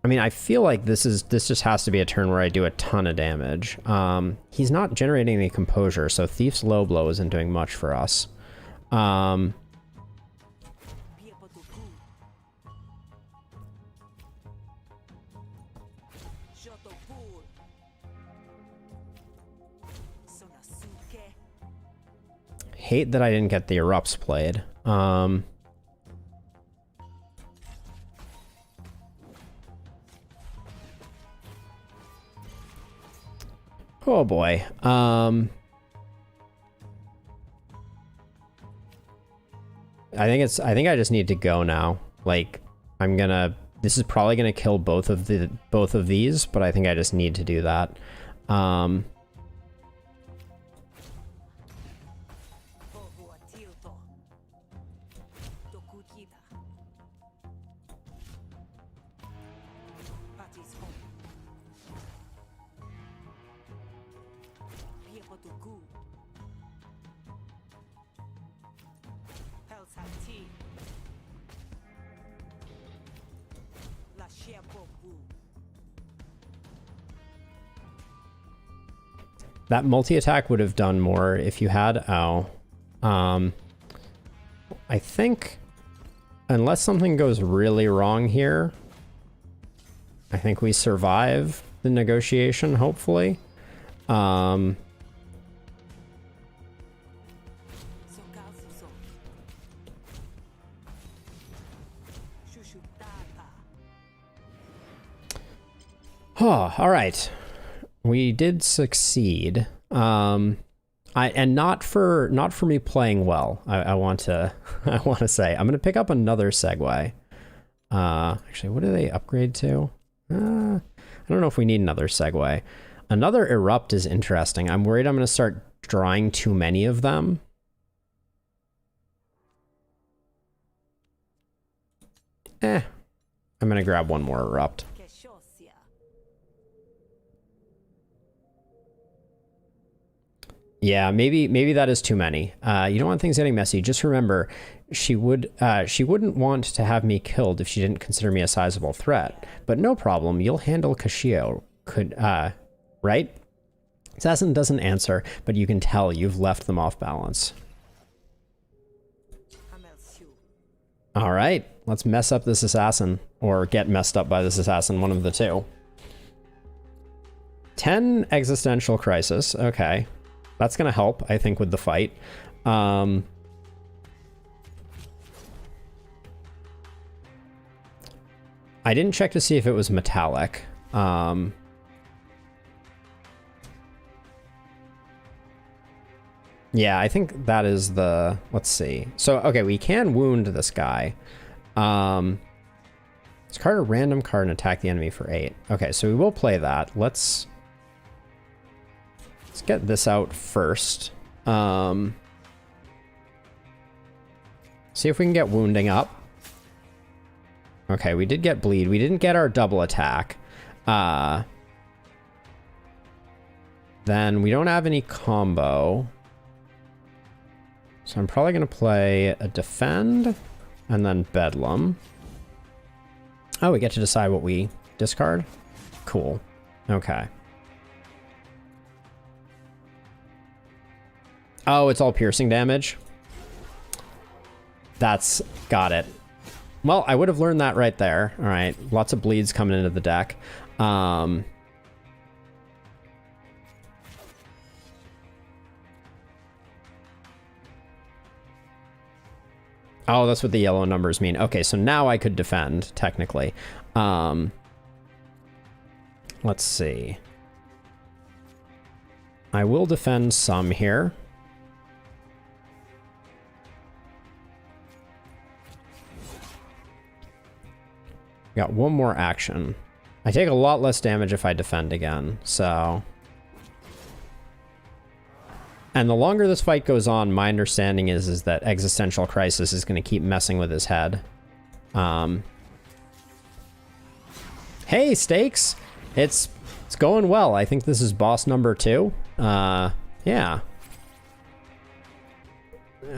I mean, I feel like this just has to be a turn where I do a ton of damage. He's not generating any composure, so Thief's low blow isn't doing much for us. Hate that I didn't get the erupts played. Oh boy. I think I just need to go now. Like, this is probably gonna kill both of these, but I think I just need to do that. That multi-attack would have done more if you had... Oh. I think... Unless something goes really wrong here, I think we survive the negotiation, hopefully. Oh, all right. We did succeed. And not for me playing well. I want to say I'm gonna pick up another Segway. Actually, what do they upgrade to? I don't know if we need another Segway. Another Erupt is interesting. I'm worried I'm gonna start drawing too many of them. I'm gonna grab one more Erupt. Yeah, maybe that is too many. You don't want things getting messy. Just remember, she wouldn't want to have me killed if she didn't consider me a sizable threat. But no problem, you'll handle Kashio. Right? Assassin doesn't answer, but you can tell you've left them off balance. All right, let's mess up this assassin, or get messed up by this assassin, one of the two. 10 existential crisis, okay. That's going to help, I think, with the fight. I didn't check to see if it was metallic. Yeah, I think that is the... Let's see. So, okay, we can wound this guy. Discard a random card and attack the enemy for 8. Okay, so we will play that. Let's get this out first. See if we can get wounding up. Okay, we did get bleed. We didn't get our double attack. Then we don't have any combo. So I'm probably going to play a defend and then Bedlam. Oh, we get to decide what we discard? Cool. Okay. Oh, it's all piercing damage. That's... got it. Well, I would have learned that right there. All right, lots of bleeds coming into the deck. Oh, that's what the yellow numbers mean. Okay, so now I could defend, technically. Let's see. I will defend some here. Got one more action. I take a lot less damage if I defend again, so... And the longer this fight goes on, my understanding is that Existential Crisis is going to keep messing with his head. Hey, Stakes! It's going well. I think this is boss number 2. Yeah.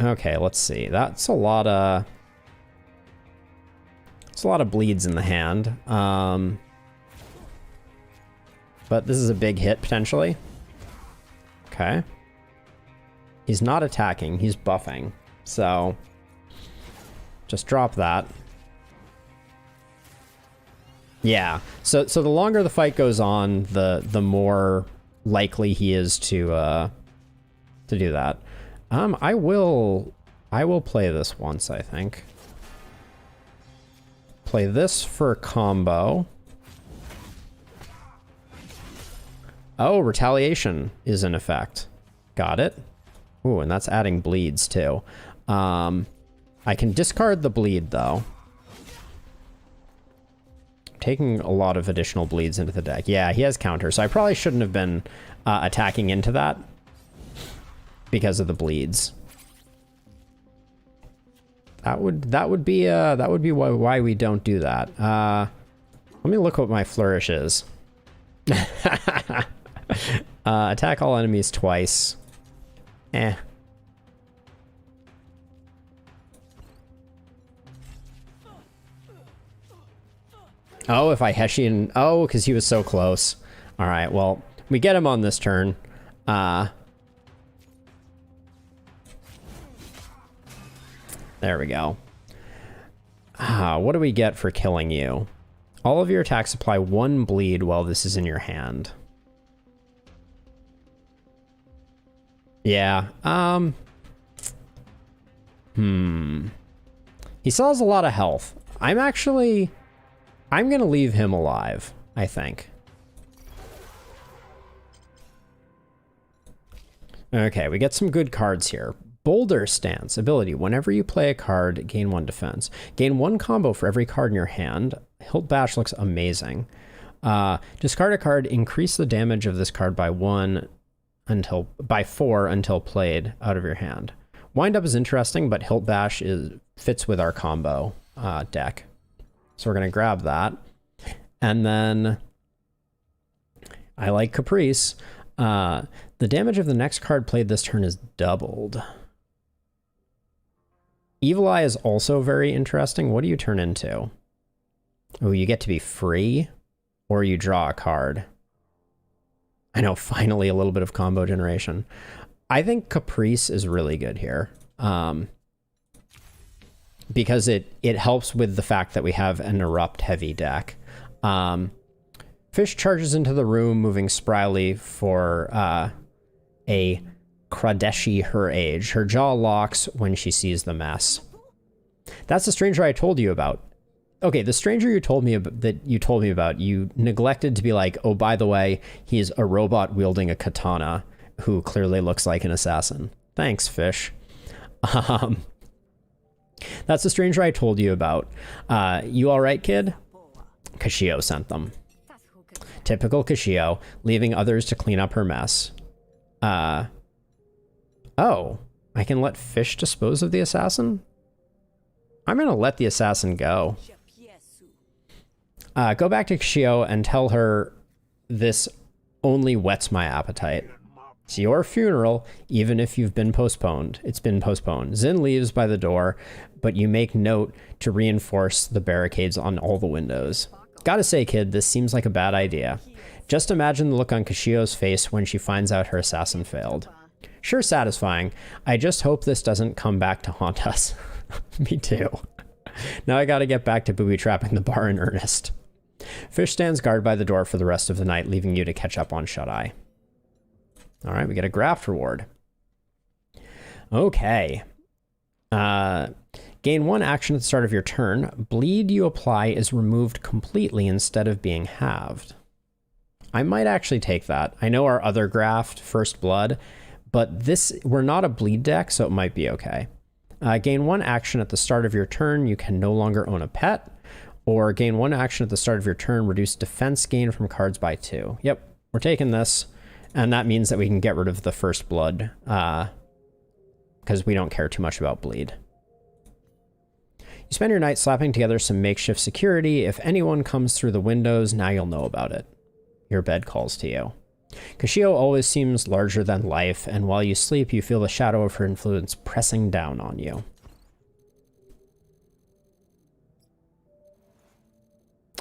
Okay, let's see. That's a lot of... It's a lot of bleeds in the hand. But this is a big hit, potentially. Okay. He's not attacking, he's buffing. So, just drop that. Yeah, so the longer the fight goes on, the more likely he is to do that. I will play this once, I think. Play this for combo. Oh, retaliation is in effect. Got it. Ooh, and that's adding bleeds too. I can discard the bleed though. Taking a lot of additional bleeds into the deck. Yeah, he has counter, so I probably shouldn't have been attacking into that because of the bleeds. That would be why we don't do that. Let me look what my flourish is. Attack all enemies twice. Eh. Oh, if I Hessian... Oh, because he was so close. All right, well, we get him on this turn. There we go. What do we get for killing you? All of your attacks apply 1 bleed while this is in your hand. Yeah. He still has a lot of health. I'm gonna leave him alive, I think. Okay, we get some good cards here. Boulder Stance ability. Whenever you play a card, gain 1 defense. Gain 1 combo for every card in your hand. Hilt Bash looks amazing. Discard a card. Increase the damage of this card by 4 until played out of your hand. Wind Up is interesting, but Hilt Bash fits with our combo deck. So we're gonna grab that. And then I like Caprice. The damage of the next card played this turn is doubled. Evil Eye is also very interesting. What do you turn into? Oh, you get to be free, or you draw a card. I know, finally a little bit of combo generation. I think Caprice is really good here. Because it helps with the fact that we have an Erupt heavy deck. Fish charges into the room, moving spryly for a Kradeshi her age. Her jaw locks when she sees the mess. That's the stranger I told you about. Okay, the stranger you told me about, you neglected to be like, oh, by the way, he's a robot wielding a katana who clearly looks like an assassin. Thanks, Fish. That's the stranger I told you about. You all right, kid? Kashio sent them. Typical Kashio, leaving others to clean up her mess. Oh, I can let Fish dispose of the assassin? I'm gonna let the assassin go. Go back to Kashio and tell her this only whets my appetite. It's your funeral, even if you've been postponed. It's been postponed. Zin leaves by the door, but you make note to reinforce the barricades on all the windows. Gotta say, kid, this seems like a bad idea. Just imagine the look on Kashio's face when she finds out her assassin failed. Sure satisfying. I just hope this doesn't come back to haunt us. Me too. Now I gotta get back to booby-trapping the bar in earnest. Fish stands guard by the door for the rest of the night, leaving you to catch up on Shut-Eye. All right, we get a graft reward. Okay. Gain 1 action at the start of your turn. Bleed you apply is removed completely instead of being halved. I might actually take that. I know our other graft, First Blood, but we're not a bleed deck, so it might be okay. Gain 1 action at the start of your turn. You can no longer own a pet. Or gain 1 action at the start of your turn. Reduce defense gain from cards by 2. Yep, we're taking this. And that means that we can get rid of the First Blood. Because we don't care too much about bleed. You spend your night slapping together some makeshift security. If anyone comes through the windows, now you'll know about it. Your bed calls to you. Kashio always seems larger than life, and while you sleep, you feel the shadow of her influence pressing down on you.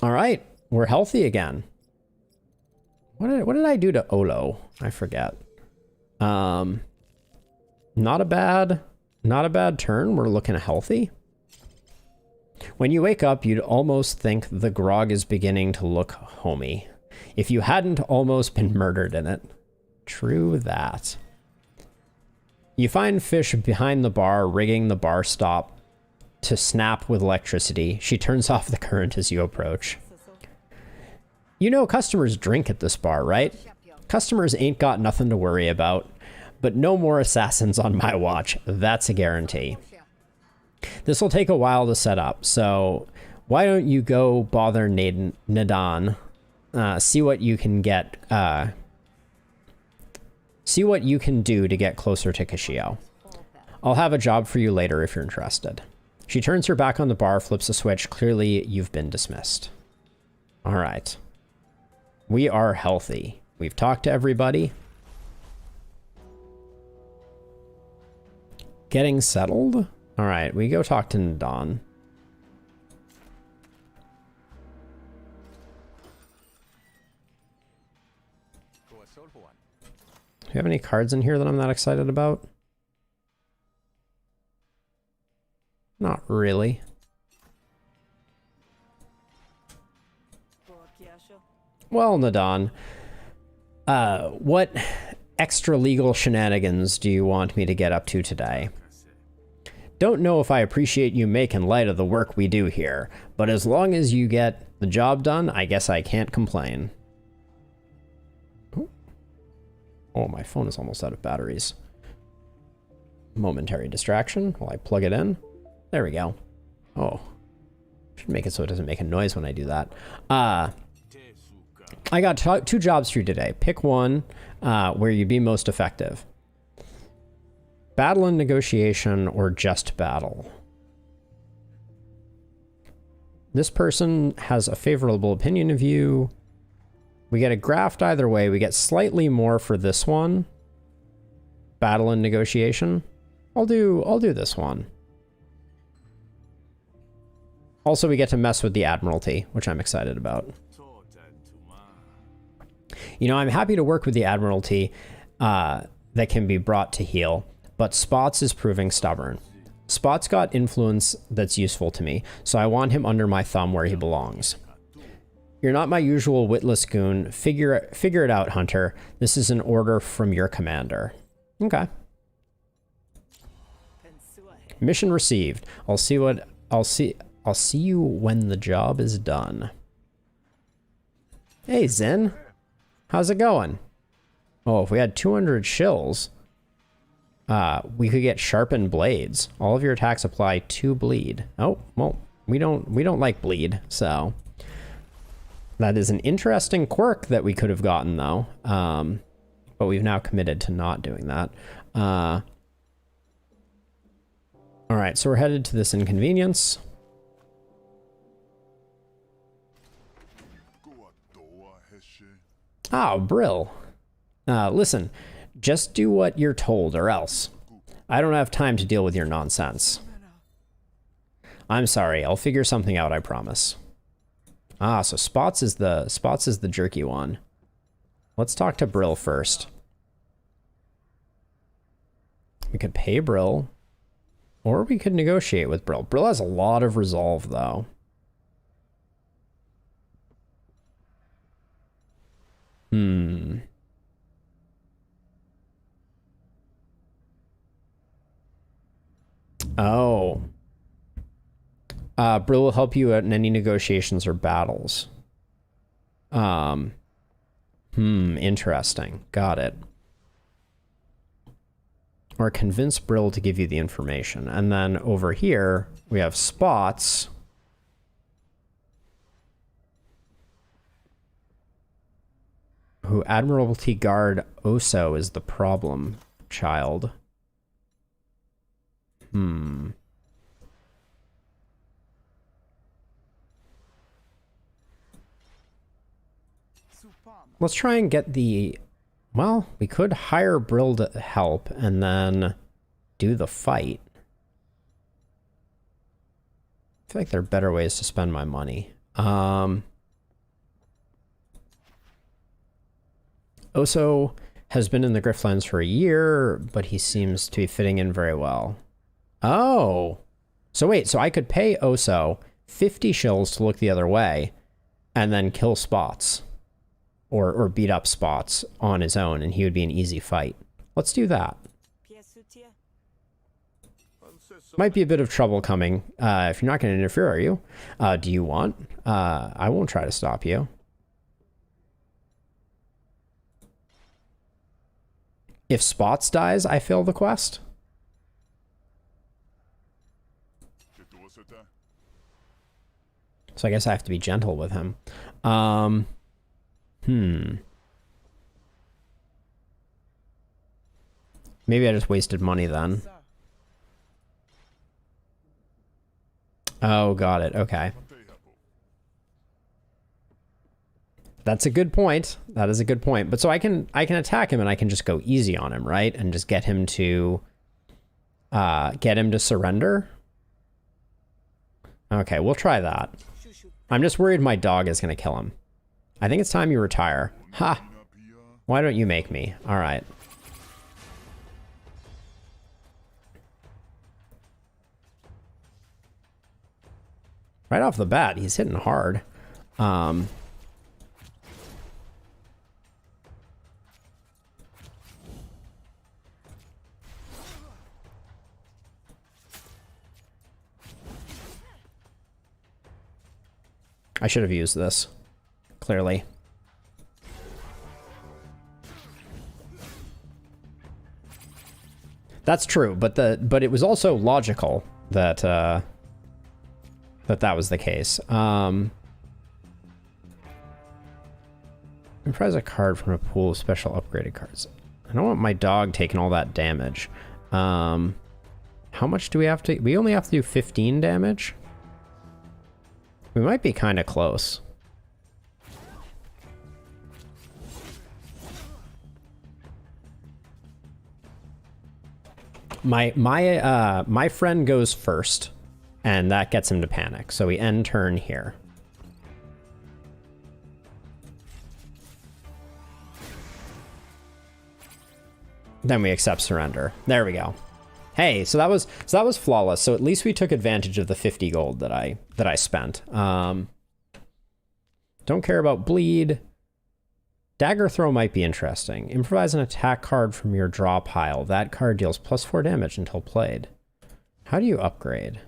All right, we're healthy again. What did I do to Olo? I forget. Not a bad turn. We're looking healthy. When you wake up, you'd almost think the grog is beginning to look homey. If you hadn't almost been murdered in it. True that. You find Fish behind the bar, rigging the bar stop to snap with electricity. She turns off the current as you approach. You know customers drink at this bar, right? Customers ain't got nothing to worry about. But no more assassins on my watch. That's a guarantee. This will take a while to set up, so why don't you go bother Nadan? See what you can get. See what you can do to get closer to Kashio. I'll have a job for you later if you're interested. She turns her back on the bar, flips a switch. Clearly, you've been dismissed. All right. We are healthy. We've talked to everybody. Getting settled? All right, we go talk to Nadon. Do you have any cards in here that I'm not excited about? Not really. Well, Nadon, what extra legal shenanigans do you want me to get up to today? Don't know if I appreciate you making light of the work we do here, but as long as you get the job done, I guess I can't complain. Oh, my phone is almost out of batteries. Momentary distraction while I plug it in. There we go. Oh, should make it so it doesn't make a noise when I do that. I got two jobs for you today. Pick one where you'd be most effective. Battle and negotiation or just battle. This person has a favorable opinion of you. We get a graft either way. We get slightly more for this one. Battle and negotiation. I'll do this one. Also, we get to mess with the Admiralty, which I'm excited about. You know, I'm happy to work with the Admiralty that can be brought to heel, but Spots is proving stubborn. Spots got influence that's useful to me, so I want him under my thumb where he belongs. You're not my usual witless goon. Figure it out, Hunter. This is an order from your commander. Okay. Mission received. I'll see you when the job is done. Hey, Zen. How's it going? Oh, if we had 200 shills, we could get sharpened blades. All of your attacks apply 2 bleed. Oh, well, we don't like bleed, so that is an interesting quirk that we could have gotten though. But we've now committed to not doing that. All right, so we're headed to this inconvenience. Oh, Brill. Listen, just do what you're told or else. I don't have time to deal with your nonsense. I'm sorry, I'll figure something out, I promise. Ah, so Spots is the jerky one. Let's talk to Brill first. We could pay Brill, or we could negotiate with Brill. Brill has a lot of resolve, though. Oh. Brill will help you in any negotiations or battles. Interesting. Got it. Or convince Brill to give you the information. And then over here, we have Spots. Who Admiralty Guard Oso is the problem child. Let's try and get the... Well, we could hire Brill to help and then do the fight. I feel like there are better ways to spend my money. Oso has been in the Griftlands for a year, but he seems to be fitting in very well. Oh. So wait, so I could pay Oso 50 shills to look the other way and then kill Spots. Or beat up Spots on his own, and he would be an easy fight. Let's do that. Might be a bit of trouble coming. If you're not going to interfere, are you? Do you want? I won't try to stop you. If Spots dies, I fail the quest? So I guess I have to be gentle with him. Maybe I just wasted money then. Oh, got it. Okay. That's a good point. That is a good point. But so I can attack him and I can just go easy on him, right? And just get him to get him to surrender. Okay, we'll try that. I'm just worried my dog is going to kill him. I think it's time you retire. Ha! Why don't you make me? All right. Right off the bat, he's hitting hard. I should have used this, clearly. That's true, but it was also logical that that was the case. Prize a card from a pool of special upgraded cards. I don't want my dog taking all that damage. How much do we have to? We only have to do 15 damage. We might be kind of close. My friend goes first, and that gets him to panic. So we end turn here. Then we accept surrender. There we go. Hey, so that was flawless. So at least we took advantage of the 50 gold that I spent. Don't care about bleed. Dagger throw might be interesting. Improvise an attack card from your draw pile. That card deals +4 damage until played. How do you upgrade?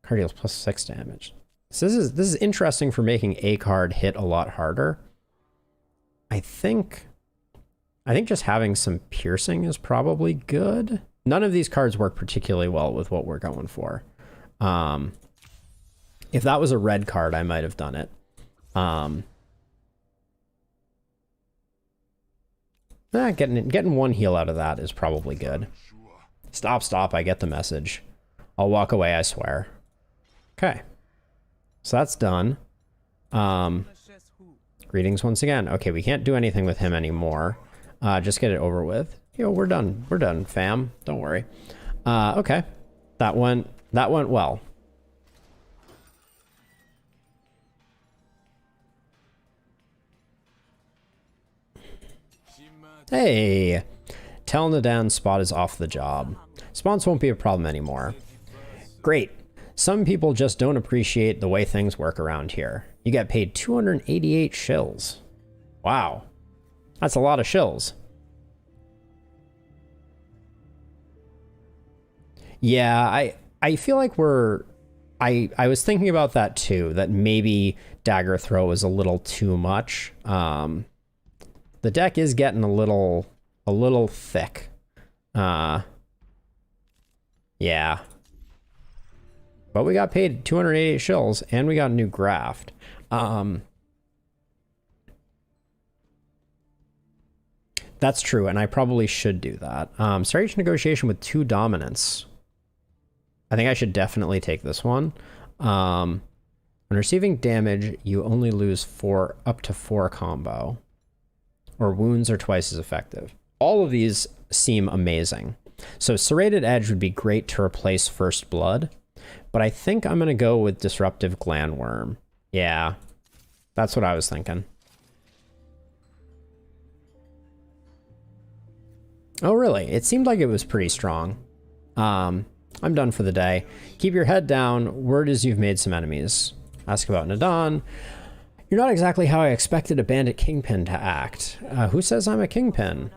Card deals +6 damage. So this is interesting for making a card hit a lot harder. I think just having some piercing is probably good. None of these cards work particularly well with what we're going for. If that was a red card, I might have done it. Getting one heal out of that is probably good. Stop, I get the message. I'll walk away, I swear. Okay. So that's done. Greetings once again. Okay, we can't do anything with him anymore. Just get it over with. Yo, we're done. We're done, fam. Don't worry. Okay. That went well. Hey, tell Nadan Spot is off the job. Spawns won't be a problem anymore. Great. Some people just don't appreciate the way things work around here. You get paid 288 shills. Wow. That's a lot of shills. Yeah, I feel like I was thinking about that too, that maybe Dagger Throw is a little too much. The deck is getting a little thick. Yeah. But we got paid 288 shills and we got a new graft. That's true, and I probably should do that. Start each negotiation with 2 dominance. I think I should definitely take this one. When receiving damage, you only lose up to 4 combo. Or wounds are twice as effective. All of these seem amazing. So Serrated Edge would be great to replace First Blood, but I think I'm going to go with Disruptive Glandworm. Yeah, that's what I was thinking. Oh, really? It seemed like it was pretty strong. I'm done for the day. Keep your head down. Word is you've made some enemies. Ask about Nadan. You're not exactly how I expected a bandit kingpin to act. Who says I'm a kingpin?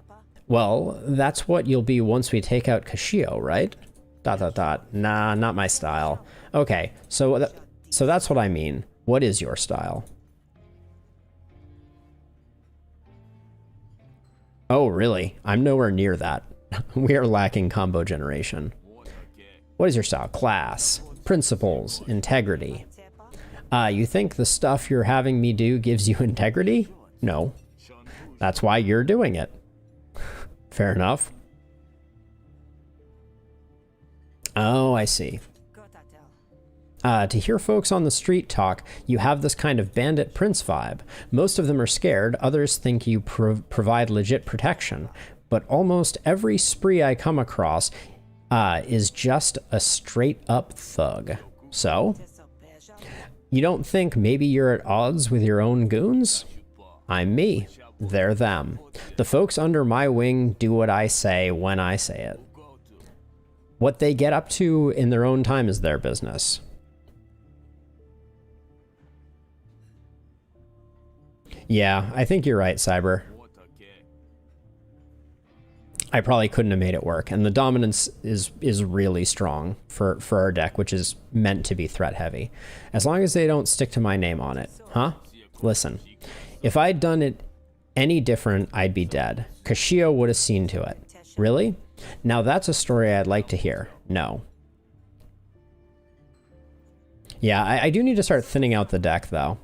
Well, that's what you'll be once we take out Kashio, right? ... Nah, not my style. Okay, so that's what I mean. What is your style? Oh, really? I'm nowhere near that. We are lacking combo generation. What is your style? Class, principles, integrity. You think the stuff you're having me do gives you integrity? No. That's why you're doing it. Fair enough. Oh, I see. To hear folks on the street talk, you have this kind of bandit prince vibe. Most of them are scared, others think you provide legit protection. But almost every spree I come across, is just a straight up thug. So, you don't think maybe you're at odds with your own goons? I'm me. They're them. The folks under my wing do what I say when I say it. What they get up to in their own time is their business. Yeah, I think you're right, Cyber. I probably couldn't have made it work, and the dominance is really strong for our deck, which is meant to be threat heavy. As long as they don't stick to my name on it. Huh? Listen, if I'd done it any different, I'd be dead. Kashio would have seen to it. Really? Now that's a story I'd like to hear. No. Yeah, I do need to start thinning out the deck, though.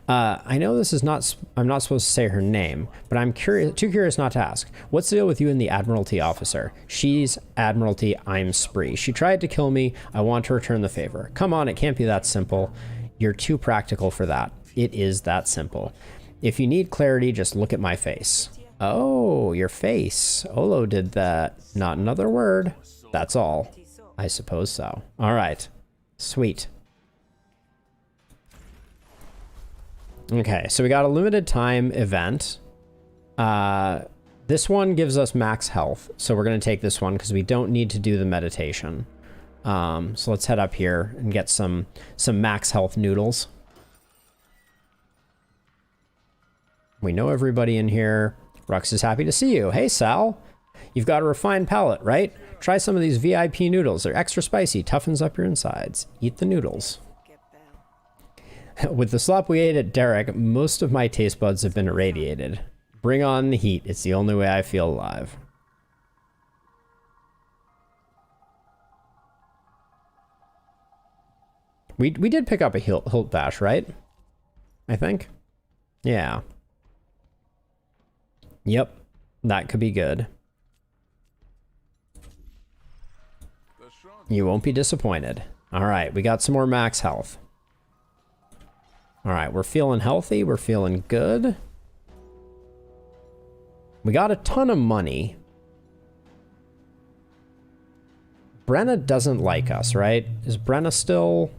I know this is not, I'm not supposed to say her name, but I'm too curious not to ask. What's the deal with you and the Admiralty officer? She's Admiralty, I'm Spree. She tried to kill me, I want to return the favor. Come on, it can't be that simple. You're too practical for that. It is that simple. If you need clarity, just look at my face. Oh, your face. Olo did that. Not another word. That's all. I suppose so. All right. Sweet. Okay, so we got a limited time event. This one gives us max health, so we're going to take this one because we don't need to do the meditation. So let's head up here and get some max health noodles. We know everybody in here. Rux is happy to see you. Hey, Sal. You've got a refined palate, right? Try some of these VIP noodles. They're extra spicy, toughens up your insides. Eat the noodles. With the slop we ate at Derek, most of my taste buds have been irradiated. Bring on the heat. It's the only way I feel alive. We did pick up a hilt bash, right? I think. Yeah. Yep. That could be good. You won't be disappointed. All right, we got some more max health. All right, we're feeling healthy. We're feeling good. We got a ton of money. Brenna doesn't like us, right? Is Brenna still...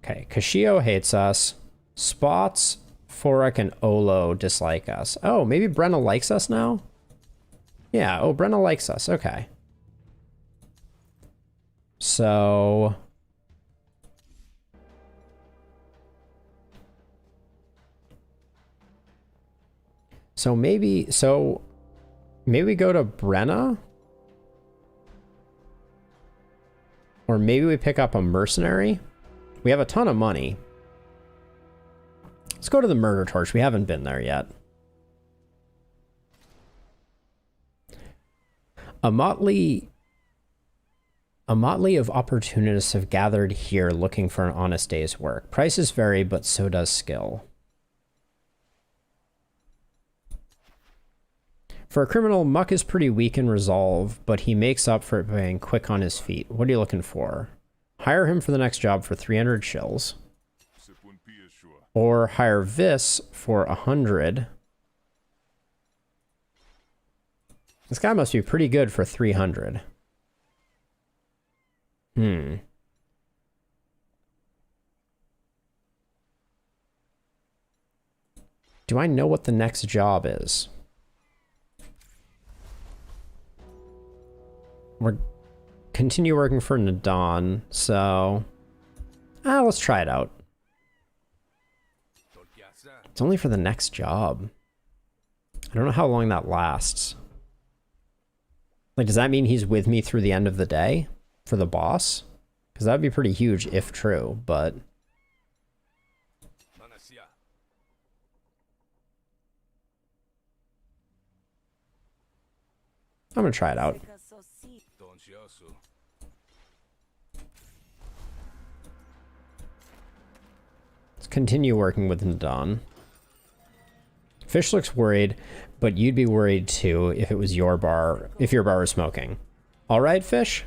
Okay, Kashio hates us. Spots, Forak, and Olo dislike us. Oh, maybe Brenna likes us now? Yeah, oh, Brenna likes us. Okay. So... So maybe we go to Brenna? Or maybe we pick up a mercenary? We have a ton of money. Let's go to the Murder Torch. We haven't been there yet. A motley of opportunists have gathered here looking for an honest day's work. Prices vary, but so does skill. For a criminal, Muck is pretty weak in resolve, but he makes up for it by being quick on his feet. What are you looking for? Hire him for the next job for 300 shills. Or hire Vis for 100. This guy must be pretty good for 300. Do I know what the next job is? We're continue working for Nadon, so let's try it out. It's only for the next job. I don't know how long that lasts. Like, does that mean he's with me through the end of the day for the boss? Because that'd be pretty huge if true, but... I'm gonna try it out. Let's continue working with Nadon. Fish looks worried, but you'd be worried too if it was your bar, if your bar was smoking. All right, Fish?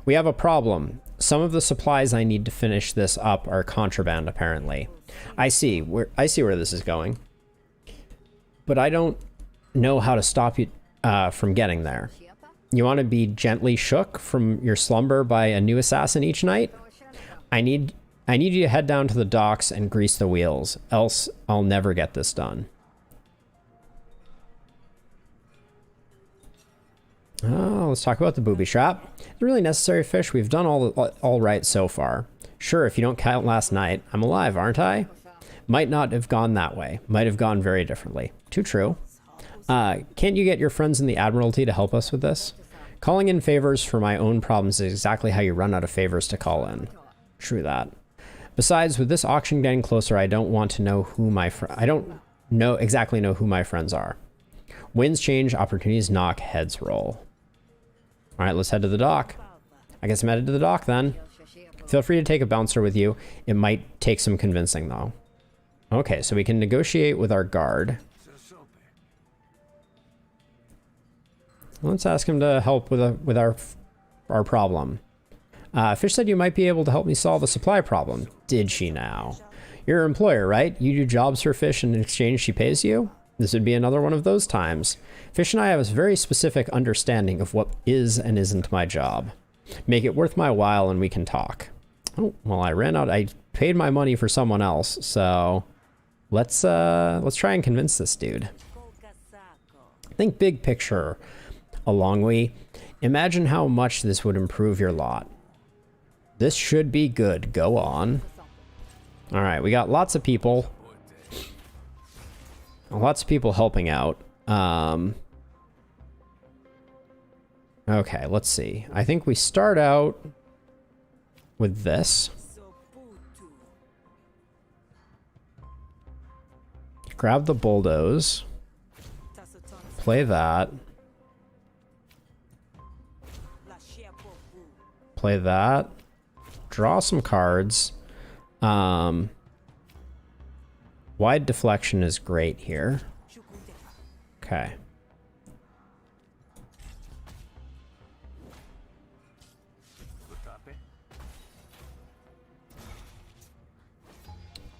We have a problem. Some of the supplies I need to finish this up are contraband, apparently. I see where this is going. But I don't know how to stop you. from getting there. You want to be gently shook from your slumber by a new assassin each night? I need you to head down to the docks and grease the wheels, else I'll never get this done. Oh, let's talk about the booby trap. It's really necessary, fish. We've done all right so far. Sure, if you don't count last night, I'm alive, aren't I? Might not have gone that way. Might have gone very differently. Too true. Can't you get your friends in the Admiralty to help us with this? Calling in favors for my own problems is exactly how you run out of favors to call in. True that. Besides, with this auction getting closer, I don't want to know who exactly know who my friends are. Winds change, opportunities knock, heads roll. All right, let's head to the dock. I guess I'm headed to the dock then. Feel free to take a bouncer with you. It might take some convincing though. Okay, so we can negotiate with our guard. Let's ask him to help with our problem. Fish said you might be able to help me solve a supply problem. Did she now? You're her employer, right? You do jobs for Fish and in exchange she pays you? This would be another one of those times. Fish and I have a very specific understanding of what is and isn't my job. Make it worth my while and we can talk. Oh, well, I ran out. I paid my money for someone else, so let's try and convince this dude. Think big picture, Alongwe. Imagine how much this would improve your lot. This should be good. Go on. All right, we got lots of people. Lots of people helping out. Okay, let's see. I think we start out with this. Grab the bulldoze. Play that. Play that. Draw some cards. Wide deflection is great here. Okay.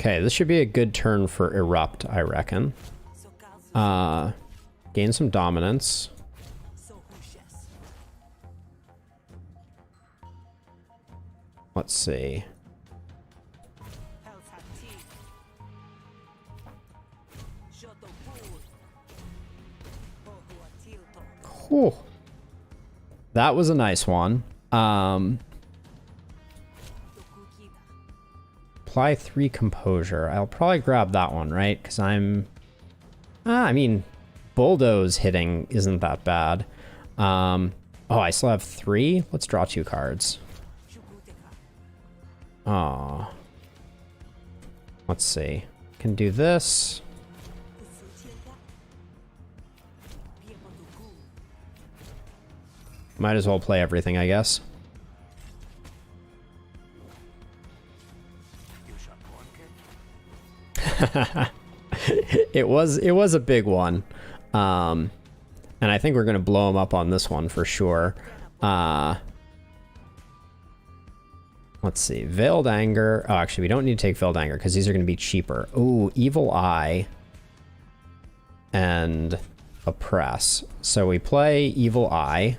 Okay, this should be a good turn for Erupt, I reckon. Gain some dominance. Let's see. Whew. That was a nice one. Apply 3 composure. I'll probably grab that one, right? Because I mean, bulldoze hitting isn't that bad. Oh, I still have 3? Let's draw 2 cards. Oh. Let's see. Can do this. Might as well play everything, I guess. It was a big one. And I think we're gonna blow him up on this one for sure. Let's see. Veiled Anger. Oh, actually, we don't need to take Veiled Anger because these are gonna be cheaper. Ooh, Evil Eye. And Oppress. So we play Evil Eye.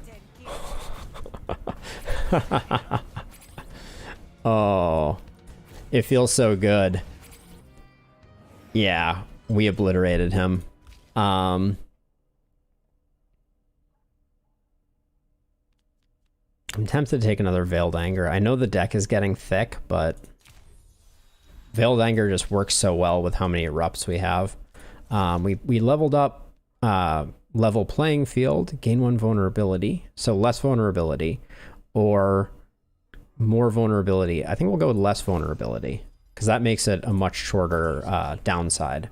Oh, it feels so good. Yeah, we obliterated him. I'm tempted to take another Veiled Anger. I know the deck is getting thick, but Veiled Anger just works so well with how many erupts we have. We leveled up level playing field, gain 1 vulnerability, so less vulnerability, or more vulnerability. I think we'll go with less vulnerability because that makes it a much shorter downside.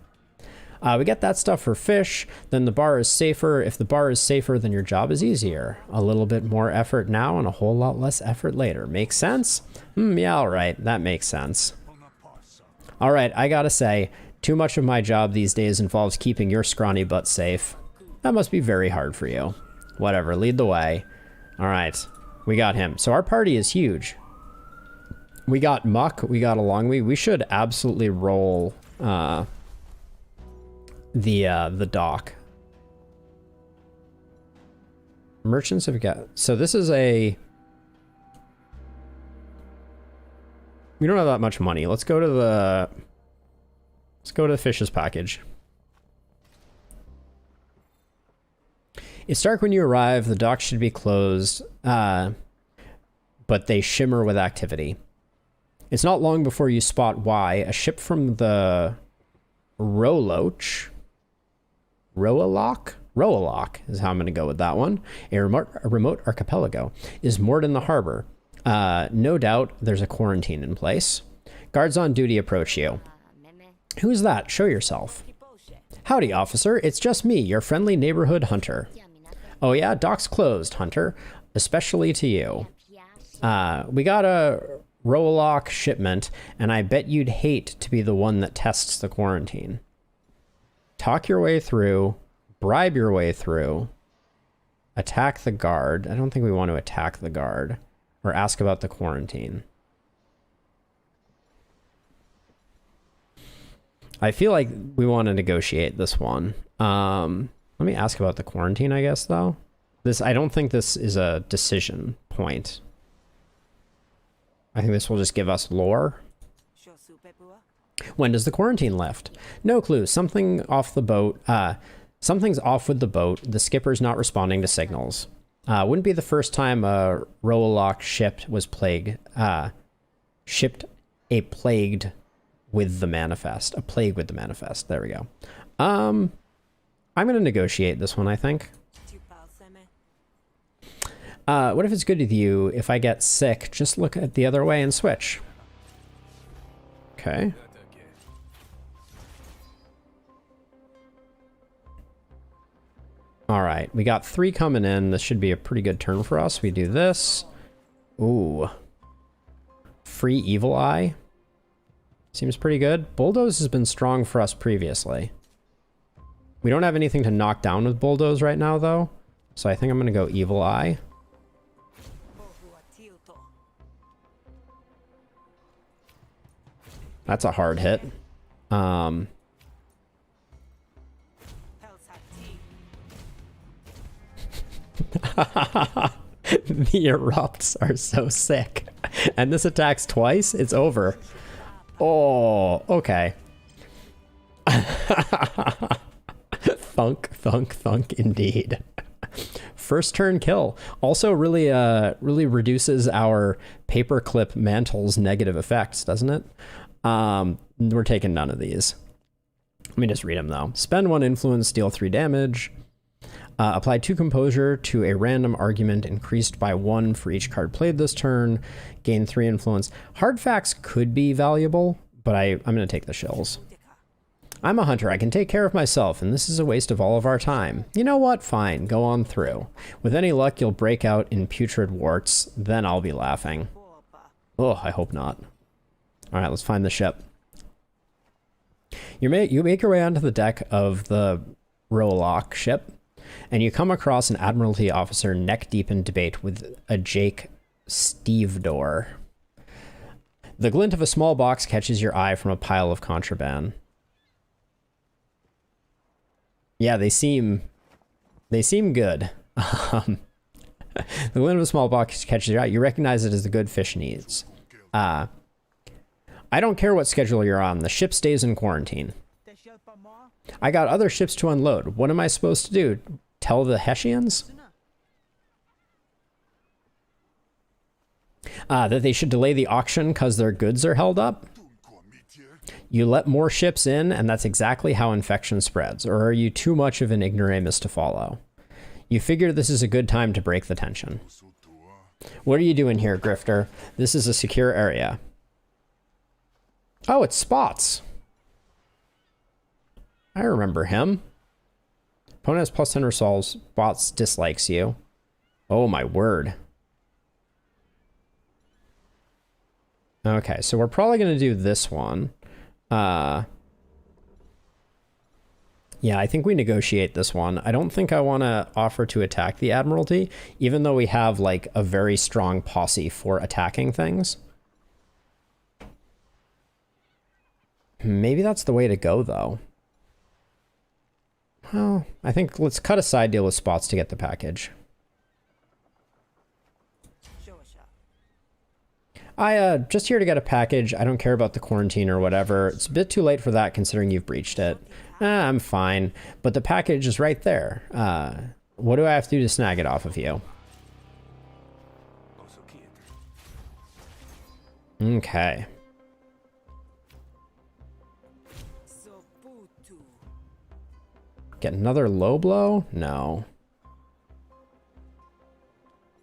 We get that stuff for Fish, then the bar is safer. If the bar is safer, then your job is easier. A little bit more effort now and a whole lot less effort later. Makes sense? Yeah, all right, that makes sense. All right, I gotta say, too much of my job these days involves keeping your scrawny butt safe. That must be very hard for you. Whatever, lead the way. All right, we got him. So our party is huge. We got Muck, we got Alongwe. We should absolutely roll the dock. Merchants have got... So this is a... We don't have that much money. Let's go to the... Let's go to the fishes package. It's dark when you arrive. The docks should be closed, but they shimmer with activity. It's not long before you spot why. A ship from the Roaloch is how I'm going to go with that one. A remote archipelago is moored in the harbor. No doubt there's a quarantine in place. Guards on duty approach you. Who's that? Show yourself. Howdy, officer. It's just me, your friendly neighborhood hunter. Oh yeah, dock's closed, hunter. Especially to you. We got a Roaloch shipment, and I bet you'd hate to be the one that tests the quarantine. Talk your way through. Bribe your way through. Attack the guard. I don't think we want to attack the guard. Or ask about the quarantine. I feel like we want to negotiate this one. Let me ask about the quarantine, I guess, though. I don't think this is a decision point. I think this will just give us lore. When does the quarantine lift? No clue. Something off the boat. Something's off with the boat. The skipper's not responding to signals. Wouldn't be the first time a Roaloch ship was shipped a plagued with the manifest. A plague with the manifest. There we go. I'm going to negotiate this one, I think. What if it's good with you if I get sick? Just look at the other way and switch. Okay. All right, we got 3 coming in. This should be a pretty good turn for us. We do this. Ooh. Free Evil Eye. Seems pretty good. Bulldoze has been strong for us previously. We don't have anything to knock down with Bulldoze right now, though. So I think I'm going to go Evil Eye. That's a hard hit. The erupts are so sick. And this attacks twice? It's over. Oh, okay. Thunk, thunk, thunk indeed. First turn kill. Also really reduces our paperclip mantle's negative effects, doesn't it? We're taking none of these. Let me just read them though. Spend 1 influence, deal 3 damage. Apply 2 composure to a random argument increased by 1 for each card played this turn. Gain 3 influence. Hard facts could be valuable, but I'm going to take the shills. I'm a hunter. I can take care of myself, and this is a waste of all of our time. You know what? Fine. Go on through. With any luck, you'll break out in putrid warts. Then I'll be laughing. Oh, I hope not. All right, let's find the ship. You make your way onto the deck of the Roaloch ship, and you come across an Admiralty officer neck deep in debate with a Jake Stevedore. The glint of a small box catches your eye from a pile of contraband. Yeah, they seem good. The glint of a small box catches your eye. You recognize it as the good fish needs. I don't care what schedule you're on. The ship stays in quarantine. I got other ships to unload. What am I supposed to do? Tell the Hessians? That they should delay the auction because their goods are held up? You let more ships in, and that's exactly how infection spreads. Or are you too much of an ignoramus to follow? You figure this is a good time to break the tension. What are you doing here, Grifter? This is a secure area. Oh, it's Spots. I remember him. Opponent has plus 10 resolves. Spots dislikes you. Oh, my word. Okay, so we're probably going to do this one. Yeah, I think we negotiate this one. I don't think I want to offer to attack the Admiralty, even though we have, like, a very strong posse for attacking things. Maybe that's the way to go, though. Well, I think let's cut a side deal with Spots to get the package. Just here to get a package. I don't care about the quarantine or whatever. It's a bit too late for that considering you've breached it. I'm fine. But the package is right there. What do I have to do to snag it off of you? Okay. Get another low blow? No.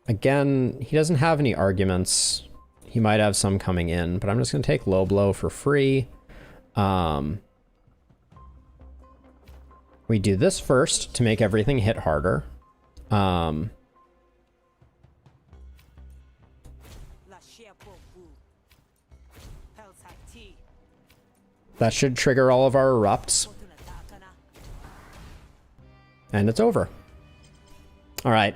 Again, he doesn't have any arguments. He might have some coming in, but I'm just going to take low blow for free. We do this first to make everything hit harder. That should trigger all of our erupts. And it's over. All right.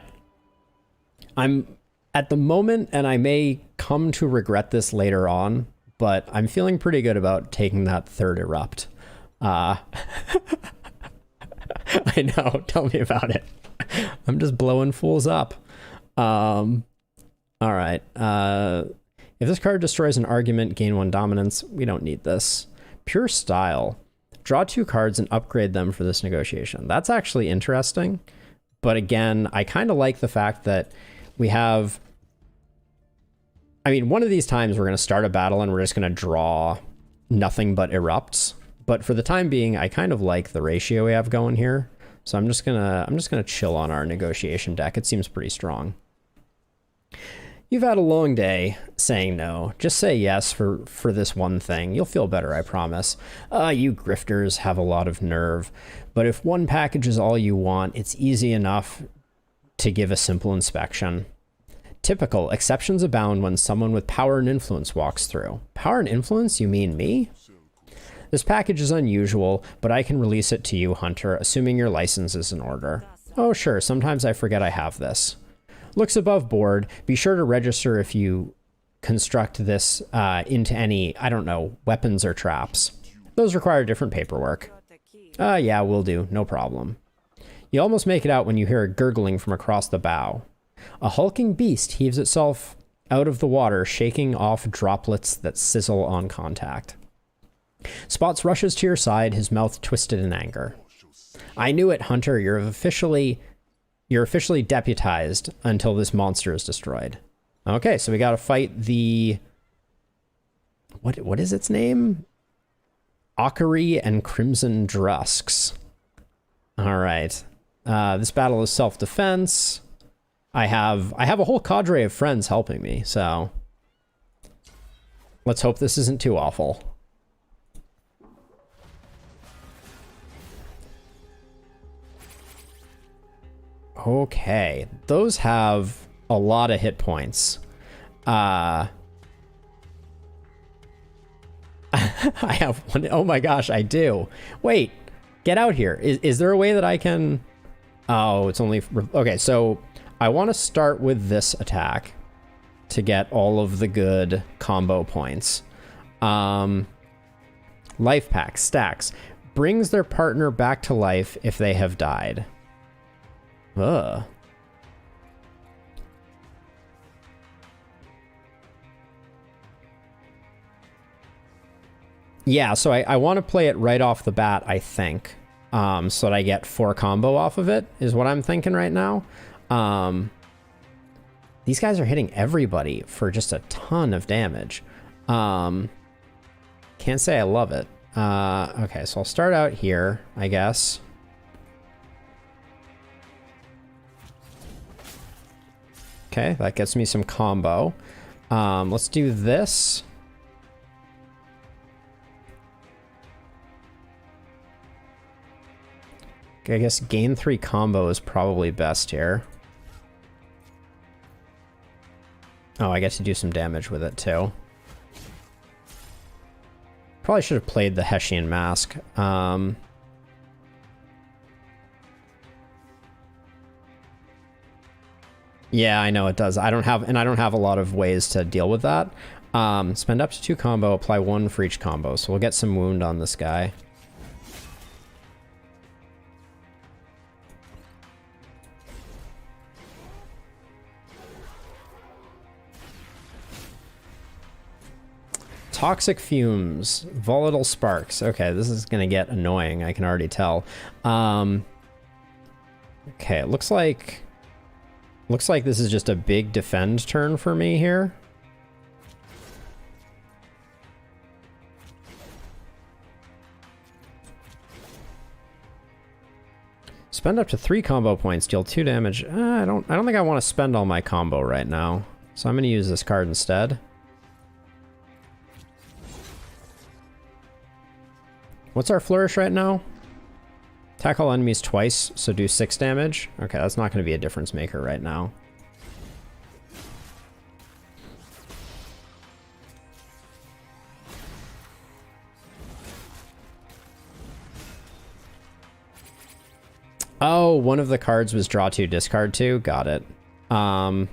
I'm at the moment, and I may come to regret this later on, but I'm feeling pretty good about taking that third erupt. I know, tell me about it. I'm just blowing fools up. All right. If this card destroys an argument, gain 1 dominance. We don't need this. Pure style. Draw 2 cards and upgrade them for this negotiation. That's actually interesting. But again, I kind of like the fact that we have... I mean, one of these times we're going to start a battle and we're just going to draw nothing but erupts. But for the time being, I kind of like the ratio we have going here. So I'm just gonna chill on our negotiation deck. It seems pretty strong. You've had a long day saying no. Just say yes for this one thing. You'll feel better, I promise. You grifters have a lot of nerve. But if one package is all you want, it's easy enough to give a simple inspection. Typical. Exceptions abound when someone with power and influence walks through. Power and influence? You mean me? This package is unusual, but I can release it to you, Hunter, assuming your license is in order. Oh, sure. Sometimes I forget I have this. Looks above board. Be sure to register if you construct this into any, I don't know, weapons or traps. Those require different paperwork. Yeah, will do. No problem. You almost make it out when you hear a gurgling from across the bow. A hulking beast heaves itself out of the water, shaking off droplets that sizzle on contact. Spots rushes to your side, his mouth twisted in anger. I knew it, Hunter. You're officially deputized until this monster is destroyed. Okay, so we got to fight the... What is its name? Akari and Crimson Drusks. All right. This battle is self-defense. I have a whole cadre of friends helping me, so let's hope this isn't too awful. Okay, those have a lot of hit points. I have one. Oh my gosh, I do. Wait, get out here. Is there a way that I can... Oh, it's only... Okay, so I want to start with this attack to get all of the good combo points. Life pack, stacks. Brings their partner back to life if they have died. Ugh. Yeah, so I want to play it right off the bat, I think. So that I get 4 combo off of it, is what I'm thinking right now. These guys are hitting everybody for just a ton of damage. Can't say I love it. Okay, so I'll start out here, I guess. Okay, that gets me some combo. Let's do this. I guess gain 3 combo is probably best here. Oh, I get to do some damage with it too. Probably should have played the Hessian Mask. Yeah, I know it does. I don't have a lot of ways to deal with that. Spend up to 2 combo, apply 1 for each combo. So we'll get some wound on this guy. toxic fumes, volatile sparks. Okay, this is gonna get annoying. I can already tell. Okay, it looks like this is just a big defend turn for me here. Spend up to 3 combo points, deal 2 damage. I don't think I want to spend all my combo right now. So I'm going to use this card instead. What's our flourish right now? Attack all enemies twice, so do 6 damage. Okay, that's not going to be a difference maker right now. Oh, one of the cards was draw 2, discard 2. Got it. All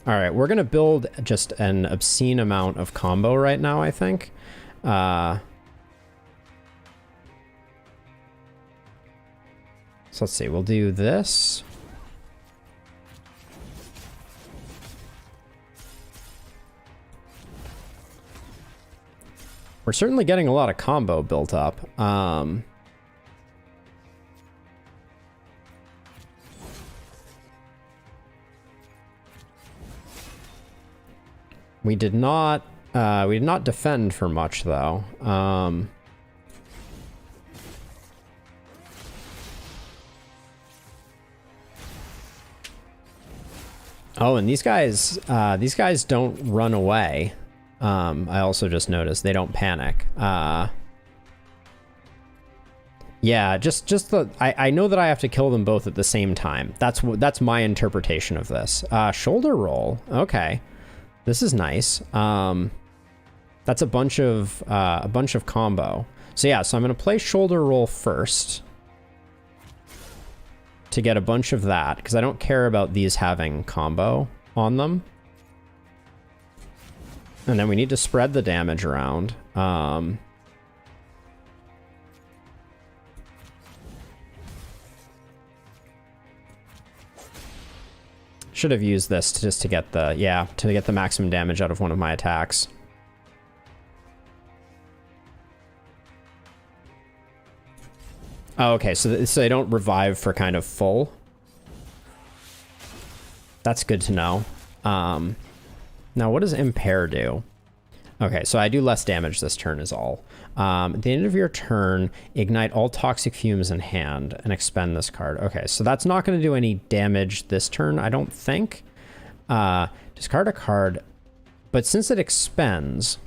right, we're going to build just an obscene amount of combo right now, I think. So let's see, we'll do this. We're certainly getting a lot of combo built up. We did not defend for much though. Oh, and these guys don't run away. I also just noticed they don't panic. Yeah, just the I know that I have to kill them both at the same time. That's my interpretation of this. Shoulder roll. Okay. This is nice. That's a bunch of combo. So yeah, so I'm gonna play shoulder roll first to get a bunch of that, because I don't care about these having combo on them. And then we need to spread the damage around. Should have used this just to get the maximum damage out of one of my attacks. Oh, okay, so they don't revive for kind of full. That's good to know. Now, what does Impair do? Okay, so I do less damage this turn is all. At the end of your turn, ignite all toxic fumes in hand and expend this card. Okay, so that's not going to do any damage this turn, I don't think. Discard a card, but since it expends...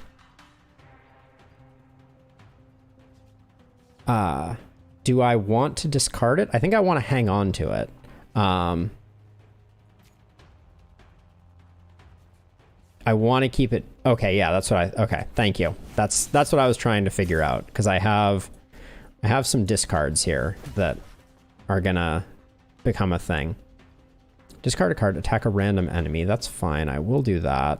do I want to discard it? I think I want to hang on to it. I want to keep it. Okay, yeah, that's what okay, thank you. That's what I was trying to figure out, because I have some discards here that are gonna become a thing. Discard a card, attack a random enemy. That's fine. I will do that.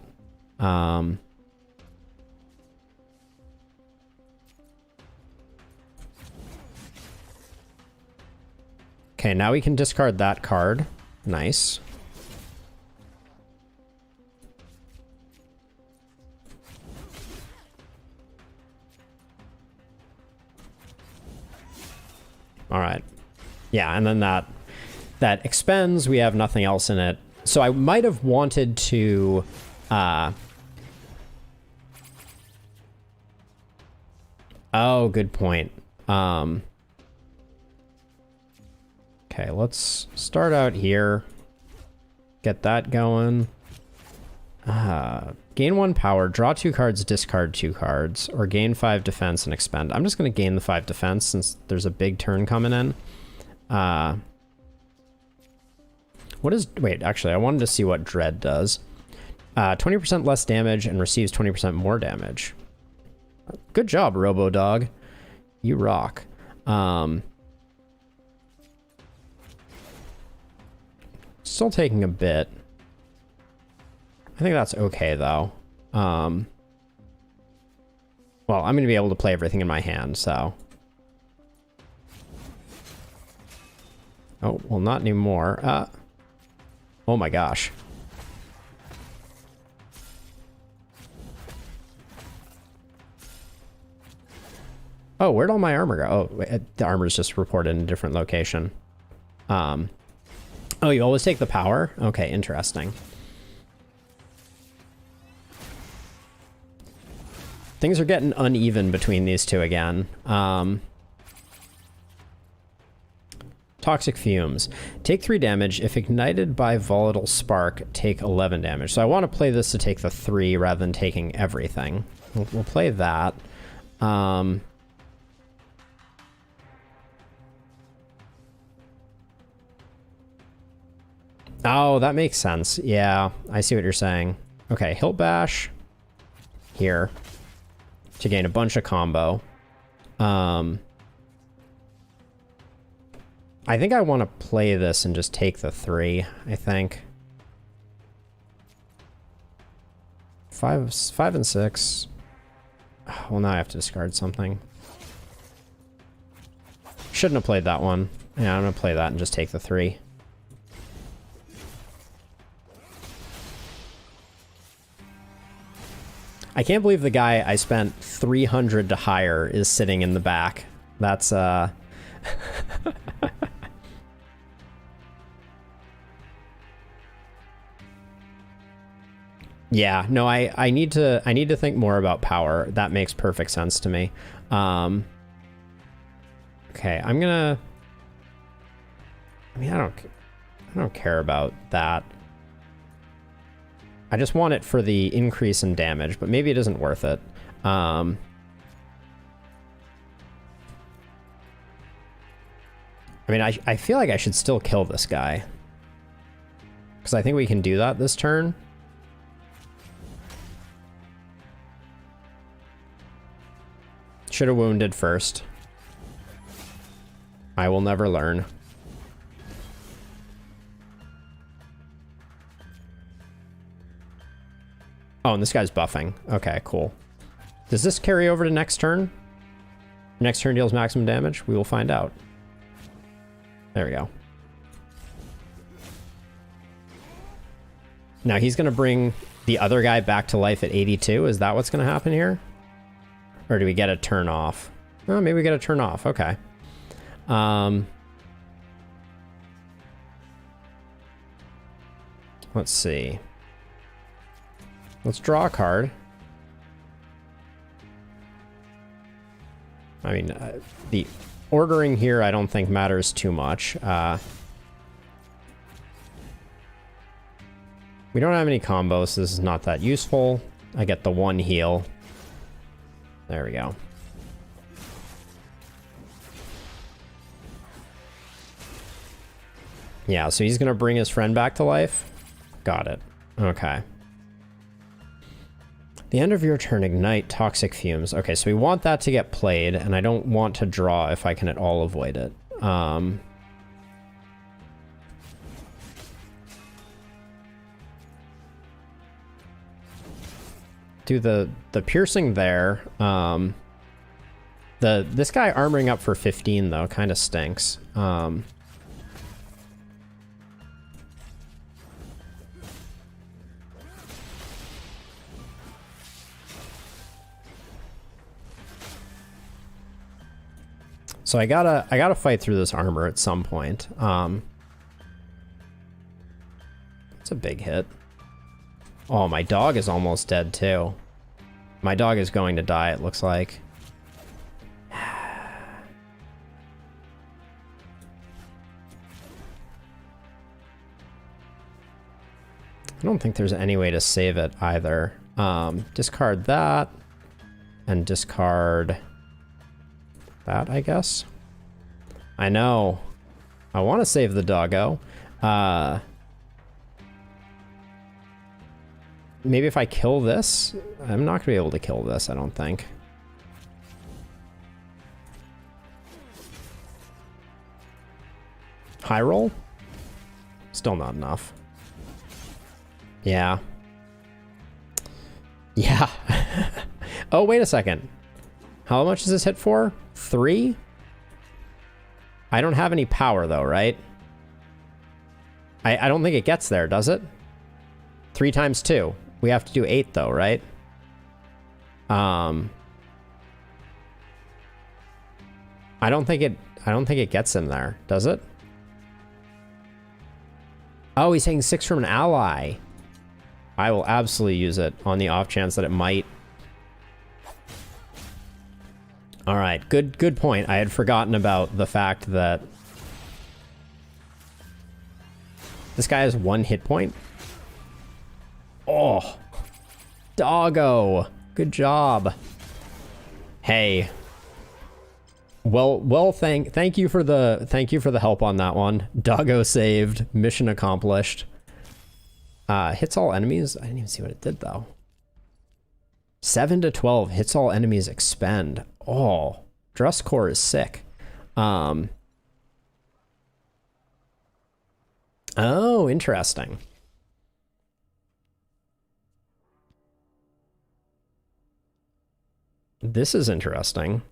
Okay, now we can discard that card. Nice. All right. Yeah, and then that expends. We have nothing else in it. So I might have wanted to... Oh, good point. Okay, let's start out here. Get that going. Gain 1 power, draw 2 cards, discard 2 cards, or gain 5 defense and expend. I'm just going to gain the 5 defense since there's a big turn coming in. Wait, actually, I wanted to see what Dread does. 20% less damage and receives 20% more damage. Good job, Robo-Dog. You rock. Still taking a bit. I think that's okay, though. Well, I'm going to be able to play everything in my hand, so... Oh, well, not anymore. Oh my gosh. Oh, where'd all my armor go? Oh, wait, the armor's just reported in a different location. Oh, you always take the power? Okay, interesting. Things are getting uneven between these two again. Toxic fumes. Take 3 damage. If ignited by volatile spark, take 11 damage. So I want to play this to take the 3 rather than taking everything. We'll play that. Oh, that makes sense. Yeah, I see what you're saying. Okay, Hilt Bash here to gain a bunch of combo. I think I want to play this and just take the 3, I think. 5 and 6. Well, now I have to discard something. Shouldn't have played that one. Yeah, I'm going to play that and just take the 3. I can't believe the guy I spent 300 to hire is sitting in the back. That's, Yeah, no, I need to think more about power. That makes perfect sense to me. Okay, I'm gonna. I mean, I don't care about that. I just want it for the increase in damage, but maybe it isn't worth it. I mean, I feel like I should still kill this guy, because I think we can do that this turn. Should have wounded first. I will never learn. Oh, and this guy's buffing. Okay, cool. Does this carry over to next turn? Next turn deals maximum damage? We will find out. There we go. Now he's going to bring the other guy back to life at 82. Is that what's going to happen here? Or do we get a turn off? Oh, maybe we get a turn off. Okay. Let's see. Let's draw a card. I mean, the ordering here I don't think matters too much. We don't have any combos, so this is not that useful. I get the 1 heal. There we go. Yeah, so he's gonna bring his friend back to life. Got it. Okay. The end of your turn, ignite toxic fumes. Okay, so we want that to get played, and I don't want to draw if I can at all avoid it. Do the piercing there. This guy armoring up for 15 though kind of stinks. So I gotta fight through this armor at some point. It's a big hit. Oh, my dog is almost dead too. My dog is going to die, it looks like. I don't think there's any way to save it either. Discard that and discard that, I guess. I know. I want to save the doggo. Maybe if I kill this, I'm not gonna be able to kill this, I don't think. High roll? Still not enough. Yeah. Yeah. Oh, wait a second. How much does this hit for? 3? I don't have any power though, right? I don't think it gets there, does it? 3 times 2. We have to do 8 though, right? I I don't think it gets him there, does it? Oh, he's taking 6 from an ally. I will absolutely use it on the off chance that it might. All right, good point. I had forgotten about the fact that this guy has 1 hit point. Oh, doggo, good job. Hey, well, thank you for the help on that one. Doggo saved, mission accomplished. Hits all enemies. I didn't even see what it did though. 7 to 12 hits all enemies expend. Oh, Dress Core is sick. Oh, interesting. This is interesting.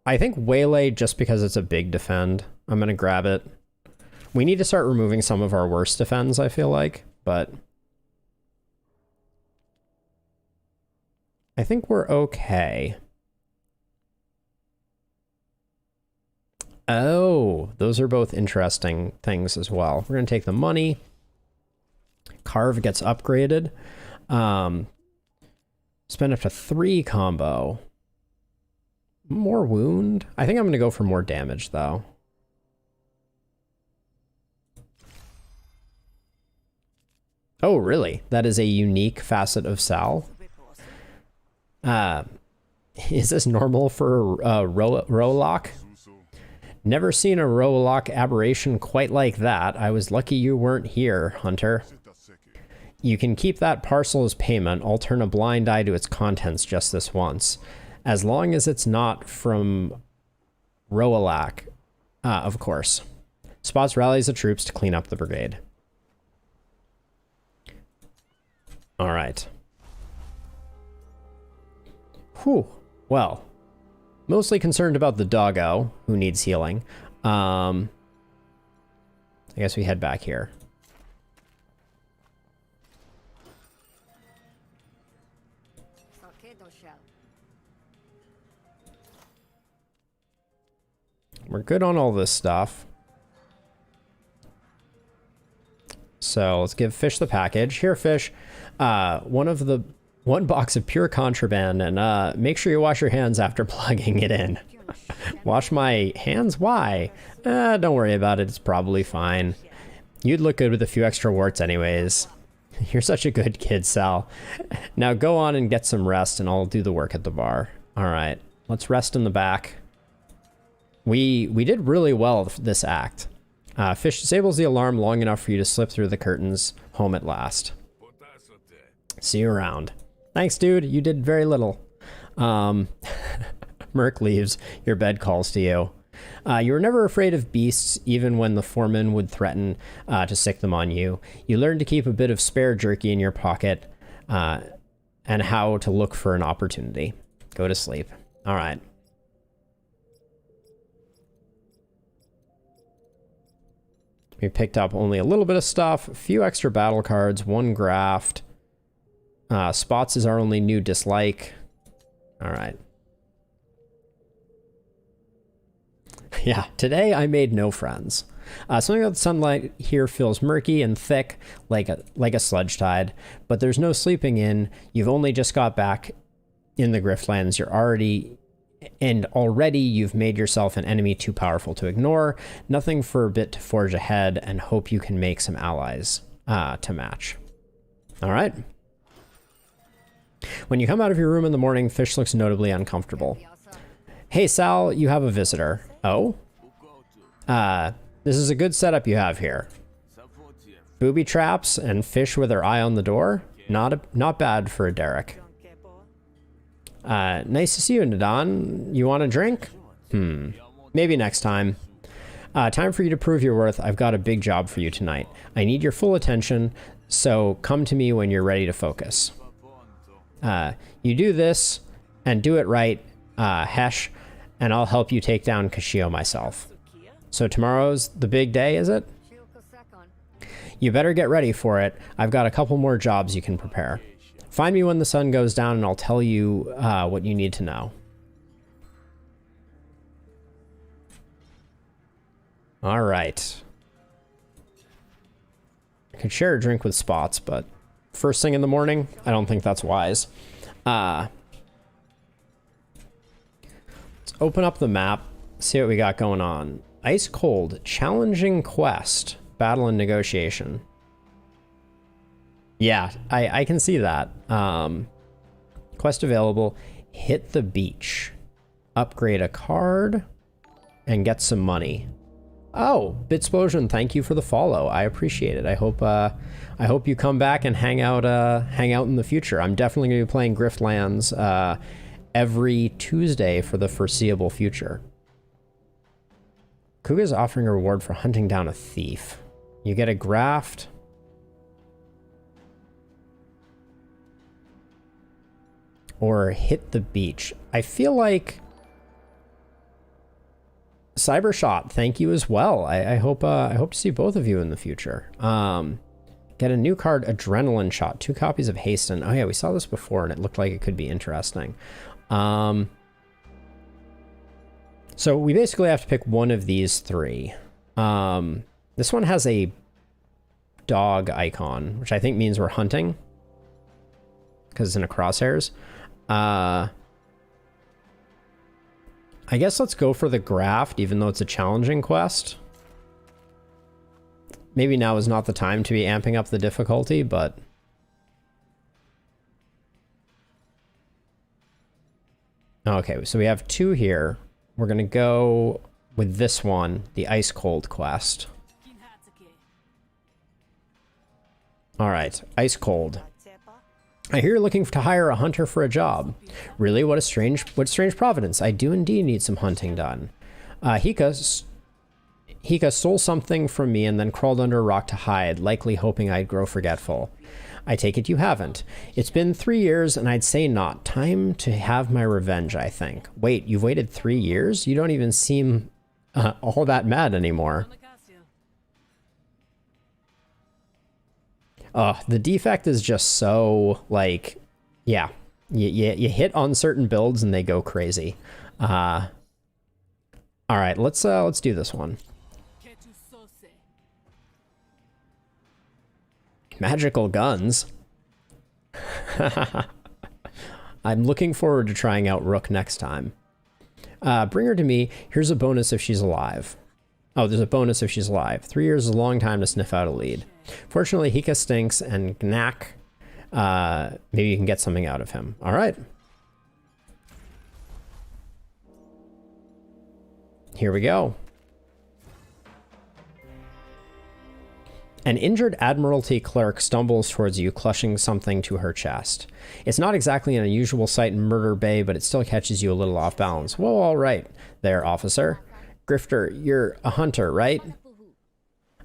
I think Waylay, just because it's a big defend, I'm going to grab it. We need to start removing some of our worst defends, I feel like, but I think we're okay. Oh, those are both interesting things as well. We're going to take the money. Carve gets upgraded. Spend up to 3 combo. More wound. I think I'm going to go for more damage, though. Oh, really? That is a unique facet of Sal. Is this normal for Rowlock? Never seen a Rowlock aberration quite like that. I was lucky you weren't here, Hunter. You can keep that parcel as payment. I'll turn a blind eye to its contents just this once. As long as it's not from Rowlock, of course. Spots rallies the troops to clean up the brigade. All right. Whew. Well, mostly concerned about the doggo, who needs healing. I guess we head back here. We're good on all this stuff. So let's give Fish the package. Here, Fish. One box of pure contraband, and make sure you wash your hands after plugging it in. Wash my hands? Why? Don't worry about it. It's probably fine. You'd look good with a few extra warts anyways. You're such a good kid, Sal. Now go on and get some rest, and I'll do the work at the bar. All right. Let's rest in the back. We did really well this act. Fish disables the alarm long enough for you to slip through the curtains. Home at last. See you around. Thanks, dude. You did very little. Merc leaves. Your bed calls to you. You were never afraid of beasts, even when the foreman would threaten to sick them on you. You learned to keep a bit of spare jerky in your pocket and how to look for an opportunity. Go to sleep. All right. We picked up only a little bit of stuff, a few extra battle cards, 1 graft. Spots is our only new dislike. All right. Yeah, today I made no friends. Something about the sunlight here feels murky and thick, like a sludge tide, but there's no sleeping in. You've only just got back in the Griftlands. Already you've made yourself an enemy too powerful to ignore. Nothing for a bit to forge ahead and hope you can make some allies to match. All right. When you come out of your room in the morning, Fish looks notably uncomfortable. Hey, Sal, you have a visitor. Oh? This is a good setup you have here. Booby traps and Fish with her eye on the door? Not bad for a Derek. Nice to see you, Nadan. You want a drink? Maybe next time. Time for you to prove your worth. I've got a big job for you tonight. I need your full attention, so come to me when you're ready to focus. You do this, and do it right, Hesh, and I'll help you take down Kashio myself. So tomorrow's the big day, is it? You better get ready for it. I've got a couple more jobs you can prepare. Find me when the sun goes down and I'll tell you what you need to know. All right. I could share a drink with Spots, but first thing in the morning, I don't think that's wise. Let's open up the map, see what we got going on. Ice Cold, challenging quest, battle and negotiation. Yeah, I can see that. Quest available, hit the beach, upgrade a card, and get some money. Oh, Bitsplosion, thank you for the follow. I appreciate it. I hope you come back and hang out in the future. I'm definitely going to be playing Griftlands every Tuesday for the foreseeable future. Kuga's offering a reward for hunting down a thief. You get a graft. Or hit the beach. I feel like Cybershot, thank you as well. I hope to see both of you in the future. Get a new card, Adrenaline Shot. 2 copies of Hasten. Oh yeah, we saw this before and it looked like it could be interesting. So we basically have to pick one of these 3. This one has a dog icon, which I think means we're hunting, because it's in a crosshairs. I guess let's go for the graft, even though it's a challenging quest. Maybe now is not the time to be amping up the difficulty, but... Okay, so we have 2 here. We're going to go with this one, the Ice Cold quest. Alright, Ice Cold. I hear you're looking to hire a hunter for a job. Really? What strange providence. I do indeed need some hunting done. Hika stole something from me and then crawled under a rock to hide, likely hoping I'd grow forgetful. I take it you haven't. It's been 3 years and I'd say not. Time to have my revenge, I think. Wait, you've waited 3 years? You don't even seem all that mad anymore. The defect is just so, like, yeah, you hit on certain builds and they go crazy. All right, let's do this one. Magical guns. I'm looking forward to trying out Rook next time. Bring her to me. Here's a bonus if she's alive. Oh, there's a bonus if she's alive. 3 years is a long time to sniff out a lead. Fortunately, Hika stinks, and Gnak, maybe you can get something out of him. All right. Here we go. An injured Admiralty clerk stumbles towards you, clutching something to her chest. It's not exactly an unusual sight in Murder Bay, but it still catches you a little off balance. Whoa, all right there, officer. Grifter, you're a hunter, right?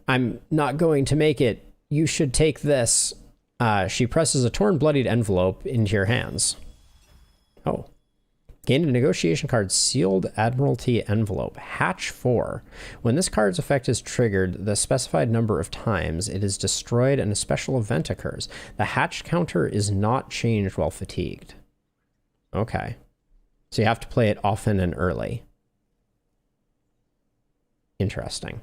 I'm not going to make it. You should take this. She presses a torn, bloodied envelope into your hands. Oh. Gain a negotiation card, Sealed Admiralty Envelope, Hatch 4. When this card's effect is triggered the specified number of times, it is destroyed and a special event occurs. The hatch counter is not changed while fatigued. Okay. So you have to play it often and early. Interesting.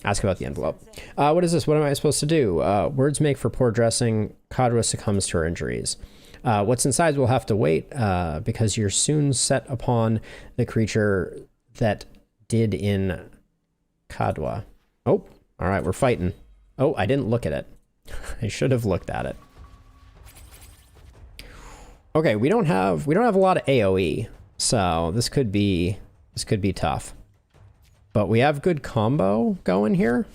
Ask about the envelope. What is this? What am I supposed to do? Words make for poor dressing. Kadra succumbs to her injuries. What's inside will have to wait, because you're soon set upon the creature that did in Kadwa. Oh, all right, we're fighting. Oh, I didn't look at it. I should have looked at it. Okay, we don't have a lot of AoE, so this could be tough. But we have good combo going here.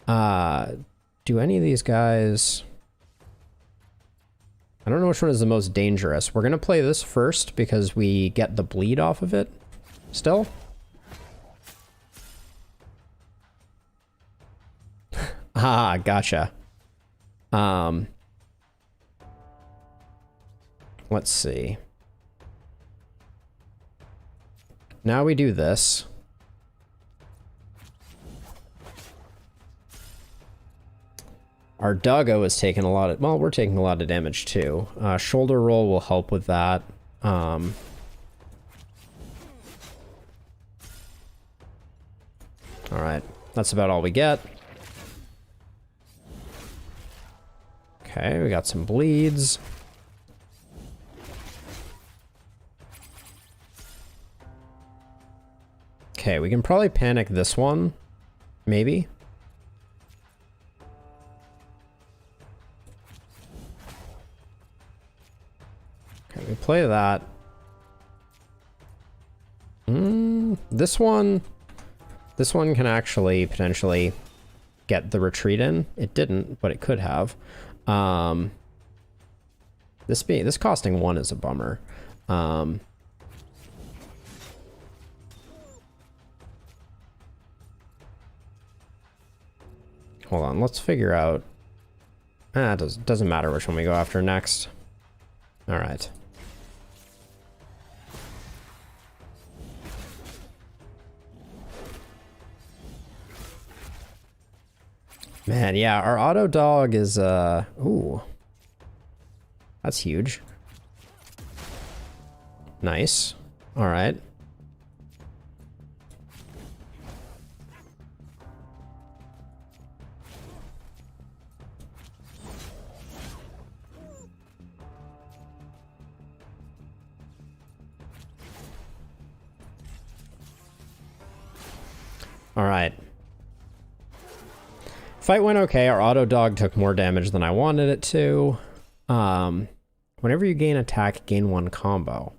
Do any of these guys... I don't know which one is the most dangerous. We're going to play this first because we get the bleed off of it still. Ah, gotcha. Let's see. Now we do this. Our doggo is taking a lot of, well, we're taking a lot of damage too. Shoulder roll will help with that. All right, that's about all we get. Okay, we got some bleeds. Okay, we can probably panic this one, maybe. Okay, we play that. This one can actually potentially get the retreat in. It didn't, but it could have. This costing 1 is a bummer. Hold on, let's figure out. It doesn't matter which one we go after next. All right. Man, yeah, our auto dog is, ooh. That's huge. Nice. All right. All right. Fight went okay. Our auto dog took more damage than I wanted it to. Whenever you gain attack, gain 1 combo.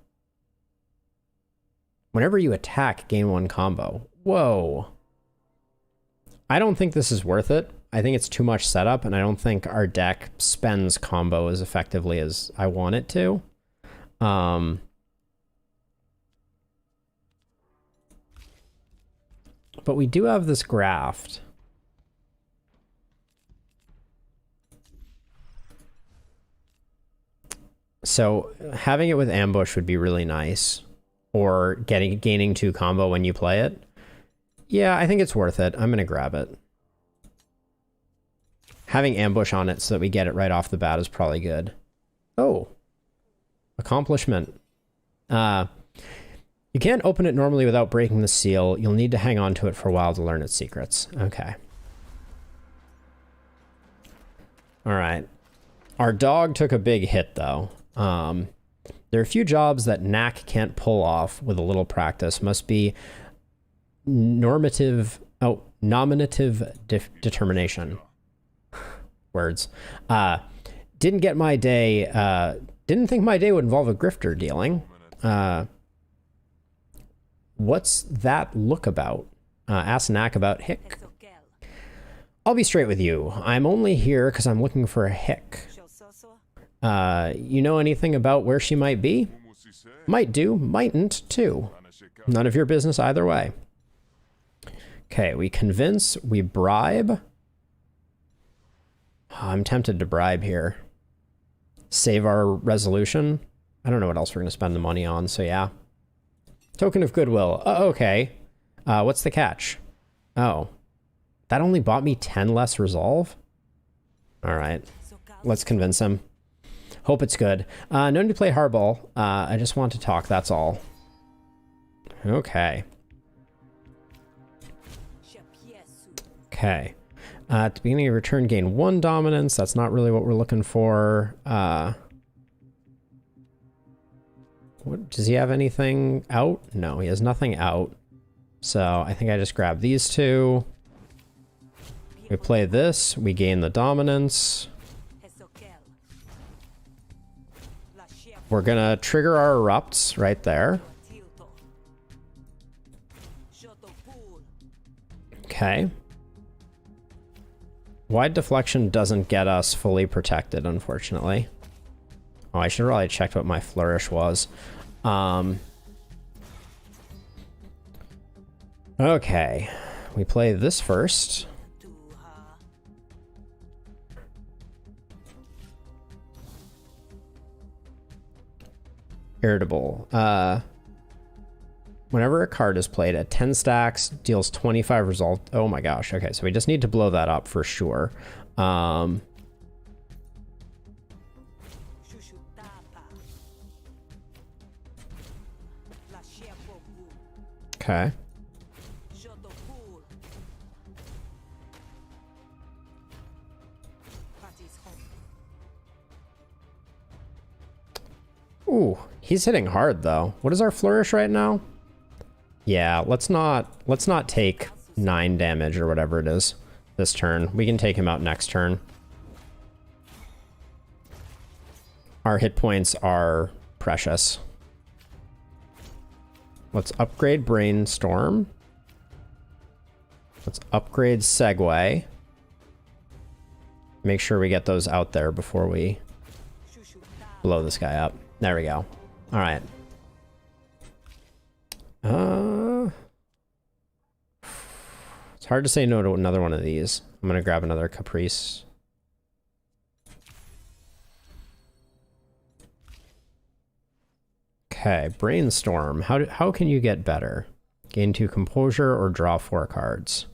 Whenever you attack, gain 1 combo. Whoa. I don't think this is worth it. I think it's too much setup, and I don't think our deck spends combo as effectively as I want it to. But we do have this graft. So having it with ambush would be really nice, or gaining 2 combo when you play it. Yeah, I think it's worth it. I'm gonna grab it. Having ambush on it so that we get it right off the bat is probably good. Oh, accomplishment. You can't open it normally without breaking the seal. You'll need to hang on to it for a while to learn its secrets. Okay. All right. Our dog took a big hit though. There are a few jobs that Knack can't pull off with a little practice. Must be nominative determination. Words. Didn't think my day would involve a grifter dealing. What's that look about? Ask Knack about Hick. I'll be straight with you. I'm only here because I'm looking for a Hick. You know anything about where she might be? Might do, mightn't too. None of your business either way. Okay, we convince, we bribe. I'm tempted to bribe here. Save our resolution. I don't know what else we're going to spend the money on, so yeah. Token of goodwill. Okay. What's the catch? Oh. That only bought me 10 less resolve? Alright. Let's convince him. Hope it's good. No need to play hardball. I just want to talk, that's all. Okay. Okay. At the beginning of your turn, gain 1 dominance. That's not really what we're looking for. What, does he have anything out? No, he has nothing out. So I think I just grab these 2. We play this. We gain the dominance. We're gonna trigger our erupts right there. Okay. Wide deflection doesn't get us fully protected, unfortunately. Oh, I should have probably checked what my flourish was. Okay. We play this first. Irritable. Whenever a card is played at 10 stacks, deals 25 resolve. Oh my gosh. Okay, so we just need to blow that up for sure. Okay. Ooh, he's hitting hard though. What is our flourish right now? Yeah, let's not take 9 damage or whatever it is this turn. We can take him out next turn. Our hit points are precious. Let's upgrade Brainstorm. Let's upgrade Segway. Make sure we get those out there before we blow this guy up. There we go. All right. It's hard to say no to another one of these. I'm gonna grab another Caprice. Okay, Brainstorm. How can you get better? Gain 2 Composure or draw 4 cards?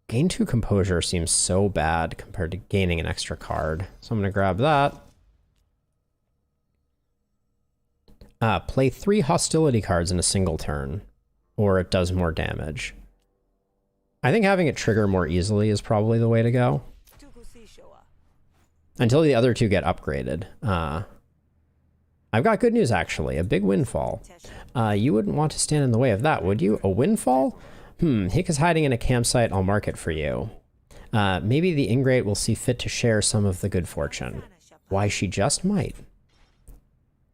Gain 2 Composure seems so bad compared to gaining an extra card. So I'm gonna grab that. Play 3 hostility cards in a single turn, or it does more damage. I think having it trigger more easily is probably the way to go. Until the other 2 get upgraded. I've got good news, actually. A big windfall. You wouldn't want to stand in the way of that, would you? A windfall? Hick is hiding in a campsite. I'll mark it for you. Maybe the ingrate will see fit to share some of the good fortune. Why, she just might.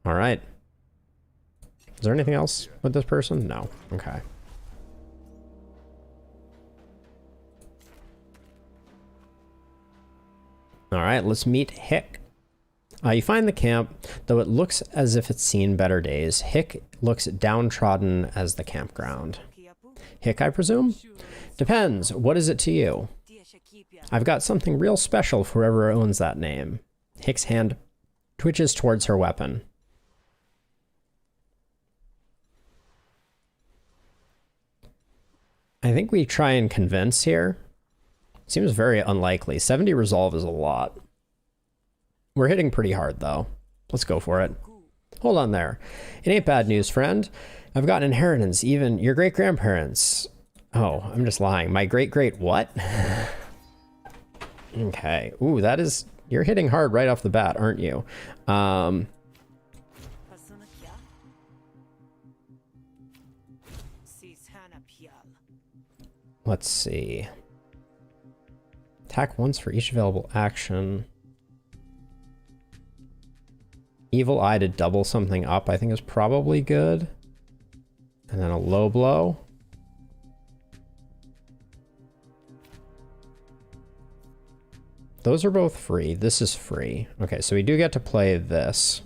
All right. Is there anything else with this person? No. Okay. All right, let's meet Hick. You find the camp, though it looks as if it's seen better days. Hick looks downtrodden as the campground. Hick, I presume? Depends. What is it to you? I've got something real special for whoever owns that name. Hick's hand twitches towards her weapon. I think we try and convince here. Seems very unlikely. 70 resolve is a lot. We're hitting pretty hard, though. Let's go for it. Hold on there. It ain't bad news, friend. I've got an inheritance, even your great-grandparents. Oh, I'm just lying. My great-great what? Okay. Ooh, that is... You're hitting hard right off the bat, aren't you? Let's see. Attack once for each available action. Evil Eye to double something up, I think is probably good. And then a low blow. Those are both free. This is free. Okay, so we do get to play this.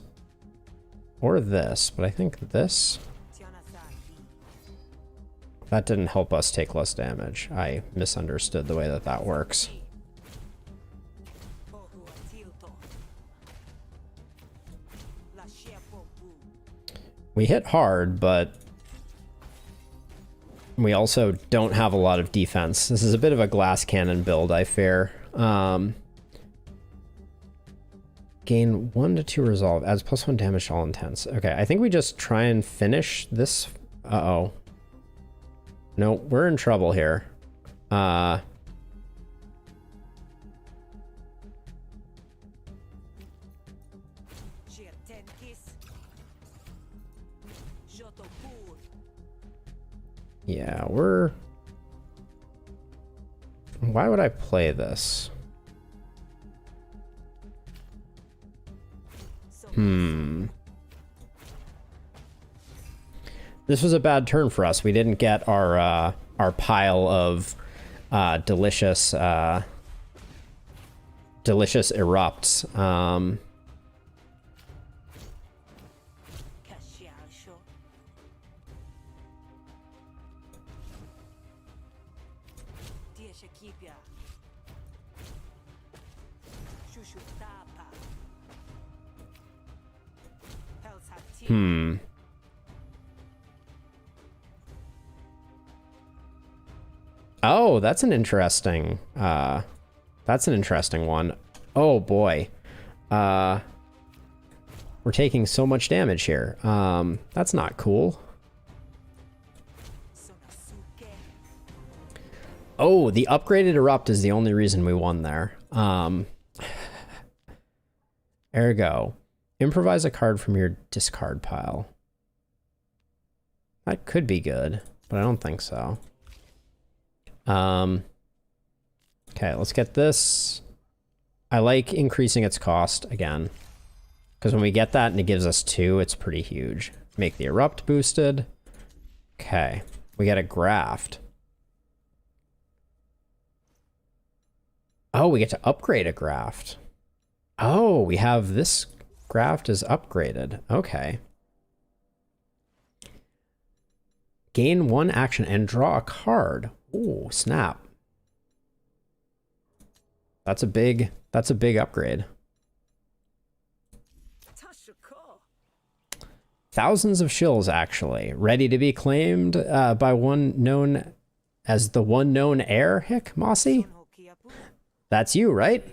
Or this, but I think this... That didn't help us take less damage. I misunderstood the way that that works. We hit hard, but we also don't have a lot of defense. This is a bit of a glass cannon build, I fear. Gain 1 to 2 resolve. Adds +1 damage to all intents. Okay, I think we just try and finish this. Uh-oh. No, we're in trouble here. Yeah, we're... Why would I play this? This was a bad turn for us. We didn't get our pile of delicious erupts. Oh, that's an interesting one. Oh boy. We're taking so much damage here. That's not cool. Oh, the upgraded Erupt is the only reason we won there. Ergo, improvise a card from your discard pile. That could be good, but I don't think so. Okay, let's get this. I like increasing its cost again, because when we get that and it gives us 2, it's pretty huge. Make the Erupt boosted. Okay, we get a Graft. Oh, we get to upgrade a Graft. Oh, we have this Graft is upgraded. Okay. Gain 1 action and draw a card. Ooh, snap. That's a big upgrade. Thousands of shills, actually. Ready to be claimed by one known as the one known heir, Hick, Mossy? That's you, right?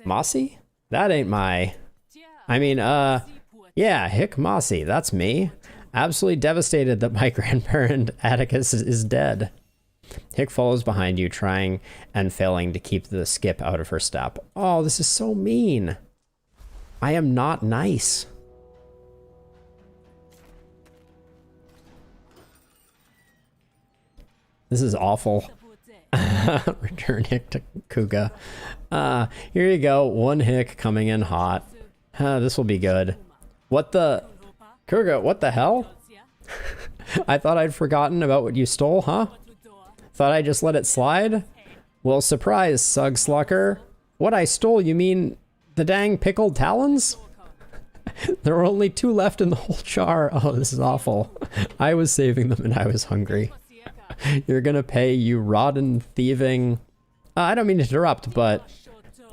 Mossy? That ain't my... I mean, yeah, Hick Mossy, that's me. Absolutely devastated that my grandparent Atticus is dead. Hick follows behind you, trying and failing to keep the skip out of her step. Oh, this is so mean. I am not nice. This is awful. Return Hick to Kuga. Here you go. 1 Hick coming in hot. This will be good. What the... Kuga, what the hell? I thought I'd forgotten about what you stole, huh? Thought I just let it slide? Well, surprise, Sugslucker. What I stole, you mean the dang pickled talons? There were only 2 left in the whole jar. Oh, this is awful. I was saving them and I was hungry. You're gonna pay, you rotten, thieving... I don't mean to interrupt, but...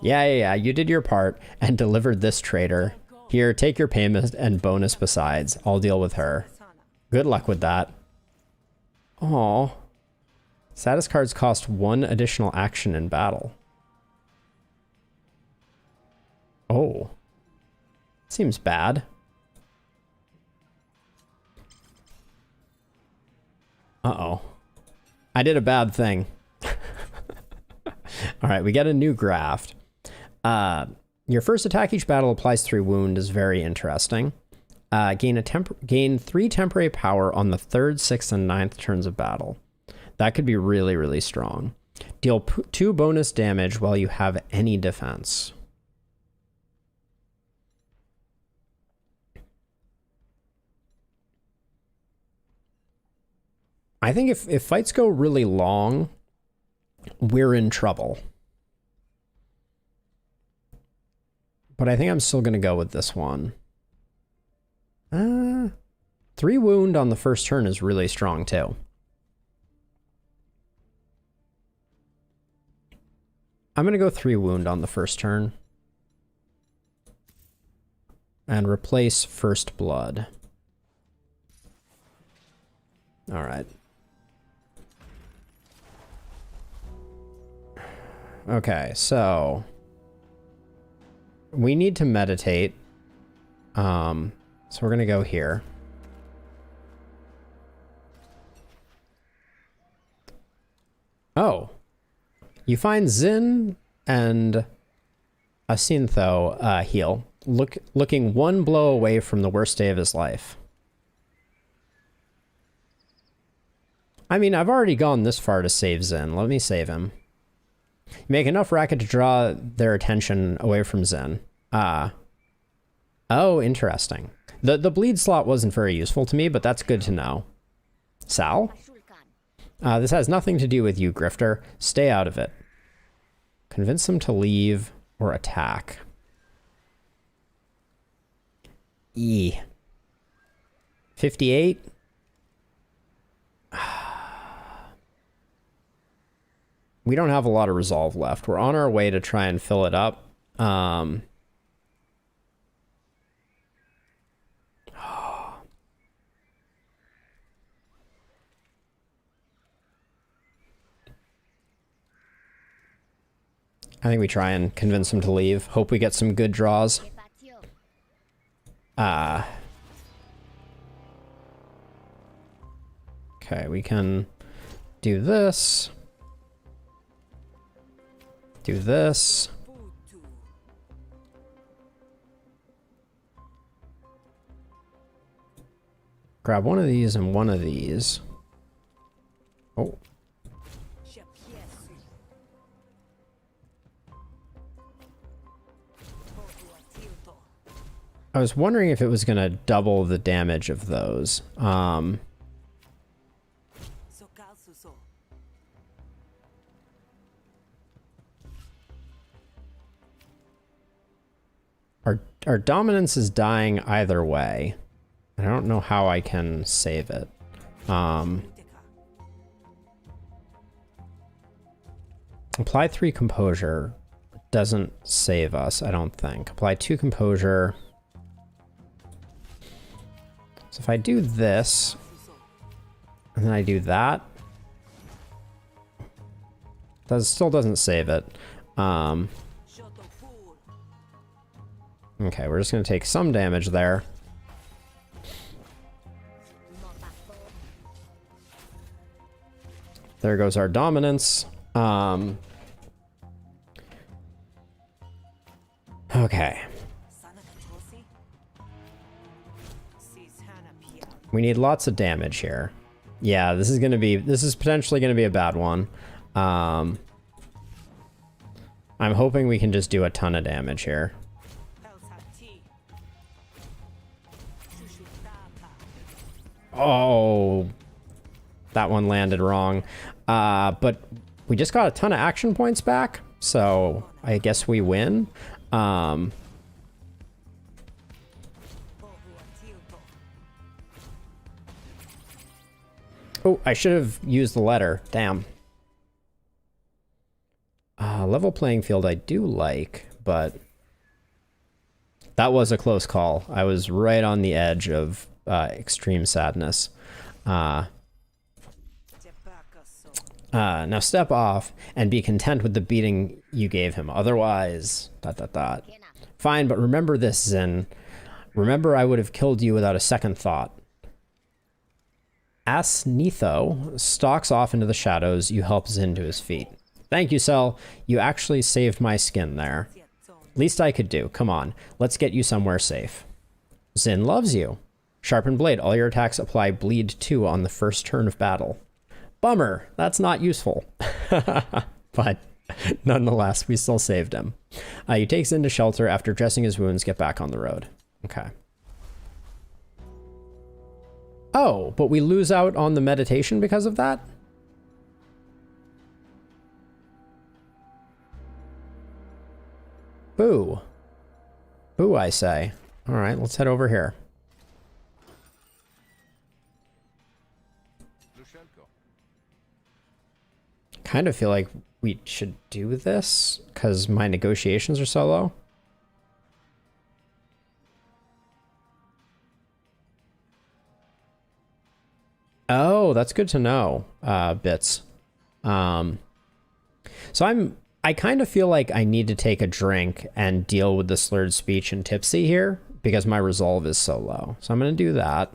Yeah, you did your part and delivered this traitor. Here, take your payment and bonus besides. I'll deal with her. Good luck with that. Aww. Status cards cost 1 additional action in battle. Oh. Seems bad. Uh-oh. I did a bad thing. Alright, we get a new Graft. Your first attack each battle applies 3 wound is very interesting. Gain 3 temporary power on the 3rd, 6th, and 9th turns of battle. That could be really, really strong. Deal 2 bonus damage while you have any defense. I think if fights go really long, we're in trouble. But I think I'm still going to go with this one. 3 wound on the first turn is really strong, too. I'm going to go 3 wound on the first turn. And replace First Blood. Alright. Okay, so... we need to meditate. So we're going to go here. Oh. You find Zin and Asintho heal, looking 1 blow away from the worst day of his life. I mean, I've already gone this far to save Zin. Let me save him. You make enough racket to draw their attention away from Zen. Oh, interesting. The bleed slot wasn't very useful to me, but that's good to know. Sal? This has nothing to do with you, Grifter. Stay out of it. Convince them to leave or attack. 58? We don't have a lot of resolve left. We're on our way to try and fill it up. I think we try and convince him to leave. Hope we get some good draws. Okay, we can do this. Do this. Grab one of these and one of these. Oh. I was wondering if it was going to double the damage of those. Our dominance is dying either way. I don't know how I can save it. Apply 3 composure doesn't save us, I don't think. Apply 2 composure. So if I do this, and then I do that, that still doesn't save it. Okay, we're just going to take some damage there. There goes our dominance. Okay. We need lots of damage here. Yeah, this is potentially going to be a bad one. I'm hoping we can just do a ton of damage here. Oh, that one landed wrong. But we just got a ton of action points back, so I guess we win. Oh, I should have used the letter. Damn. Level playing field I do like, but that was a close call. I was right on the edge of extreme sadness. Now step off and be content with the beating you gave him. Otherwise, ... Fine, but remember this, Zin. Remember I would have killed you without a second thought. As Nitho stalks off into the shadows, you help Zin to his feet. Thank you, Cell. You actually saved my skin there. Least I could do. Come on, let's get you somewhere safe. Zin loves you. Sharpened blade. All your attacks apply bleed 2 on the first turn of battle. Bummer. That's not useful. But nonetheless, we still saved him. You take Zin to shelter. After dressing his wounds, get back on the road. Okay. Oh, but we lose out on the meditation because of that? Boo. Boo, I say. All right, let's head over here. Kind of feel like we should do this because my negotiations are so low. Oh, that's good to know, Bits. So I kind of feel like I need to take a drink and deal with the slurred speech and tipsy here because my resolve is so low. So I'm going to do that.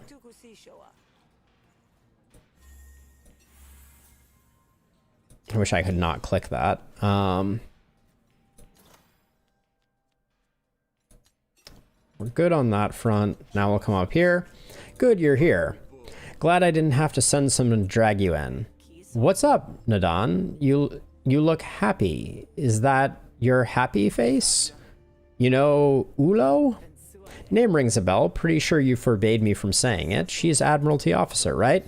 I wish I could not click that. We're good on that front. Now we'll come up here. Good, you're here. Glad I didn't have to send someone to drag you in. What's up, Nadan? You look happy. Is that your happy face? You know Ulo? Name rings a bell. Pretty sure you forbade me from saying it. She's Admiralty officer, right?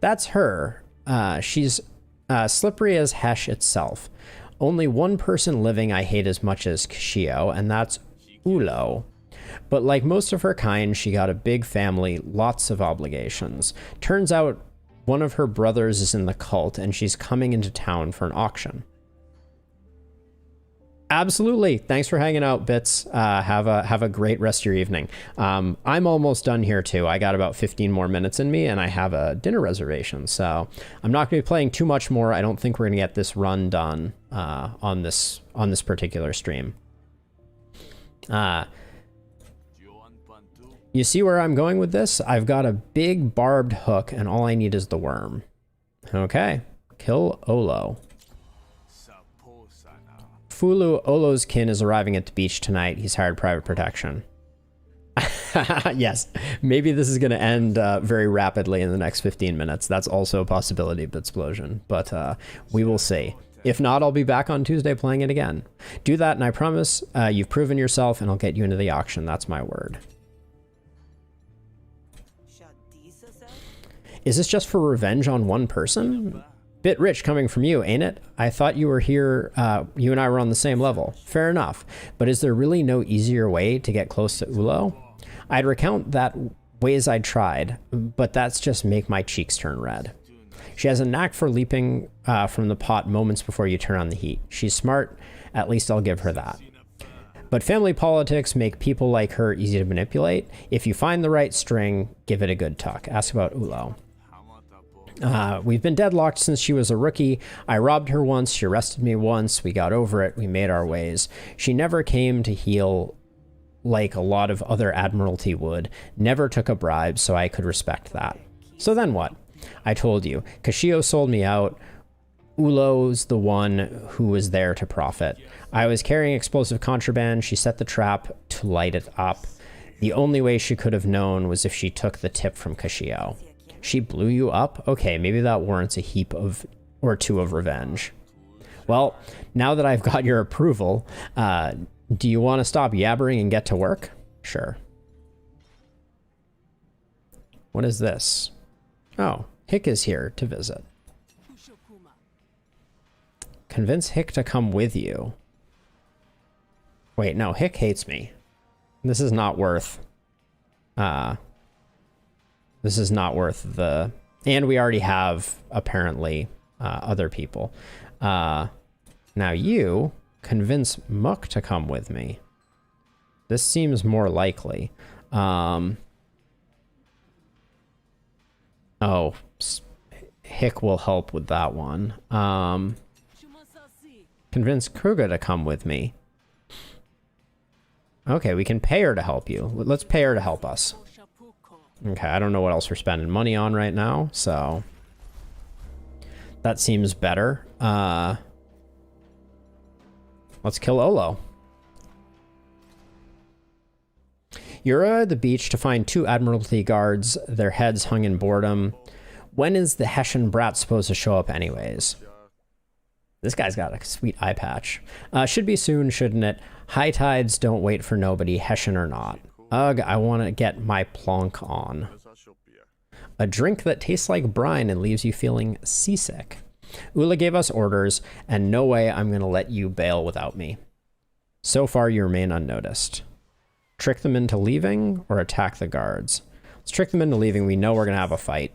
That's her. She's slippery as Hesh itself. Only one person living I hate as much as Kishio, and that's Ulo. But like most of her kind, she got a big family, lots of obligations. Turns out one of her brothers is in the cult, and she's coming into town for an auction. Absolutely. Thanks for hanging out, Bits. Have a great rest of your evening. I'm almost done here too. I got about 15 more minutes in me, and I have a dinner reservation. So I'm not going to be playing too much more. I don't think we're going to get this run done on this particular stream. You see where I'm going with this? I've got a big barbed hook, and all I need is the worm. Okay. Kill Olo. Fulu, Olo's kin, is arriving at the beach tonight. He's hired private protection. Yes, maybe this is going to end very rapidly in the next 15 minutes. That's also a possibility of explosion, but we will see. If not, I'll be back on Tuesday playing it again. Do that, and I promise you've proven yourself, and I'll get you into the auction. That's my word. Is this just for revenge on one person? Bit rich coming from you, ain't it? I thought you were here, you and I were on the same level. Fair enough. But is there really no easier way to get close to Ulo? I'd recount that ways I'd tried, but that's just make my cheeks turn red. She has a knack for leaping from the pot moments before you turn on the heat. She's smart, at least I'll give her that. But family politics make people like her easy to manipulate. If you find the right string, give it a good tuck. Ask about Ulo. We've been deadlocked since she was a rookie. I robbed her once. She arrested me once. We got over it. We made our ways. She never came to heel like a lot of other Admiralty would. Never took a bribe, so I could respect that. So then what? I told you. Kashio sold me out. Ulo's the one who was there to profit. I was carrying explosive contraband. She set the trap to light it up. The only way she could have known was if she took the tip from Kashio. She blew you up? Okay, maybe that warrants a heap of or two of revenge. Well, now that I've got your approval, do you want to stop yabbering and get to work? Sure. What is this? Oh, Hick is here to visit. Convince Hick to come with you. Wait, no, Hick hates me. This is not worth... This is not worth the... And we already have, apparently, other people. Now you convince Muck to come with me. This seems more likely. Oh, Hick will help with that one. Convince Kruga to come with me. Okay, we can pay her to help you. Let's pay her to help us. Okay, I don't know what else we're spending money on right now, so that seems better. Let's kill Olo. You're at the beach to find two Admiralty guards, their heads hung in boredom. When is the Hessian brat supposed to show up anyways? This guy's got a sweet eye patch. Should be soon, shouldn't it? High tides don't wait for nobody, Hessian or not. Ugh, I want to get my plonk on. A drink that tastes like brine and leaves you feeling seasick. Ula gave us orders, and no way I'm going to let you bail without me. So far, you remain unnoticed. Trick them into leaving or attack the guards? Let's trick them into leaving. We know we're going to have a fight.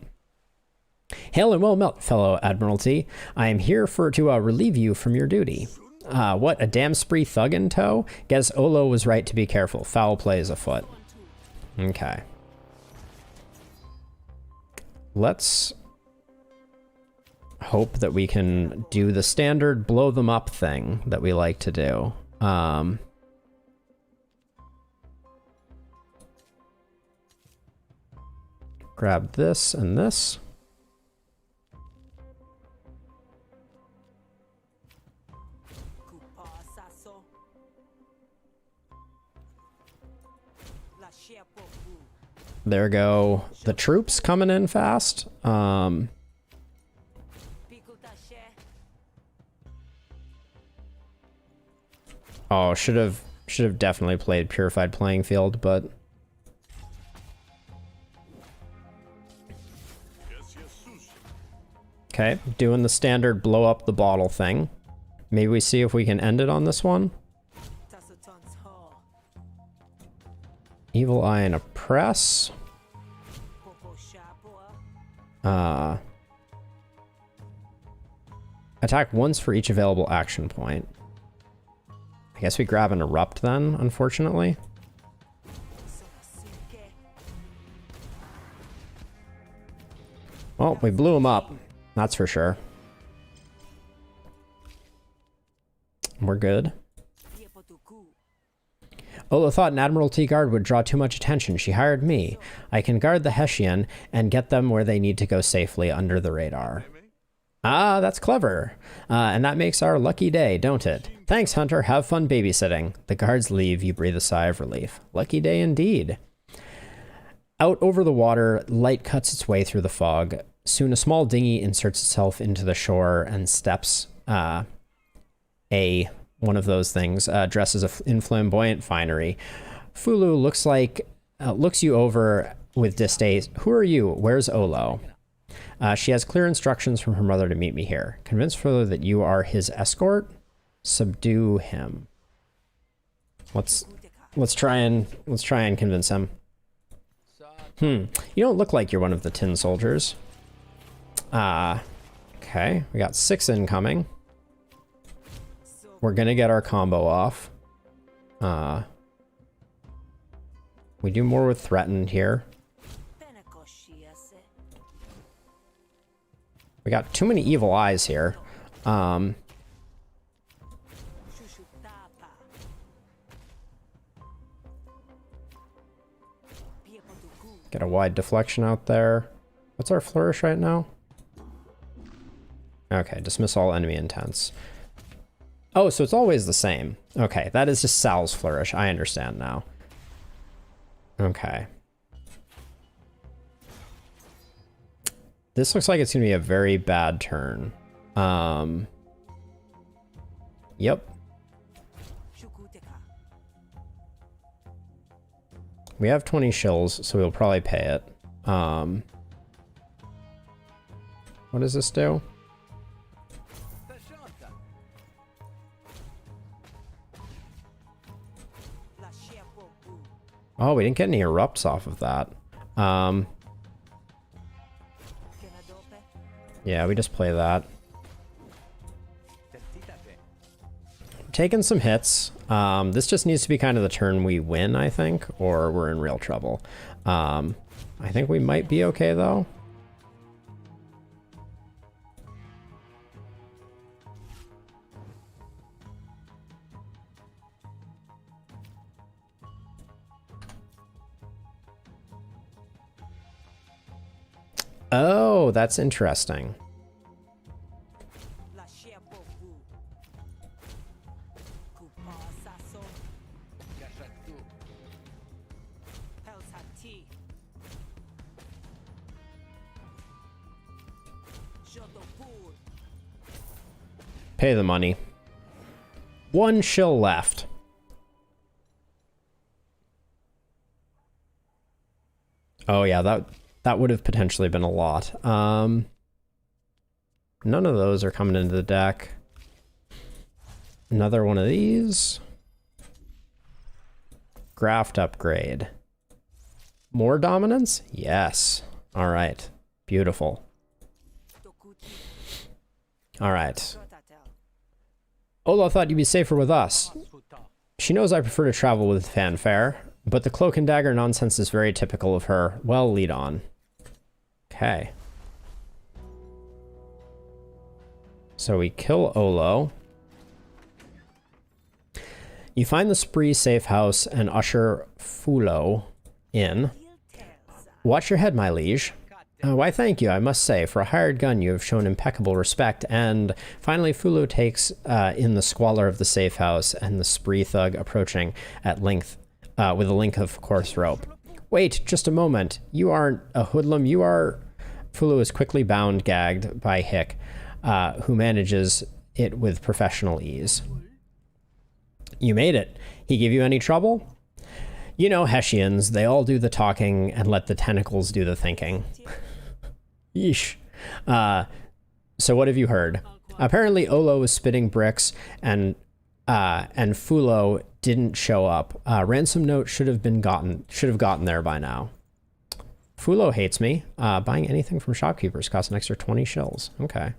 Hail and well met, fellow Admiralty. I am here to relieve you from your duty. What, a damn spree thug in tow? Guess Olo was right to be careful. Foul play is afoot. Okay. Let's hope that we can do the standard blow them up thing that we like to do. Grab this and this. There go the troops coming in fast. Oh, should have definitely played Purified Playing Field, but okay, doing the standard blow up the bottle thing. Maybe we see if we can end it on this one. Evil Eye and Oppress. Attack once for each available action point. I I guess we grab an erupt then, unfortunately. Well, we blew him up. That's for sure. We're good. Ola thought an Admiralty guard would draw too much attention. She hired me. I can guard the Hessian and get them where they need to go safely under the radar. Ah, that's clever. And that makes our lucky day, don't it? Thanks, Hunter. Have fun babysitting. The guards leave. You breathe a sigh of relief. Lucky day indeed. Out over the water, light cuts its way through the fog. Soon a small dinghy inserts itself into the shore and steps one of those things dresses in flamboyant finery. Fulu looks you over with distaste. Who are you? Where's Olo? She has clear instructions from her mother to meet me here. Convince Fulu that you are his escort. Subdue him. Let's try and convince him. You don't look like you're one of the tin soldiers. Okay, we got 6 incoming. We're gonna get our combo off. We do more with threatened here. We got too many evil eyes here. Get a wide deflection out there. What's our flourish right now? Okay, dismiss all enemy intents. Oh, so it's always the same. Okay, that is just Sal's flourish. I understand now. Okay. This looks like it's going to be a very bad turn. Yep. We have 20 shills, so we'll probably pay it. What does this do? Oh, we didn't get any erupts off of that. Yeah, we just play that. Taking some hits. This just needs to be kind of the turn we win, I think, or we're in real trouble. I think we might be okay, though. Oh, that's interesting. Pay the money. 1 shill left. Oh yeah, that would have potentially been a lot. None of those are coming into the deck. Another one of these. Graft upgrade. More dominance? Yes. All right. Beautiful. All right. Ola thought you'd be safer with us. She knows I prefer to travel with fanfare, but the cloak and dagger nonsense is very typical of her. Well, lead on. Okay. So we kill Olo. You find the Spree safe house and usher Fulo in. Watch your head, my liege. Why, thank you, I must say. For a hired gun, you have shown impeccable respect. And finally, Fulo takes in the squalor of the safe house and the Spree thug approaching at length with a length of coarse rope. Wait, just a moment. You aren't a hoodlum. You are... Fulo is quickly bound, gagged by Hick, who manages it with professional ease. You made it. He give you any trouble? You know Hessians, they all do the talking and let the tentacles do the thinking. Yeesh. So what have you heard? Apparently Olo was spitting bricks and Fulo didn't show up. Ransom note should have gotten there by now. Fulo hates me. Buying anything from shopkeepers costs an extra 20 shills. Okay.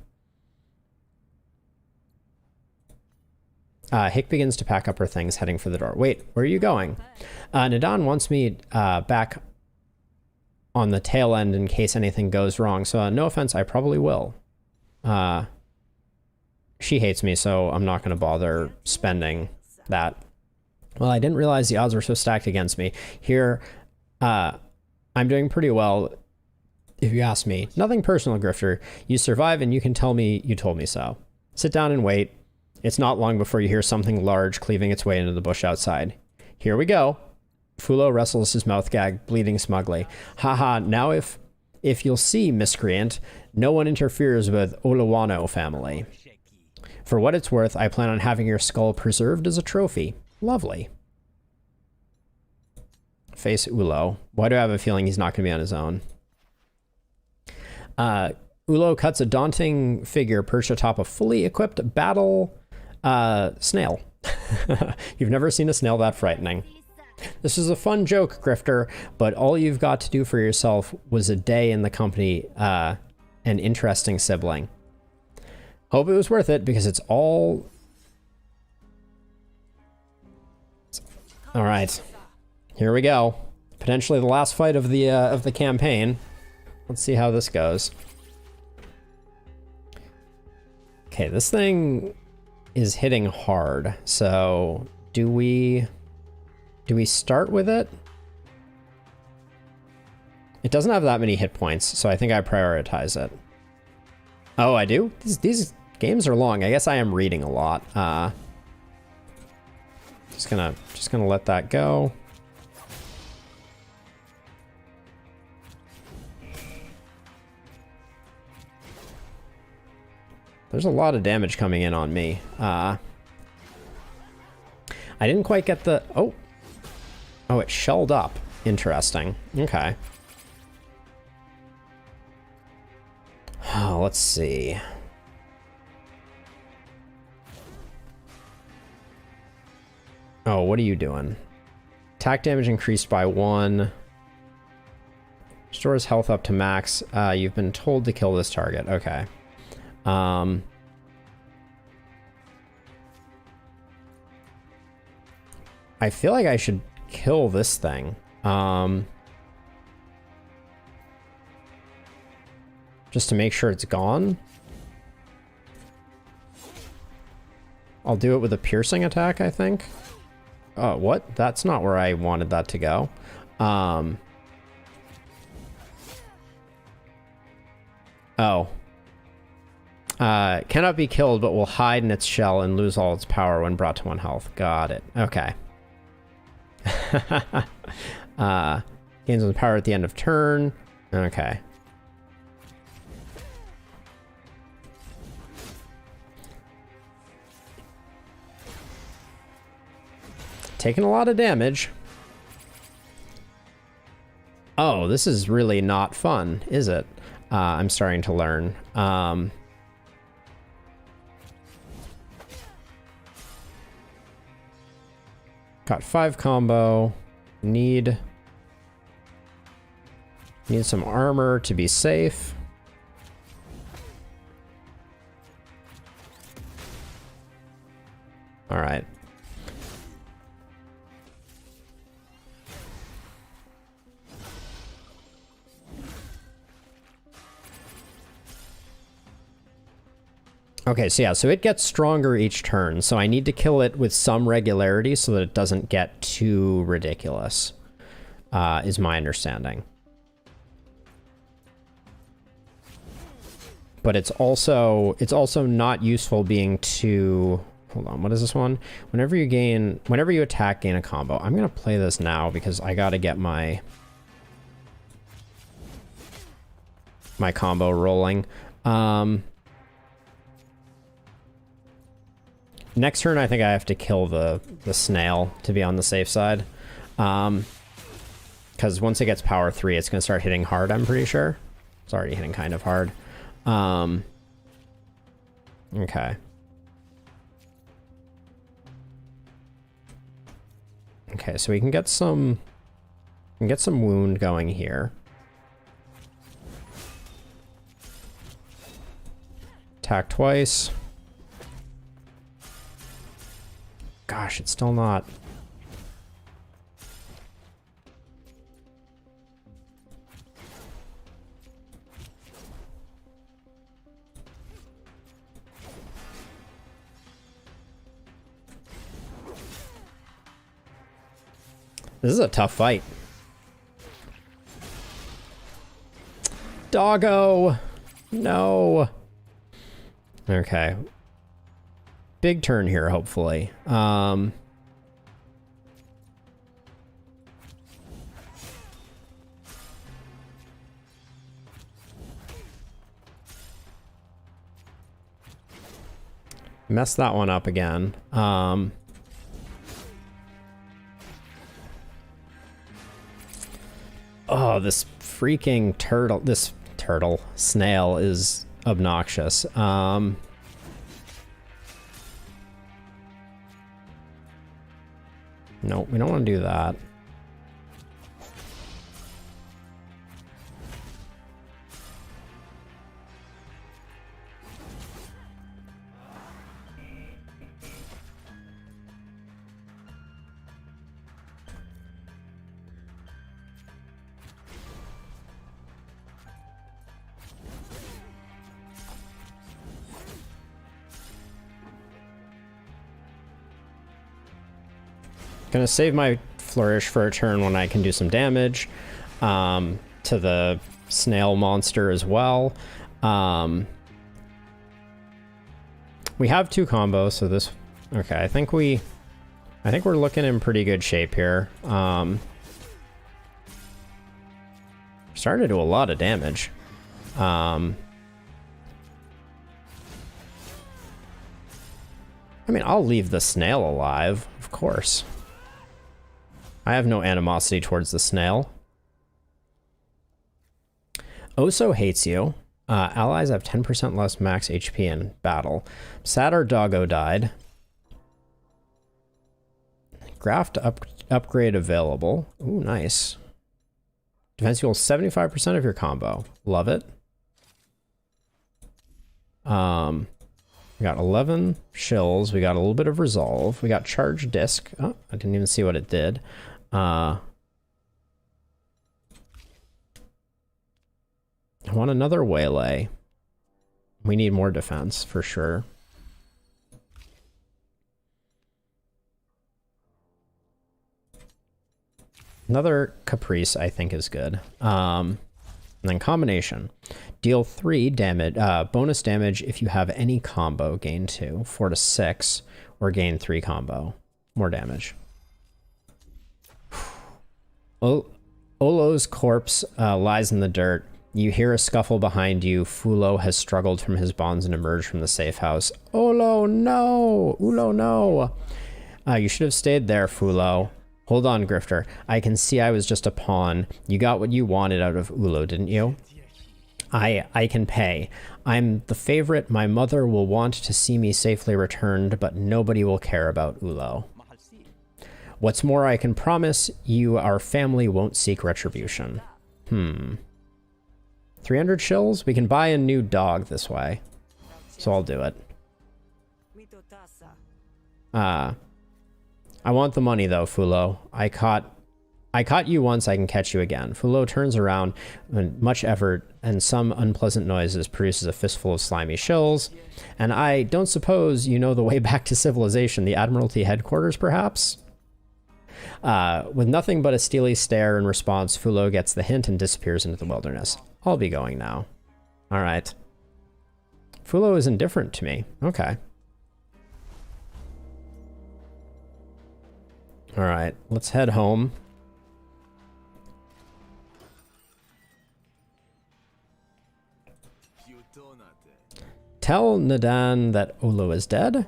Hick begins to pack up her things, heading for the door. Wait, where are you going? Nadan wants me back on the tail end in case anything goes wrong. So no offense, I probably will. She hates me, so I'm not going to bother spending that. Well, I didn't realize the odds were so stacked against me. Here, I'm doing pretty well, if you ask me. Nothing personal, Grifter. You survive and you can tell me you told me so. Sit down and wait. It's not long before you hear something large cleaving its way into the bush outside. Here we go. Fulo wrestles his mouth gag, bleeding smugly. Haha, now if you'll see, miscreant, no one interferes with Olawano family. For what it's worth, I plan on having your skull preserved as a trophy. Lovely. Face Ulo. Why do I have a feeling he's not going to be on his own? Ulo cuts a daunting figure perched atop a fully equipped battle snail. You've never seen a snail that frightening. This is a fun joke, Grifter, but all you've got to do for yourself was a day in the company, an interesting sibling. Hope it was worth it, because it's all... All right, here we go. Potentially the last fight of the campaign. Let's see how this goes. Okay, this thing is hitting hard. So do we start with it? It doesn't have that many hit points, so I think I prioritize it. Oh, I do? These games are long. I guess I am reading a lot. Just gonna let that go. There's a lot of damage coming in on me. I didn't quite get the... Oh, it shelled up. Interesting. Okay. Oh, let's see. Oh, what are you doing? Attack damage increased by 1. Restores health up to max. You've been told to kill this target. Okay. I feel like I should kill this thing. Just to make sure it's gone. I'll do it with a piercing attack, I think. Oh, what? That's not where I wanted that to go. Oh. Cannot be killed, but will hide in its shell and lose all its power when brought to 1 health. Got it. Okay. Gains 1 power at the end of turn. Okay. Taking a lot of damage. Oh, this is really not fun, is it? I'm starting to learn. Got 5 combo. Need some armor to be safe. All right. Okay, so yeah, so it gets stronger each turn, so I need to kill it with some regularity so that it doesn't get too ridiculous, is my understanding. But it's also not useful being too... Hold on, what is this one? Whenever you attack, gain a combo. I'm gonna play this now because I gotta get my combo rolling. Next turn, I think I have to kill the snail to be on the safe side. Because once it gets power 3, it's going to start hitting hard, I'm pretty sure. It's already hitting kind of hard. Okay. Okay, so we can get some wound going here. Attack twice. gosh, it's still not. This is a tough fight. Doggo! No! Okay. Big turn here, hopefully. Messed that one up again. Oh, this freaking snail is obnoxious. No, we don't want to do that. Gonna save my flourish for a turn when I can do some damage to the snail monster as well. We have 2 combos, so this... Okay, I think we're looking in pretty good shape here. Starting to do a lot of damage. I mean, I'll leave the snail alive, of course. I have no animosity towards the snail. Oso hates you. Allies have 10% less max HP in battle. Sad our doggo died. Graft upgrade available. Ooh, nice. Defense equals 75% of your combo. Love it. We got 11 shills. We got a little bit of resolve. We got charge disc. Oh, I didn't even see what it did. I want another waylay. We need more defense for sure. Another caprice I think is good. And then combination. Deal 3 damage, bonus damage if you have any combo. Gain 2, 4 to 6, or gain 3 combo. More damage. Olo's corpse lies in the dirt. You hear a scuffle behind you. Fulo has struggled from his bonds and emerged from the safe house. Olo, no! Ulo, no! You should have stayed there, Fulo. Hold on, Grifter. I can see I was just a pawn. You got what you wanted out of Ulo, didn't you? I can pay. I'm the favorite. My mother will want to see me safely returned, but nobody will care about Ulo. What's more, I can promise you our family won't seek retribution. 300 shills? We can buy a new dog this way. So I'll do it. I want the money though, Fulo. I caught you once, I can catch you again. Fulo turns around, and much effort and some unpleasant noises produces a fistful of slimy shills. And I don't suppose you know the way back to civilization, the Admiralty headquarters, perhaps? With nothing but a steely stare in response, Fulo gets the hint and disappears into the wilderness. I'll be going now. All right. Fulo is indifferent to me. Okay. All right, let's head home. Tell Nadan that Ulo is dead.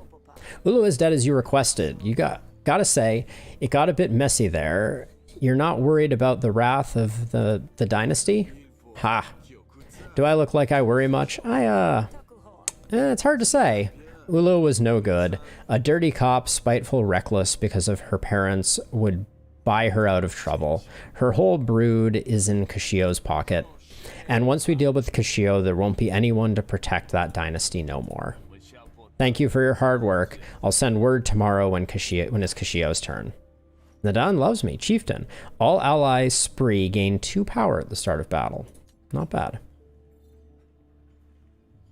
Ulo is dead as you requested. You gotta say, it got a bit messy there. You're not worried about the wrath of the dynasty? Ha. Do I look like I worry much? It's hard to say. Ulo was no good. A dirty cop, spiteful, reckless because of her parents would buy her out of trouble. Her whole brood is in Kashio's pocket. And once we deal with Kashio, there won't be anyone to protect that dynasty no more. Thank you for your hard work. I'll send word tomorrow when it's Kashio's turn. Nadan loves me. Chieftain. All allies spree gain 2 power at the start of battle. Not bad.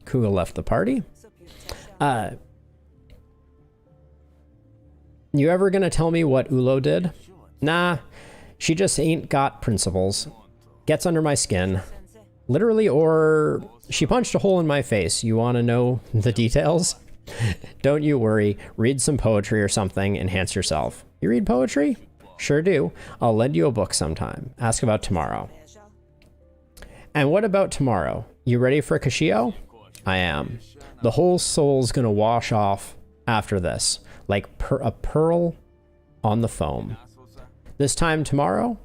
Kuga left the party. You ever gonna tell me what Ulo did? Nah, she just ain't got principles. Gets under my skin. Literally, or she punched a hole in my face. You want to know the details? Don't you worry. Read some poetry or something. Enhance yourself. You read poetry? Sure do. I'll lend you a book sometime. Ask about tomorrow. And what about tomorrow? You ready for Kashio? I am. The whole soul's gonna wash off after this, like a pearl on the foam. This time tomorrow,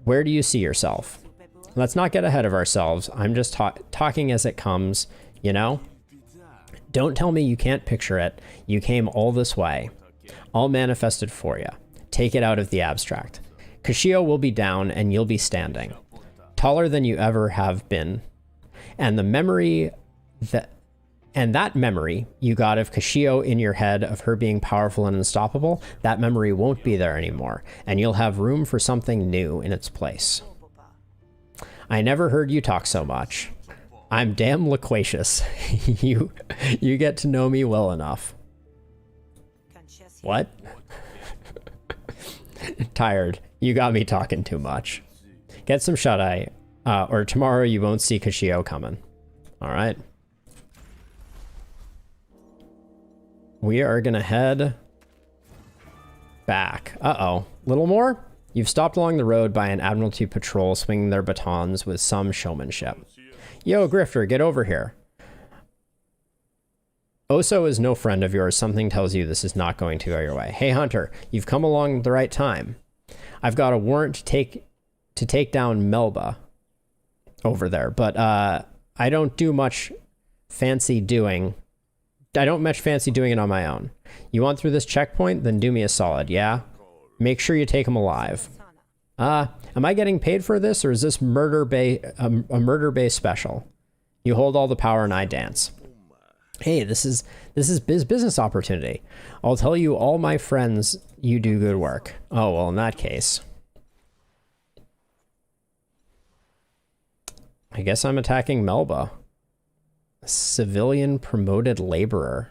where do you see yourself? Let's not get ahead of ourselves. I'm just talking as it comes, you know? Don't tell me you can't picture it. You came all this way. I'll manifest it for you. Take it out of the abstract. Kashio will be down and you'll be standing. Taller than you ever have been. And the memory that memory you got of Kashio in your head of her being powerful and unstoppable, that memory won't be there anymore. And you'll have room for something new in its place. I never heard you talk so much. I'm damn loquacious. You get to know me well enough. What? Tired. You got me talking too much. Get some shut-eye, or tomorrow you won't see Kashio coming. All right. We are gonna head back. Uh-oh. Little more? You've stopped along the road by an Admiralty patrol swinging their batons with some showmanship. Yo, Grifter, get over here. Oso is no friend of yours. Something tells you this is not going to go your way. Hey, Hunter, you've come along at the right time. I've got a warrant to take down Melba over there, but I don't do much fancy doing. I don't much fancy doing it on my own. You want through this checkpoint? Then do me a solid, yeah? Make sure you take him alive. Am I getting paid for this, or is this a murder-based special? You hold all the power and I dance. Hey, this is business opportunity. I'll tell you all my friends you do good work. Oh, well, in that case. I guess I'm attacking Melba. A civilian promoted laborer.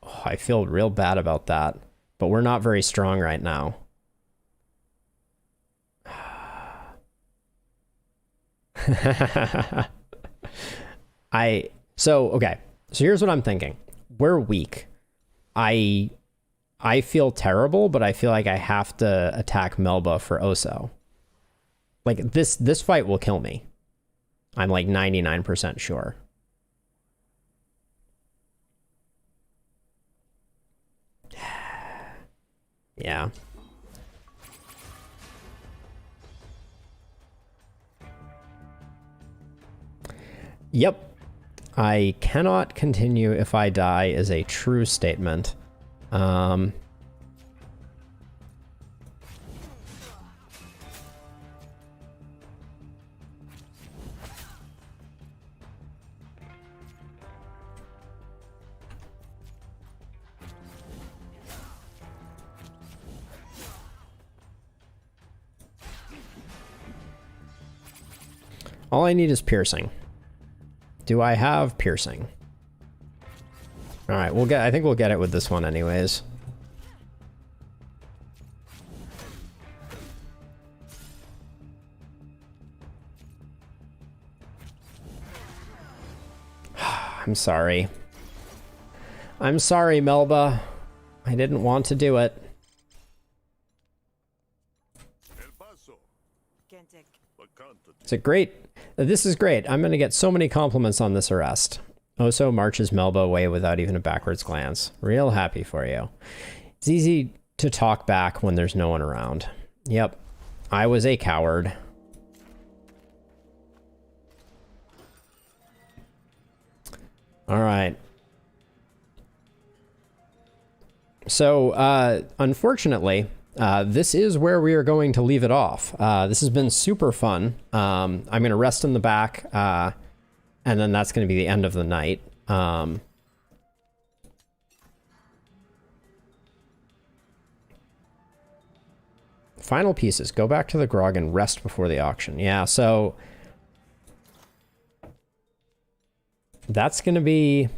Oh, I feel real bad about that. But we're not very strong right now. Okay. So here's what I'm thinking. We're weak. I feel terrible, but I feel like I have to attack Melba for Oso. Like this fight will kill me. I'm like 99% sure. Yeah. Yep. I cannot continue if I die is a true statement. All I need is piercing. Do I have piercing? All right, I think we'll get it with this one anyways. I'm sorry. I'm sorry, Melba. I didn't want to do it. It's a great... This is great. I'm going to get so many compliments on this arrest. Oso marches Melba away without even a backwards glance. Real happy for you. It's easy to talk back when there's no one around. Yep. I was a coward. All right. So, unfortunately... this is where we are going to leave it off. This has been super fun. I'm going to rest in the back, and then that's going to be the end of the night. Final pieces. Go back to the grog and rest before the auction. Yeah, so that's going to be...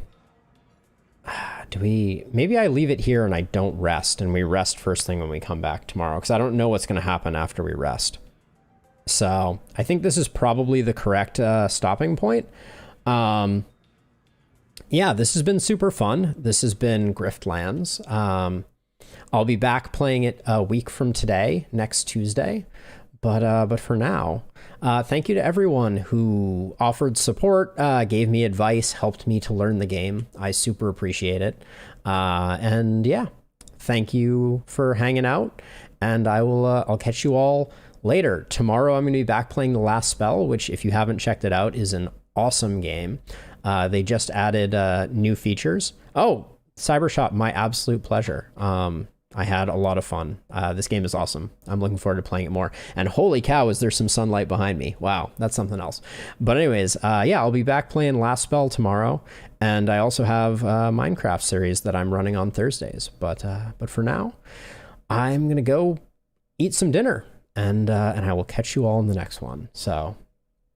Maybe I leave it here and I don't rest, and we rest first thing when we come back tomorrow, because I don't know what's going to happen after we rest. So I think this is probably the correct stopping point. Yeah, this has been super fun. This has been Griftlands. I'll be back playing it a week from today, next Tuesday. But for now, thank you to everyone who offered support, gave me advice, helped me to learn the game. I super appreciate it. And yeah, thank you for hanging out. And I'll catch you all later. Tomorrow I'm going to be back playing The Last Spell, which, if you haven't checked it out, is an awesome game. They just added new features. Oh, Cybershot, my absolute pleasure. I had a lot of fun. This game is awesome. I'm looking forward to playing it more. And holy cow, is there some sunlight behind me. Wow, that's something else. But anyways, yeah, I'll be back playing Last Spell tomorrow. And I also have a Minecraft series that I'm running on Thursdays. But for now, I'm going to go eat some dinner. And I will catch you all in the next one. So